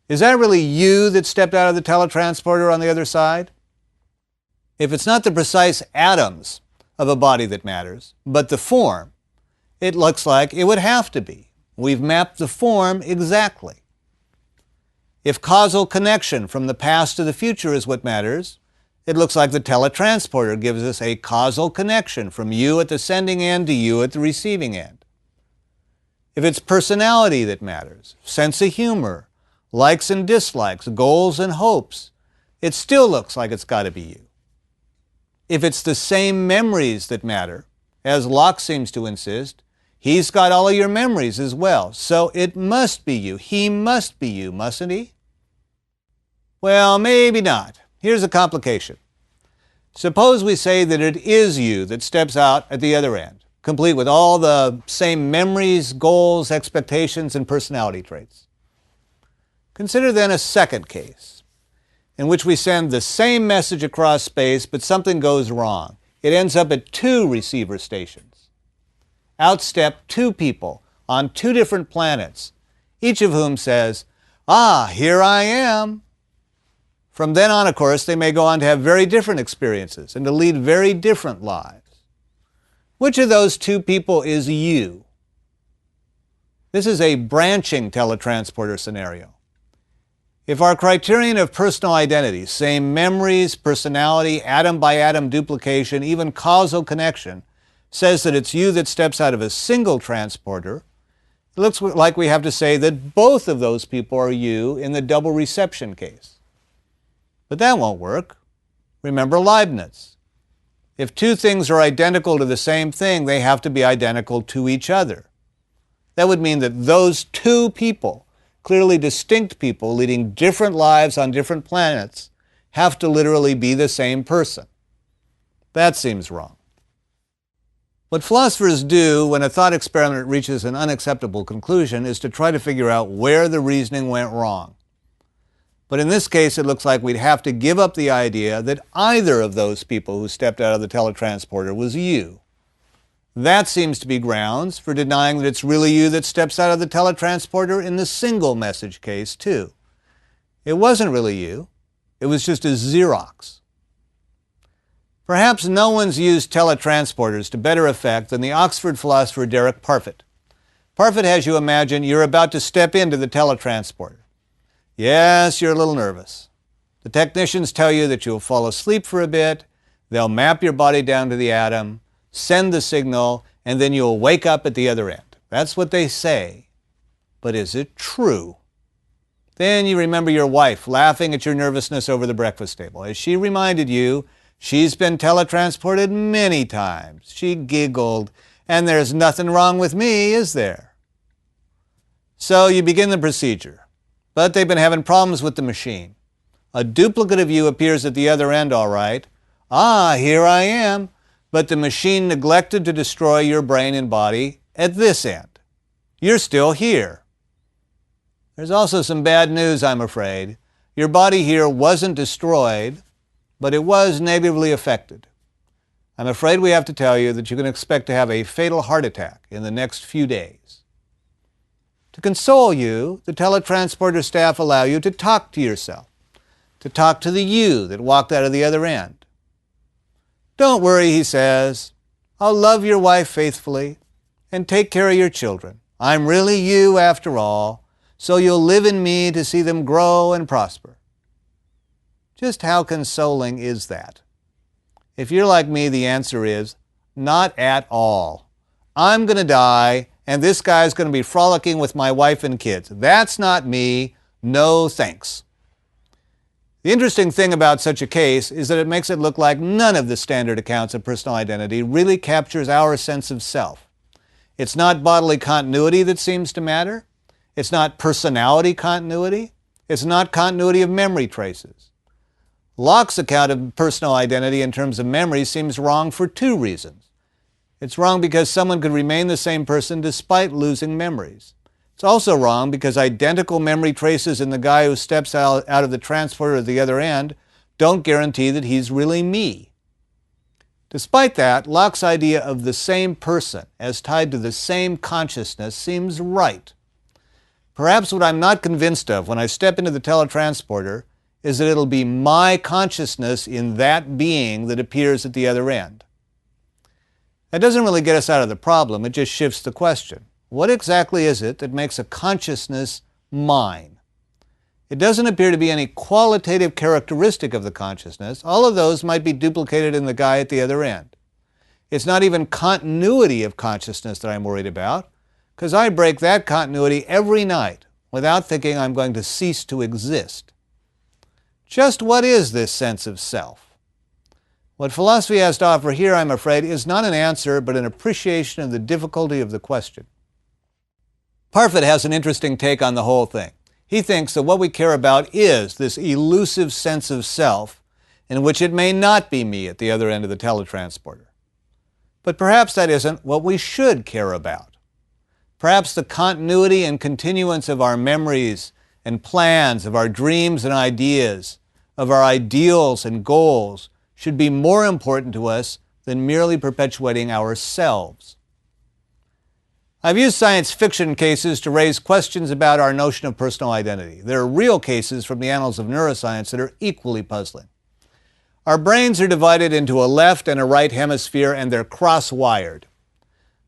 Is that really you that stepped out of the teletransporter on the other side? If it's not the precise atoms of a body that matters, but the form, it looks like it would have to be. We've mapped the form exactly. If causal connection from the past to the future is what matters, it looks like the teletransporter gives us a causal connection from you at the sending end to you at the receiving end. If it's personality that matters, sense of humor, likes and dislikes, goals and hopes, it still looks like it's got to be you. If it's the same memories that matter, as Locke seems to insist, he's got all of your memories as well, so it must be you. He must be you, mustn't he? Well, maybe not. Here's a complication. Suppose we say that it is you that steps out at the other end, complete with all the same memories, goals, expectations, and personality traits. Consider then a second case. in which we send the same message across space, but something goes wrong. It ends up at 2 receiver stations. Out step 2 people on 2 different planets, each of whom says, "Ah, here I am." From then on, of course, they may go on to have very different experiences and to lead very different lives. Which of those 2 people is you? This is a branching teletransporter scenario. If our criterion of personal identity, same memories, personality, atom-by-atom duplication, even causal connection, says that it's you that steps out of a single transporter, it looks like we have to say that both of those people are you in the double reception case. But that won't work. Remember Leibniz. If 2 things are identical to the same thing, they have to be identical to each other. That would mean that those 2 people, clearly distinct people leading different lives on different planets, have to literally be the same person. That seems wrong. What philosophers do when a thought experiment reaches an unacceptable conclusion is to try to figure out where the reasoning went wrong. But in this case, it looks like we'd have to give up the idea that either of those people who stepped out of the teletransporter was you. That seems to be grounds for denying that it's really you that steps out of the teletransporter in the single message case, too. It wasn't really you. It was just a Xerox. Perhaps no one's used teletransporters to better effect than the Oxford philosopher Derek Parfit. Parfit has you imagine you're about to step into the teletransporter. Yes, you're a little nervous. The technicians tell you that you'll fall asleep for a bit, they'll map your body down to the atom, send the signal, and then you'll wake up at the other end. That's what they say. But is it true? Then you remember your wife laughing at your nervousness over the breakfast table. As she reminded you, she's been teletransported many times. She giggled, and there's nothing wrong with me, is there? So you begin the procedure. But they've been having problems with the machine. A duplicate of you appears at the other end, all right. Ah, here I am. But the machine neglected to destroy your brain and body at this end. You're still here. There's also some bad news, I'm afraid. Your body here wasn't destroyed, but it was negatively affected. I'm afraid we have to tell you that you can expect to have a fatal heart attack in the next few days. To console you, the teletransporter staff allow you to talk to yourself, to talk to the you that walked out of the other end. Don't worry, he says. I'll love your wife faithfully and take care of your children. I'm really you after all, so you'll live in me to see them grow and prosper. Just how consoling is that? If you're like me, the answer is not at all. I'm going to die, and this guy's going to be frolicking with my wife and kids. That's not me. No thanks. The interesting thing about such a case is that it makes it look like none of the standard accounts of personal identity really captures our sense of self. It's not bodily continuity that seems to matter. It's not personality continuity. It's not continuity of memory traces. Locke's account of personal identity in terms of memory seems wrong for 2 reasons. It's wrong because someone could remain the same person despite losing memories. It's also wrong because identical memory traces in the guy who steps out of the transporter at the other end don't guarantee that he's really me. Despite that, Locke's idea of the same person as tied to the same consciousness seems right. Perhaps what I'm not convinced of when I step into the teletransporter is that it'll be my consciousness in that being that appears at the other end. That doesn't really get us out of the problem, it just shifts the question. What exactly is it that makes a consciousness mine? It doesn't appear to be any qualitative characteristic of the consciousness. All of those might be duplicated in the guy at the other end. It's not even continuity of consciousness that I'm worried about, because I break that continuity every night without thinking I'm going to cease to exist. Just what is this sense of self? What philosophy has to offer here, I'm afraid, is not an answer, but an appreciation of the difficulty of the question. Parfit has an interesting take on the whole thing. He thinks that what we care about is this elusive sense of self in which it may not be me at the other end of the teletransporter. But perhaps that isn't what we should care about. Perhaps the continuity and continuance of our memories and plans, of our dreams and ideas, of our ideals and goals should be more important to us than merely perpetuating ourselves. I've used science fiction cases to raise questions about our notion of personal identity. There are real cases from the annals of neuroscience that are equally puzzling. Our brains are divided into a left and a right hemisphere, and they're cross-wired.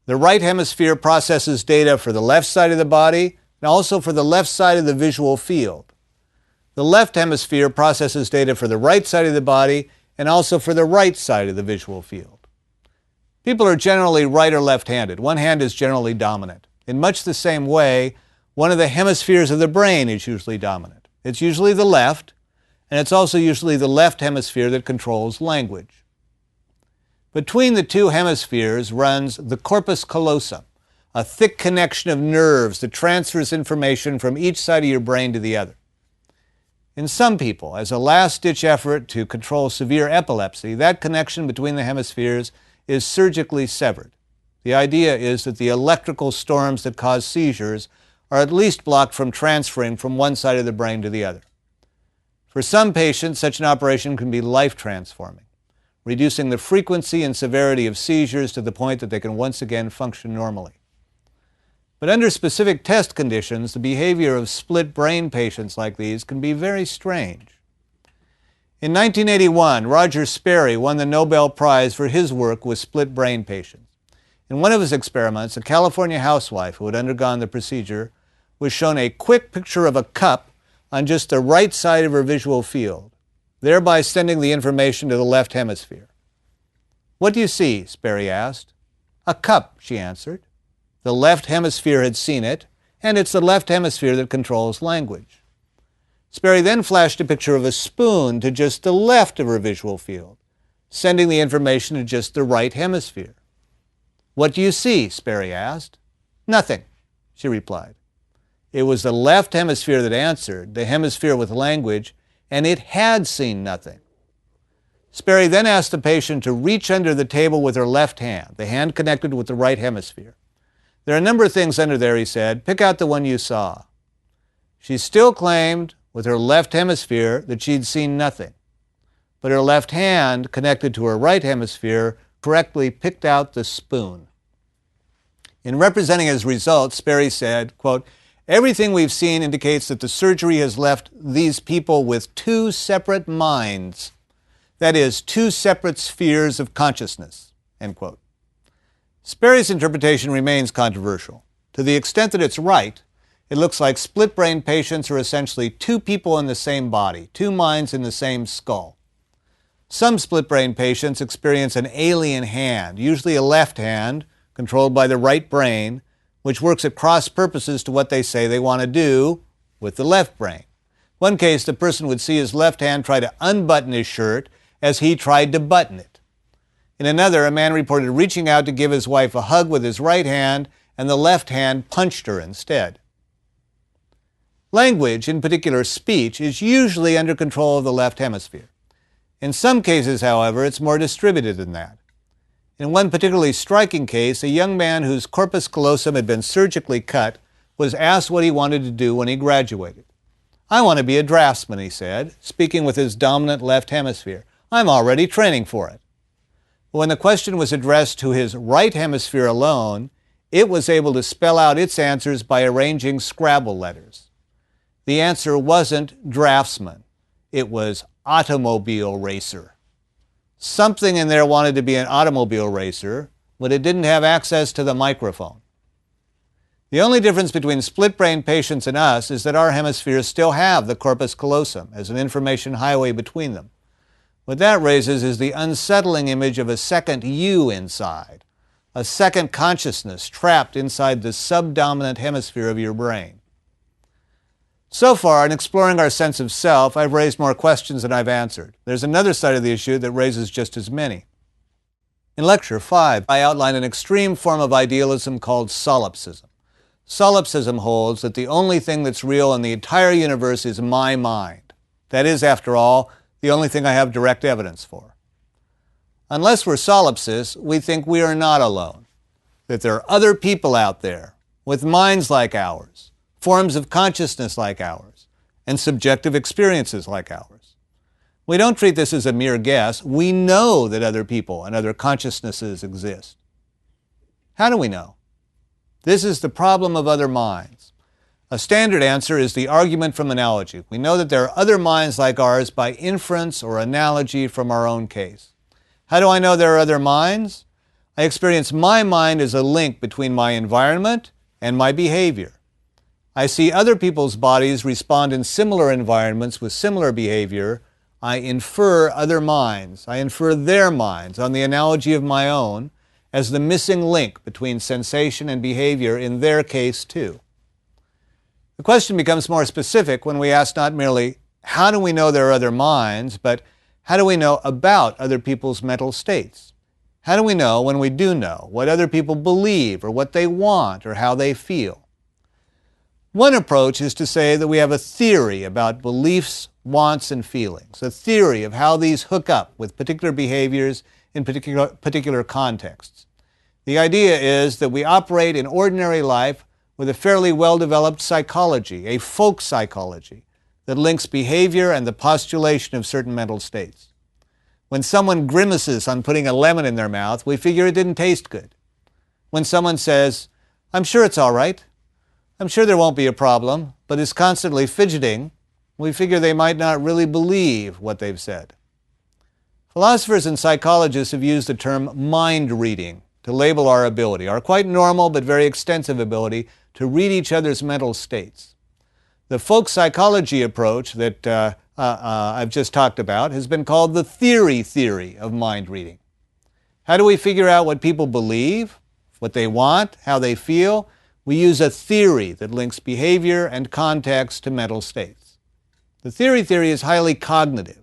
The right hemisphere processes data for the left side of the body and also for the left side of the visual field. The left hemisphere processes data for the right side of the body and also for the right side of the visual field. People are generally right or left-handed. One hand is generally dominant. In much the same way, one of the hemispheres of the brain is usually dominant. It's usually the left, and it's also usually the left hemisphere that controls language. Between the two hemispheres runs the corpus callosum, a thick connection of nerves that transfers information from each side of your brain to the other. In some people, as a last-ditch effort to control severe epilepsy, that connection between the hemispheres is surgically severed. The idea is that the electrical storms that cause seizures are at least blocked from transferring from one side of the brain to the other. For some patients, such an operation can be life-transforming, reducing the frequency and severity of seizures to the point that they can once again function normally. But under specific test conditions, the behavior of split brain patients like these can be very strange. In 1981, Roger Sperry won the Nobel Prize for his work with split brain patients. In one of his experiments, a California housewife who had undergone the procedure was shown a quick picture of a cup on just the right side of her visual field, thereby sending the information to the left hemisphere. "What do you see?" Sperry asked. "A cup," she answered. The left hemisphere had seen it, and it's the left hemisphere that controls language. Sperry then flashed a picture of a spoon to just the left of her visual field, sending the information to just the right hemisphere. "What do you see?" Sperry asked. "Nothing," she replied. It was the left hemisphere that answered, the hemisphere with language, and it had seen nothing. Sperry then asked the patient to reach under the table with her left hand, the hand connected with the right hemisphere. "There are a number of things under there," he said. "Pick out the one you saw." She still claimed, with her left hemisphere, that she'd seen nothing. But her left hand, connected to her right hemisphere, correctly picked out the spoon. In representing his results, Sperry said, quote, "Everything we've seen indicates that the surgery has left these people with two separate minds. That is, two separate spheres of consciousness," end quote. Sperry's interpretation remains controversial. To the extent that it's right, it looks like split-brain patients are essentially two people in the same body, two minds in the same skull. Some split-brain patients experience an alien hand, usually a left hand, controlled by the right brain, which works at cross purposes to what they say they want to do with the left brain. One case, the person would see his left hand try to unbutton his shirt as he tried to button it. In another, a man reported reaching out to give his wife a hug with his right hand, and the left hand punched her instead. Language, in particular speech, is usually under control of the left hemisphere. In some cases, however, it's more distributed than that. In one particularly striking case, a young man whose corpus callosum had been surgically cut was asked what he wanted to do when he graduated. "I want to be a draftsman," he said, speaking with his dominant left hemisphere. "I'm already training for it." But when the question was addressed to his right hemisphere alone, it was able to spell out its answers by arranging Scrabble letters. The answer wasn't draftsman. It was automobile racer. Something in there wanted to be an automobile racer, but it didn't have access to the microphone. The only difference between split-brain patients and us is that our hemispheres still have the corpus callosum as an information highway between them. What that raises is the unsettling image of a second you inside, a second consciousness trapped inside the subdominant hemisphere of your brain. So far, in exploring our sense of self, I've raised more questions than I've answered. There's another side of the issue that raises just as many. In Lecture 5, I outline an extreme form of idealism called solipsism. Solipsism holds that the only thing that's real in the entire universe is my mind. That is, after all, the only thing I have direct evidence for. Unless we're solipsists, we think we are not alone, that there are other people out there with minds like ours, forms of consciousness like ours, and subjective experiences like ours. We don't treat this as a mere guess. We know that other people and other consciousnesses exist. How do we know? This is the problem of other minds. A standard answer is the argument from analogy. We know that there are other minds like ours by inference or analogy from our own case. How do I know there are other minds? I experience my mind as a link between my environment and my behavior. I see other people's bodies respond in similar environments with similar behavior. I infer other minds. I infer their minds on the analogy of my own as the missing link between sensation and behavior in their case too. The question becomes more specific when we ask not merely how do we know there are other minds, but how do we know about other people's mental states? How do we know, when we do know, what other people believe or what they want or how they feel? One approach is to say that we have a theory about beliefs, wants, and feelings, a theory of how these hook up with particular behaviors in particular contexts. The idea is that we operate in ordinary life with a fairly well-developed psychology, a folk psychology, that links behavior and the postulation of certain mental states. When someone grimaces on putting a lemon in their mouth, we figure it didn't taste good. When someone says, "I'm sure it's all right, I'm sure there won't be a problem," but is constantly fidgeting, we figure they might not really believe what they've said. Philosophers and psychologists have used the term mind reading to label our ability, our quite normal but very extensive ability to read each other's mental states. The folk psychology approach that I've just talked about has been called the theory of mind reading. How do we figure out what people believe, what they want, how they feel? We use a theory that links behavior and context to mental states. The theory is highly cognitive.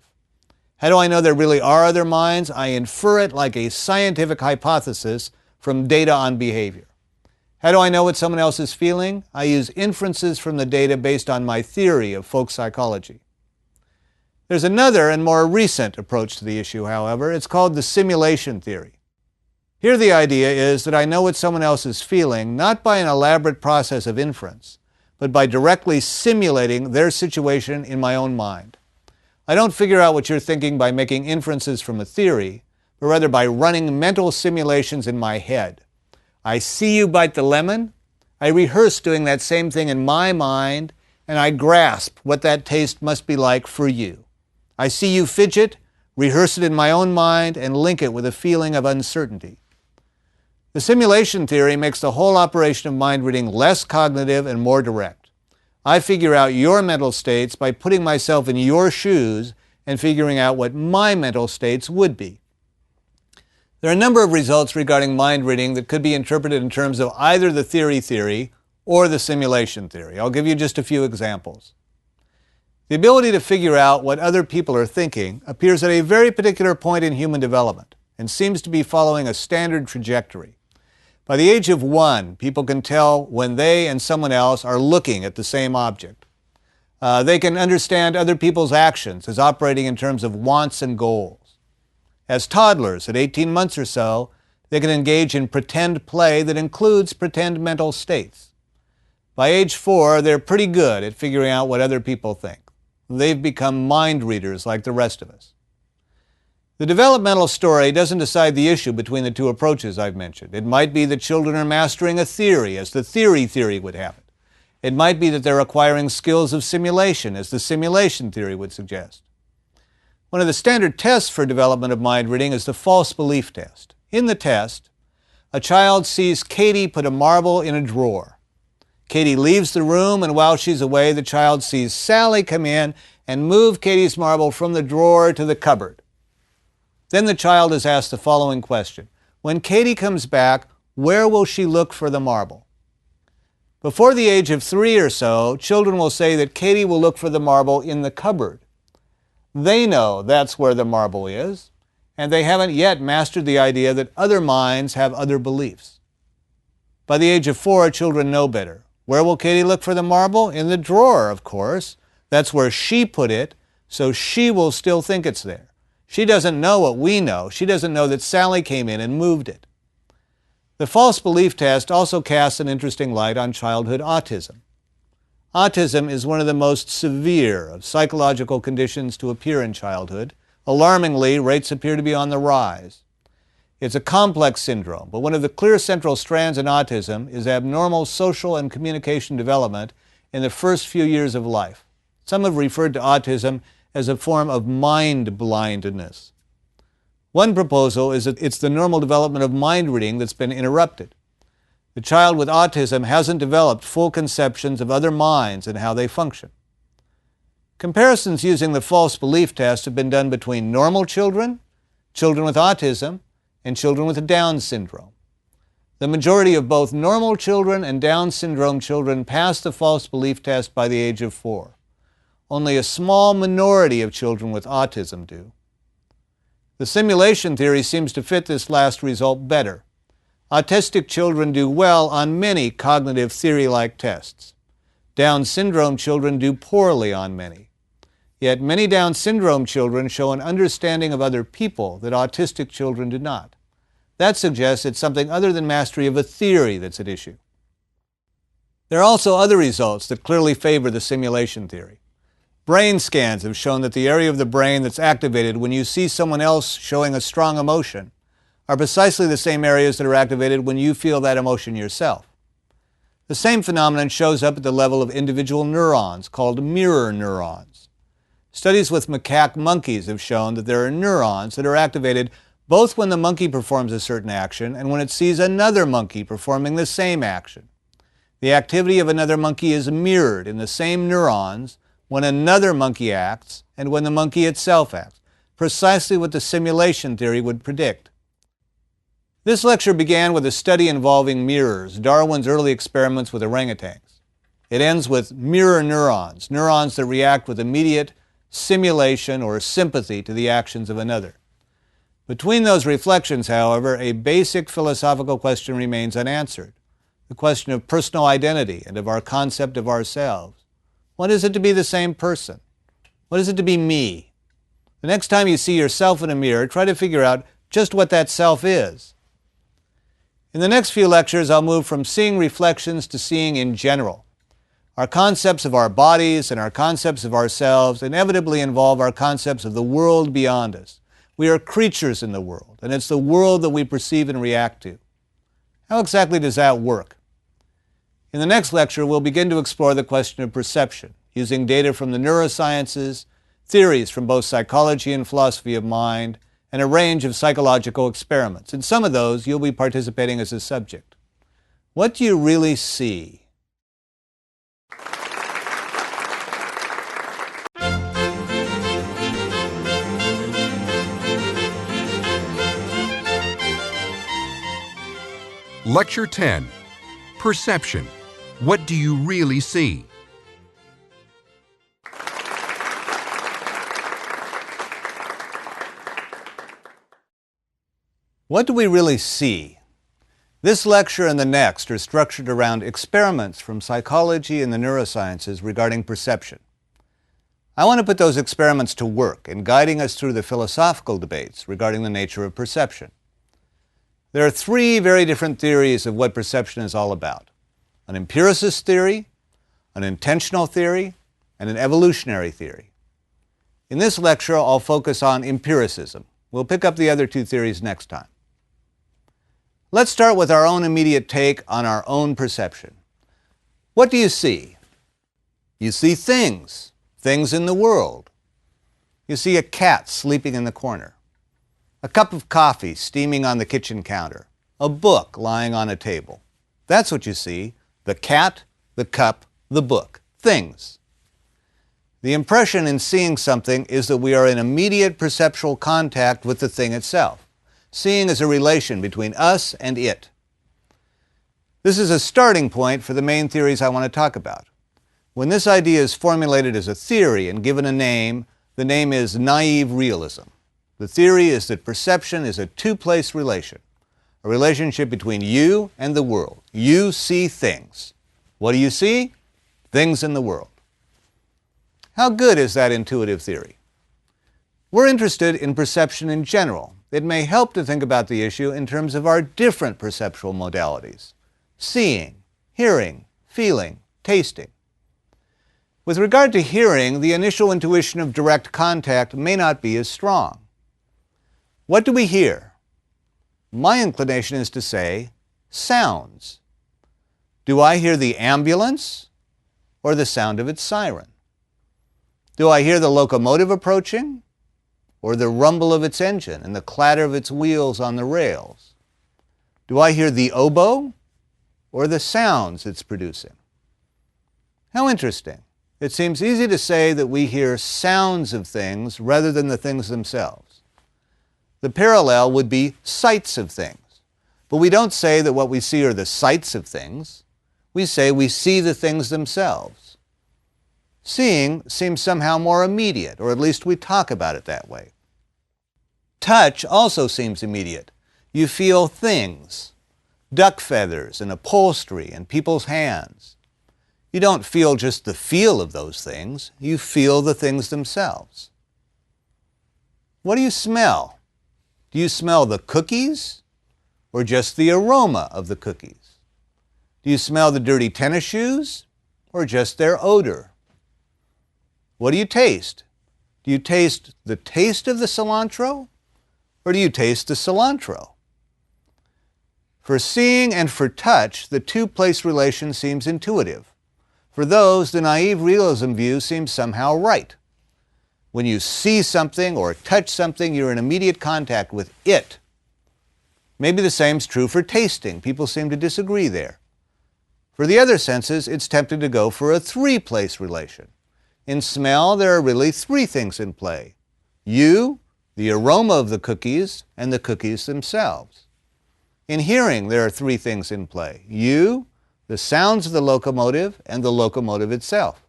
How do I know there really are other minds? I infer it like a scientific hypothesis from data on behavior. How do I know what someone else is feeling? I use inferences from the data based on my theory of folk psychology. There's another and more recent approach to the issue, however. It's called the simulation theory. Here the idea is that I know what someone else is feeling not by an elaborate process of inference, but by directly simulating their situation in my own mind. I don't figure out what you're thinking by making inferences from a theory, but rather by running mental simulations in my head. I see you bite the lemon, I rehearse doing that same thing in my mind, and I grasp what that taste must be like for you. I see you fidget, rehearse it in my own mind, and link it with a feeling of uncertainty. The simulation theory makes the whole operation of mind reading less cognitive and more direct. I figure out your mental states by putting myself in your shoes and figuring out what my mental states would be. There are a number of results regarding mind reading that could be interpreted in terms of either the theory or the simulation theory. I'll give you just a few examples. The ability to figure out what other people are thinking appears at a very particular point in human development and seems to be following a standard trajectory. By the age of 1, people can tell when they and someone else are looking at the same object. They can understand other people's actions as operating in terms of wants and goals. As toddlers, at 18 months or so, they can engage in pretend play that includes pretend mental states. By age 4, they're pretty good at figuring out what other people think. They've become mind readers like the rest of us. The developmental story doesn't decide the issue between the two approaches I've mentioned. It might be that children are mastering a theory, as the theory would have it. It might be that they're acquiring skills of simulation, as the simulation theory would suggest. One of the standard tests for development of mind reading is the false belief test. In the test, a child sees Katie put a marble in a drawer. Katie leaves the room, and while she's away, the child sees Sally come in and move Katie's marble from the drawer to the cupboard. Then the child is asked the following question. When Katie comes back, where will she look for the marble? Before the age of 3 or so, children will say that Katie will look for the marble in the cupboard. They know that's where the marble is, and they haven't yet mastered the idea that other minds have other beliefs. By the age of 4, children know better. Where will Katie look for the marble? In the drawer, of course. That's where she put it, so she will still think it's there. She doesn't know what we know. She doesn't know that Sally came in and moved it. The false belief test also casts an interesting light on childhood autism. Autism is one of the most severe of psychological conditions to appear in childhood. Alarmingly, rates appear to be on the rise. It's a complex syndrome, but one of the clear central strands in autism is abnormal social and communication development in the first few years of life. Some have referred to autism as a form of mind blindness. One proposal is that it's the normal development of mind reading that's been interrupted. The child with autism hasn't developed full conceptions of other minds and how they function. Comparisons using the false belief test have been done between normal children, children with autism, and children with Down syndrome. The majority of both normal children and Down syndrome children pass the false belief test by the age of 4. Only a small minority of children with autism do. The simulation theory seems to fit this last result better. Autistic children do well on many cognitive theory-like tests. Down syndrome children do poorly on many. Yet many Down syndrome children show an understanding of other people that autistic children do not. That suggests it's something other than mastery of a theory that's at issue. There are also other results that clearly favor the simulation theory. Brain scans have shown that the area of the brain that's activated when you see someone else showing a strong emotion are precisely the same areas that are activated when you feel that emotion yourself. The same phenomenon shows up at the level of individual neurons, called mirror neurons. Studies with macaque monkeys have shown that there are neurons that are activated both when the monkey performs a certain action and when it sees another monkey performing the same action. The activity of another monkey is mirrored in the same neurons when another monkey acts and when the monkey itself acts, precisely what the simulation theory would predict. This lecture began with a study involving mirrors, Darwin's early experiments with orangutans. It ends with mirror neurons, neurons that react with immediate simulation or sympathy to the actions of another. Between those reflections, however, a basic philosophical question remains unanswered, the question of personal identity and of our concept of ourselves. What is it to be the same person? What is it to be me? The next time you see yourself in a mirror, try to figure out just what that self is. In the next few lectures, I'll move from seeing reflections to seeing in general. Our concepts of our bodies and our concepts of ourselves inevitably involve our concepts of the world beyond us. We are creatures in the world, and it's the world that we perceive and react to. How exactly does that work? In the next lecture, we'll begin to explore the question of perception, using data from the neurosciences, theories from both psychology and philosophy of mind, and a range of psychological experiments. In some of those, you'll be participating as a subject. What do you really see? Lecture 10. Perception. What do you really see? What do we really see? This lecture and the next are structured around experiments from psychology and the neurosciences regarding perception. I want to put those experiments to work in guiding us through the philosophical debates regarding the nature of perception. There are 3 very different theories of what perception is all about: an empiricist theory, an intentional theory, and an evolutionary theory. In this lecture, I'll focus on empiricism. We'll pick up the other 2 theories next time. Let's start with our own immediate take on our own perception. What do you see? You see things in the world. You see a cat sleeping in the corner, a cup of coffee steaming on the kitchen counter, a book lying on a table. That's what you see: the cat, the cup, the book. Things. The impression in seeing something is that we are in immediate perceptual contact with the thing itself. Seeing is a relation between us and it. This is a starting point for the main theories I want to talk about. When this idea is formulated as a theory and given a name, the name is naive realism. The theory is that perception is a 2-place relation, a relationship between you and the world. You see things. What do you see? Things in the world. How good is that intuitive theory? We're interested in perception in general. It may help to think about the issue in terms of our different perceptual modalities: seeing, hearing, feeling, tasting. With regard to hearing, the initial intuition of direct contact may not be as strong. What do we hear? My inclination is to say sounds. Do I hear the ambulance or the sound of its siren? Do I hear the locomotive approaching or the rumble of its engine and the clatter of its wheels on the rails? Do I hear the oboe or the sounds it's producing? How interesting. It seems easy to say that we hear sounds of things rather than the things themselves. The parallel would be sights of things. But we don't say that what we see are the sights of things. We say we see the things themselves. Seeing seems somehow more immediate, or at least we talk about it that way. Touch also seems immediate. You feel things, duck feathers and upholstery and people's hands. You don't feel just the feel of those things, you feel the things themselves. What do you smell? Do you smell the cookies or just the aroma of the cookies? Do you smell the dirty tennis shoes or just their odor? What do you taste? Do you taste the taste of the cilantro or do you taste the cilantro? For seeing and for touch, the two-place relation seems intuitive. For those, the naive realism view seems somehow right. When you see something or touch something, you're in immediate contact with it. Maybe the same's true for tasting. People seem to disagree there. For the other senses, it's tempting to go for a three-place relation. In smell, there are really three things in play. You, the aroma of the cookies, and the cookies themselves. In hearing, there are three things in play. You, the sounds of the locomotive, and the locomotive itself.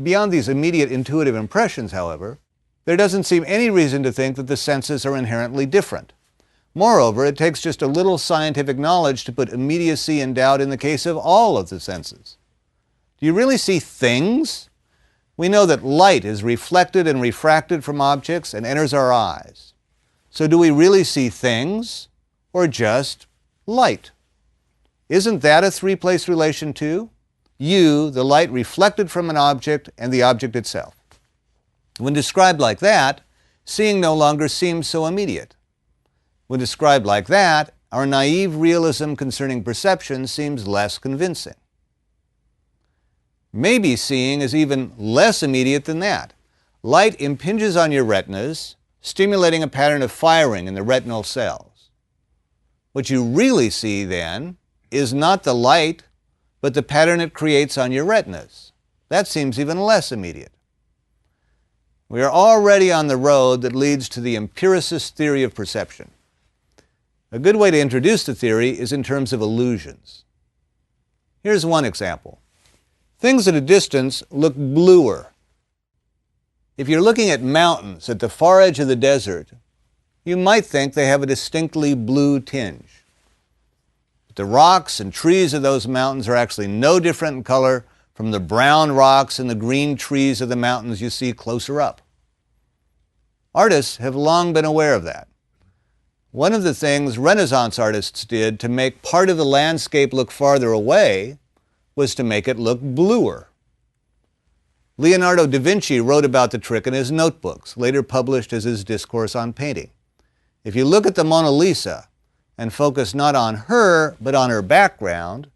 Beyond these immediate intuitive impressions, however, there doesn't seem any reason to think that the senses are inherently different. Moreover, it takes just a little scientific knowledge to put immediacy in doubt in the case of all of the senses. Do you really see things? We know that light is reflected and refracted from objects and enters our eyes. So do we really see things or just light? Isn't that a three-place relation too? You, the light reflected from an object, and the object itself. When described like that, seeing no longer seems so immediate. When described like that, our naive realism concerning perception seems less convincing. Maybe seeing is even less immediate than that. Light impinges on your retinas, stimulating a pattern of firing in the retinal cells. What you really see, then, is not the light, but the pattern it creates on your retinas. That seems even less immediate. We are already on the road that leads to the empiricist theory of perception. A good way to introduce the theory is in terms of illusions. Here's one example. Things at a distance look bluer. If you're looking at mountains at the far edge of the desert, you might think they have a distinctly blue tinge. But the rocks and trees of those mountains are actually no different in color from the brown rocks and the green trees of the mountains you see closer up. Artists have long been aware of that. One of the things Renaissance artists did to make part of the landscape look farther away was to make it look bluer. Leonardo da Vinci wrote about the trick in his notebooks, later published as his Discourse on Painting. If you look at the Mona Lisa and focus not on her, but on her background,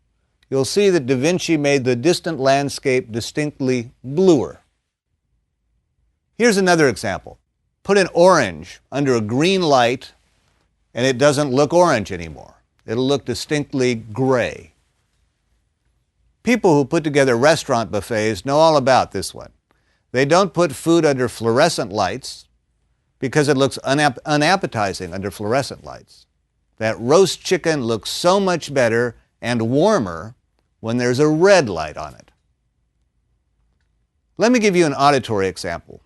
you'll see that da Vinci made the distant landscape distinctly bluer. Here's another example. Put an orange under a green light, and it doesn't look orange anymore. It'll look distinctly gray. People who put together restaurant buffets know all about this one. They don't put food under fluorescent lights because it looks unappetizing under fluorescent lights. That roast chicken looks so much better and warmer when there's a red light on it. Let me give you an auditory example.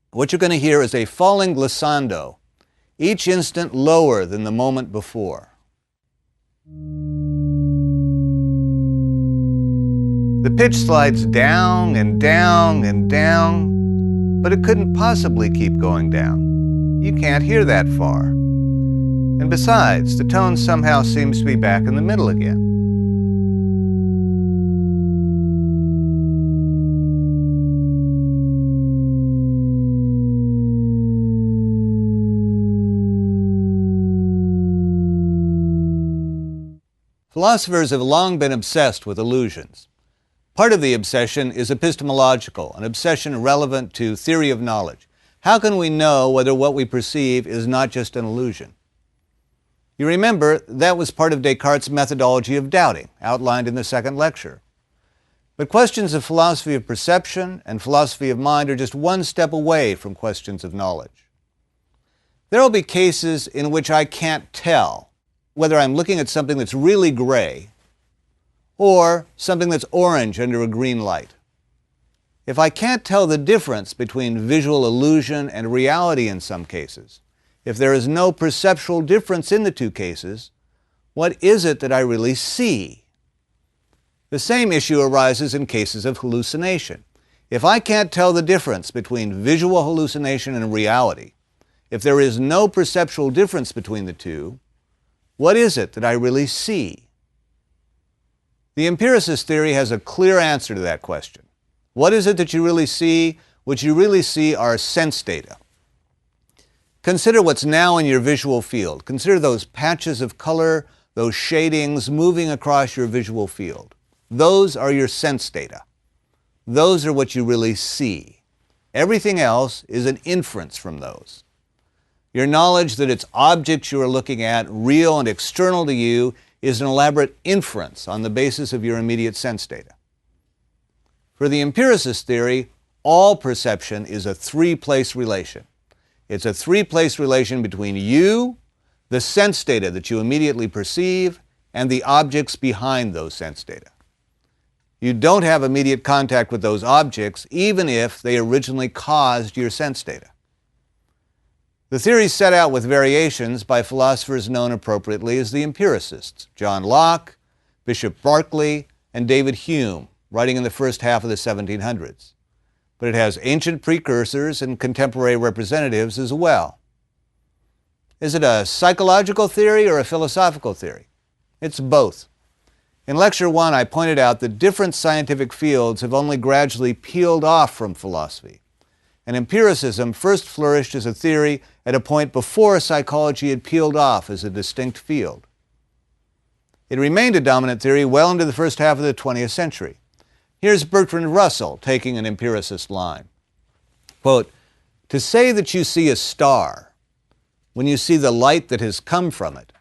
What you're going to hear is a falling glissando, each instant lower than the moment before. The pitch slides down and down and down, but it couldn't possibly keep going down. You can't hear that far. And besides, the tone somehow seems to be back in the middle again. Philosophers have long been obsessed with illusions. Part of the obsession is epistemological, an obsession relevant to theory of knowledge. How can we know whether what we perceive is not just an illusion? You remember, that was part of Descartes' methodology of doubting, outlined in the second lecture. But questions of philosophy of perception and philosophy of mind are just one step away from questions of knowledge. There will be cases in which I can't tell whether I'm looking at something that's really gray or something that's orange under a green light. If I can't tell the difference between visual illusion and reality in some cases, if there is no perceptual difference in the two cases, what is it that I really see? The same issue arises in cases of hallucination. If I can't tell the difference between visual hallucination and reality, if there is no perceptual difference between the two, what is it that I really see? The empiricist theory has a clear answer to that question. What is it that you really see? What you really see are sense data. Consider what's now in your visual field. Consider those patches of color, those shadings moving across your visual field. Those are your sense data. Those are what you really see. Everything else is an inference from those. Your knowledge that it's objects you are looking at, real and external to you, is an elaborate inference on the basis of your immediate sense data. For the empiricist theory, all perception is a three-place relation. It's a three-place relation between you, the sense data that you immediately perceive, and the objects behind those sense data. You don't have immediate contact with those objects, even if they originally caused your sense data. The theory is set out with variations by philosophers known appropriately as the empiricists, John Locke, Bishop Berkeley, and David Hume, writing in the first half of the 1700s. But it has ancient precursors and contemporary representatives as well. Is it a psychological theory or a philosophical theory? It's both. In Lecture 1, I pointed out that different scientific fields have only gradually peeled off from philosophy. And empiricism first flourished as a theory at a point before psychology had peeled off as a distinct field. It remained a dominant theory well into the first half of the 20th century. Here's Bertrand Russell taking an empiricist line. Quote, "To say that you see a star when you see the light that has come from it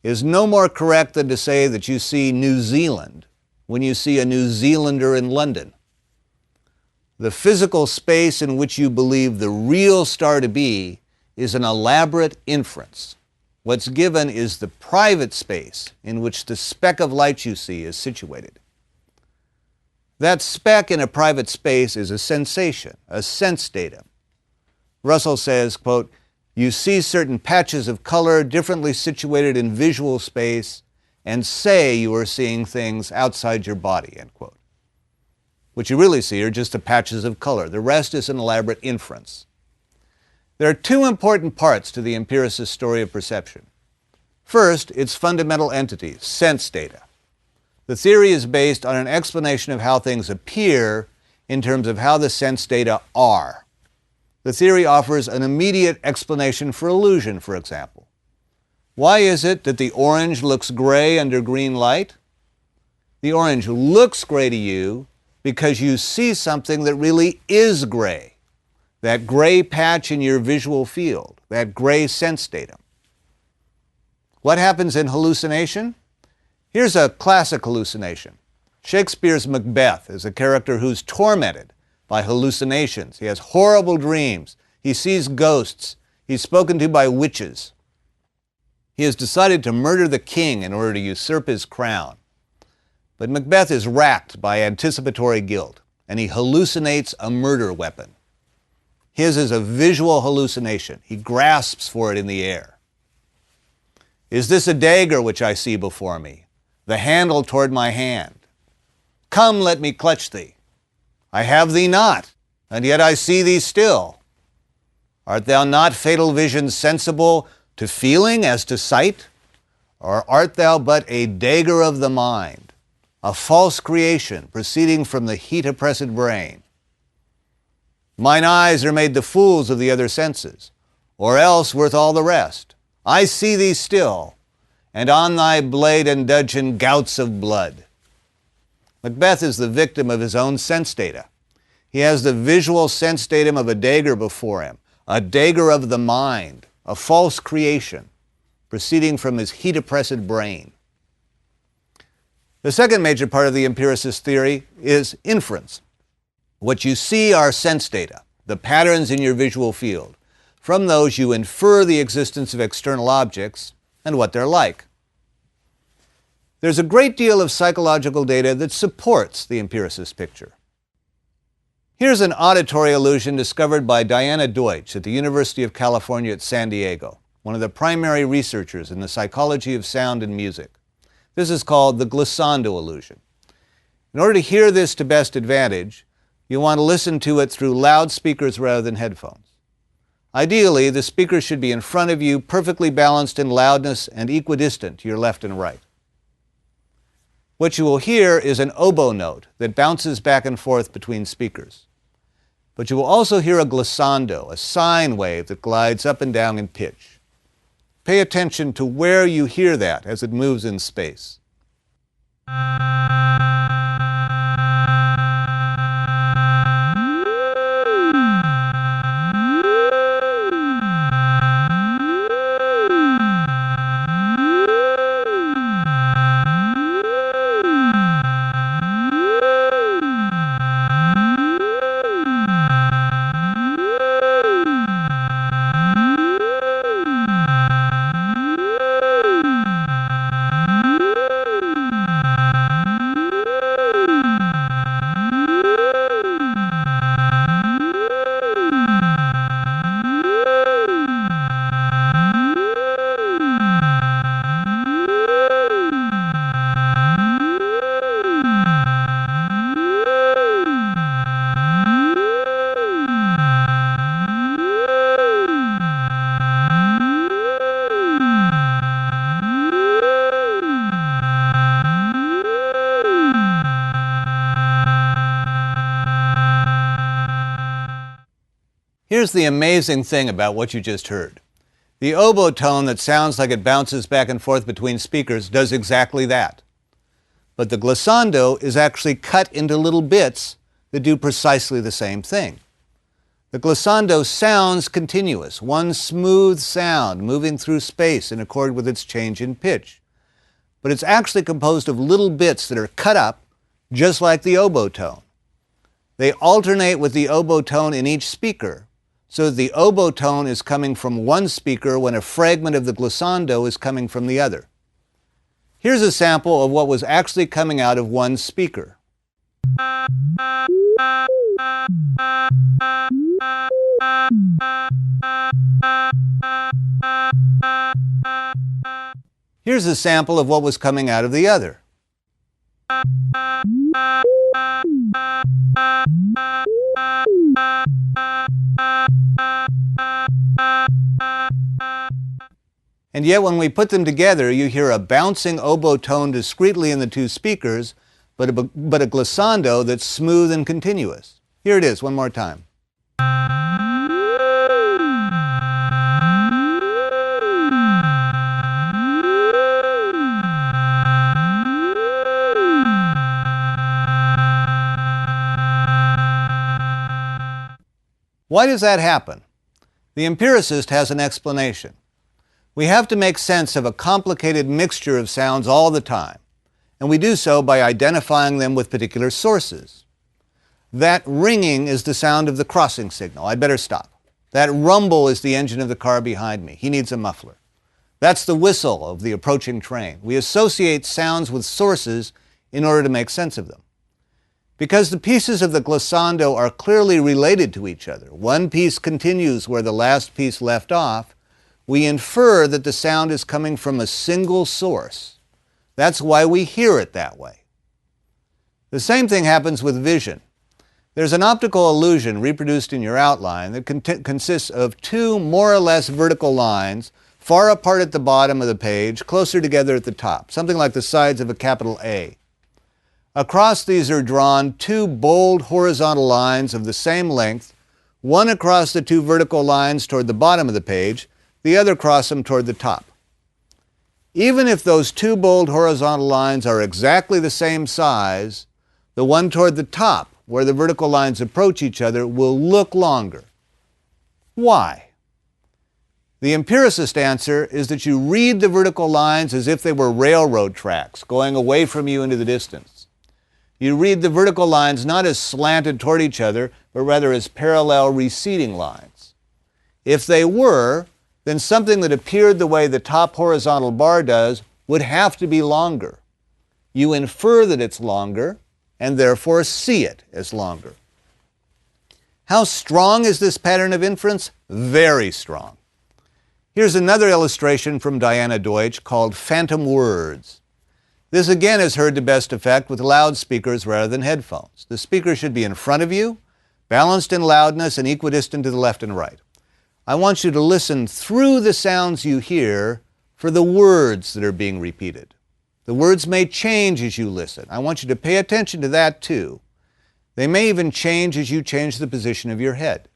is no more correct than to say that you see New Zealand when you see a New Zealander in London. The physical space in which you believe the real star to be is an elaborate inference. What's given is the private space in which the speck of light you see is situated. That speck in a private space is a sensation, a sense datum." Russell says, quote, "You see certain patches of color differently situated in visual space and say you are seeing things outside your body," end quote. What you really see are just the patches of color. The rest is an elaborate inference. There are two important parts to the empiricist story of perception. First, its fundamental entities, sense data. The theory is based on an explanation of how things appear in terms of how the sense data are. The theory offers an immediate explanation for illusion, for example. Why is it that the orange looks gray under green light? The orange looks gray to you because you see something that really is gray, that gray patch in your visual field, that gray sense datum. What happens in hallucination? Here's a classic hallucination. Shakespeare's Macbeth is a character who's tormented by hallucinations. He has horrible dreams. He sees ghosts. He's spoken to by witches. He has decided to murder the king in order to usurp his crown. But Macbeth is racked by anticipatory guilt, and he hallucinates a murder weapon. His is a visual hallucination. He grasps for it in the air. "Is this a dagger which I see before me? The handle toward my hand. Come, let me clutch thee. I have thee not, and yet I see thee still. Art thou not, fatal vision, sensible to feeling as to sight? Or art thou but a dagger of the mind, a false creation proceeding from the heat-oppressed brain? Mine eyes are made the fools of the other senses, or else worth all the rest. I see thee still, and on thy blade and dudgeon gouts of blood. Macbeth is the victim of his own sense data. He has the visual sense datum of a dagger before him, a dagger of the mind, a false creation, proceeding from his heat-oppressed brain. The second major part of the empiricist theory is inference. What you see are sense data, the patterns in your visual field. From those you infer the existence of external objects and what they're like. There's a great deal of psychological data that supports the empiricist picture. Here's an auditory illusion discovered by Diana Deutsch at the University of California at San Diego, one of the primary researchers in the psychology of sound and music. This is called the glissando illusion. In order to hear this to best advantage, you want to listen to it through loudspeakers rather than headphones. Ideally, the speakers should be in front of you, perfectly balanced in loudness and equidistant to your left and right. What you will hear is an oboe note that bounces back and forth between speakers. But you will also hear a glissando, a sine wave that glides up and down in pitch. Pay attention to where you hear that as it moves in space. Here's the amazing thing about what you just heard. The oboe tone that sounds like it bounces back and forth between speakers does exactly that. But the glissando is actually cut into little bits that do precisely the same thing. The glissando sounds continuous, one smooth sound moving through space in accord with its change in pitch. But it's actually composed of little bits that are cut up just like the oboe tone. They alternate with the oboe tone in each speaker, so that the oboe tone is coming from one speaker when a fragment of the glissando is coming from the other. Here's a sample of what was actually coming out of one speaker. Here's a sample of what was coming out of the other. And yet when we put them together, you hear a bouncing oboe tone discretely in the two speakers, but a glissando that's smooth and continuous. Here it is, one more time. Why does that happen? The empiricist has an explanation. We have to make sense of a complicated mixture of sounds all the time, and we do so by identifying them with particular sources. That ringing is the sound of the crossing signal. I'd better stop. That rumble is the engine of the car behind me. He needs a muffler. That's the whistle of the approaching train. We associate sounds with sources in order to make sense of them. Because the pieces of the glissando are clearly related to each other, one piece continues where the last piece left off, we infer that the sound is coming from a single source. That's why we hear it that way. The same thing happens with vision. There's an optical illusion reproduced in your outline that consists of two more or less vertical lines far apart at the bottom of the page, closer together at the top, something like the sides of a capital A. Across these are drawn two bold horizontal lines of the same length, one across the two vertical lines toward the bottom of the page, the other across them toward the top. Even if those two bold horizontal lines are exactly the same size, the one toward the top, where the vertical lines approach each other, will look longer. Why? The empiricist answer is that you read the vertical lines as if they were railroad tracks going away from you into the distance. You read the vertical lines not as slanted toward each other, but rather as parallel receding lines. If they were, then something that appeared the way the top horizontal bar does would have to be longer. You infer that it's longer, and therefore see it as longer. How strong is this pattern of inference? Very strong. Here's another illustration from Diana Deutsch called phantom words. This again is heard to best effect with loudspeakers rather than headphones. The speaker should be in front of you, balanced in loudness and equidistant to the left and right. I want you to listen through the sounds you hear for the words that are being repeated. The words may change as you listen. I want you to pay attention to that too. They may even change as you change the position of your head.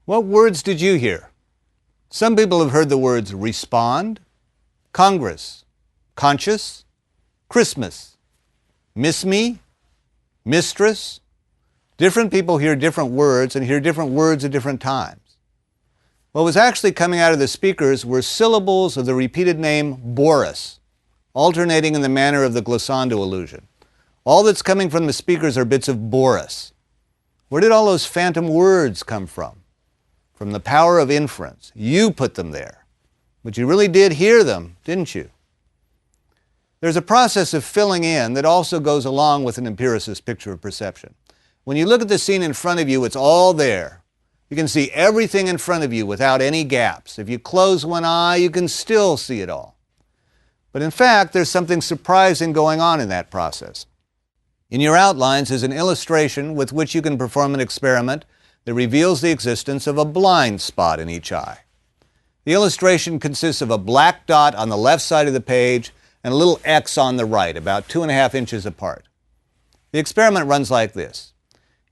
What words did you hear? Some people have heard the words respond, Congress, conscious, Christmas, miss me, mistress. Different people hear different words and hear different words at different times. What was actually coming out of the speakers were syllables of the repeated name Boris, alternating in the manner of the glissando illusion. All that's coming from the speakers are bits of Boris. Where did all those phantom words come from? From the power of inference. You put them there. But you really did hear them, didn't you? There's a process of filling in that also goes along with an empiricist picture of perception. When you look at the scene in front of you, it's all there. You can see everything in front of you without any gaps. If you close one eye, you can still see it all. But in fact, there's something surprising going on in that process. In your outlines is an illustration with which you can perform an experiment that reveals the existence of a blind spot in each eye. The illustration consists of a black dot on the left side of the page and a little X on the right, about 2.5 inches apart. The experiment runs like this.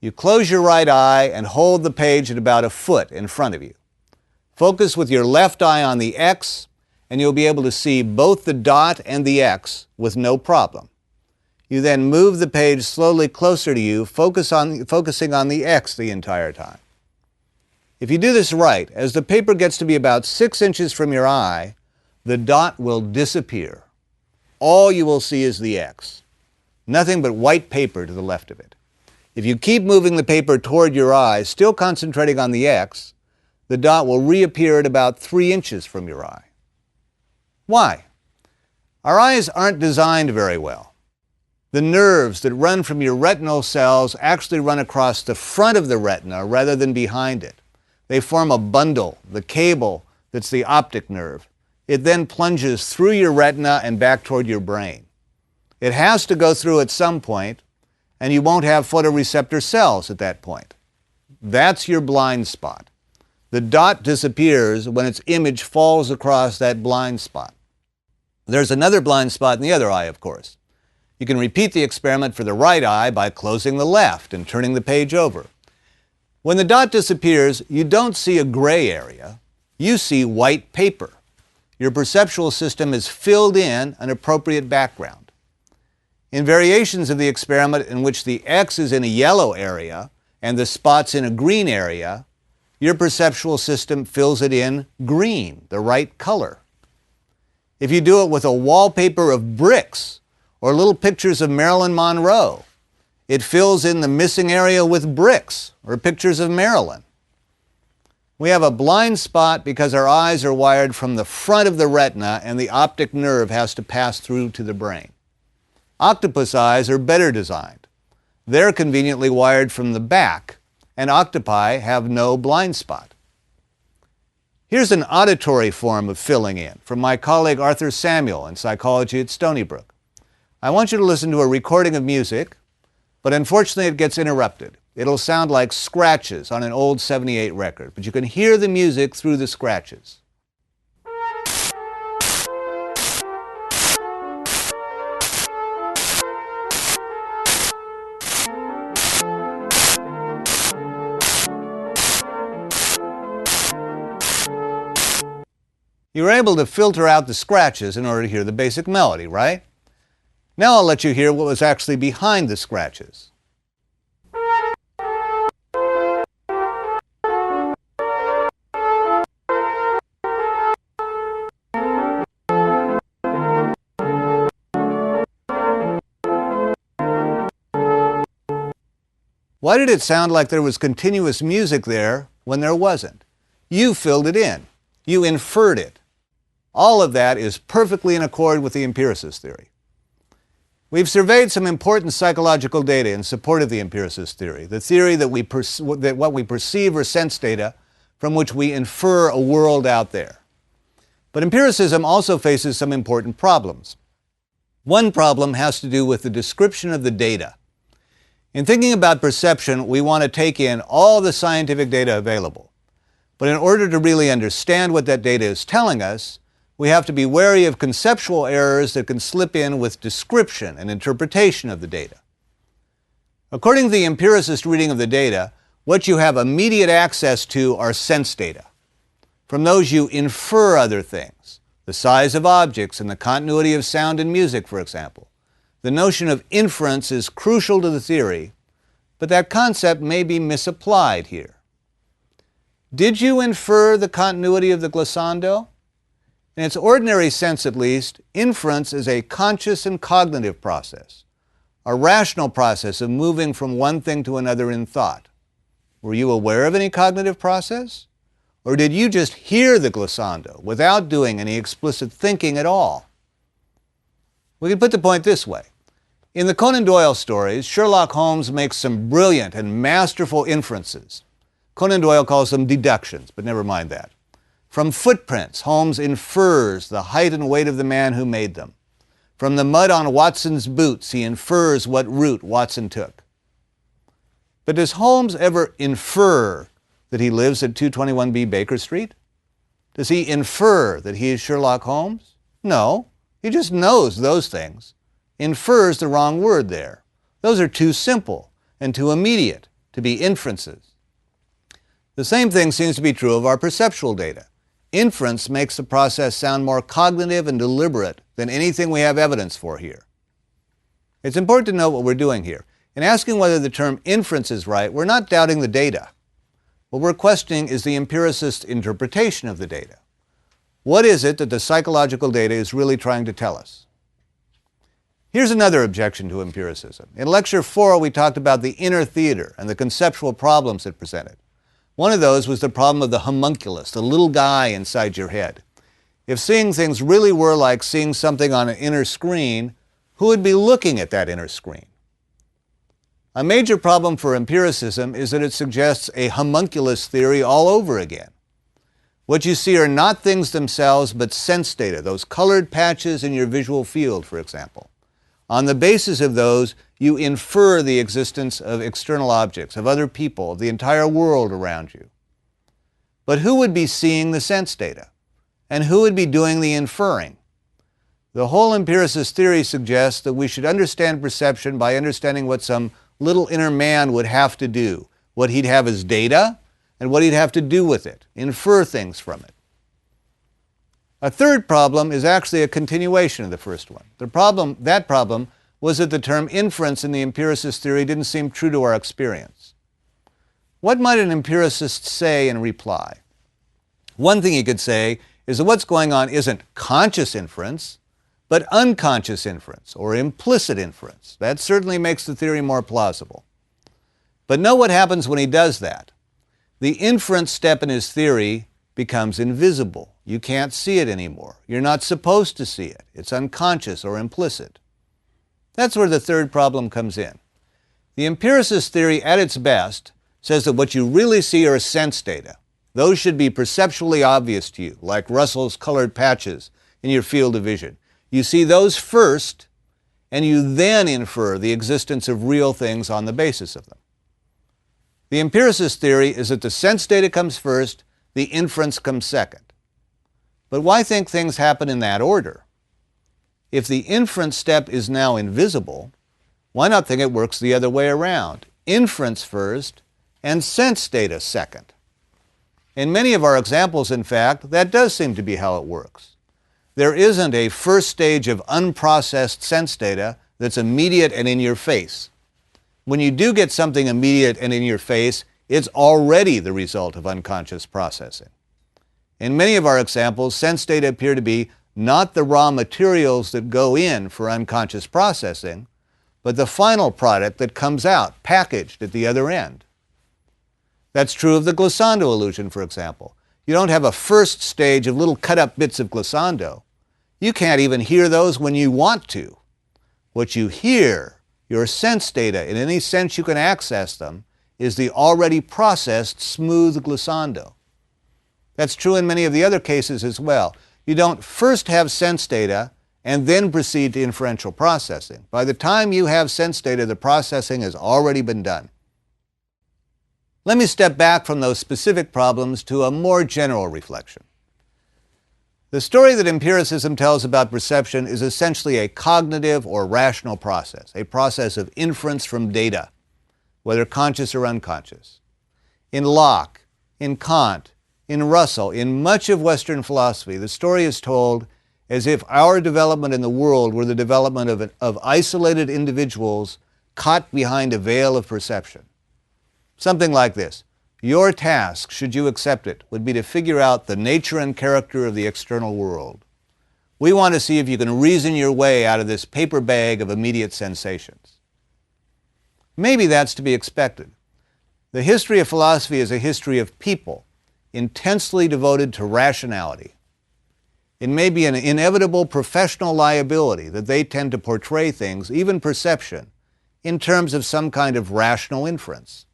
You close your right eye and hold the page at about a foot in front of you. Focus with your left eye on the X, and you'll be able to see both the dot and the X with no problem. You then move the page slowly closer to you, focusing on the X the entire time. If you do this right, as the paper gets to be about 6 inches from your eye, the dot will disappear. All you will see is the X. Nothing but white paper to the left of it. If you keep moving the paper toward your eye, still concentrating on the X, the dot will reappear at about 3 inches from your eye. Why? Our eyes aren't designed very well. The nerves that run from your retinal cells actually run across the front of the retina rather than behind it. They form a bundle, the cable that's the optic nerve. It then plunges through your retina and back toward your brain. It has to go through at some point, and you won't have photoreceptor cells at that point. That's your blind spot. The dot disappears when its image falls across that blind spot. There's another blind spot in the other eye, of course. You can repeat the experiment for the right eye by closing the left and turning the page over. When the dot disappears, you don't see a gray area. You see white paper. Your perceptual system has filled in an appropriate background. In variations of the experiment in which the X is in a yellow area and the spot's in a green area, your perceptual system fills it in green, the right color. if you do it with a wallpaper of bricks or little pictures of Marilyn Monroe, it fills in the missing area with bricks or pictures of Marilyn. We have a blind spot because our eyes are wired from the front of the retina and the optic nerve has to pass through to the brain. Octopus eyes are better designed. They're conveniently wired from the back, and octopi have no blind spot. Here's an auditory form of filling in from my colleague Arthur Samuel in psychology at Stony Brook. I want you to listen to a recording of music, but unfortunately it gets interrupted. It'll sound like scratches on an old '78 record, but you can hear the music through the scratches. You were able to filter out the scratches in order to hear the basic melody, right? Now I'll let you hear what was actually behind the scratches. Why did it sound like there was continuous music there when there wasn't? You filled it in. You inferred it. All of that is perfectly in accord with the empiricist theory. We've surveyed some important psychological data in support of the empiricist theory, the theory that what we perceive are sense data from which we infer a world out there. But empiricism also faces some important problems. One problem has to do with the description of the data. In thinking about perception, we want to take in all the scientific data available. But in order to really understand what that data is telling us, we have to be wary of conceptual errors that can slip in with description and interpretation of the data. According to the empiricist reading of the data, what you have immediate access to are sense data. From those you infer other things, the size of objects and the continuity of sound and music, for example. The notion of inference is crucial to the theory, but that concept may be misapplied here. Did you infer the continuity of the glissando? In its ordinary sense, at least, inference is a conscious and cognitive process, a rational process of moving from one thing to another in thought. Were you aware of any cognitive process? Or did you just hear the glissando without doing any explicit thinking at all? We can put the point this way. In the Conan Doyle stories, Sherlock Holmes makes some brilliant and masterful inferences. Conan Doyle calls them deductions, but never mind that. From footprints, Holmes infers the height and weight of the man who made them. From the mud on Watson's boots, he infers what route Watson took. But does Holmes ever infer that he lives at 221B Baker Street? Does he infer that he is Sherlock Holmes? No, he just knows those things. Infers the wrong word there. Those are too simple and too immediate to be inferences. The same thing seems to be true of our perceptual data. Inference makes the process sound more cognitive and deliberate than anything we have evidence for here. It's important to know what we're doing here. In asking whether the term inference is right, we're not doubting the data. What we're questioning is the empiricist interpretation of the data. What is it that the psychological data is really trying to tell us? Here's another objection to empiricism. In Lecture 4, we talked about the inner theater and the conceptual problems it presented. One of those was the problem of the homunculus, the little guy inside your head. If seeing things really were like seeing something on an inner screen, who would be looking at that inner screen? A major problem for empiricism is that it suggests a homunculus theory all over again. What you see are not things themselves, but sense data, those colored patches in your visual field, for example. On the basis of those, you infer the existence of external objects, of other people, of the entire world around you. But who would be seeing the sense data? And who would be doing the inferring? The whole empiricist theory suggests that we should understand perception by understanding what some little inner man would have to do, what he'd have as data, and what he'd have to do with it, infer things from it. A third problem is actually a continuation of the first one. That problem was that the term inference in the empiricist theory didn't seem true to our experience. What might an empiricist say in reply? One thing he could say is that what's going on isn't conscious inference, but unconscious inference, or implicit inference. That certainly makes the theory more plausible. But know what happens when he does that. The inference step in his theory becomes invisible. You can't see it anymore. You're not supposed to see it. It's unconscious or implicit. That's where the third problem comes in. The empiricist theory, at its best, says that what you really see are sense data. Those should be perceptually obvious to you, like Russell's colored patches in your field of vision. You see those first, and you then infer the existence of real things on the basis of them. The empiricist theory is that the sense data comes first, the inference comes second. But why think things happen in that order? If the inference step is now invisible, why not think it works the other way around? Inference first and sense data second. In many of our examples, in fact, that does seem to be how it works. There isn't a first stage of unprocessed sense data that's immediate and in your face. When you do get something immediate and in your face, it's already the result of unconscious processing. In many of our examples, sense data appear to be not the raw materials that go in for unconscious processing, but the final product that comes out, packaged at the other end. That's true of the glissando illusion, for example. You don't have a first stage of little cut-up bits of glissando. You can't even hear those when you want to. What you hear, your sense data, in any sense you can access them, is the already processed smooth glissando. That's true in many of the other cases as well. You don't first have sense data and then proceed to inferential processing. By the time you have sense data, the processing has already been done. Let me step back from those specific problems to a more general reflection. The story that empiricism tells about perception is essentially a cognitive or rational process, a process of inference from data, whether conscious or unconscious. In Locke, in Kant, in Russell, in much of Western philosophy, the story is told as if our development in the world were the development of isolated individuals caught behind a veil of perception. Something like this. Your task, should you accept it, would be to figure out the nature and character of the external world. We want to see if you can reason your way out of this paper bag of immediate sensations. Maybe that's to be expected. The history of philosophy is a history of people intensely devoted to rationality. It may be an inevitable professional liability that they tend to portray things, even perception, in terms of some kind of rational inference.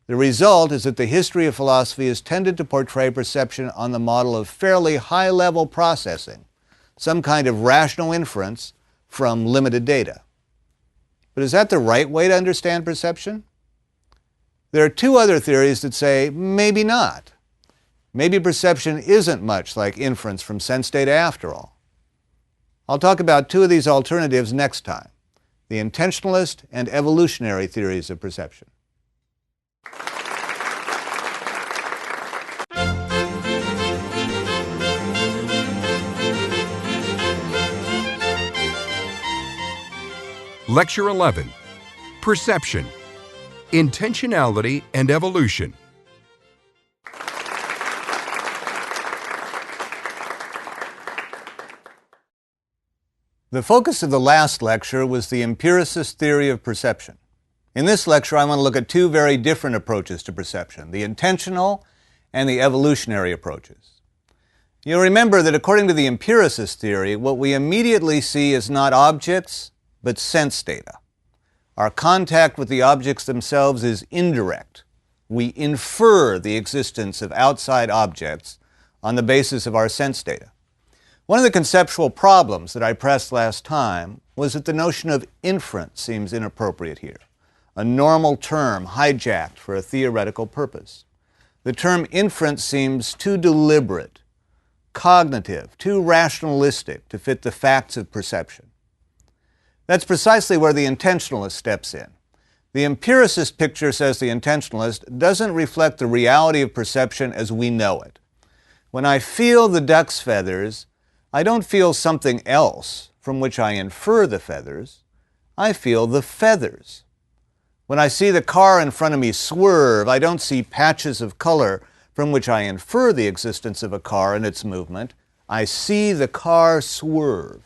The result is that the history of philosophy has tended to portray perception on the model of fairly high-level processing, some kind of rational inference from limited data. But is that the right way to understand perception? There are two other theories that say maybe not. Maybe perception isn't much like inference from sense data after all. I'll talk about two of these alternatives next time, the intentionalist and evolutionary theories of perception. Lecture 11, Perception, Intentionality and Evolution. The focus of the last lecture was the empiricist theory of perception. In this lecture, I want to look at two very different approaches to perception, the intentional and the evolutionary approaches. You'll remember that according to the empiricist theory, what we immediately see is not objects, but sense data. Our contact with the objects themselves is indirect. We infer the existence of outside objects on the basis of our sense data. One of the conceptual problems that I pressed last time was that the notion of inference seems inappropriate here, a normal term hijacked for a theoretical purpose. The term inference seems too deliberate, cognitive, too rationalistic to fit the facts of perception. That's precisely where the intentionalist steps in. The empiricist picture, says the intentionalist, doesn't reflect the reality of perception as we know it. When I feel the duck's feathers, I don't feel something else from which I infer the feathers. I feel the feathers. When I see the car in front of me swerve, I don't see patches of color from which I infer the existence of a car and its movement. I see the car swerve.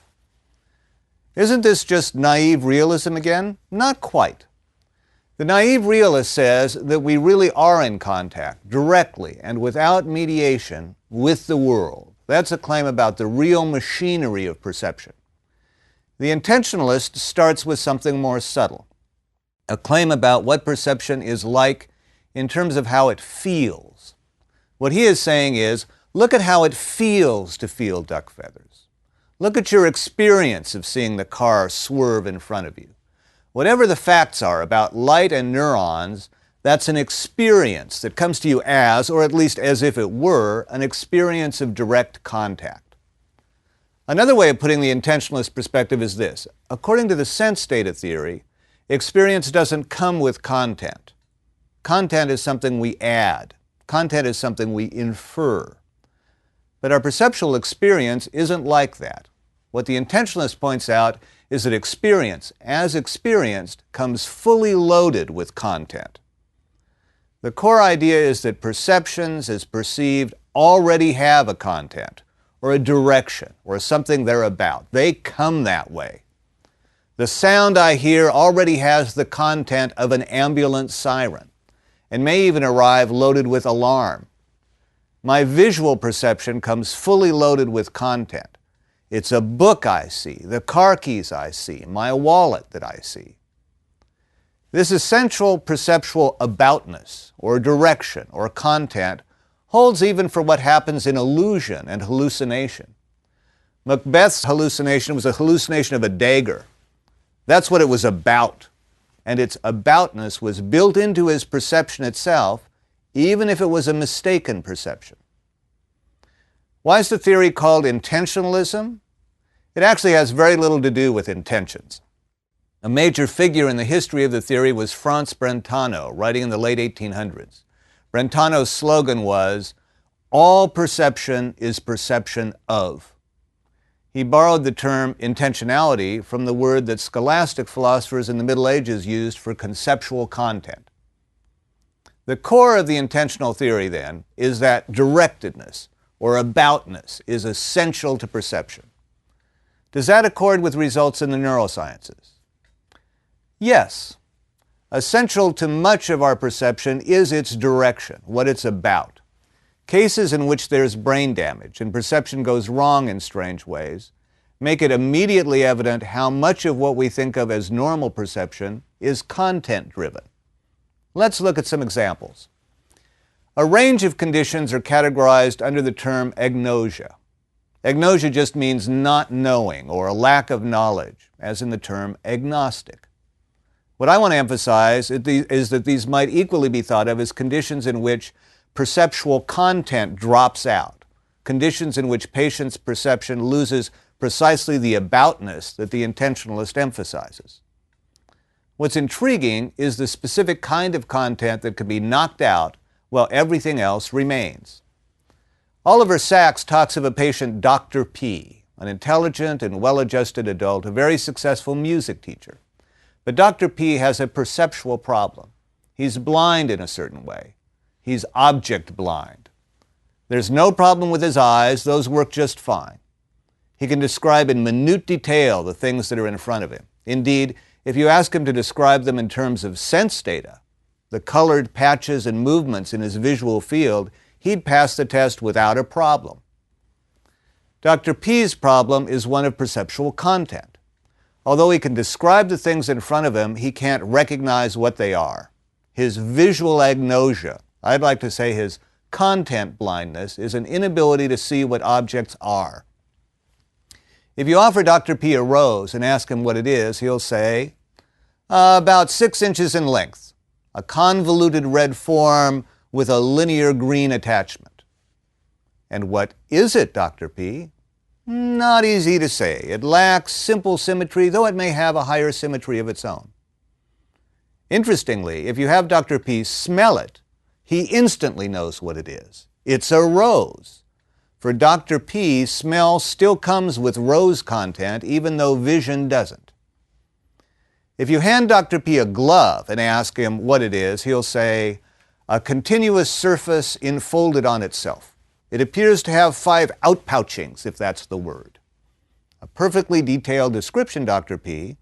Isn't this just naive realism again? Not quite. The naive realist says that we really are in contact, directly and without mediation, with the world. That's a claim about the real machinery of perception. The intentionalist starts with something more subtle, a claim about what perception is like in terms of how it feels. What he is saying is, look at how it feels to feel duck feathers. Look at your experience of seeing the car swerve in front of you. Whatever the facts are about light and neurons, that's an experience that comes to you as, or at least as if it were, an experience of direct contact. Another way of putting the intentionalist perspective is this. According to the sense data theory, experience doesn't come with content. Content is something we add. Content is something we infer. But our perceptual experience isn't like that. What the intentionalist points out is that experience, as experienced, comes fully loaded with content. The core idea is that perceptions, as perceived, already have a content, or a direction, or something they're about. They come that way. The sound I hear already has the content of an ambulance siren, and may even arrive loaded with alarm. My visual perception comes fully loaded with content. It's a book I see, the car keys I see, my wallet that I see. This essential perceptual aboutness, or direction, or content, holds even for what happens in illusion and hallucination. Macbeth's hallucination was a hallucination of a dagger. That's what it was about. And its aboutness was built into his perception itself, even if it was a mistaken perception. Why is the theory called intentionalism? It actually has very little to do with intentions. A major figure in the history of the theory was Franz Brentano, writing in the late 1800s. Brentano's slogan was, "All perception is perception of." He borrowed the term intentionality from the word that scholastic philosophers in the Middle Ages used for conceptual content. The core of the intentional theory, then, is that directedness, or aboutness, is essential to perception. Does that accord with results in the neurosciences? Yes. Essential to much of our perception is its direction, what it's about. Cases in which there's brain damage and perception goes wrong in strange ways make it immediately evident how much of what we think of as normal perception is content-driven. Let's look at some examples. A range of conditions are categorized under the term agnosia. Agnosia just means not knowing or a lack of knowledge, as in the term agnostic. What I want to emphasize is that these might equally be thought of as conditions in which perceptual content drops out, conditions in which patient's perception loses precisely the aboutness that the intentionalist emphasizes. What's intriguing is the specific kind of content that can be knocked out while everything else remains. Oliver Sacks talks of a patient, Dr. P, an intelligent and well-adjusted adult, a very successful music teacher. But Dr. P has a perceptual problem. He's blind in a certain way. He's object blind. There's no problem with his eyes. Those work just fine. He can describe in minute detail the things that are in front of him. Indeed, if you ask him to describe them in terms of sense data, the colored patches and movements in his visual field, he'd pass the test without a problem. Dr. P's problem is one of perceptual content. Although he can describe the things in front of him, he can't recognize what they are. His visual agnosia, I'd like to say his content blindness, is an inability to see what objects are. If you offer Dr. P a rose and ask him what it is, he'll say, about 6 inches in length, a convoluted red form with a linear green attachment. And what is it, Dr. P? Not easy to say. It lacks simple symmetry, though it may have a higher symmetry of its own. Interestingly, if you have Dr. P smell it, he instantly knows what it is. It's a rose. For Dr. P, smell still comes with rose content, even though vision doesn't. If you hand Dr. P a glove and ask him what it is, he'll say, a continuous surface enfolded on itself. It appears to have 5 outpouchings, if that's the word. A perfectly detailed description, Dr. P,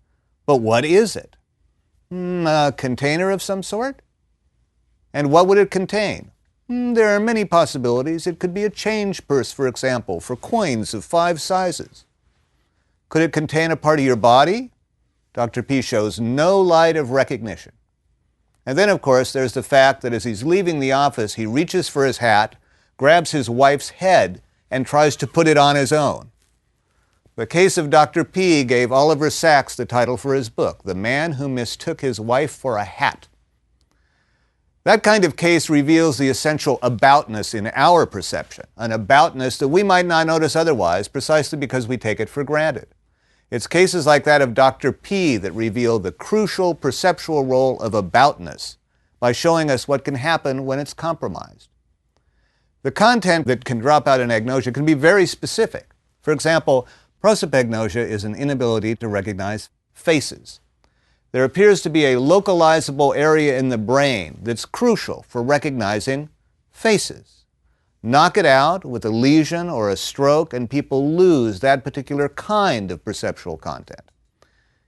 but what is it? A container of some sort? And what would it contain? There are many possibilities. It could be a change purse, for example, for coins of 5 sizes. Could it contain a part of your body? Dr. P shows no light of recognition. And then, of course, there's the fact that as he's leaving the office, he reaches for his hat, grabs his wife's head, and tries to put it on his own. The case of Dr. P gave Oliver Sacks the title for his book, The Man Who Mistook His Wife for a Hat. That kind of case reveals the essential aboutness in our perception, an aboutness that we might not notice otherwise precisely because we take it for granted. It's cases like that of Dr. P that reveal the crucial perceptual role of aboutness by showing us what can happen when it's compromised. The content that can drop out in agnosia can be very specific. For example, prosopagnosia is an inability to recognize faces. There appears to be a localizable area in the brain that's crucial for recognizing faces. Knock it out with a lesion or a stroke and people lose that particular kind of perceptual content.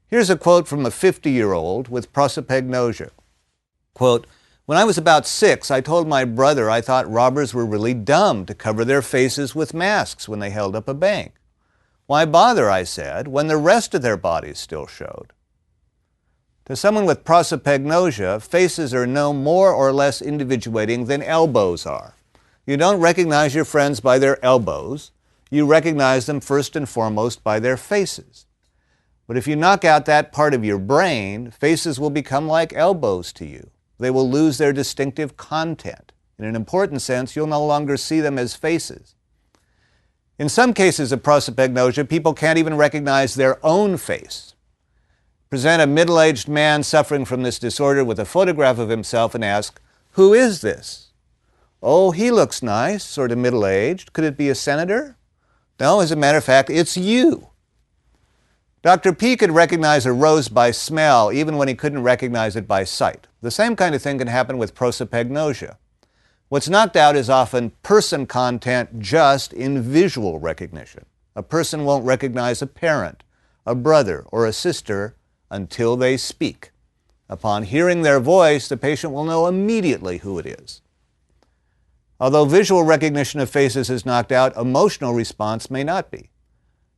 Here's a quote from a 50-year-old with prosopagnosia. Quote, "When I was about 6, I told my brother I thought robbers were really dumb to cover their faces with masks when they held up a bank. Why bother, I said, when the rest of their bodies still showed?" To someone with prosopagnosia, faces are no more or less individuating than elbows are. You don't recognize your friends by their elbows. You recognize them first and foremost by their faces. But if you knock out that part of your brain, faces will become like elbows to you. They will lose their distinctive content. In an important sense, you'll no longer see them as faces. In some cases of prosopagnosia, people can't even recognize their own face. Present a middle-aged man suffering from this disorder with a photograph of himself and ask, "Who is this?" "Oh, he looks nice, sort of middle-aged. Could it be a senator?" "No, as a matter of fact, it's you." Dr. P could recognize a rose by smell even when he couldn't recognize it by sight. The same kind of thing can happen with prosopagnosia. What's knocked out is often person content just in visual recognition. A person won't recognize a parent, a brother, or a sister until they speak. Upon hearing their voice, the patient will know immediately who it is. Although visual recognition of faces is knocked out, emotional response may not be.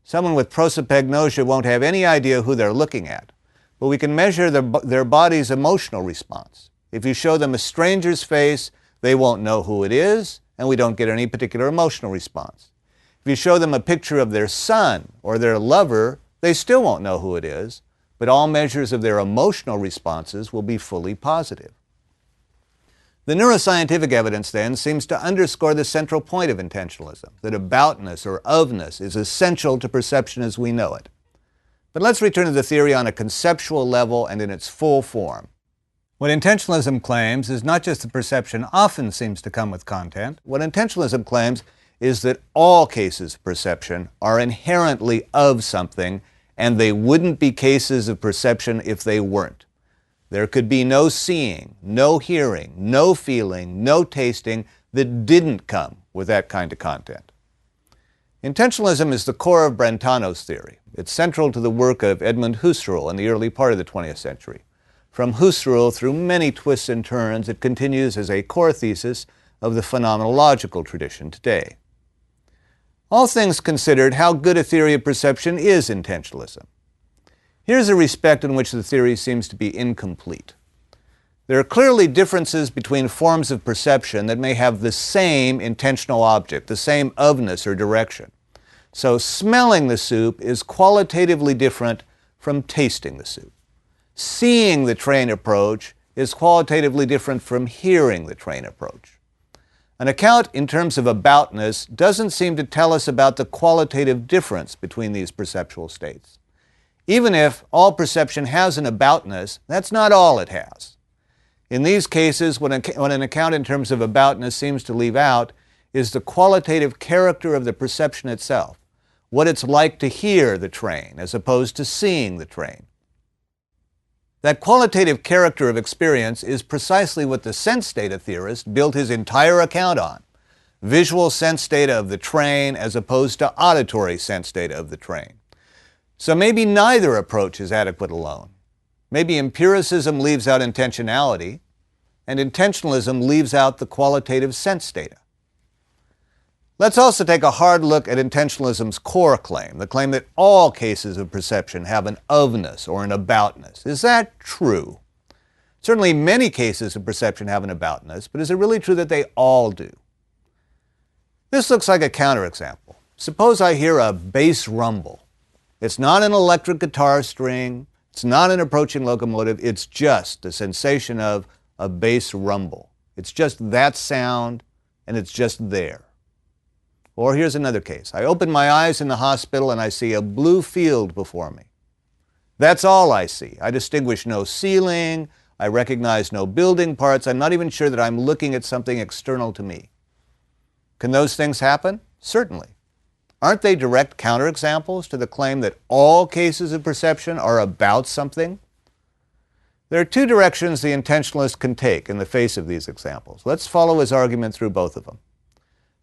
Someone with prosopagnosia won't have any idea who they're looking at, but we can measure their body's emotional response. If you show them a stranger's face, they won't know who it is, and we don't get any particular emotional response. If you show them a picture of their son or their lover, they still won't know who it is, but all measures of their emotional responses will be fully positive. The neuroscientific evidence, then, seems to underscore the central point of intentionalism, that aboutness or ofness is essential to perception as we know it. But let's return to the theory on a conceptual level and in its full form. What intentionalism claims is not just that perception often seems to come with content. What intentionalism claims is that all cases of perception are inherently of something, and they wouldn't be cases of perception if they weren't. There could be no seeing, no hearing, no feeling, no tasting that didn't come with that kind of content. Intentionalism is the core of Brentano's theory. It's central to the work of Edmund Husserl in the early part of the 20th century. From Husserl, through many twists and turns, it continues as a core thesis of the phenomenological tradition today. All things considered, how good a theory of perception is intentionalism? Here's a respect in which the theory seems to be incomplete. There are clearly differences between forms of perception that may have the same intentional object, the same ofness or direction. So smelling the soup is qualitatively different from tasting the soup. Seeing the train approach is qualitatively different from hearing the train approach. An account in terms of aboutness doesn't seem to tell us about the qualitative difference between these perceptual states. Even if all perception has an aboutness, that's not all it has. In these cases, what an account in terms of aboutness seems to leave out is the qualitative character of the perception itself, what it's like to hear the train as opposed to seeing the train. That qualitative character of experience is precisely what the sense data theorist built his entire account on. Visual sense data of the train as opposed to auditory sense data of the train. So maybe neither approach is adequate alone. Maybe empiricism leaves out intentionality, and intentionalism leaves out the qualitative sense data. Let's also take a hard look at intentionalism's core claim, the claim that all cases of perception have an ofness or an aboutness. Is that true? Certainly many cases of perception have an aboutness, but is it really true that they all do? This looks like a counterexample. Suppose I hear a bass rumble. It's not an electric guitar string, it's not an approaching locomotive, it's just the sensation of a bass rumble. It's just that sound, and it's just there. Or here's another case. I open my eyes in the hospital and I see a blue field before me. That's all I see. I distinguish no ceiling, I recognize no building parts, I'm not even sure that I'm looking at something external to me. Can those things happen? Certainly. Aren't they direct counterexamples to the claim that all cases of perception are about something? There are two directions the intentionalist can take in the face of these examples. Let's follow his argument through both of them.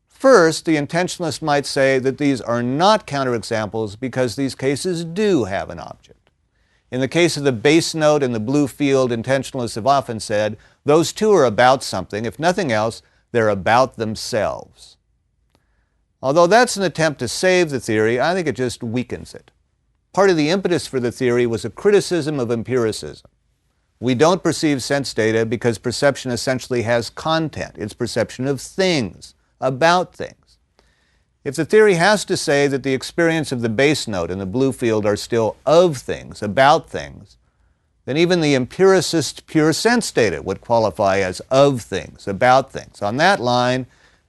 First, the intentionalist might say that these are not counterexamples because these cases do have an object. In the case of the bass note and the blue field, intentionalists have often said, those two are about something. If nothing else, they're about themselves. Although that's an attempt to save the theory, I think it just weakens it. Part of the impetus for the theory was a criticism of empiricism. We don't perceive sense data because perception essentially has content. It's perception of things, about things. If the theory has to say that the experience of the bass note and the blue field are still of things, about things, then even the empiricist pure sense data would qualify as of things, about things. On that line,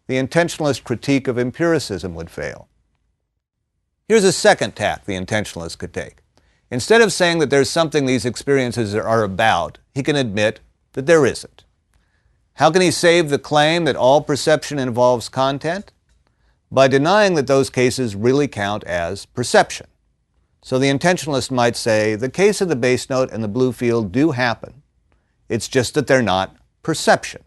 the intentionalist critique of empiricism would fail. Here's a second tack the intentionalist could take. Instead of saying that there's something these experiences are about, he can admit that there isn't. How can he save the claim that all perception involves content? By denying that those cases really count as perception. So the intentionalist might say, the case of the bass note and the blue field do happen. It's just that they're not perception.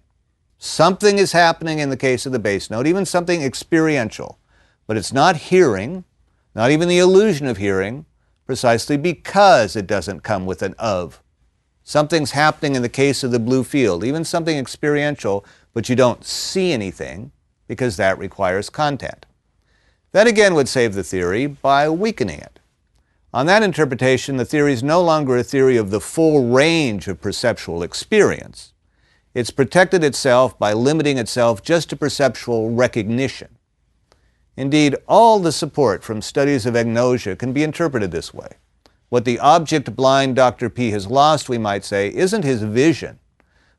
Something is happening in the case of the bass note, even something experiential, but it's not hearing, not even the illusion of hearing, precisely because it doesn't come with an of. Something's happening in the case of the blue field, even something experiential, but you don't see anything because that requires content. That again would save the theory by weakening it. On that interpretation, the theory is no longer a theory of the full range of perceptual experience. It's protected itself by limiting itself just to perceptual recognition. Indeed, all the support from studies of agnosia can be interpreted this way. What the object-blind Dr. P has lost, we might say, isn't his vision,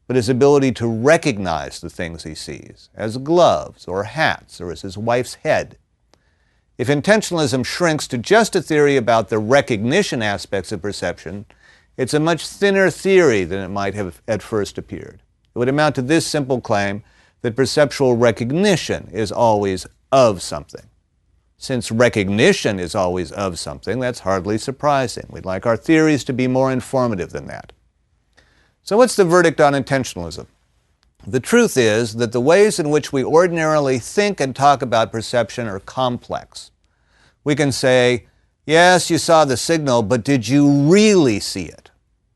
but his ability to recognize the things he sees, as gloves or hats or as his wife's head. If intentionalism shrinks to just a theory about the recognition aspects of perception, it's a much thinner theory than it might have at first appeared. It would amount to this simple claim that perceptual recognition is always of something. Since recognition is always of something, that's hardly surprising. We'd like our theories to be more informative than that. So what's the verdict on intentionalism? The truth is that the ways in which we ordinarily think and talk about perception are complex. We can say, yes, you saw the signal, but did you really see it?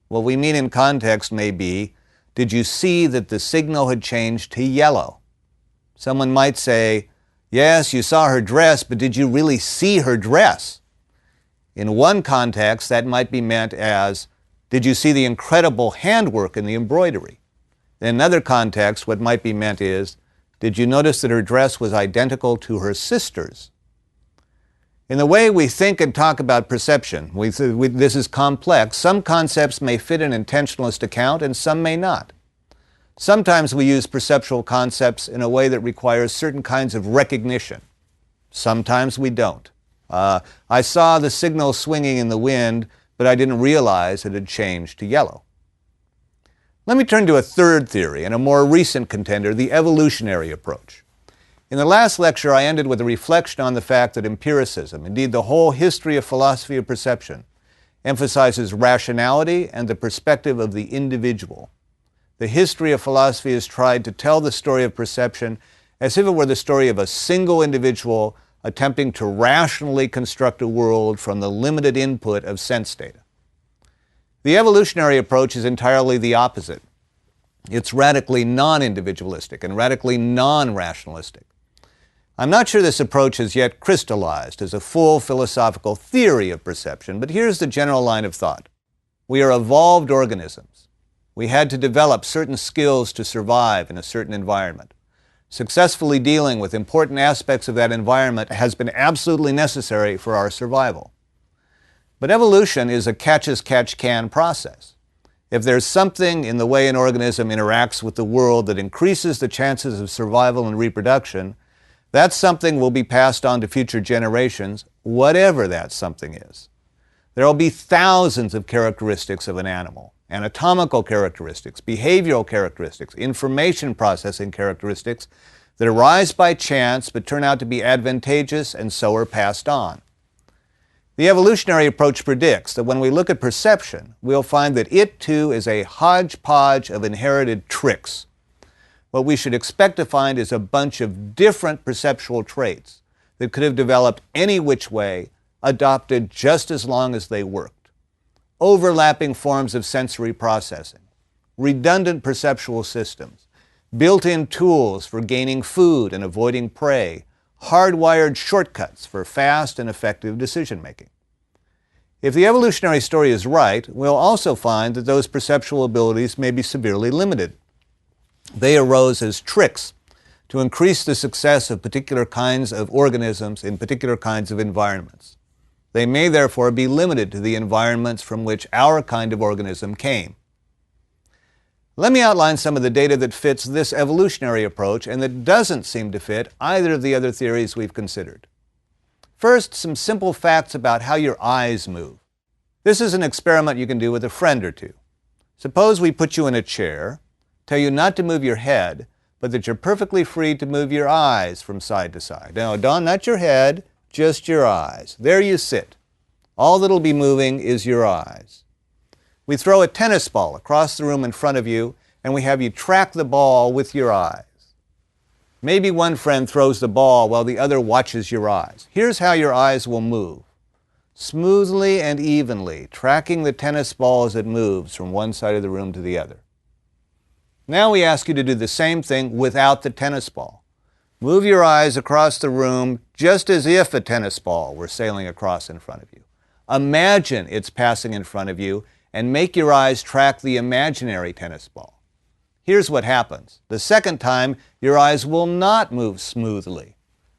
What we mean in context may be, did you see that the signal had changed to yellow? Someone might say, yes, you saw her dress, but did you really see her dress? In one context, that might be meant as, did you see the incredible handwork in the embroidery? In another context, what might be meant is, did you notice that her dress was identical to her sister's? In the way we think and talk about perception, this is complex. Some concepts may fit an intentionalist account and some may not. Sometimes we use perceptual concepts in a way that requires certain kinds of recognition. Sometimes we don't. I saw the signal swinging in the wind, but I didn't realize it had changed to yellow. Let me turn to a third theory and a more recent contender, the evolutionary approach. In the last lecture, I ended with a reflection on the fact that empiricism, indeed the whole history of philosophy of perception, emphasizes rationality and the perspective of the individual. The history of philosophy has tried to tell the story of perception as if it were the story of a single individual attempting to rationally construct a world from the limited input of sense data. The evolutionary approach is entirely the opposite. It's radically non-individualistic and radically non-rationalistic. I'm not sure this approach has yet crystallized as a full philosophical theory of perception, but here's the general line of thought. We are evolved organisms. We had to develop certain skills to survive in a certain environment. Successfully dealing with important aspects of that environment has been absolutely necessary for our survival. But evolution is a catch-as-catch-can process. If there's something in the way an organism interacts with the world that increases the chances of survival and reproduction, that something will be passed on to future generations, whatever that something is. There will be thousands of characteristics of an animal, anatomical characteristics, behavioral characteristics, information processing characteristics that arise by chance but turn out to be advantageous and so are passed on. The evolutionary approach predicts that when we look at perception, we'll find that it too is a hodgepodge of inherited tricks. What we should expect to find is a bunch of different perceptual traits that could have developed any which way, adopted just as long as they worked. Overlapping forms of sensory processing, redundant perceptual systems, built-in tools for gaining food and avoiding prey, hardwired shortcuts for fast and effective decision-making. If the evolutionary story is right, we'll also find that those perceptual abilities may be severely limited. They arose as tricks to increase the success of particular kinds of organisms in particular kinds of environments. They may therefore be limited to the environments from which our kind of organism came. Let me outline some of the data that fits this evolutionary approach and that doesn't seem to fit either of the other theories we've considered. First, some simple facts about how your eyes move. This is an experiment you can do with a friend or two. Suppose we put you in a chair, tell you not to move your head, but that you're perfectly free to move your eyes from side to side. Now, Don, not your head, just your eyes. There you sit. All that'll be moving is your eyes. We throw a tennis ball across the room in front of you, and we have you track the ball with your eyes. Maybe one friend throws the ball while the other watches your eyes. Here's how your eyes will move. Smoothly and evenly, tracking the tennis ball as it moves from one side of the room to the other. Now we ask you to do the same thing without the tennis ball. Move your eyes across the room just as if a tennis ball were sailing across in front of you. Imagine it's passing in front of you and make your eyes track the imaginary tennis ball. Here's what happens. The second time, your eyes will not move smoothly.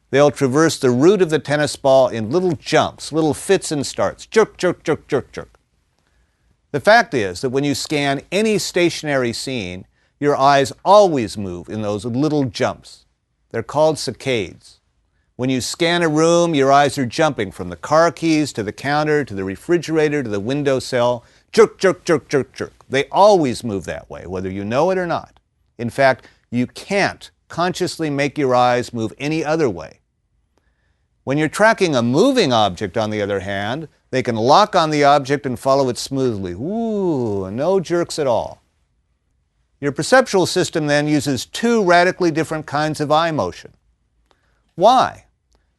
They'll traverse the root of the tennis ball in little jumps, little fits and starts. Jerk, jerk, jerk, jerk, jerk. The fact is that when you scan any stationary scene, your eyes always move in those little jumps. They're called saccades. When you scan a room, your eyes are jumping from the car keys to the counter, to the refrigerator, to the windowsill. Jerk, jerk, jerk, jerk, jerk. They always move that way, whether you know it or not. In fact, you can't consciously make your eyes move any other way. When you're tracking a moving object, on the other hand, they can lock on the object and follow it smoothly. Ooh, no jerks at all. Your perceptual system then uses two radically different kinds of eye motion. Why?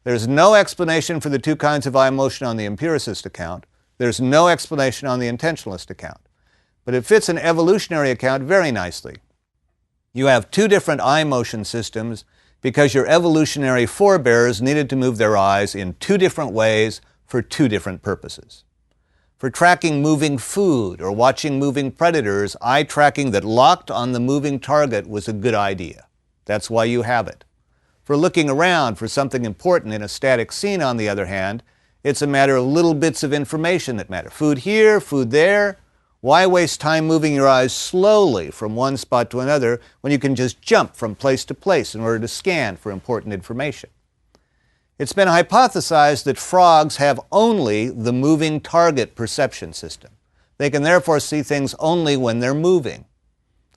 There's no explanation for the two kinds of eye motion on the empiricist account. There's no explanation on the intentionalist account. But it fits an evolutionary account very nicely. You have two different eye motion systems because your evolutionary forebears needed to move their eyes in two different ways for two different purposes. For tracking moving food or watching moving predators, eye tracking that locked on the moving target was a good idea. That's why you have it. For looking around for something important in a static scene, on the other hand, it's a matter of little bits of information that matter. Food here, food there. Why waste time moving your eyes slowly from one spot to another when you can just jump from place to place in order to scan for important information? It's been hypothesized that frogs have only the moving target perception system. They can therefore see things only when they're moving.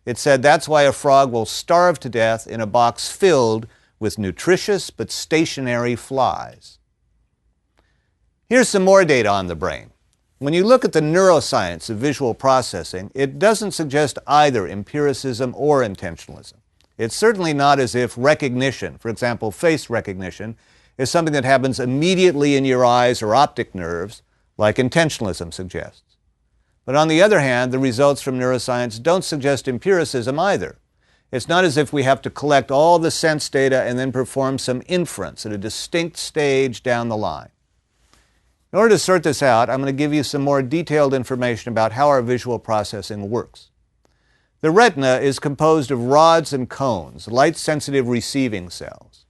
It's said that's why a frog will starve to death in a box filled with nutritious but stationary flies. Here's some more data on the brain. When you look at the neuroscience of visual processing, it doesn't suggest either empiricism or intentionalism. It's certainly not as if recognition, for example, face recognition, is something that happens immediately in your eyes or optic nerves, like intentionalism suggests. But on the other hand, the results from neuroscience don't suggest empiricism either. It's not as if we have to collect all the sense data and then perform some inference at a distinct stage down the line. In order to sort this out, I'm going to give you some more detailed information about how our visual processing works. The retina is composed of rods and cones, light-sensitive receiving cells.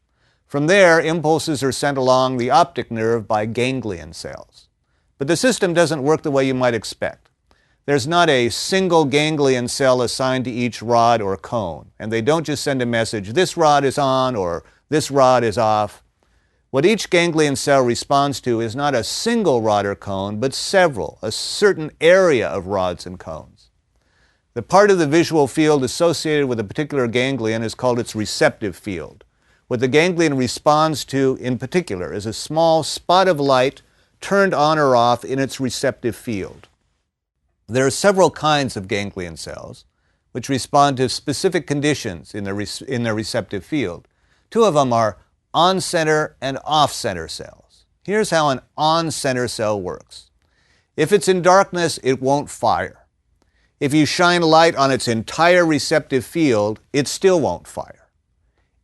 From there, impulses are sent along the optic nerve by ganglion cells. But the system doesn't work the way you might expect. There's not a single ganglion cell assigned to each rod or cone, and they don't just send a message, this rod is on or this rod is off. What each ganglion cell responds to is not a single rod or cone, but several, a certain area of rods and cones. The part of the visual field associated with a particular ganglion is called its receptive field. What the ganglion responds to in particular is a small spot of light turned on or off in its receptive field. There are several kinds of ganglion cells which respond to specific conditions in their receptive field. Two of them are on-center and off-center cells. Here's how an on-center cell works. If it's in darkness, it won't fire. If you shine light on its entire receptive field, it still won't fire.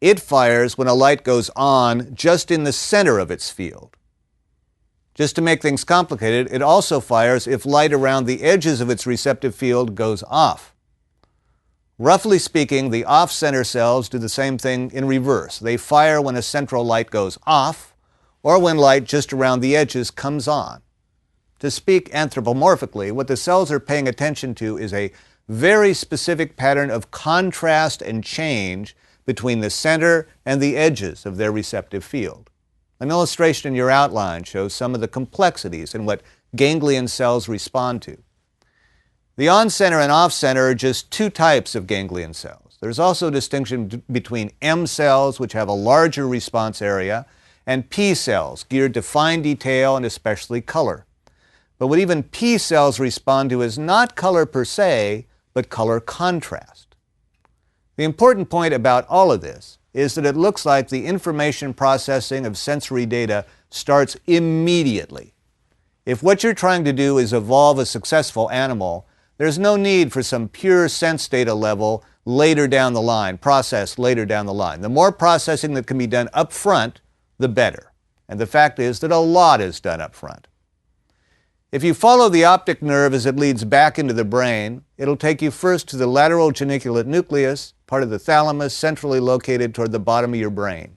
It fires when a light goes on just in the center of its field. Just to make things complicated, it also fires if light around the edges of its receptive field goes off. Roughly speaking, the off-center cells do the same thing in reverse. They fire when a central light goes off, or when light just around the edges comes on. To speak anthropomorphically, what the cells are paying attention to is a very specific pattern of contrast and change between the center and the edges of their receptive field. An illustration in your outline shows some of the complexities in what ganglion cells respond to. The on-center and off-center are just two types of ganglion cells. There's also a distinction between M cells, which have a larger response area, and P cells, geared to fine detail and especially color. But what even P cells respond to is not color per se, but color contrast. The important point about all of this is that it looks like the information processing of sensory data starts immediately. If what you're trying to do is evolve a successful animal, there's no need for some pure sense data level later down the line, processed later down the line. The more processing that can be done up front, the better. And the fact is that a lot is done up front. If you follow the optic nerve as it leads back into the brain, it'll take you first to the lateral geniculate nucleus, part of the thalamus, centrally located toward the bottom of your brain.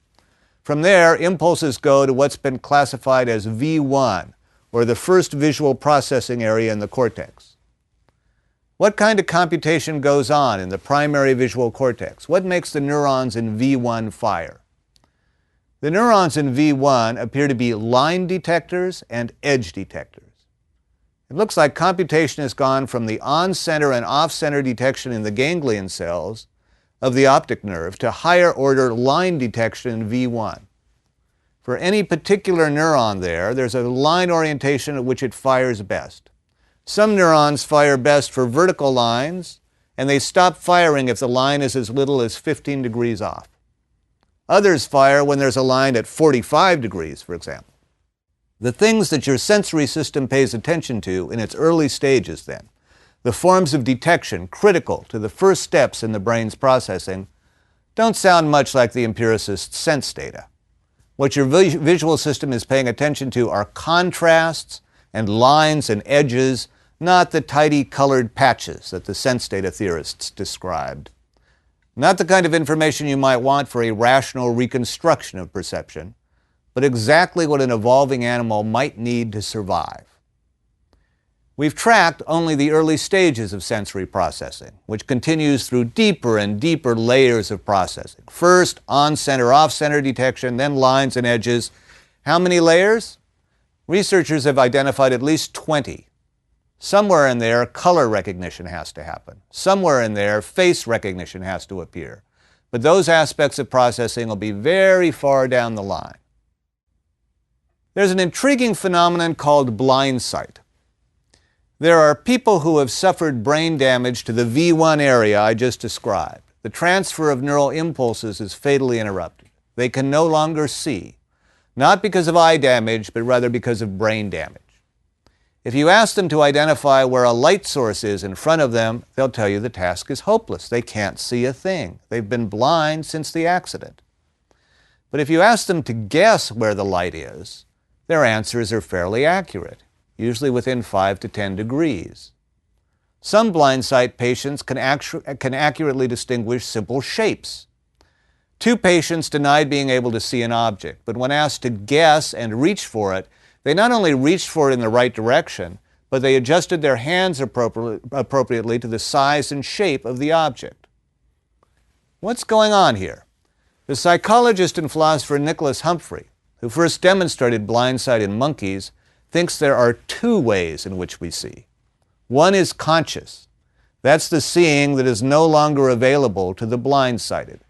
From there, impulses go to what's been classified as V1, or the first visual processing area in the cortex. What kind of computation goes on in the primary visual cortex? What makes the neurons in V1 fire? The neurons in V1 appear to be line detectors and edge detectors. It looks like computation has gone from the on-center and off-center detection in the ganglion cells of the optic nerve to higher-order line detection in V1. For any particular neuron there's a line orientation at which it fires best. Some neurons fire best for vertical lines, and they stop firing if the line is as little as 15 degrees off. Others fire when there's a line at 45 degrees, for example. The things that your sensory system pays attention to in its early stages then, the forms of detection critical to the first steps in the brain's processing, don't sound much like the empiricist's sense data. What your visual system is paying attention to are contrasts and lines and edges, not the tidy colored patches that the sense data theorists described. Not the kind of information you might want for a rational reconstruction of perception, but exactly what an evolving animal might need to survive. We've tracked only the early stages of sensory processing, which continues through deeper and deeper layers of processing. First, on-center, off-center detection, then lines and edges. How many layers? Researchers have identified at least 20. Somewhere in there, color recognition has to happen. Somewhere in there, face recognition has to appear. But those aspects of processing will be very far down the line. There's an intriguing phenomenon called blind sight. There are people who have suffered brain damage to the V1 area I just described. The transfer of neural impulses is fatally interrupted. They can no longer see, not because of eye damage, but rather because of brain damage. If you ask them to identify where a light source is in front of them, they'll tell you the task is hopeless. They can't see a thing. They've been blind since the accident. But if you ask them to guess where the light is, their answers are fairly accurate, usually within 5 to 10 degrees. Some blind sight patients can accurately distinguish simple shapes. 2 patients denied being able to see an object, but when asked to guess and reach for it, they not only reached for it in the right direction, but they adjusted their hands appropriately to the size and shape of the object. What's going on here? The psychologist and philosopher Nicholas Humphrey, who first demonstrated blind sight in monkeys, thinks there are 2 ways in which we see. One is conscious. That's the seeing that is no longer available to the blind-sighted.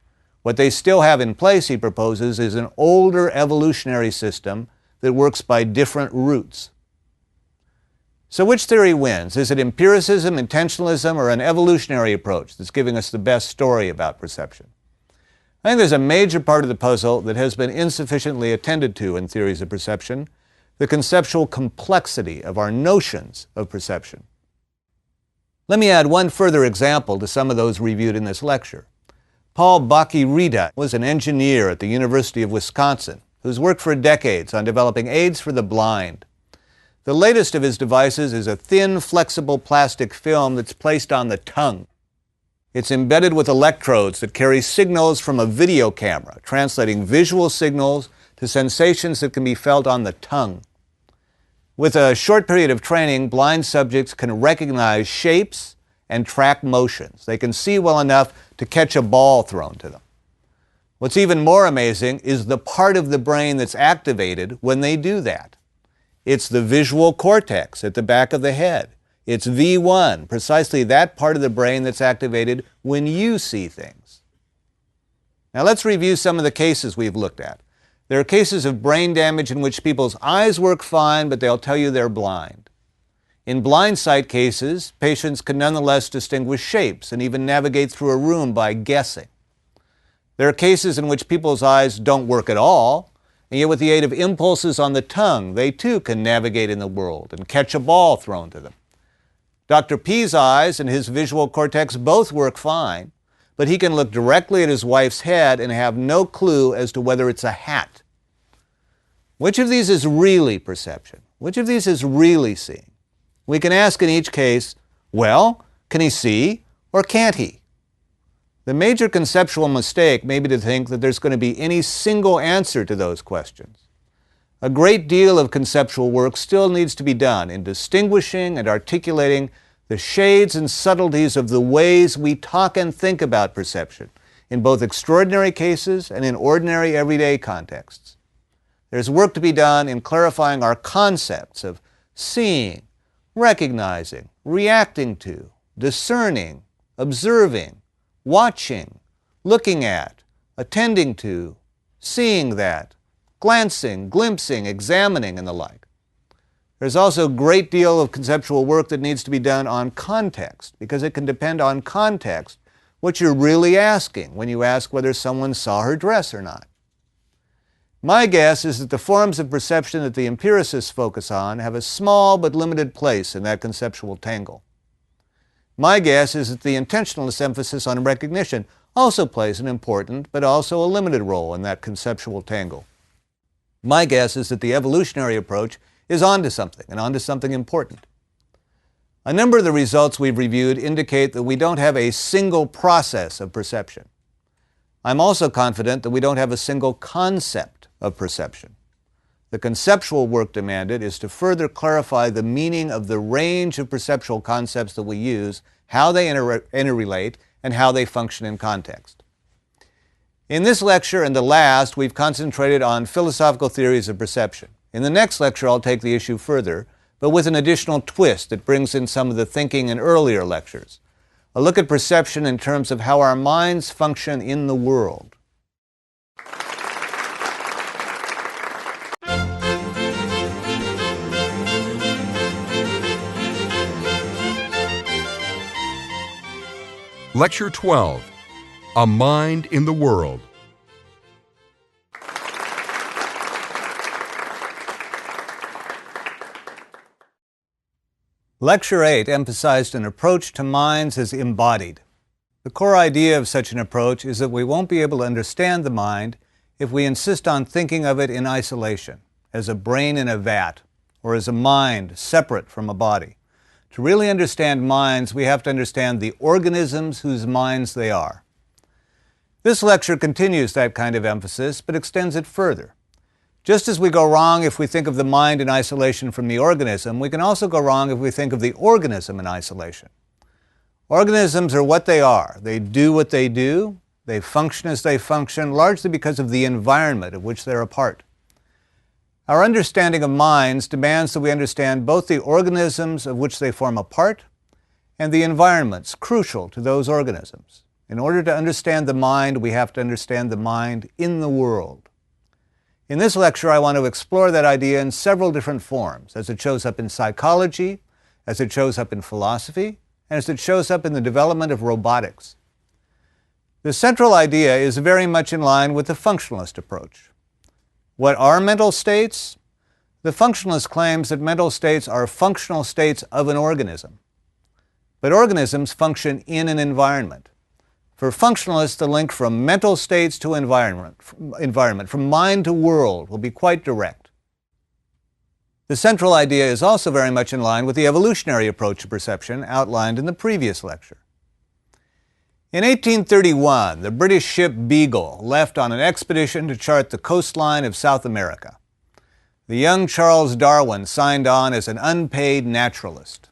What they still have in place, he proposes, is an older evolutionary system that works by different routes. So which theory wins? Is it empiricism, intentionalism, or an evolutionary approach that's giving us the best story about perception? I think there's a major part of the puzzle that has been insufficiently attended to in theories of perception, the conceptual complexity of our notions of perception. Let me add one further example to some of those reviewed in this lecture. Paul Bocchi-Rida was an engineer at the University of Wisconsin who's worked for decades on developing aids for the blind. The latest of his devices is a thin, flexible plastic film that's placed on the tongue. It's embedded with electrodes that carry signals from a video camera, translating visual signals to sensations that can be felt on the tongue. With a short period of training, blind subjects can recognize shapes and track motions. They can see well enough to catch a ball thrown to them. What's even more amazing is the part of the brain that's activated when they do that. It's the visual cortex at the back of the head. It's V1, precisely that part of the brain that's activated when you see things. Now let's review some of the cases we've looked at. There are cases of brain damage in which people's eyes work fine, but they'll tell you they're blind. In blind sight cases, patients can nonetheless distinguish shapes and even navigate through a room by guessing. There are cases in which people's eyes don't work at all, and yet with the aid of impulses on the tongue, they too can navigate in the world and catch a ball thrown to them. Dr. P's eyes and his visual cortex both work fine, but he can look directly at his wife's head and have no clue as to whether it's a hat. Which of these is really perception? Which of these is really seeing? We can ask in each case, well, can he see or can't he? The major conceptual mistake may be to think that there's going to be any single answer to those questions. A great deal of conceptual work still needs to be done in distinguishing and articulating the shades and subtleties of the ways we talk and think about perception, in both extraordinary cases and in ordinary everyday contexts. There's work to be done in clarifying our concepts of seeing, recognizing, reacting to, discerning, observing, watching, looking at, attending to, seeing that, glancing, glimpsing, examining, and the like. There's also a great deal of conceptual work that needs to be done on context, because it can depend on context what you're really asking when you ask whether someone saw her dress or not. My guess is that the forms of perception that the empiricists focus on have a small but limited place in that conceptual tangle. My guess is that the intentionalist emphasis on recognition also plays an important but also a limited role in that conceptual tangle. My guess is that the evolutionary approach is onto something, and onto something important. A number of the results we've reviewed indicate that we don't have a single process of perception. I'm also confident that we don't have a single concept of perception. The conceptual work demanded is to further clarify the meaning of the range of perceptual concepts that we use, how they interrelate, and how they function in context. In this lecture and the last, we've concentrated on philosophical theories of perception. In the next lecture, I'll take the issue further, but with an additional twist that brings in some of the thinking in earlier lectures. A look at perception in terms of how our minds function in the world. Lecture 12, A Mind in the World. Lecture 8 emphasized an approach to minds as embodied. The core idea of such an approach is that we won't be able to understand the mind if we insist on thinking of it in isolation, as a brain in a vat, or as a mind separate from a body. To really understand minds, we have to understand the organisms whose minds they are. This lecture continues that kind of emphasis, but extends it further. Just as we go wrong if we think of the mind in isolation from the organism, we can also go wrong if we think of the organism in isolation. Organisms are what they are. They do what they do. They function as they function, largely because of the environment of which they're a part. Our understanding of minds demands that we understand both the organisms of which they form a part and the environments crucial to those organisms. In order to understand the mind, we have to understand the mind in the world. In this lecture, I want to explore that idea in several different forms, as it shows up in psychology, as it shows up in philosophy, and as it shows up in the development of robotics. The central idea is very much in line with the functionalist approach. What are mental states? The functionalist claims that mental states are functional states of an organism. But organisms function in an environment. For functionalists, the link from mental states to environment, from mind to world, will be quite direct. The central idea is also very much in line with the evolutionary approach to perception outlined in the previous lecture. In 1831, the British ship Beagle left on an expedition to chart the coastline of South America. The young Charles Darwin signed on as an unpaid naturalist.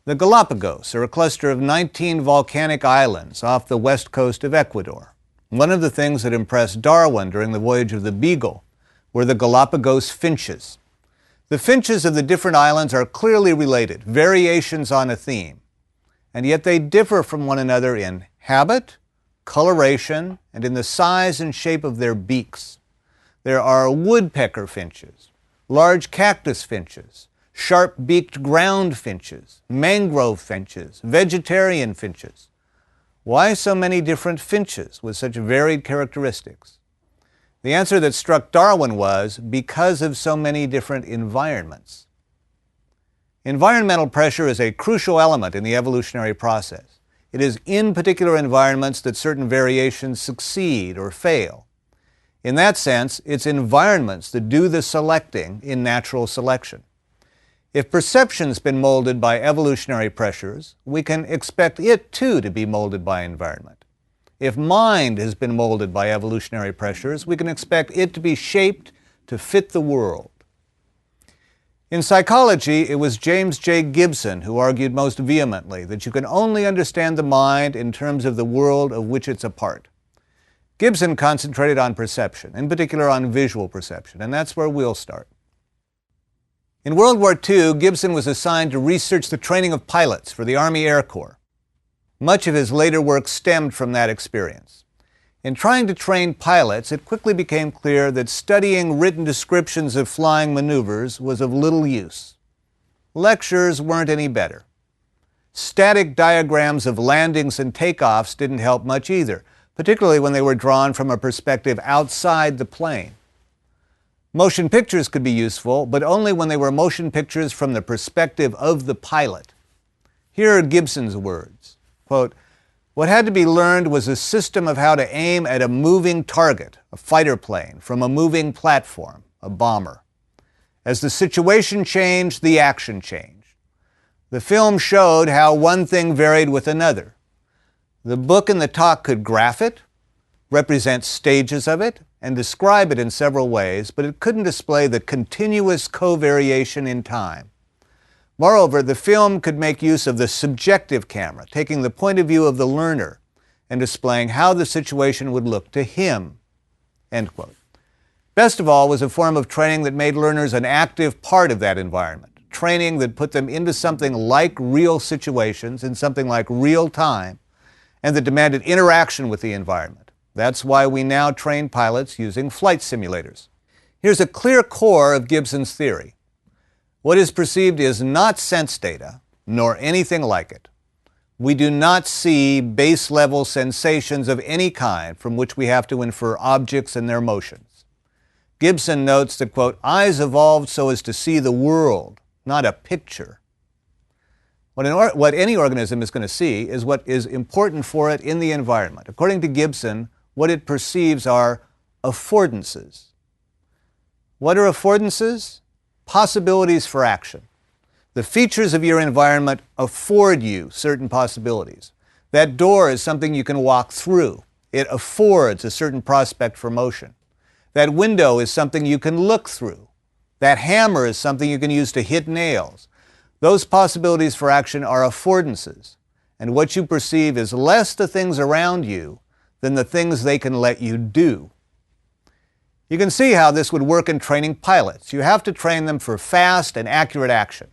The Galapagos are a cluster of 19 volcanic islands off the west coast of Ecuador. One of the things that impressed Darwin during the voyage of the Beagle were the Galapagos finches. The finches of the different islands are clearly related, variations on a theme, and yet they differ from one another in habit, coloration, and in the size and shape of their beaks. There are woodpecker finches, large cactus finches, sharp-beaked ground finches, mangrove finches, vegetarian finches. Why so many different finches with such varied characteristics? The answer that struck Darwin was because of so many different environments. Environmental pressure is a crucial element in the evolutionary process. It is in particular environments that certain variations succeed or fail. In that sense, it's environments that do the selecting in natural selection. If perception's been molded by evolutionary pressures, we can expect it too to be molded by environment. If mind has been molded by evolutionary pressures, we can expect it to be shaped to fit the world. In psychology, it was James J. Gibson who argued most vehemently that you can only understand the mind in terms of the world of which it's a part. Gibson concentrated on perception, in particular on visual perception, and that's where we'll start. In World War II, Gibson was assigned to research the training of pilots for the Army Air Corps. Much of his later work stemmed from that experience. In trying to train pilots, it quickly became clear that studying written descriptions of flying maneuvers was of little use. Lectures weren't any better. Static diagrams of landings and takeoffs didn't help much either, particularly when they were drawn from a perspective outside the plane. Motion pictures could be useful, but only when they were motion pictures from the perspective of the pilot. Here are Gibson's words, quote, "What had to be learned was a system of how to aim at a moving target, a fighter plane, from a moving platform, a bomber. As the situation changed, the action changed. The film showed how one thing varied with another. The book and the talk could graph it, represent stages of it, and describe it in several ways, but it couldn't display the continuous covariation in time. Moreover, the film could make use of the subjective camera, taking the point of view of the learner and displaying how the situation would look to him." End quote. Best of all was a form of training that made learners an active part of that environment, training that put them into something like real situations in something like real time, and that demanded interaction with the environment. That's why we now train pilots using flight simulators. Here's a clear core of Gibson's theory. What is perceived is not sense data, nor anything like it. We do not see base-level sensations of any kind from which we have to infer objects and their motions. Gibson notes that, quote, eyes evolved so as to see the world, not a picture. What any organism is going to see is what is important for it in the environment. According to Gibson, what it perceives are affordances. What are affordances? Possibilities for action. The features of your environment afford you certain possibilities. That door is something you can walk through. It affords a certain prospect for motion. That window is something you can look through. That hammer is something you can use to hit nails. Those possibilities for action are affordances, and what you perceive is less the things around you than the things they can let you do. You can see how this would work in training pilots. You have to train them for fast and accurate action.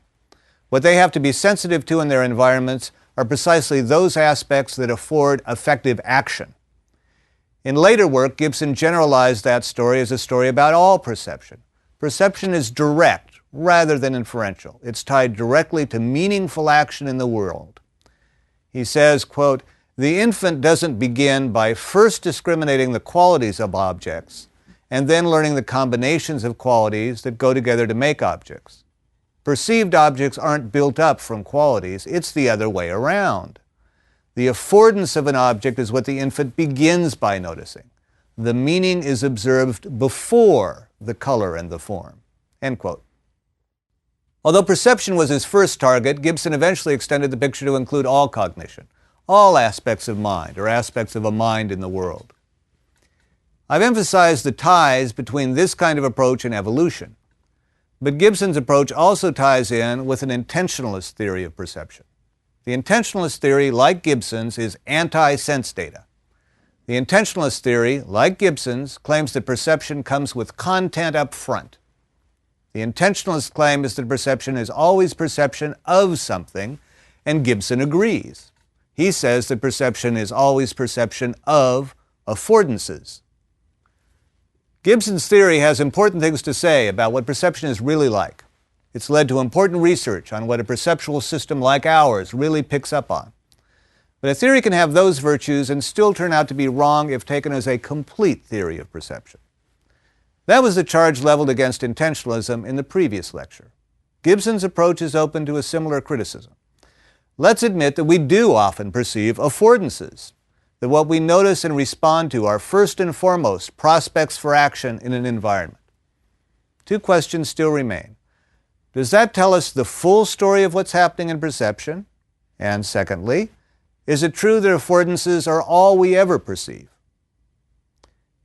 What they have to be sensitive to in their environments are precisely those aspects that afford effective action. In later work, Gibson generalized that story as a story about all perception. Perception is direct rather than inferential. It's tied directly to meaningful action in the world. He says, quote, the infant doesn't begin by first discriminating the qualities of objects and then learning the combinations of qualities that go together to make objects. Perceived objects aren't built up from qualities, it's the other way around. The affordance of an object is what the infant begins by noticing. The meaning is observed before the color and the form. End quote. Although perception was his first target, Gibson eventually extended the picture to include all cognition, all aspects of mind, or aspects of a mind in the world. I've emphasized the ties between this kind of approach and evolution, but Gibson's approach also ties in with an intentionalist theory of perception. The intentionalist theory, like Gibson's, is anti-sense data. The intentionalist theory, like Gibson's, claims that perception comes with content up front. The intentionalist claim is that perception is always perception of something, and Gibson agrees. He says that perception is always perception of affordances. Gibson's theory has important things to say about what perception is really like. It's led to important research on what a perceptual system like ours really picks up on. But a theory can have those virtues and still turn out to be wrong if taken as a complete theory of perception. That was the charge leveled against intentionalism in the previous lecture. Gibson's approach is open to a similar criticism. Let's admit that we do often perceive affordances, that what we notice and respond to are first and foremost prospects for action in an environment. Two questions still remain. Does that tell us the full story of what's happening in perception? And secondly, is it true that affordances are all we ever perceive?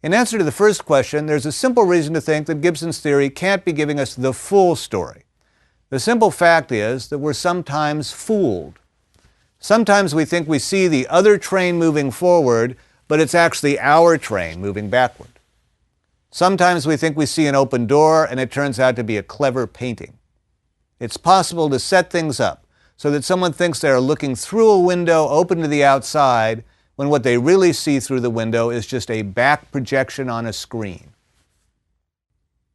In answer to the first question, there's a simple reason to think that Gibson's theory can't be giving us the full story. The simple fact is that we're sometimes fooled. Sometimes we think we see the other train moving forward, but it's actually our train moving backward. Sometimes we think we see an open door, and it turns out to be a clever painting. It's possible to set things up so that someone thinks they are looking through a window open to the outside, when what they really see through the window is just a back projection on a screen.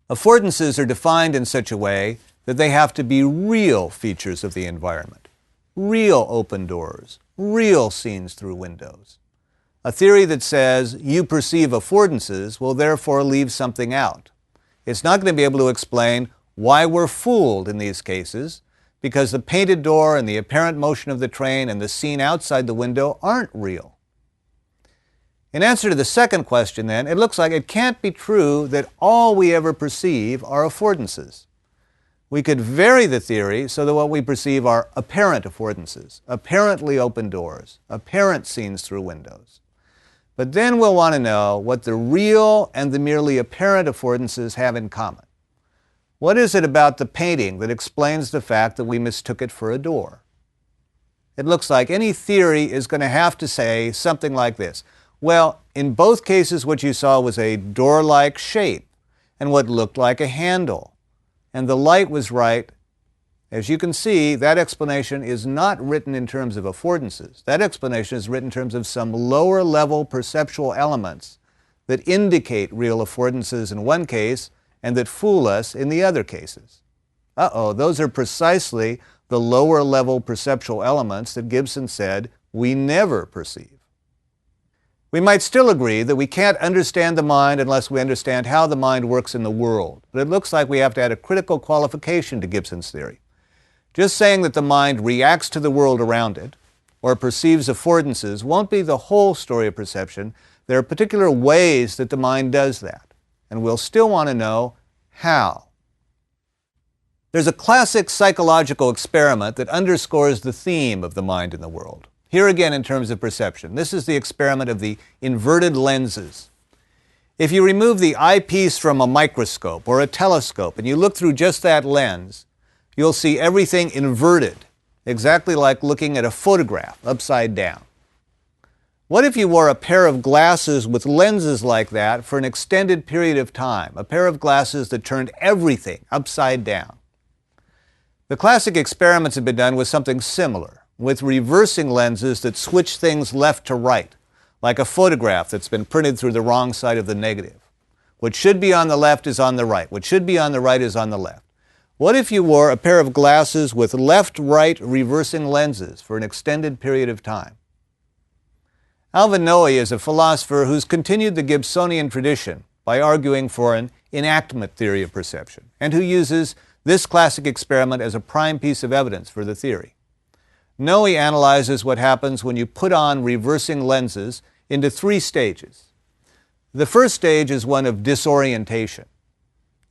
Affordances are defined in such a way that they have to be real features of the environment, real open doors, real scenes through windows. A theory that says you perceive affordances will therefore leave something out. It's not going to be able to explain why we're fooled in these cases, because the painted door and the apparent motion of the train and the scene outside the window aren't real. In answer to the second question, then, it looks like it can't be true that all we ever perceive are affordances. We could vary the theory so that what we perceive are apparent affordances, apparently open doors, apparent scenes through windows. But then we'll want to know what the real and the merely apparent affordances have in common. What is it about the painting that explains the fact that we mistook it for a door? It looks like any theory is going to have to say something like this. Well, in both cases what you saw was a door-like shape and what looked like a handle. And the light was right. As you can see, that explanation is not written in terms of affordances. That explanation is written in terms of some lower-level perceptual elements that indicate real affordances in one case and that fool us in the other cases. Those are precisely the lower-level perceptual elements that Gibson said we never perceive. We might still agree that we can't understand the mind unless we understand how the mind works in the world, but it looks like we have to add a critical qualification to Gibson's theory. Just saying that the mind reacts to the world around it, or perceives affordances, won't be the whole story of perception. There are particular ways that the mind does that, and we'll still want to know how. There's a classic psychological experiment that underscores the theme of the mind in the world. Here again, in terms of perception, this is the experiment of the inverted lenses. If you remove the eyepiece from a microscope or a telescope and you look through just that lens, you'll see everything inverted, exactly like looking at a photograph upside down. What if you wore a pair of glasses with lenses like that for an extended period of time, a pair of glasses that turned everything upside down? The classic experiments have been done with something similar, with reversing lenses that switch things left to right, like a photograph that's been printed through the wrong side of the negative. What should be on the left is on the right. What should be on the right is on the left. What if you wore a pair of glasses with left-right reversing lenses for an extended period of time? Alvin Noe is a philosopher who's continued the Gibsonian tradition by arguing for an enactment theory of perception, and who uses this classic experiment as a prime piece of evidence for the theory. Noe analyzes what happens when you put on reversing lenses into 3 stages. The first stage is one of disorientation.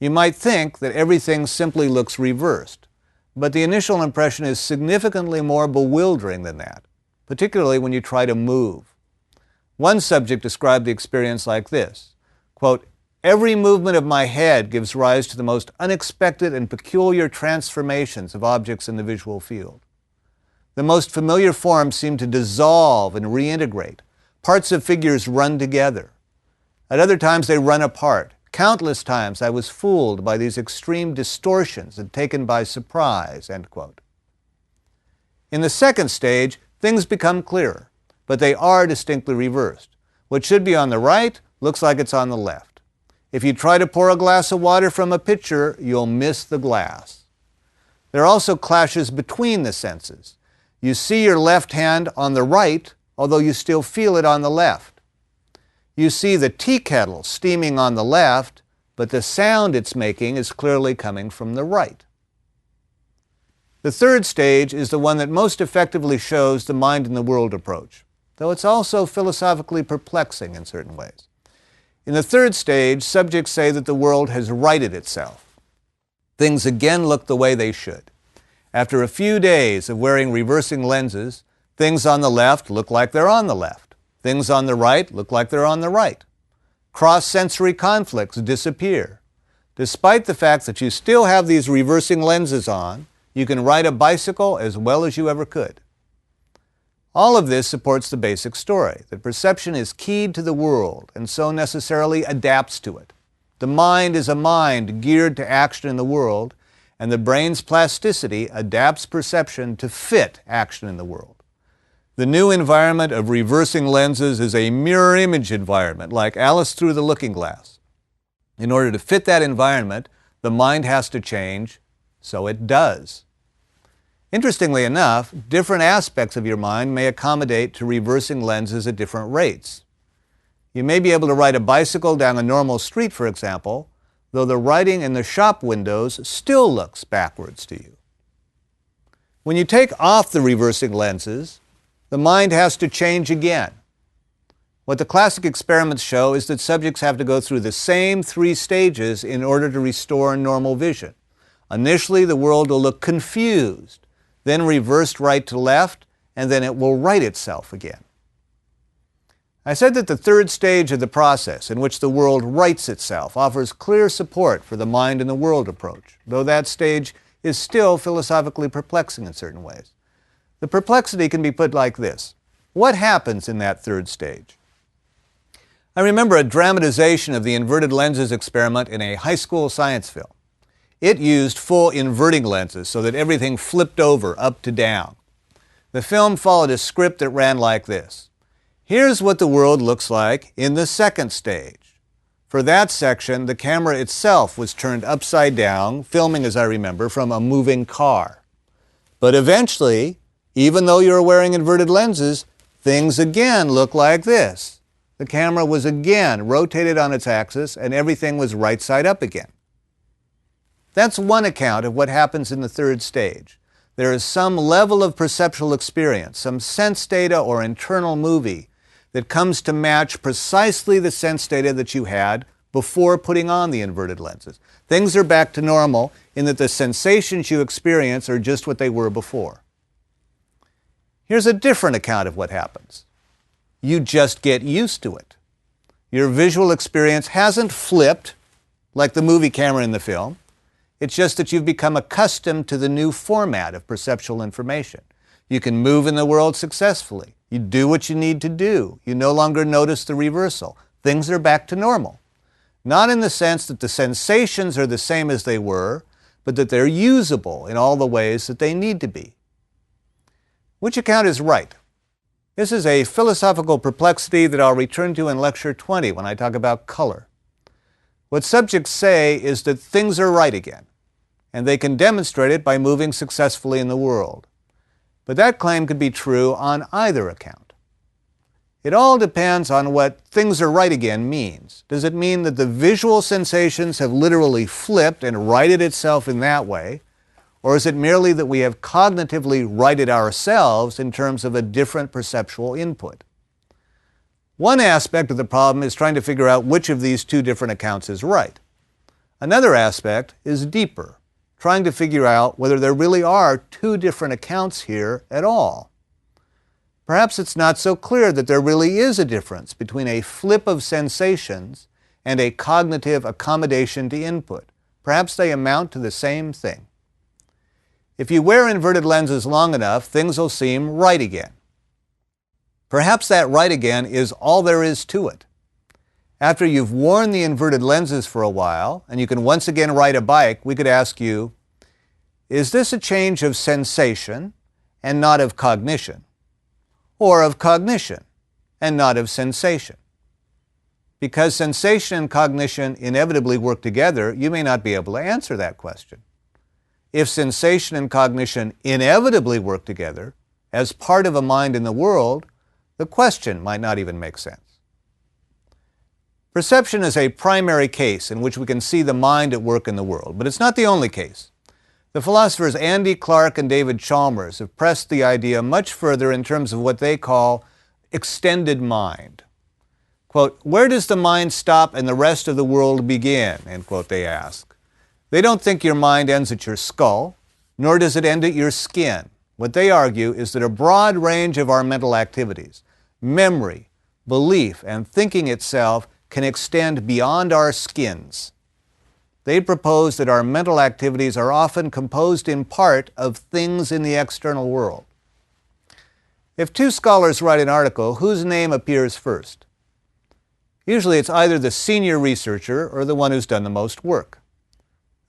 You might think that everything simply looks reversed, but the initial impression is significantly more bewildering than that, particularly when you try to move. One subject described the experience like this, quote, "Every movement of my head gives rise to the most unexpected and peculiar transformations of objects in the visual field. The most familiar forms seem to dissolve and reintegrate. Parts of figures run together. At other times they run apart. Countless times I was fooled by these extreme distortions and taken by surprise," end quote. In the second stage, things become clearer, but they are distinctly reversed. What should be on the right looks like it's on the left. If you try to pour a glass of water from a pitcher, you'll miss the glass. There are also clashes between the senses. You see your left hand on the right, although you still feel it on the left. You see the tea kettle steaming on the left, but the sound it's making is clearly coming from the right. The third stage is the one that most effectively shows the mind in the world approach, though it's also philosophically perplexing in certain ways. In the third stage, subjects say that the world has righted itself. Things again look the way they should. After a few days of wearing reversing lenses, things on the left look like they're on the left. Things on the right look like they're on the right. Cross-sensory conflicts disappear. Despite the fact that you still have these reversing lenses on, you can ride a bicycle as well as you ever could. All of this supports the basic story, that perception is keyed to the world and so necessarily adapts to it. The mind is a mind geared to action in the world, and the brain's plasticity adapts perception to fit action in the world. The new environment of reversing lenses is a mirror image environment, like Alice through the looking glass. In order to fit that environment, the mind has to change, so it does. Interestingly enough, different aspects of your mind may accommodate to reversing lenses at different rates. You may be able to ride a bicycle down a normal street, for example, though the writing in the shop windows still looks backwards to you. When you take off the reversing lenses, the mind has to change again. What the classic experiments show is that subjects have to go through the same 3 stages in order to restore normal vision. Initially, the world will look confused, then reversed right to left, and then it will right itself again. I said that the third stage of the process, in which the world rights itself, offers clear support for the mind in the world approach, though that stage is still philosophically perplexing in certain ways. The perplexity can be put like this. What happens in that third stage? I remember a dramatization of the inverted lenses experiment in a high school science film. It used full inverting lenses so that everything flipped over up to down. The film followed a script that ran like this. Here's what the world looks like in the second stage. For that section, the camera itself was turned upside down, filming, as I remember, from a moving car. But eventually, Even though you're wearing inverted lenses, things again look like this. The camera was again rotated on its axis and everything was right side up again. That's one account of what happens in the third stage. There is some level of perceptual experience, some sense data or internal movie that comes to match precisely the sense data that you had before putting on the inverted lenses. Things are back to normal in that the sensations you experience are just what they were before. Here's a different account of what happens. You just get used to it. Your visual experience hasn't flipped like the movie camera in the film. It's just that you've become accustomed to the new format of perceptual information. You can move in the world successfully. You do what you need to do. You no longer notice the reversal. Things are back to normal. Not in the sense that the sensations are the same as they were, but that they're usable in all the ways that they need to be. Which account is right? This is a philosophical perplexity that I'll return to in Lecture 20 when I talk about color. What subjects say is that things are right again, and they can demonstrate it by moving successfully in the world. But that claim could be true on either account. It all depends on what things are right again means. Does it mean that the visual sensations have literally flipped and righted itself in that way? Or is it merely that we have cognitively righted ourselves in terms of a different perceptual input? One aspect of the problem is trying to figure out which of these two different accounts is right. Another aspect is deeper, trying to figure out whether there really are two different accounts here at all. Perhaps it's not so clear that there really is a difference between a flip of sensations and a cognitive accommodation to input. Perhaps they amount to the same thing. If you wear inverted lenses long enough, things will seem right again. Perhaps that right again is all there is to it. After you've worn the inverted lenses for a while, and you can once again ride a bike, we could ask you, is this a change of sensation and not of cognition? Or of cognition and not of sensation? Because sensation and cognition inevitably work together, you may not be able to answer that question. If sensation and cognition inevitably work together as part of a mind in the world, the question might not even make sense. Perception is a primary case in which we can see the mind at work in the world, but it's not the only case. The philosophers Andy Clark and David Chalmers have pressed the idea much further in terms of what they call extended mind. Quote, where does the mind stop and the rest of the world begin? End quote, they ask. They don't think your mind ends at your skull, nor does it end at your skin. What they argue is that a broad range of our mental activities, memory, belief, and thinking itself can extend beyond our skins. They propose that our mental activities are often composed in part of things in the external world. If two scholars write an article, whose name appears first? Usually it's either the senior researcher or the one who's done the most work.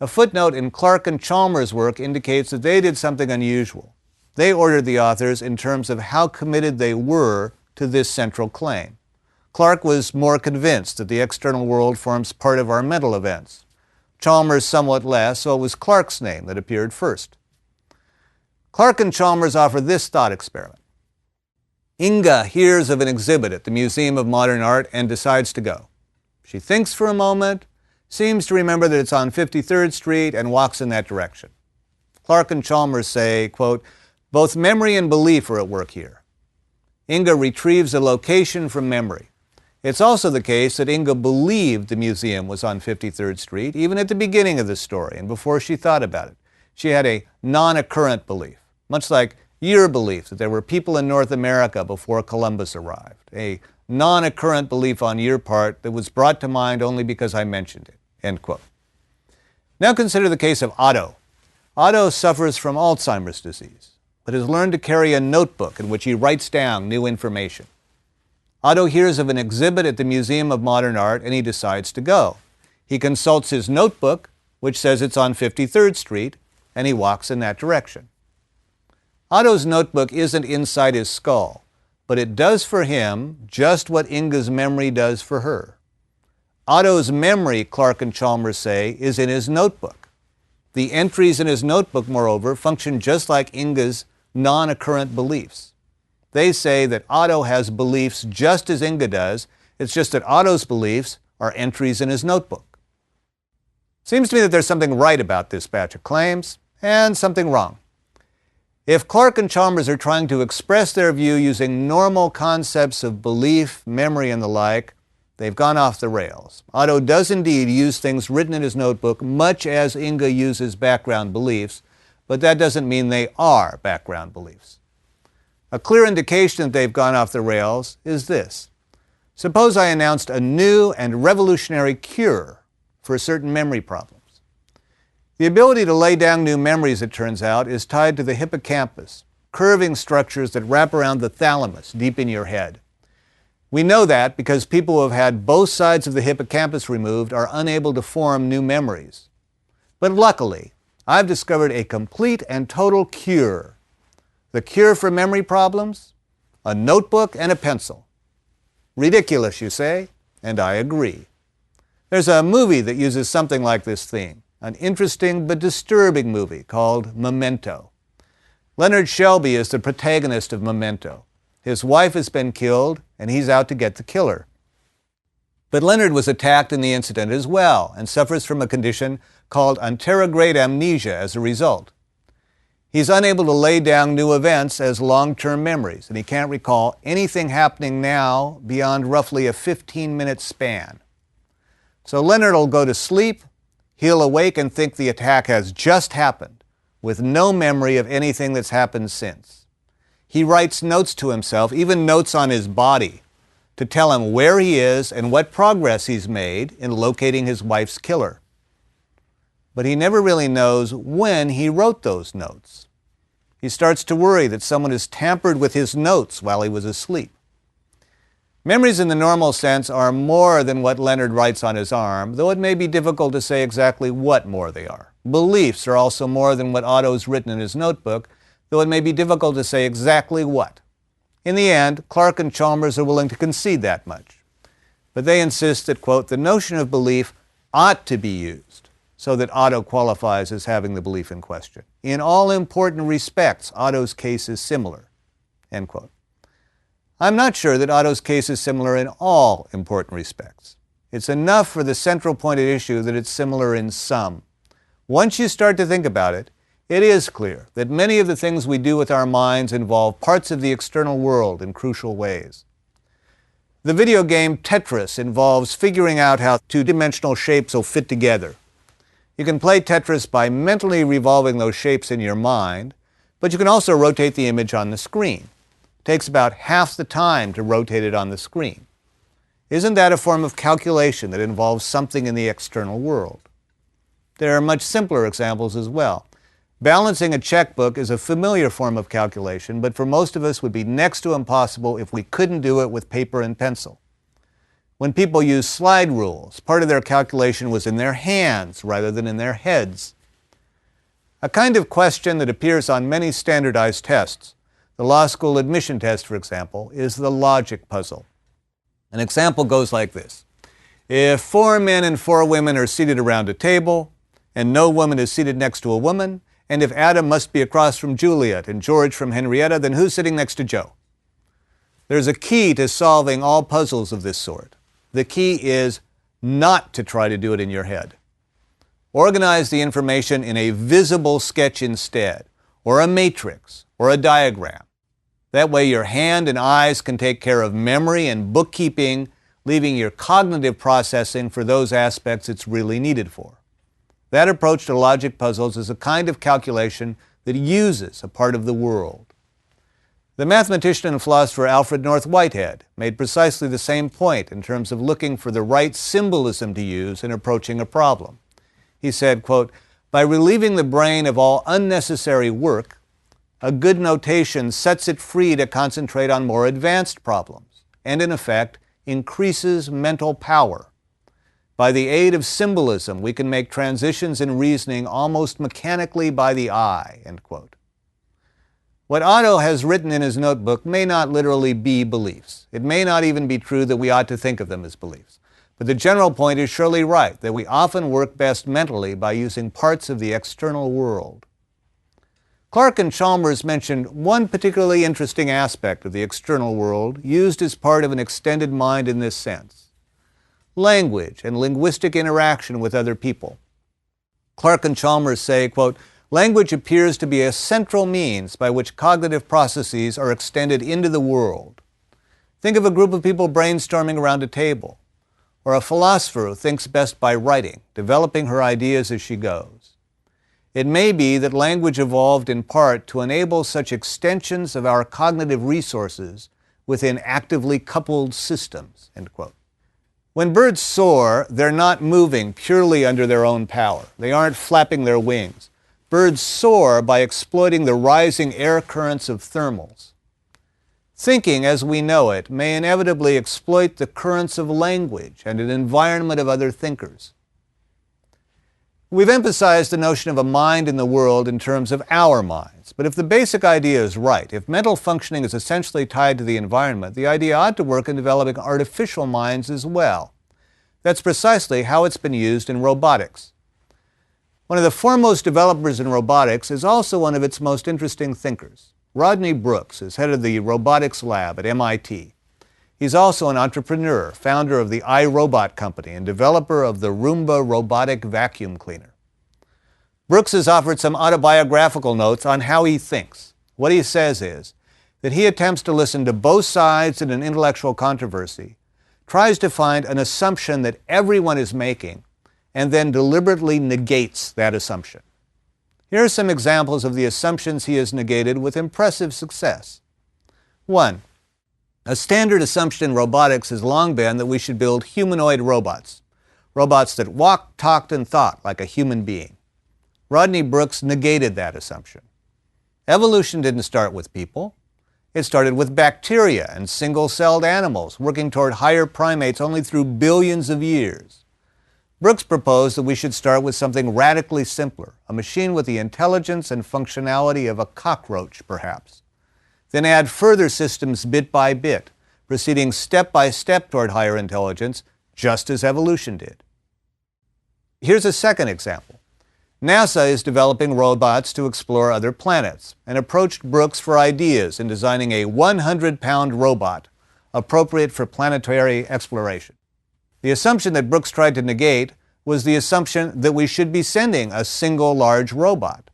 A footnote in Clark and Chalmers' work indicates that they did something unusual. They ordered the authors in terms of how committed they were to this central claim. Clark was more convinced that the external world forms part of our mental events. Chalmers somewhat less, so it was Clark's name that appeared first. Clark and Chalmers offer this thought experiment. Inga hears of an exhibit at the Museum of Modern Art and decides to go. She thinks for a moment, seems to remember that it's on 53rd Street, and walks in that direction. Clark and Chalmers say, quote, both memory and belief are at work here. Inga retrieves a location from memory. It's also the case that Inga believed the museum was on 53rd Street, even at the beginning of the story and before she thought about it. She had a non-occurrent belief, much like your belief that there were people in North America before Columbus arrived, a non-occurrent belief on your part that was brought to mind only because I mentioned it, end quote. Now consider the case of Otto. Otto suffers from Alzheimer's disease, but has learned to carry a notebook in which he writes down new information. Otto hears of an exhibit at the Museum of Modern Art and he decides to go. He consults his notebook, which says it's on 53rd Street, and he walks in that direction. Otto's notebook isn't inside his skull, but it does for him just what Inga's memory does for her. Otto's memory, Clark and Chalmers say, is in his notebook. The entries in his notebook, moreover, function just like Inga's non-occurrent beliefs. They say that Otto has beliefs just as Inga does. It's just that Otto's beliefs are entries in his notebook. Seems to me that there's something right about this batch of claims, and something wrong. If Clark and Chalmers are trying to express their view using normal concepts of belief, memory, and the like, they've gone off the rails. Otto does indeed use things written in his notebook much as Inga uses background beliefs, but that doesn't mean they are background beliefs. A clear indication that they've gone off the rails is this. Suppose I announced a new and revolutionary cure for certain memory problems. The ability to lay down new memories, it turns out, is tied to the hippocampus, curving structures that wrap around the thalamus deep in your head. We know that because people who have had both sides of the hippocampus removed are unable to form new memories. But luckily, I've discovered a complete and total cure. The cure for memory problems? A notebook and a pencil. Ridiculous, you say? And I agree. There's a movie that uses something like this theme, an interesting but disturbing movie called Memento. Leonard Shelby is the protagonist of Memento. His wife has been killed, and he's out to get the killer. But Leonard was attacked in the incident as well, and suffers from a condition called anterograde amnesia as a result. He's unable to lay down new events as long-term memories, and he can't recall anything happening now beyond roughly a 15-minute span. So Leonard will go to sleep, he'll awake and think the attack has just happened, with no memory of anything that's happened since. He writes notes to himself, even notes on his body, to tell him where he is and what progress he's made in locating his wife's killer. But he never really knows when he wrote those notes. He starts to worry that someone has tampered with his notes while he was asleep. Memories in the normal sense are more than what Leonard writes on his arm, though it may be difficult to say exactly what more they are. Beliefs are also more than what Otto's written in his notebook, though it may be difficult to say exactly what. In the end, Clark and Chalmers are willing to concede that much. But they insist that, quote, the notion of belief ought to be used so that Otto qualifies as having the belief in question. In all important respects, Otto's case is similar, end quote. I'm not sure that Otto's case is similar in all important respects. It's enough for the central point at issue that it's similar in some. Once you start to think about it, it is clear that many of the things we do with our minds involve parts of the external world in crucial ways. The video game Tetris involves figuring out how two-dimensional shapes will fit together. You can play Tetris by mentally revolving those shapes in your mind, but you can also rotate the image on the screen. It takes about half the time to rotate it on the screen. Isn't that a form of calculation that involves something in the external world? There are much simpler examples as well. Balancing a checkbook is a familiar form of calculation, but for most of us would be next to impossible if we couldn't do it with paper and pencil. When people used slide rules, part of their calculation was in their hands rather than in their heads. A kind of question that appears on many standardized tests, the law school admission test, for example, is the logic puzzle. An example goes like this. If 4 men and 4 women are seated around a table, and no woman is seated next to a woman, and if Adam must be across from Juliet and George from Henrietta, then who's sitting next to Joe? There's a key to solving all puzzles of this sort. The key is not to try to do it in your head. Organize the information in a visible sketch instead, or a matrix, or a diagram. That way your hand and eyes can take care of memory and bookkeeping, leaving your cognitive processing for those aspects it's really needed for. That approach to logic puzzles is a kind of calculation that uses a part of the world. The mathematician and philosopher Alfred North Whitehead made precisely the same point in terms of looking for the right symbolism to use in approaching a problem. He said, quote, by relieving the brain of all unnecessary work, a good notation sets it free to concentrate on more advanced problems, and in effect, increases mental power. By the aid of symbolism, we can make transitions in reasoning almost mechanically by the eye, end quote. What Otto has written in his notebook may not literally be beliefs. It may not even be true that we ought to think of them as beliefs. But the general point is surely right, that we often work best mentally by using parts of the external world. Clark and Chalmers mentioned one particularly interesting aspect of the external world used as part of an extended mind in this sense: language and linguistic interaction with other people. Clark and Chalmers say, quote, "Language appears to be a central means by which cognitive processes are extended into the world. Think of a group of people brainstorming around a table, or a philosopher who thinks best by writing, developing her ideas as she goes. It may be that language evolved in part to enable such extensions of our cognitive resources within actively coupled systems," end quote. When birds soar, they're not moving purely under their own power. They aren't flapping their wings. Birds soar by exploiting the rising air currents of thermals. Thinking, as we know it, may inevitably exploit the currents of language and an environment of other thinkers. We've emphasized the notion of a mind in the world in terms of our minds, but if the basic idea is right, if mental functioning is essentially tied to the environment, the idea ought to work in developing artificial minds as well. That's precisely how it's been used in robotics. One of the foremost developers in robotics is also one of its most interesting thinkers. Rodney Brooks is head of the robotics lab at MIT. He's also an entrepreneur, founder of the iRobot company, and developer of the Roomba robotic vacuum cleaner. Brooks has offered some autobiographical notes on how he thinks. What he says is that he attempts to listen to both sides in an intellectual controversy, tries to find an assumption that everyone is making, and then deliberately negates that assumption. Here are some examples of the assumptions he has negated with impressive success. 1. A standard assumption in robotics has long been that we should build humanoid robots, robots that walked, talked, and thought like a human being. Rodney Brooks negated that assumption. Evolution didn't start with people. It started with bacteria and single-celled animals, working toward higher primates only through billions of years. Brooks proposed that we should start with something radically simpler, a machine with the intelligence and functionality of a cockroach, perhaps. Then add further systems bit by bit, proceeding step by step toward higher intelligence, just as evolution did. Here's a second example. NASA is developing robots to explore other planets and approached Brooks for ideas in designing a 100-pound robot appropriate for planetary exploration. The assumption that Brooks tried to negate was the assumption that we should be sending a single large robot.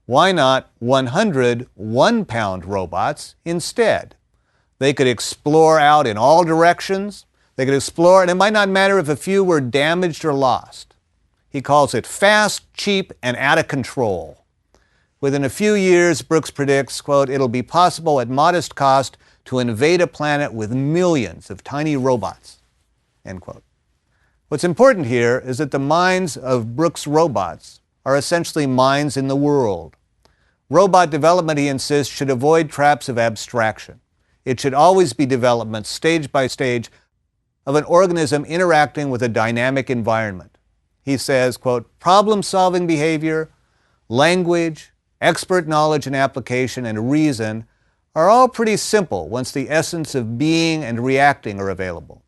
Why not 100 one-pound robots instead? They could explore out in all directions. They could explore, and it might not matter if a few were damaged or lost. He calls it fast, cheap, and out of control. Within a few years, Brooks predicts, quote, "It'll be possible at modest cost to invade a planet with millions of tiny robots," end quote. What's important here is that the minds of Brooks' robots are essentially minds in the world. Robot development, he insists, should avoid traps of abstraction. It should always be development, stage by stage, of an organism interacting with a dynamic environment. He says, quote, "Problem-solving behavior, language, expert knowledge and application, and reason are all pretty simple once the essence of being and reacting are available.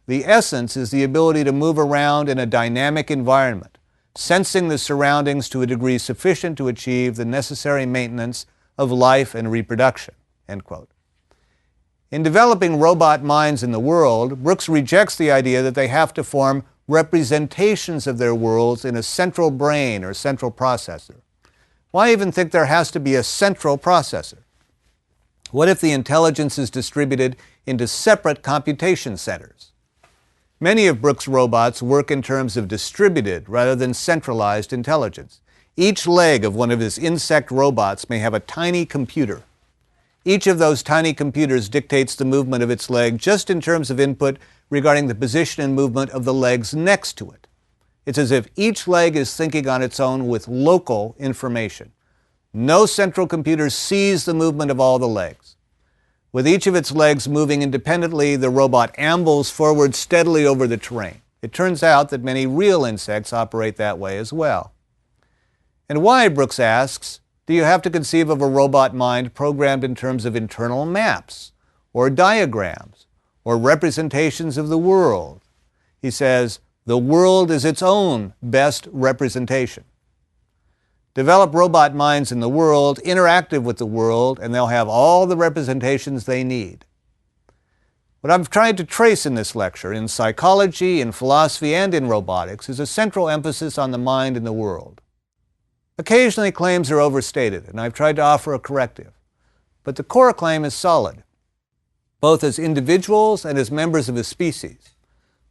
The essence is the ability to move around in a dynamic environment, sensing the surroundings to a degree sufficient to achieve the necessary maintenance of life and reproduction," end quote. In developing robot minds in the world, Brooks rejects the idea that they have to form representations of their worlds in a central brain or central processor. Why even think there has to be a central processor? What if the intelligence is distributed into separate computation centers? Many of Brooks' robots work in terms of distributed rather than centralized intelligence. Each leg of one of his insect robots may have a tiny computer. Each of those tiny computers dictates the movement of its leg just in terms of input regarding the position and movement of the legs next to it. It's as if each leg is thinking on its own with local information. No central computer sees the movement of all the legs. With each of its legs moving independently, the robot ambles forward steadily over the terrain. It turns out that many real insects operate that way as well. And why, Brooks asks, do you have to conceive of a robot mind programmed in terms of internal maps, or diagrams, or representations of the world? He says, the world is its own best representation. develop robot minds in the world, interactive with the world, and they'll have all the representations they need. What I've tried to trace in this lecture, in psychology, in philosophy, and in robotics, is a central emphasis on the mind and the world. Occasionally claims are overstated, and I've tried to offer a corrective. But the core claim is solid, both as individuals and as members of a species.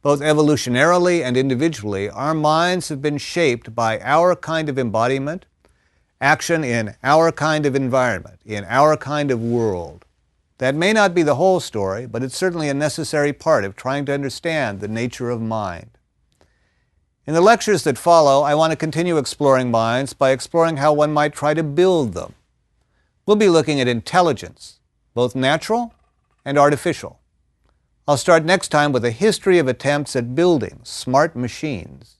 Both evolutionarily and individually, our minds have been shaped by our kind of embodiment, action in our kind of environment, in our kind of world. That may not be the whole story, but it's certainly a necessary part of trying to understand the nature of mind. In the lectures that follow, I want to continue exploring minds by exploring how one might try to build them. We'll be looking at intelligence, both natural and artificial. I'll start next time with a history of attempts at building smart machines.